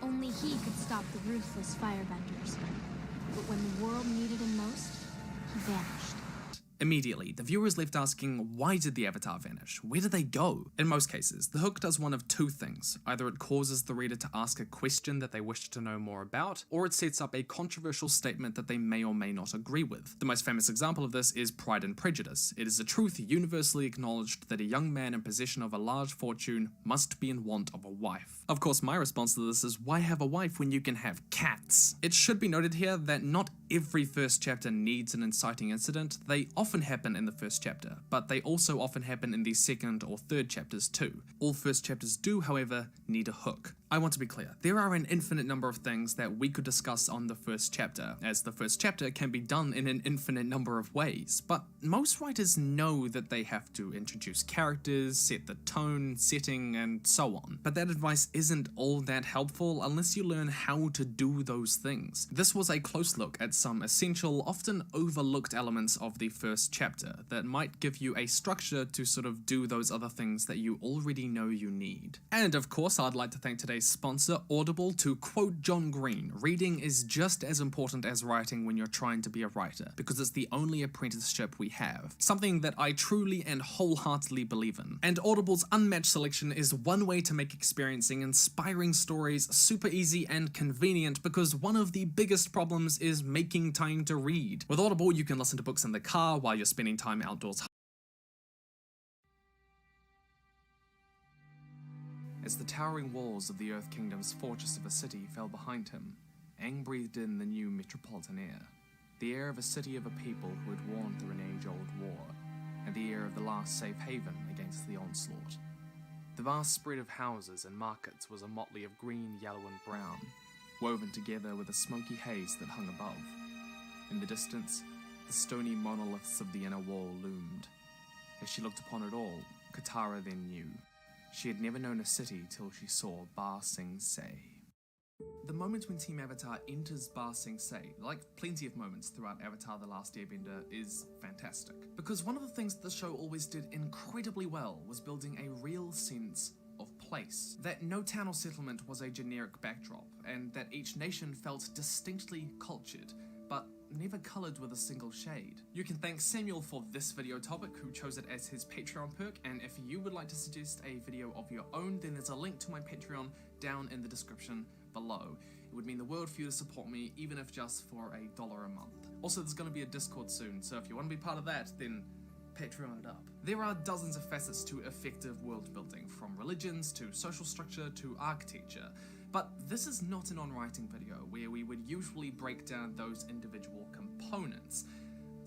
S18: Only he could stop the ruthless firebenders. But when the world needed him most, he vanished.
S1: Immediately, the viewer is left asking, why did the avatar vanish? Where did they go? In most cases, the hook does one of two things. Either it causes the reader to ask a question that they wish to know more about, or it sets up a controversial statement that they may or may not agree with. The most famous example of this is Pride and Prejudice. It is a truth universally acknowledged that a young man in possession of a large fortune must be in want of a wife. Of course, my response to this is, why have a wife when you can have cats? It should be noted here that not every first chapter needs an inciting incident. They often happen in the first chapter, but they also often happen in the second or third chapters too. All first chapters do, however, need a hook. I want to be clear, there are an infinite number of things that we could discuss on the first chapter, as the first chapter can be done in an infinite number of ways, but most writers know that they have to introduce characters, set the tone, setting, and so on. But that advice isn't all that helpful unless you learn how to do those things. This was a close look at some essential, often overlooked elements of the first chapter that might give you a structure to sort of do those other things that you already know you need. And of course, I'd like to thank today's sponsor, Audible. To quote John Green, reading is just as important as writing when you're trying to be a writer, because it's the only apprenticeship we have. Something that I truly and wholeheartedly believe in. And Audible's unmatched selection is one way to make experiencing inspiring stories super easy and convenient, because one of the biggest problems is making time to read. With Audible, you can listen to books in the car while you're spending time outdoors. As the towering walls of the Earth Kingdom's fortress of a city fell behind him, Aang breathed in the new metropolitan air. The air of a city of a people who had worn through an age-old war, and the air of the last safe haven against the onslaught. The vast spread of houses and markets was a motley of green, yellow, and brown, woven together with a smoky haze that hung above. In the distance, the stony monoliths of the inner wall loomed. As she looked upon it all, Katara then knew. She had never known a city till she saw Ba Sing Se. The moment when Team Avatar enters Ba Sing Se, like plenty of moments throughout Avatar The Last Airbender, is fantastic. Because one of the things the show always did incredibly well was building a real sense of place. That no town or settlement was a generic backdrop, and that each nation felt distinctly cultured, but never coloured with a single shade. You can thank Samuel for this video topic, who chose it as his Patreon perk, and if you would like to suggest a video of your own, then there's a link to my Patreon down in the description below. It would mean the world for you to support me, even if just for $1 a month. Also, there's going to be a Discord soon, so if you want to be part of that, then Patreon it up. There are dozens of facets to effective world building, from religions to social structure to architecture. But this is not an on-writing video where we would usually break down those individual components.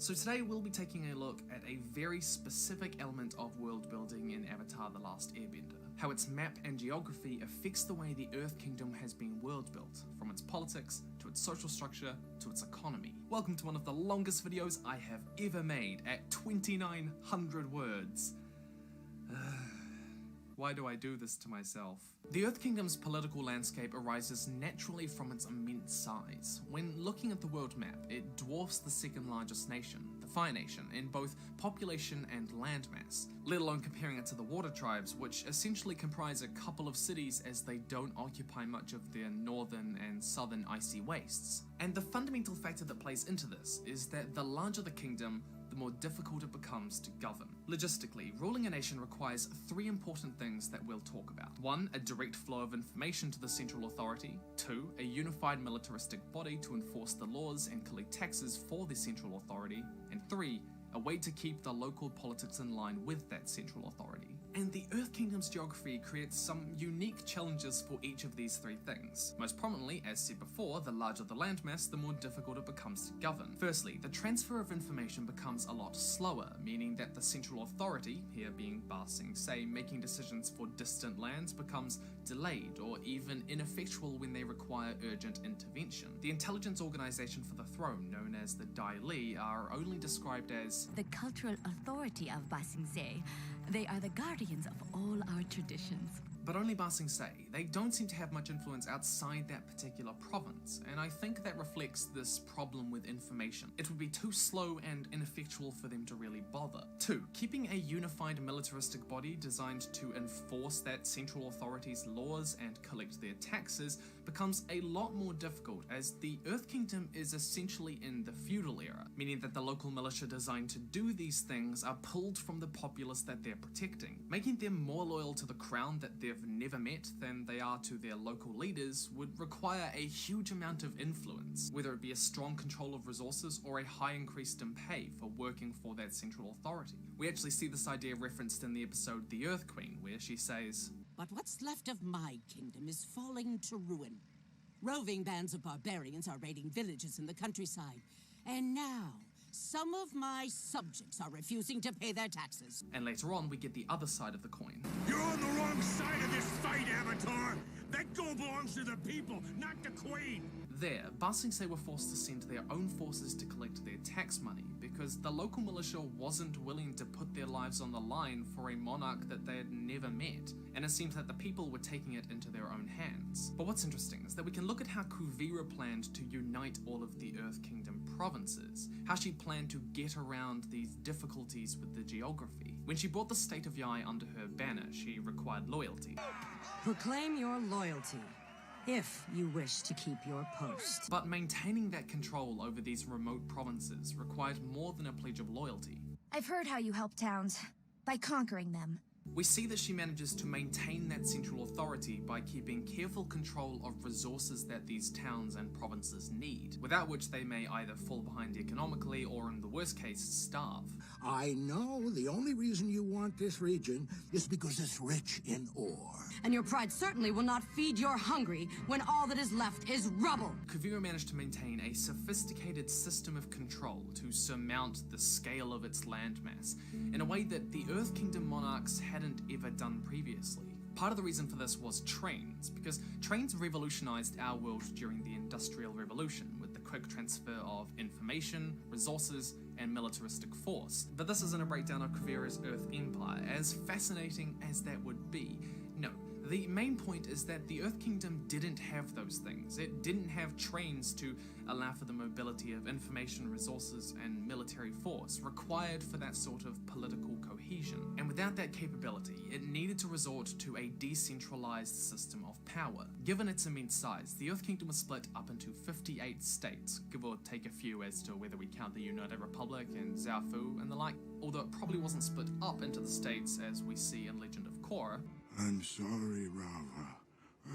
S1: So today we'll be taking a look at a very specific element of world building in Avatar: The Last Airbender. How its map and geography affects the way the Earth Kingdom has been world built, from its politics, to its social structure, to its economy. Welcome to one of the longest videos I have ever made at 2,900 words. Why do I do this to myself? The Earth Kingdom's political landscape arises naturally from its immense size. When looking at the world map, it dwarfs the second largest nation, the Fire Nation, in both population and landmass, let alone comparing it to the Water Tribes, which essentially comprise a couple of cities as they don't occupy much of their northern and southern icy wastes. And the fundamental factor that plays into this is that the larger the kingdom, the more difficult it becomes to govern. Logistically, ruling a nation requires three important things that we'll talk about. 1, a direct flow of information to the central authority. 2, a unified militaristic body to enforce the laws and collect taxes for the central authority. And 3, a way to keep the local politics in line with that central authority. And the Earth Kingdom's geography creates some unique challenges for each of these three things. Most prominently, as said before, the larger the landmass, the more difficult it becomes to govern. Firstly, the transfer of information becomes a lot slower, meaning that the central authority, here being Ba Sing Se, making decisions for distant lands becomes delayed or even ineffectual when they require urgent intervention. The intelligence organization for the throne, known as the Dai Li, are only described as
S22: the cultural authority of Ba Sing Se. They are the guardians of all our traditions.
S1: But only Ba Sing Se. They don't seem to have much influence outside that particular province, and I think that reflects this problem with information. It would be too slow and ineffectual for them to really bother. 2, keeping a unified militaristic body designed to enforce that central authority's laws and collect their taxes becomes a lot more difficult, as the Earth Kingdom is essentially in the feudal era, meaning that the local militia designed to do these things are pulled from the populace that they're protecting. Making them more loyal to the crown that they've never met than they are to their local leaders would require a huge amount of influence, whether it be a strong control of resources or a high increase in pay for working for that central authority. We actually see this idea referenced in the episode The Earth Queen, where she says,
S20: "But what's left of my kingdom is falling to ruin. Roving bands of barbarians are raiding villages in the countryside, and now some of my subjects are refusing to pay their taxes."
S1: And later on, we get the other side of the coin.
S21: You're on the wrong side of this fight, Avatar! That gold belongs to the people, not the Queen!
S1: There, Ba Sing Se were forced to send their own forces to collect their tax money because the local militia wasn't willing to put their lives on the line for a monarch that they had never met, and it seems that the people were taking it into their own hands. But what's interesting is that we can look at how Kuvira planned to unite all of the Earth Kingdom provinces, how she planned to get around these difficulties with the geography. When she brought the state of Yai under her banner, she required loyalty.
S17: Proclaim your loyalty, if you wish to keep your post.
S1: But maintaining that control over these remote provinces required more than a pledge of loyalty.
S6: I've heard how you help towns, by conquering them.
S1: We see that she manages to maintain that central authority by keeping careful control of resources that these towns and provinces need, without which they may either fall behind economically or, in the worst case, starve.
S23: I know the only reason you want this region is because it's rich in ore.
S17: And your pride certainly will not feed your hungry when all that is left is rubble.
S1: Kuvira managed to maintain a sophisticated system of control to surmount the scale of its landmass in a way that the Earth Kingdom monarchs hadn't ever done previously. Part of the reason for this was trains, because trains revolutionized our world during the Industrial Revolution with the quick transfer of information, resources, and militaristic force. But this isn't a breakdown of Kuvira's Earth Empire, as fascinating as that would be. No, the main point is that the Earth Kingdom didn't have those things. It didn't have trains to allow for the mobility of information, resources, and military force required for that sort of political cohesion. And without that capability, it needed to resort to a decentralized system of power. Given its immense size, the Earth Kingdom was split up into 58 states, give or take a few as to whether we count the United Republic and Zaofu and the like, although it probably wasn't split up into the states as we see in Legend of Korra.
S23: I'm sorry, Rava.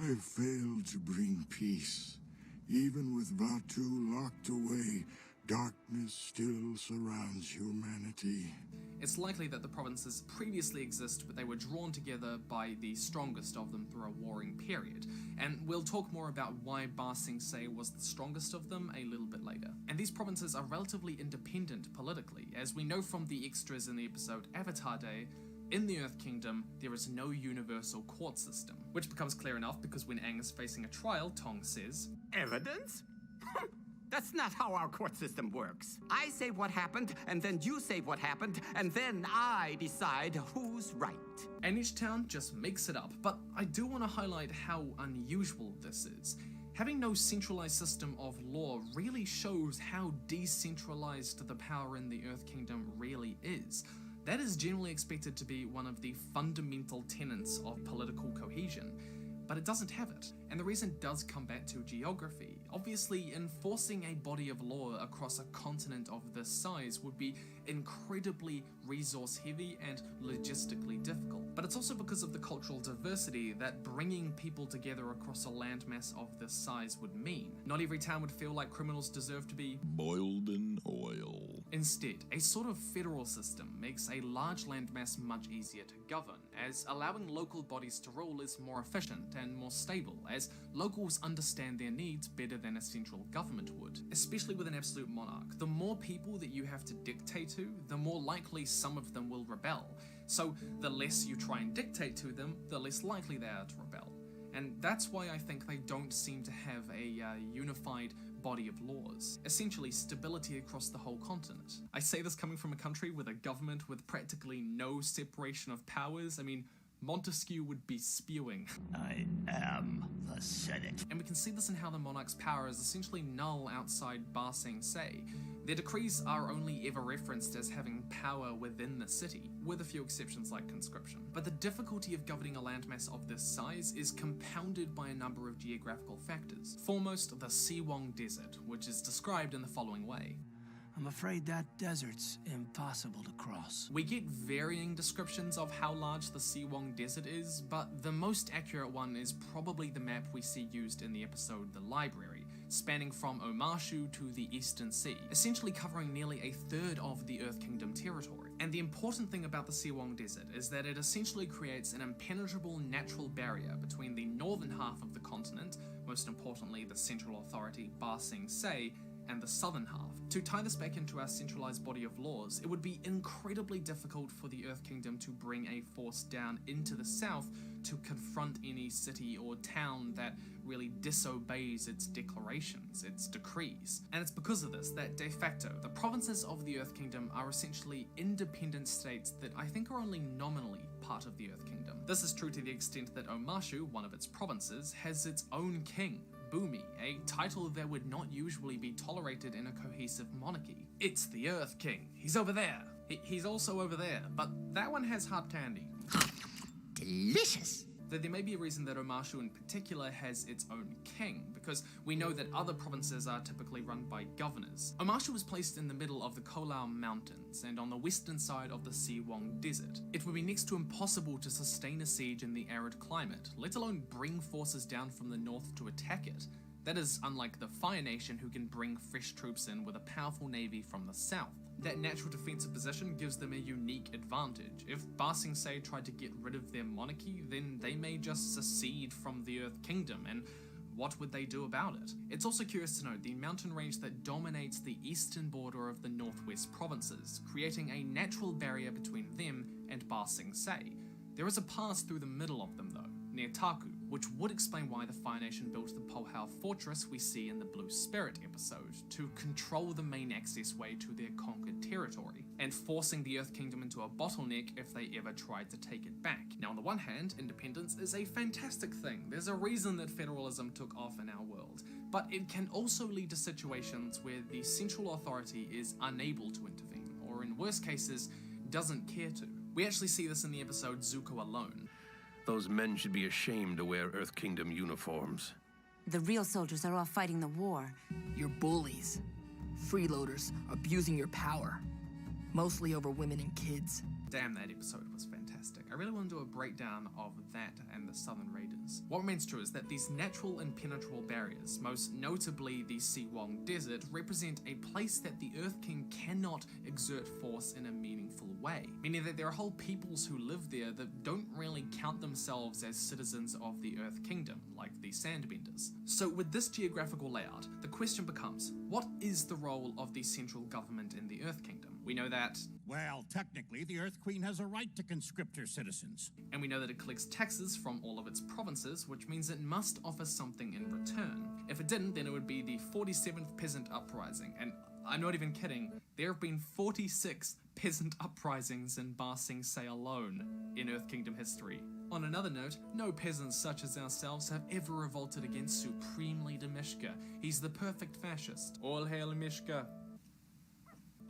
S23: I failed to bring peace. Even with Vaatu locked away, Darkness still surrounds humanity.
S1: It's likely that the provinces previously exist, but they were drawn together by the strongest of them through a warring period. And we'll talk more about why Ba Sing Se was the strongest of them a little bit later. And these provinces are relatively independent politically, as we know from the extras in the episode Avatar Day. In the Earth Kingdom, there is no universal court system, which becomes clear enough because when Aang is facing a trial, Tong says,
S9: Evidence? That's not how our court system works. I say what happened, and then you say what happened, and then I decide who's right.
S1: And each town just makes it up, but I do want to highlight how unusual this is. Having no centralized system of law really shows how decentralized the power in the Earth Kingdom really is. That is generally expected to be one of the fundamental tenets of political cohesion, but it doesn't have it. And the reason does come back to geography. Obviously, enforcing a body of law across a continent of this size would be incredibly resource heavy and logistically difficult. But it's also because of the cultural diversity that bringing people together across a landmass of this size would mean. Not every town would feel like criminals deserve to be
S12: boiled in oil.
S1: Instead, a sort of federal system makes a large landmass much easier to govern, as allowing local bodies to rule is more efficient and more stable, as locals understand their needs better than a central government would. Especially with an absolute monarch, the more people that you have to dictate to, the more likely some of them will rebel. So the less you try and dictate to them, the less likely they are to rebel. And that's why I think they don't seem to have a unified body of laws. Essentially, stability across the whole continent. I say this coming from a country with a government with practically no separation of powers. I mean, Montesquieu would be spewing.
S9: I am the Senate.
S1: And we can see this in how the monarch's power is essentially null outside Ba Sing Se. Their decrees are only ever referenced as having power within the city, with a few exceptions like conscription. But the difficulty of governing a landmass of this size is compounded by a number of geographical factors. Foremost, the Siwong Desert, which is described in the following way.
S14: I'm afraid that desert's impossible to cross.
S1: We get varying descriptions of how large the Siwong Desert is, but the most accurate one is probably the map we see used in the episode The Library, spanning from Omashu to the Eastern Sea, essentially covering nearly a third of the Earth Kingdom territory. And the important thing about the Siwong Desert is that it essentially creates an impenetrable natural barrier between the northern half of the continent, most importantly the central authority Ba Sing Se, and the southern half. To tie this back into our centralized body of laws, it would be incredibly difficult for the Earth Kingdom to bring a force down into the south to confront any city or town that really disobeys its declarations, its decrees. And it's because of this that de facto, the provinces of the Earth Kingdom are essentially independent states that I think are only nominally part of the Earth Kingdom. This is true to the extent that Omashu, one of its provinces, has its own king, Bumi, a title that would not usually be tolerated in a cohesive monarchy. It's the Earth King. He's over there. He's also over there, but that one has hard candy.
S9: Delicious!
S1: Though there may be a reason that Omashu in particular has its own king, because we know that other provinces are typically run by governors. Omashu was placed in the middle of the Kolau Mountains and on the western side of the Siwong Desert. It would be next to impossible to sustain a siege in the arid climate, let alone bring forces down from the north to attack it. That is unlike the Fire Nation, who can bring fresh troops in with a powerful navy from the south. That natural defensive position gives them a unique advantage. If Ba Sing Se tried to get rid of their monarchy, then they may just secede from the Earth Kingdom, and what would they do about it? It's also curious to note the mountain range that dominates the eastern border of the northwest provinces, creating a natural barrier between them and Ba Sing Se. There is a pass through the middle of them though, near Taku, which would explain why the Fire Nation built the Pohau fortress we see in the Blue Spirit episode, to control the main access way to their conquered territory, and forcing the Earth Kingdom into a bottleneck if they ever tried to take it back. Now on the one hand, independence is a fantastic thing. There's a reason that federalism took off in our world, but it can also lead to situations where the central authority is unable to intervene, or in worst cases, doesn't care to. We actually see this in the episode Zuko Alone.
S16: Those men should be ashamed to wear Earth Kingdom uniforms.
S24: The real soldiers are off fighting the war.
S25: You're bullies. Freeloaders abusing your power. Mostly over women and kids.
S1: Damn, that episode was fantastic. fantastic. I really want to do a breakdown of that and the Southern Raiders. What remains true is that these natural impenetrable barriers, most notably the Siwang Desert, represent a place that the Earth King cannot exert force in a meaningful way, meaning that there are whole peoples who live there that don't really count themselves as citizens of the Earth Kingdom, like the Sandbenders. So with this geographical layout, the question becomes, what is the role of the central government in the Earth Kingdom? We know that...
S5: Well, technically, the Earth Queen has a right to conscript her citizens.
S1: And we know that it collects taxes from all of its provinces, which means it must offer something in return. If it didn't, then it would be the 47th Peasant Uprising, and I'm not even kidding, there have been 46 peasant uprisings in Ba Sing Se alone in Earth Kingdom history. On another note, no peasants such as ourselves have ever revolted against Supreme Leader Mishka. He's the perfect fascist. All hail Mishka.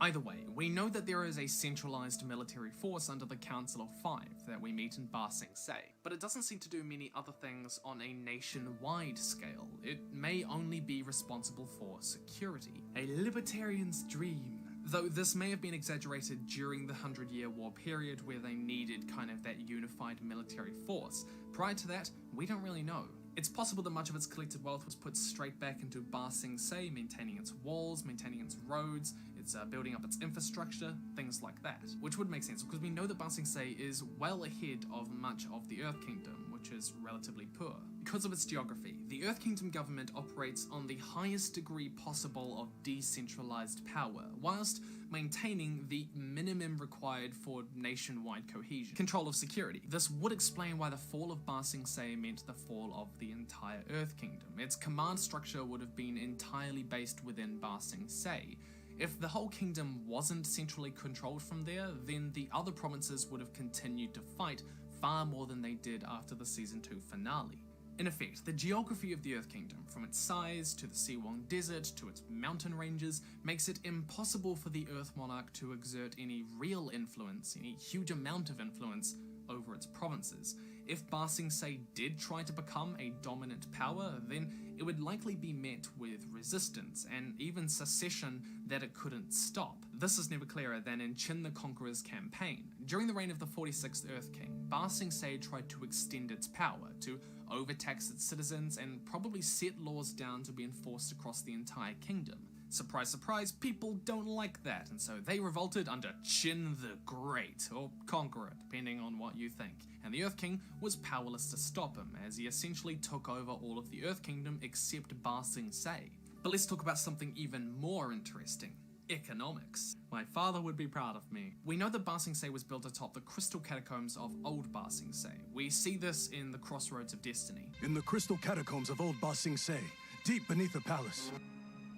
S1: Either way, we know that there is a centralized military force under the Council of Five that we meet in Ba Sing Se, but it doesn't seem to do many other things on a nationwide scale. It may only be responsible for security. A libertarian's dream. Though this may have been exaggerated during the 100-Year War period where they needed kind of that unified military force. Prior to that, we don't really know. It's possible that much of its collected wealth was put straight back into Ba Sing Se, maintaining its walls, maintaining its roads, it's building up its infrastructure, things like that. Which would make sense, because we know that Ba Sing Se is well ahead of much of the Earth Kingdom, which is relatively poor. Because of its geography, the Earth Kingdom government operates on the highest degree possible of decentralized power, whilst maintaining the minimum required for nationwide cohesion. Control of security. This would explain why the fall of Ba Sing Se meant the fall of the entire Earth Kingdom. Its command structure would have been entirely based within Ba Sing Se. If the whole kingdom wasn't centrally controlled from there, then the other provinces would have continued to fight far more than they did after the Season 2 finale. In effect, the geography of the Earth Kingdom, from its size to the Siwang Desert to its mountain ranges, makes it impossible for the Earth Monarch to exert any real influence, any huge amount of influence, over its provinces. If Ba Sing Se did try to become a dominant power, then it would likely be met with resistance, and even secession that it couldn't stop. This is never clearer than in Qin the Conqueror's campaign. During the reign of the 46th Earth King, Ba Sing Se tried to extend its power, to overtax its citizens, and probably set laws down to be enforced across the entire kingdom. Surprise, surprise, people don't like that, and so they revolted under Qin the Great, or Conqueror, depending on what you think. And the Earth King was powerless to stop him, as he essentially took over all of the Earth Kingdom except Ba Sing Se. But let's talk about something even more interesting. Economics. My father would be proud of me. We know that Ba Sing Se was built atop the crystal catacombs of Old Ba Sing Se. We see this in the Crossroads of Destiny.
S8: In the crystal catacombs of Old Ba Sing Se, deep beneath the palace.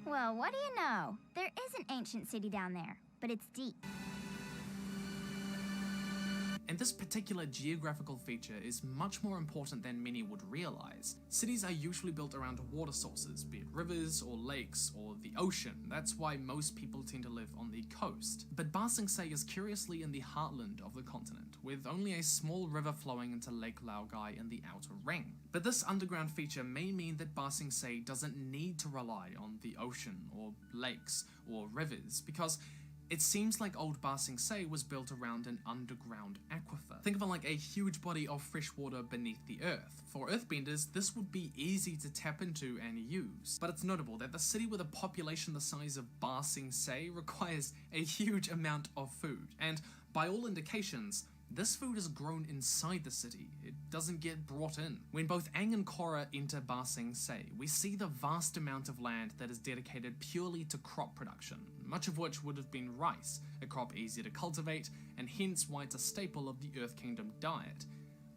S10: Well, what do you know? There is an ancient city down there, but it's deep.
S1: And this particular geographical feature is much more important than many would realize. Cities are usually built around water sources, be it rivers or lakes or the ocean. That's why most people tend to live on the coast. But Ba Sing Se is curiously in the heartland of the continent, with only a small river flowing into Lake Laogai in the outer ring. But this underground feature may mean that Ba Sing Se doesn't need to rely on the ocean or lakes or rivers, because it seems like Old Ba Sing Se was built around an underground aquifer. Think of it like a huge body of fresh water beneath the earth. For earthbenders, this would be easy to tap into and use. But it's notable that the city with a population the size of Ba Sing Se requires a huge amount of food. And by all indications, this food is grown inside the city. It doesn't get brought in. When both Aang and Korra enter Ba Sing Se, we see the vast amount of land that is dedicated purely to crop production, much of which would have been rice, a crop easy to cultivate, and hence why it's a staple of the Earth Kingdom diet.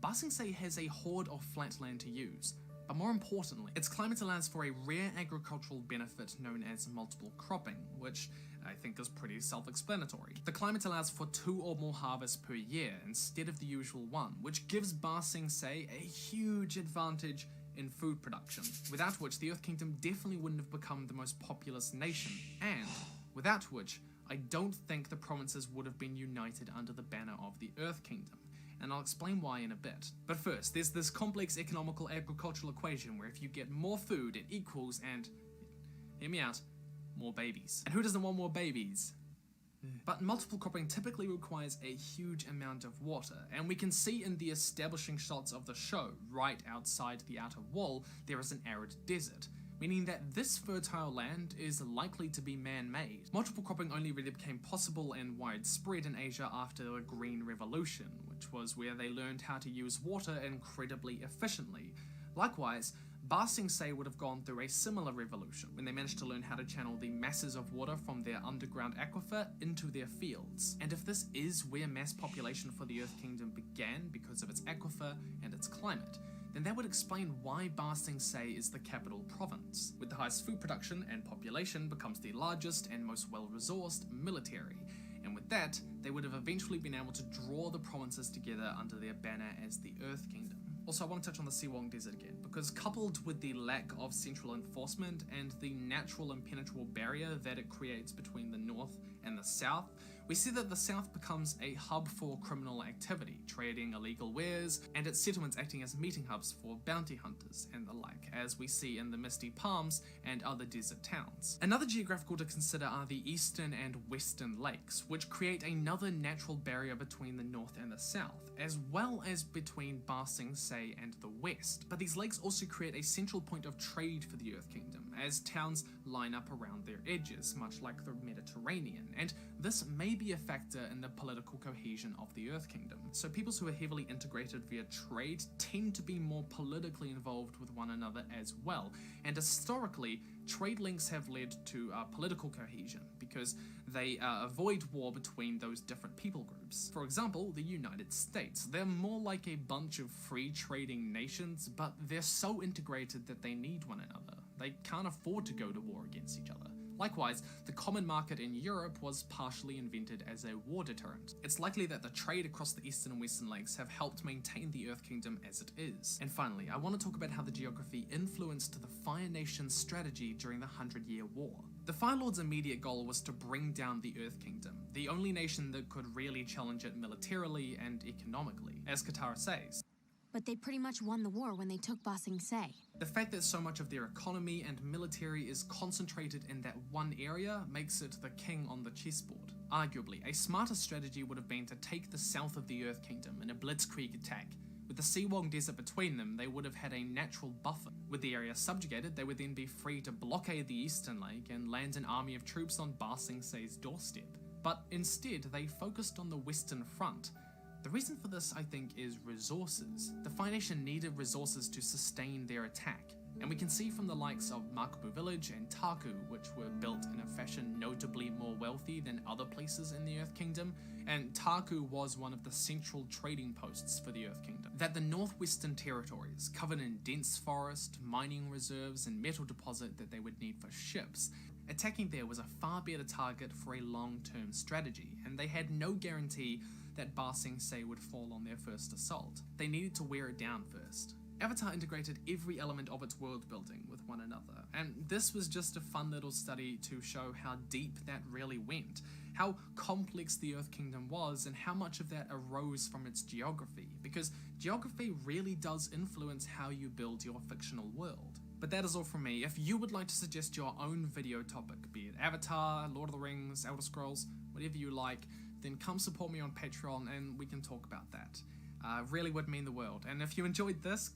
S1: Ba Sing Se has a horde of flat land to use, but more importantly, its climate allows for a rare agricultural benefit known as multiple cropping, which I think is pretty self-explanatory. The climate allows for 2 or more harvests per year instead of the usual one, which gives Ba Sing Se a huge advantage in food production, without which the Earth Kingdom definitely wouldn't have become the most populous nation, and without which I don't think the provinces would have been united under the banner of the Earth Kingdom. And I'll explain why in a bit. But first, there's this complex economical agricultural equation where if you get more food, it equals, and hear me out, more babies. And who doesn't want more babies? But multiple cropping typically requires a huge amount of water, and we can see in the establishing shots of the show, right outside the outer wall, there is an arid desert, meaning that this fertile land is likely to be man-made. Multiple cropping only really became possible and widespread in Asia after the Green Revolution, which was where they learned how to use water incredibly efficiently. Likewise, Ba Sing Se would have gone through a similar revolution when they managed to learn how to channel the masses of water from their underground aquifer into their fields. And if this is where mass population for the Earth Kingdom began because of its aquifer and its climate, then that would explain why Ba Sing Se is the capital province, with the highest food production and population becomes the largest and most well-resourced military. And with that, they would have eventually been able to draw the provinces together under their banner as the Earth Kingdom. Also, I want to touch on the Siwong Desert again, because coupled with the lack of central enforcement and the natural impenetrable barrier that it creates between the north and the south, we see that the south becomes a hub for criminal activity, trading illegal wares, and its settlements acting as meeting hubs for bounty hunters and the like, as we see in the Misty Palms and other desert towns. Another geographical to consider are the eastern and western lakes, which create another natural barrier between the north and the south, as well as between Ba Sing Se and the west. But these lakes also create a central point of trade for the Earth Kingdom, as towns line up around their edges, much like the Mediterranean, and this may be a factor in the political cohesion of the Earth Kingdom. So peoples who are heavily integrated via trade tend to be more politically involved with one another as well, and historically, trade links have led to political cohesion, because they avoid war between those different people groups. For example, the United States. They're more like a bunch of free trading nations, but they're so integrated that they need one another. They can't afford to go to war against each other. Likewise, the common market in Europe was partially invented as a war deterrent. It's likely that the trade across the eastern and western lakes have helped maintain the Earth Kingdom as it is. And finally, I want to talk about how the geography influenced the Fire Nation's strategy during the 100-Year War. The Fire Lord's immediate goal was to bring down the Earth Kingdom, the only nation that could really challenge it militarily and economically, as Katara says.
S18: But they pretty much won the war when they took Ba Sing Se.
S1: The fact that so much of their economy and military is concentrated in that one area makes it the king on the chessboard. Arguably, a smarter strategy would have been to take the south of the Earth Kingdom in a blitzkrieg attack. With the Siwong Desert between them, they would have had a natural buffer. With the area subjugated, they would then be free to blockade the eastern lake and land an army of troops on Ba Sing Se's doorstep. But instead, they focused on the western front. The reason for this, I think, is resources. The Fire Nation needed resources to sustain their attack, and we can see from the likes of Makabu Village and Taku, which were built in a fashion notably more wealthy than other places in the Earth Kingdom, and Taku was one of the central trading posts for the Earth Kingdom, that the northwestern territories, covered in dense forest, mining reserves, and metal deposit that they would need for ships, attacking there was a far better target for a long-term strategy, and they had no guarantee that Ba Sing Se would fall on their first assault. They needed to wear it down first. Avatar integrated every element of its world building with one another, and this was just a fun little study to show how deep that really went, how complex the Earth Kingdom was, and how much of that arose from its geography, because geography really does influence how you build your fictional world. But that is all from me. If you would like to suggest your own video topic, be it Avatar, Lord of the Rings, Elder Scrolls, whatever you like, then come support me on Patreon and we can talk about that. Really would mean the world. And if you enjoyed this,